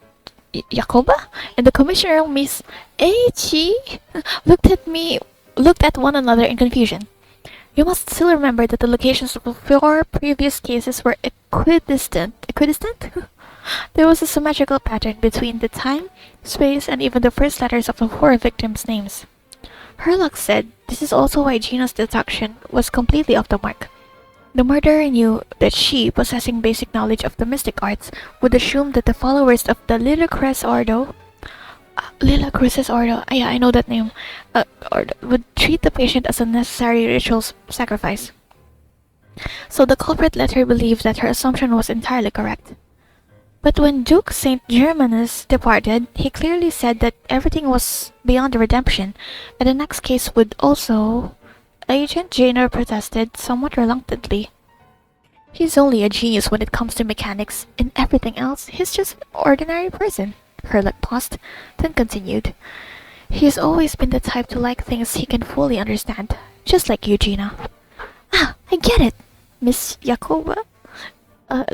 Jacoba, and the Commissioner Miss Aichi, looked at one another in confusion. You must still remember that the locations of the 4 previous cases were equidistant. Equidistant? There was a symmetrical pattern between the time, space, and even the first letters of the 4 victims' names. Herlock said this is also why Gina's deduction was completely off the mark. The murderer knew that she, possessing basic knowledge of the mystic arts, would assume that the followers of the Lila Crucis Ordo, yeah, I know that name, would treat the patient as a necessary ritual sacrifice. So the culprit let her believe that her assumption was entirely correct. But when Duke St. Germanus departed, he clearly said that everything was beyond redemption, and the next case would also... Agent Janer protested somewhat reluctantly. He's only a genius when it comes to mechanics. In everything else, he's just an ordinary person. Herlock paused, then continued. He's always been the type to like things he can fully understand, just like you, Gina. Ah, I get it! Miss Yakoba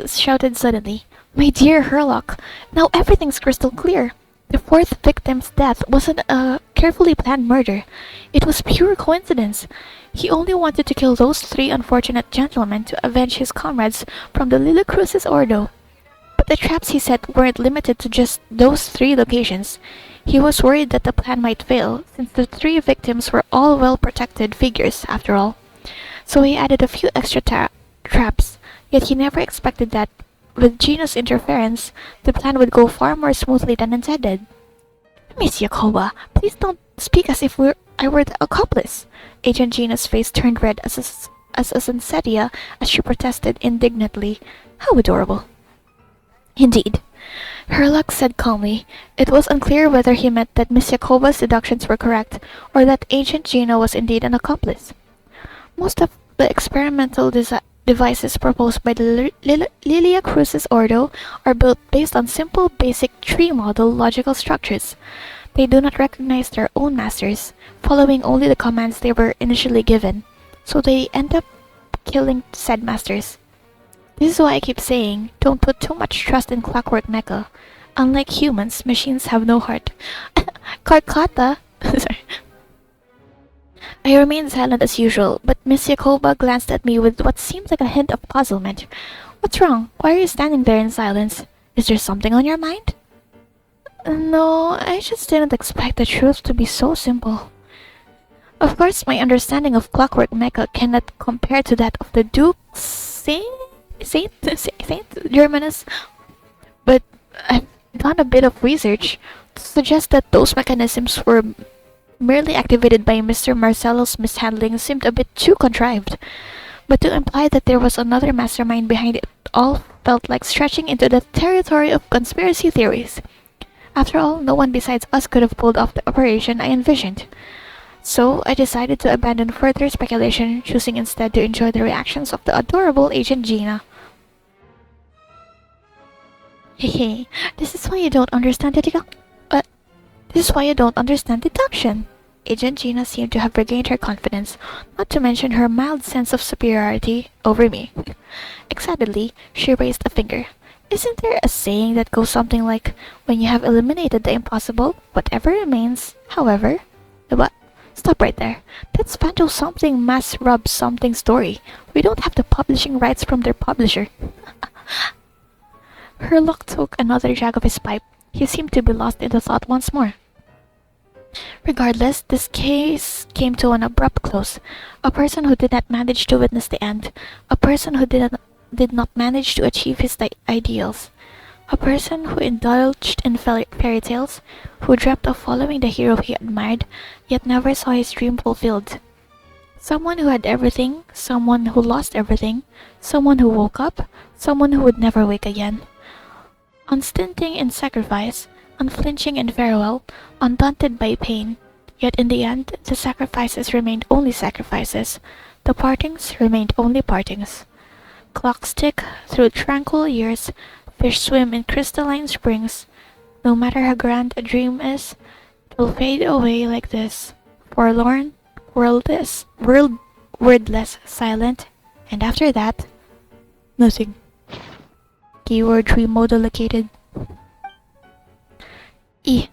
shouted suddenly. My dear Herlock, now everything's crystal clear. The 4th victim's death wasn't a carefully planned murder. It was pure coincidence. He only wanted to kill those 3 unfortunate gentlemen to avenge his comrades from the Lila Crucis Ordo. But the traps he set weren't limited to just those 3 locations. He was worried that the plan might fail, since the 3 victims were all well-protected figures, after all. So he added a few extra traps, yet he never expected that, with Gina's interference, the plan would go far more smoothly than intended. Miss Yakoba, please don't speak as if I were the accomplice. Agent Gina's face turned red as a Sensetia as she protested indignantly. How adorable. Indeed, Herlock said calmly. It was unclear whether he meant that Miss Yakoba's deductions were correct, or that Agent Gina was indeed an accomplice. Most of the experimental devices proposed by the Lila Crucis Ordo are built based on simple, basic tree-model logical structures. They do not recognize their own masters, following only the commands they were initially given, so they end up killing said masters. This is why I keep saying, don't put too much trust in Clockwork Mecha. Unlike humans, machines have no heart. Karkata! Sorry. I remained silent as usual, but Miss Yakoba glanced at me with what seemed like a hint of puzzlement. What's wrong? Why are you standing there in silence? Is there something on your mind? No, I just didn't expect the truth to be so simple. Of course, my understanding of Clockwork Mecha cannot compare to that of the Duke Saint Germanus, but I've done a bit of research to suggest that those mechanisms were merely activated by Mr. Marcello's mishandling seemed a bit too contrived, but to imply that there was another mastermind behind it all felt like stretching into the territory of conspiracy theories. After all, no one besides us could have pulled off the operation I envisioned. So I decided to abandon further speculation, choosing instead to enjoy the reactions of the adorable Agent Gina. Hehe, this is why you don't understand deduction. Agent Gina seemed to have regained her confidence, not to mention her mild sense of superiority over me. Excitedly, she raised a finger. Isn't there a saying that goes something like, when you have eliminated the impossible, whatever remains, however... What? Stop right there. That's Phantom something mass rub something story. We don't have the publishing rights from their publisher. Herlock took another drag of his pipe. He seemed to be lost in the thought once more. Regardless, this case came to an abrupt close. A person who did not manage to witness the end. A person who did not manage to achieve his ideals. A person who indulged in fairy tales, who dreamt of following the hero he admired, yet never saw his dream fulfilled. Someone who had everything, someone who lost everything, someone who woke up, someone who would never wake again. Unstinting in sacrifice, unflinching in farewell, undaunted by pain, yet in the end, the sacrifices remained only sacrifices, the partings remained only partings. Clocks tick through tranquil years, fish swim in crystalline springs. No matter how grand a dream is, it will fade away like this, forlorn, wordless, silent, and after that, nothing. Keyword remodel located. E.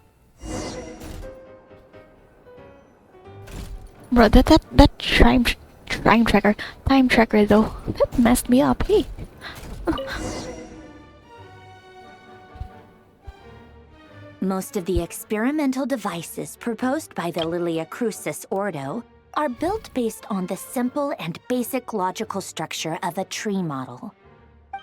Bro, that Time tracker. Time tracker though. That messed me up. Hey. Most of the experimental devices proposed by the Lilia Crucis Ordo are built based on the simple and basic logical structure of a tree model.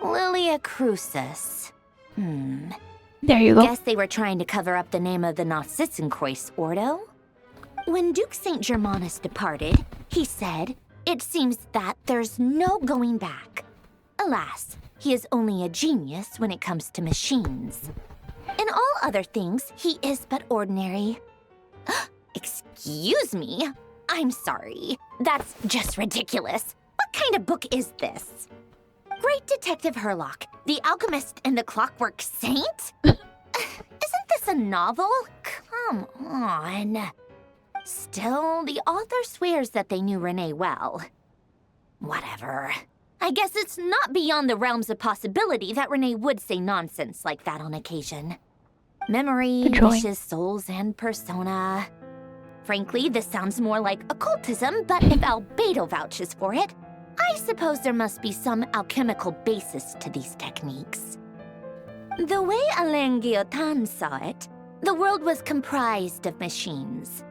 Lilia Crucis. There you go. Guess they were trying to cover up the name of the Nod-Krai Ordo? When Duke St. Germanus departed, he said, "It seems that there's no going back." Alas, he is only a genius when it comes to machines. In all other things, he is but ordinary. Excuse me? I'm sorry. That's just ridiculous. What kind of book is this? Great Detective Herlock, the Alchemist and the Clockwork Saint? Isn't this a novel? Come on. Still, the author swears that they knew Renee well. Whatever. I guess it's not beyond the realms of possibility that Renee would say nonsense like that on occasion. Memory, wishes, souls, and persona. Frankly, this sounds more like occultism, but if Albedo vouches for it, I suppose there must be some alchemical basis to these techniques. The way Alain Guillotin saw it, the world was comprised of machines.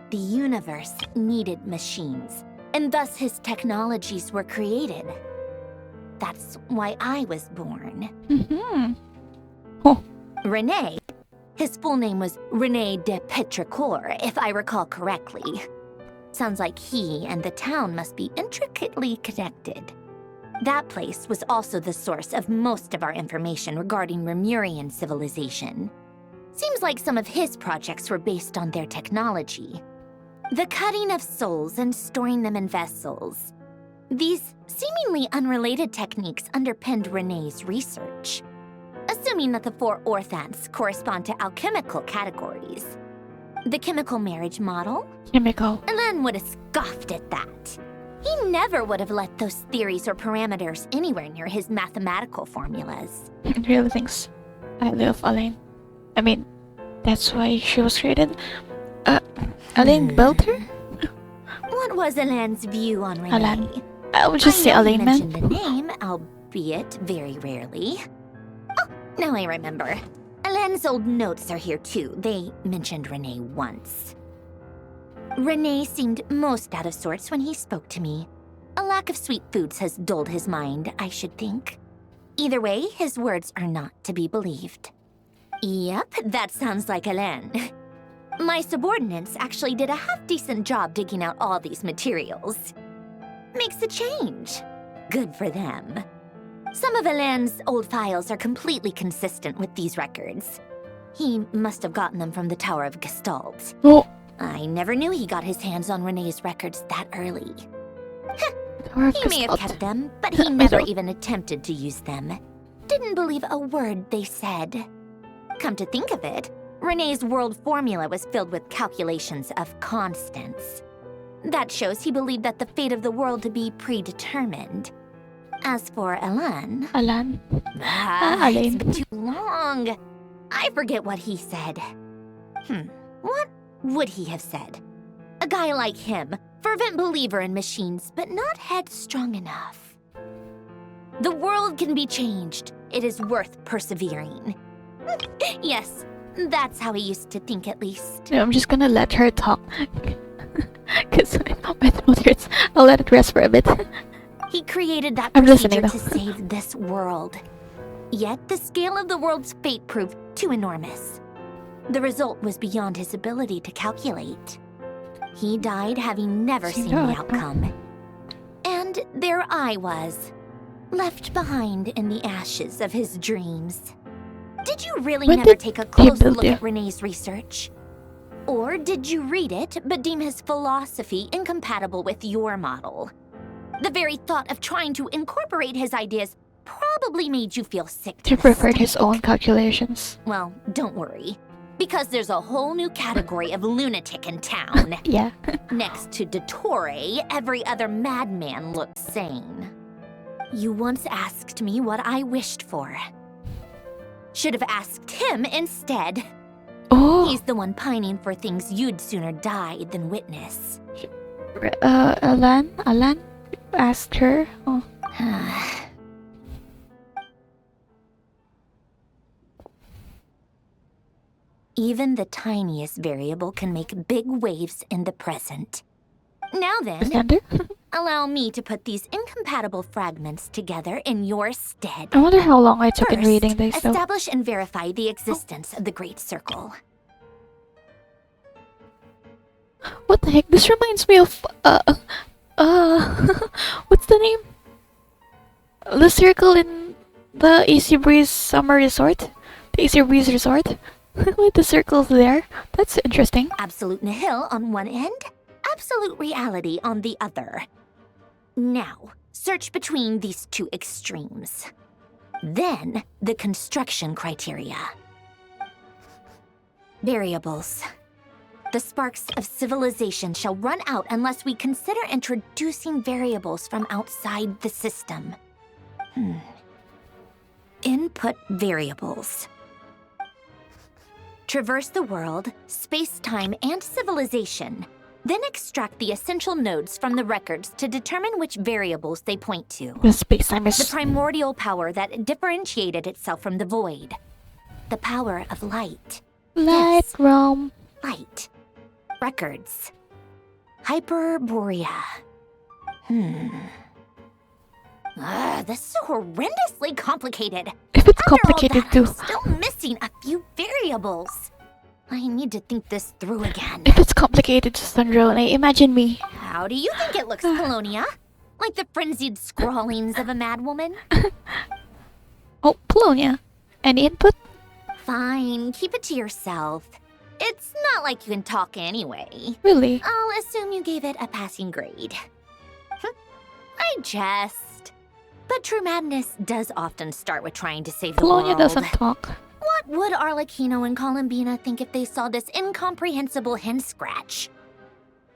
The universe needed machines, and thus his technologies were created. That's why I was born. Renee, his full name was René de Petrichor, if I recall correctly. Sounds like he and the town must be intricately connected. That place was also the source of most of our information regarding Remurian civilization. Seems like some of his projects were based on their technology. The cutting of souls and storing them in vessels. These seemingly unrelated techniques underpinned René's research. Assuming that the 4 orthants correspond to alchemical categories. The chemical marriage model? Chemical. Alain would have scoffed at that. He never would have let those theories or parameters anywhere near his mathematical formulas. Really thinks I love Alain. I mean, that's why she was created. Alain built her? What was Alain's view on Renee? Alain. I would just say Alain, man. He mentioned the name, albeit very rarely. Oh, now I remember. Alain's old notes are here too. They mentioned Renee once. Renee seemed most out of sorts when he spoke to me. A lack of sweet foods has dulled his mind, I should think. Either way, his words are not to be believed. Yep, that sounds like Alain. My subordinates actually did a half-decent job digging out all these materials. Makes a change. Good for them. Some of Alain's old files are completely consistent with these records. He must have gotten them from the Tower of Gestalt. Oh. I never knew he got his hands on Renee's records that early. He may have kept them, but he never even attempted to use them. Didn't believe a word they said. Come to think of it, Renee's world formula was filled with calculations of constants. That shows he believed that the fate of the world to be predetermined. As for Alain... Alain? It's been too long. I forget what he said. What would he have said? A guy like him, fervent believer in machines, but not headstrong enough. The world can be changed. It is worth persevering. Yes, that's how he used to think at least. Yeah, I'm just gonna let her talk. Because my throat hurts. I'll let it rest for a bit. He created that I'm procedure listening, to save this world. Yet the scale of the world's fate proved too enormous. The result was beyond his ability to calculate. He died having never seen the outcome. And there I was, left behind in the ashes of his dreams. Did you really never take a close look at Renee's research? Or did you read it but deem his philosophy incompatible with your model? The very thought of trying to incorporate his ideas probably made you feel sick. He preferred his own calculations. Well, don't worry. Because there's a whole new category of lunatic in town. Yeah. Next to Dottore, every other madman looks sane. You once asked me what I wished for. Should have asked him instead. Oh. He's the one pining for things you'd sooner die than witness. Alan asked her. Oh. Even the tiniest variable can make big waves in the present. Now then, allow me to put these incompatible fragments together in your stead. I wonder how long I took in First, reading this. Though. Establish and verify the existence of the Great Circle. What the heck? This reminds me of what's the name? The circle in the AC Breeze Summer Resort? The AC Breeze Resort? With the circles there? That's interesting. Absolute nihil on one end, absolute reality on the other. Now, search between these two extremes. Then, the construction criteria. Variables. The sparks of civilization shall run out unless we consider introducing variables from outside the system. Input variables. Traverse the world, space-time, and civilization. Then extract the essential nodes from the records to determine which variables they point to. The space-time is... The primordial power that differentiated itself from the void. The power of light. Light realm. Light. Records. Hyperborea. This is horrendously complicated. If it's complicated After all too. that, I'm still missing a few variables. I need to think this through again. If it's complicated, Sandro, imagine me. How do you think it looks, Polonia? Like the frenzied scrawlings of a madwoman? Oh, Polonia. Any input? Fine, keep it to yourself. It's not like you can talk anyway. Really? I'll assume you gave it a passing grade. I jest. But true madness does often start with trying to save the Polonia world. doesn't talk. What would Arlecchino and Columbina think if they saw this incomprehensible hen scratch?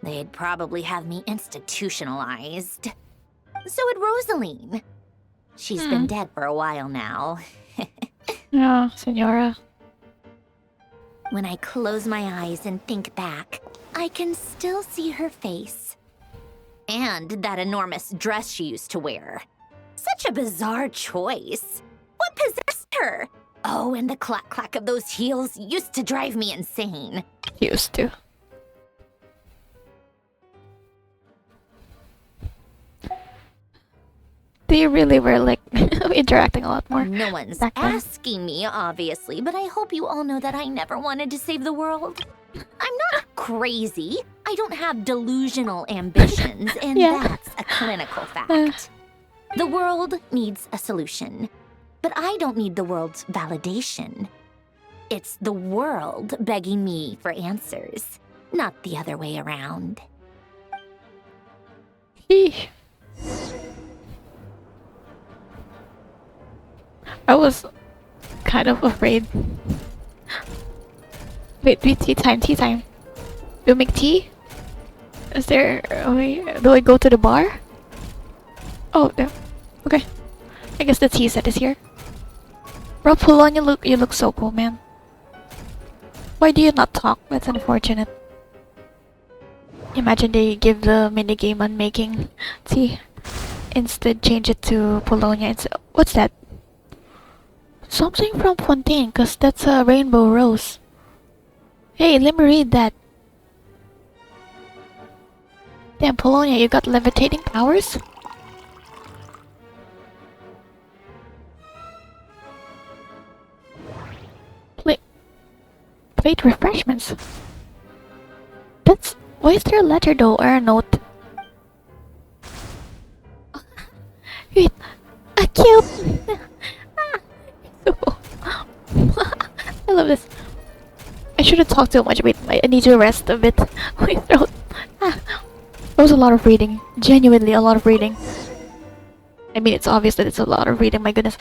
They'd probably have me institutionalized. So would Rosaline. She's been dead for a while now. Yeah, Senora. When I close my eyes and think back, I can still see her face. And that enormous dress she used to wear. Such a bizarre choice. What possessed her? Oh, and the clack-clack of those heels used to drive me insane. Used to. They really were like interacting a lot more. No one's back then. asking me, obviously, but I hope you all know that I never wanted to save the world. I'm not crazy. I don't have delusional ambitions, and that's a clinical fact. The world needs a solution, but I don't need the world's validation. It's the world begging me for answers, not the other way around. Eesh. I was kind of afraid. Wait, tea time. Do you make tea? Is there a way? Do I go to the bar? Oh, no. Okay. I guess the tea set is here. Bro, Polonia, you look so cool, man. Why do you not talk? That's unfortunate. Imagine they give the minigame on making tea. Instead, change it to Polonia. What's that? Something from Fontaine, cause that's a rainbow rose. Hey, let me read that. Damn, Polonia, you got levitating powers? Plate refreshments. That's... Why is there a letter though, or a note? Wait, a cute... I love this. I shouldn't talk too much. Wait, I need to rest a bit. My throat. That was a lot of reading. Genuinely a lot of reading. I mean, it's obvious that it's a lot of reading. My goodness.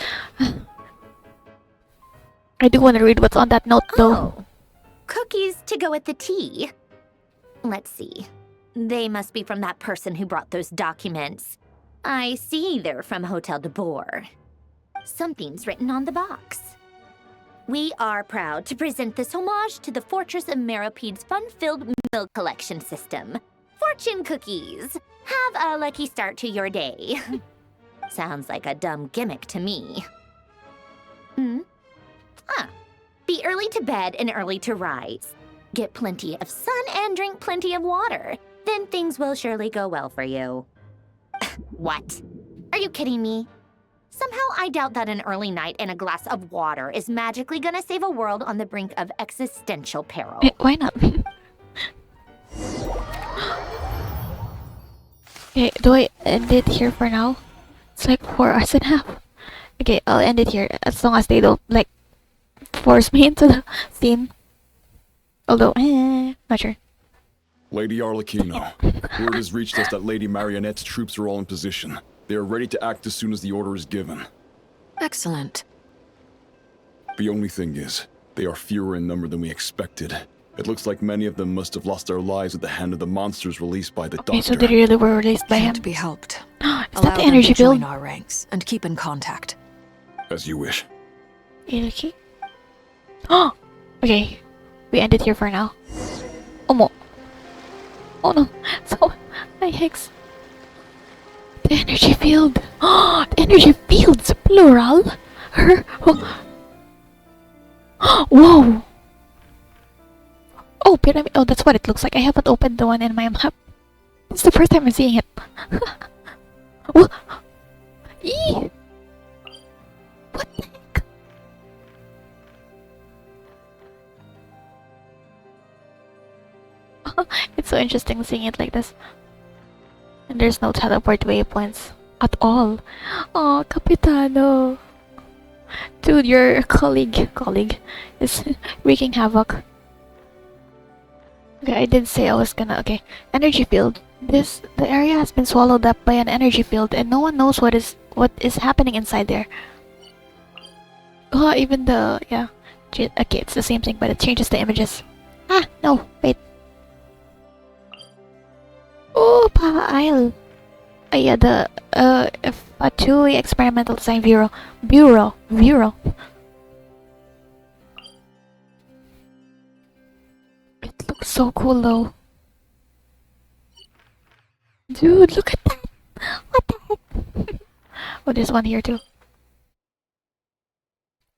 I do want to read what's on that note, though. Oh, cookies to go with the tea. Let's see. They must be from that person who brought those documents. I see they're from Hotel de Boer. Something's written on the box. We are proud to present this homage to the Fortress of Meropede's fun-filled milk collection system. For fortune cookies. Have a lucky start to your day. Sounds like a dumb gimmick to me. Be early to bed and early to rise. Get plenty of sun and drink plenty of water. Then things will surely go well for you. What? Are you kidding me? Somehow I doubt that an early night and a glass of water is magically gonna save a world on the brink of existential peril. Why not? Okay, do I end it here for now? It's like 4 hours and a half. Okay, I'll end it here as long as they don't like force me into the scene. Although, not sure. Lady Arlecchino, word has reached us that Lady Marionette's troops are all in position. They are ready to act as soon as the order is given. Excellent. The only thing is, they are fewer in number than we expected. It looks like many of them must have lost their lives at the hand of the monsters released by the Doctor. So they really were released by him. Can't be helped. Is Allow that the them energy to join field? our ranks and keep in contact. As you wish. Okay. Oh, okay. We end it here for now. Oh no. So, hi Hicks. The energy field. Oh, the energy fields, plural. Whoa. Oh, pyramid. Oh, that's what it looks like. I haven't opened the one in my map. It's the first time I'm seeing it. What? Eee. What the heck? It's so interesting seeing it like this. And there's no teleport waypoints at all. Oh, Capitano. Dude, your colleague is wreaking havoc. Okay, I did say I was gonna. Okay, energy field. The area has been swallowed up by an energy field, and no one knows what is happening inside there. Oh, even the okay, it's the same thing, but it changes the images. Ah, no, wait. Oh, Pava Isle. Yeah, the Fatui Experimental Design Bureau. It looks so cool though. Dude, look at that! What the heck? Oh, there's one here too.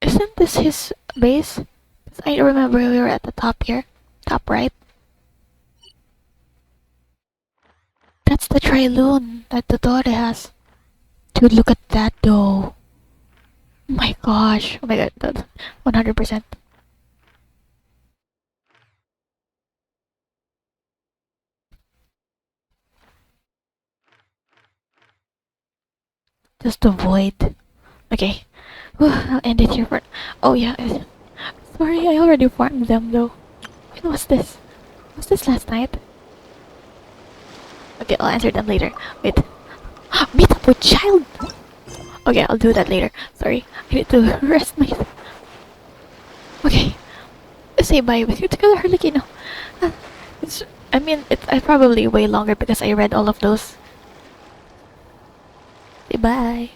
Isn't this his base? 'Cause I remember we were at the top here. Top right. That's the Triloon that the daughter has. Dude, look at that though. Oh my gosh. Oh my god, that's 100%. Just avoid. Okay. I'll end it here for. Oh yeah. Sorry, I already farmed them though. When was this? Was this last night? Okay, I'll answer them later. Wait. Meet up with child! Okay, I'll do that later. Sorry, I need to rest myself. Okay. Say bye with you together, Harlequino. It's probably way longer because I read all of those. Say bye.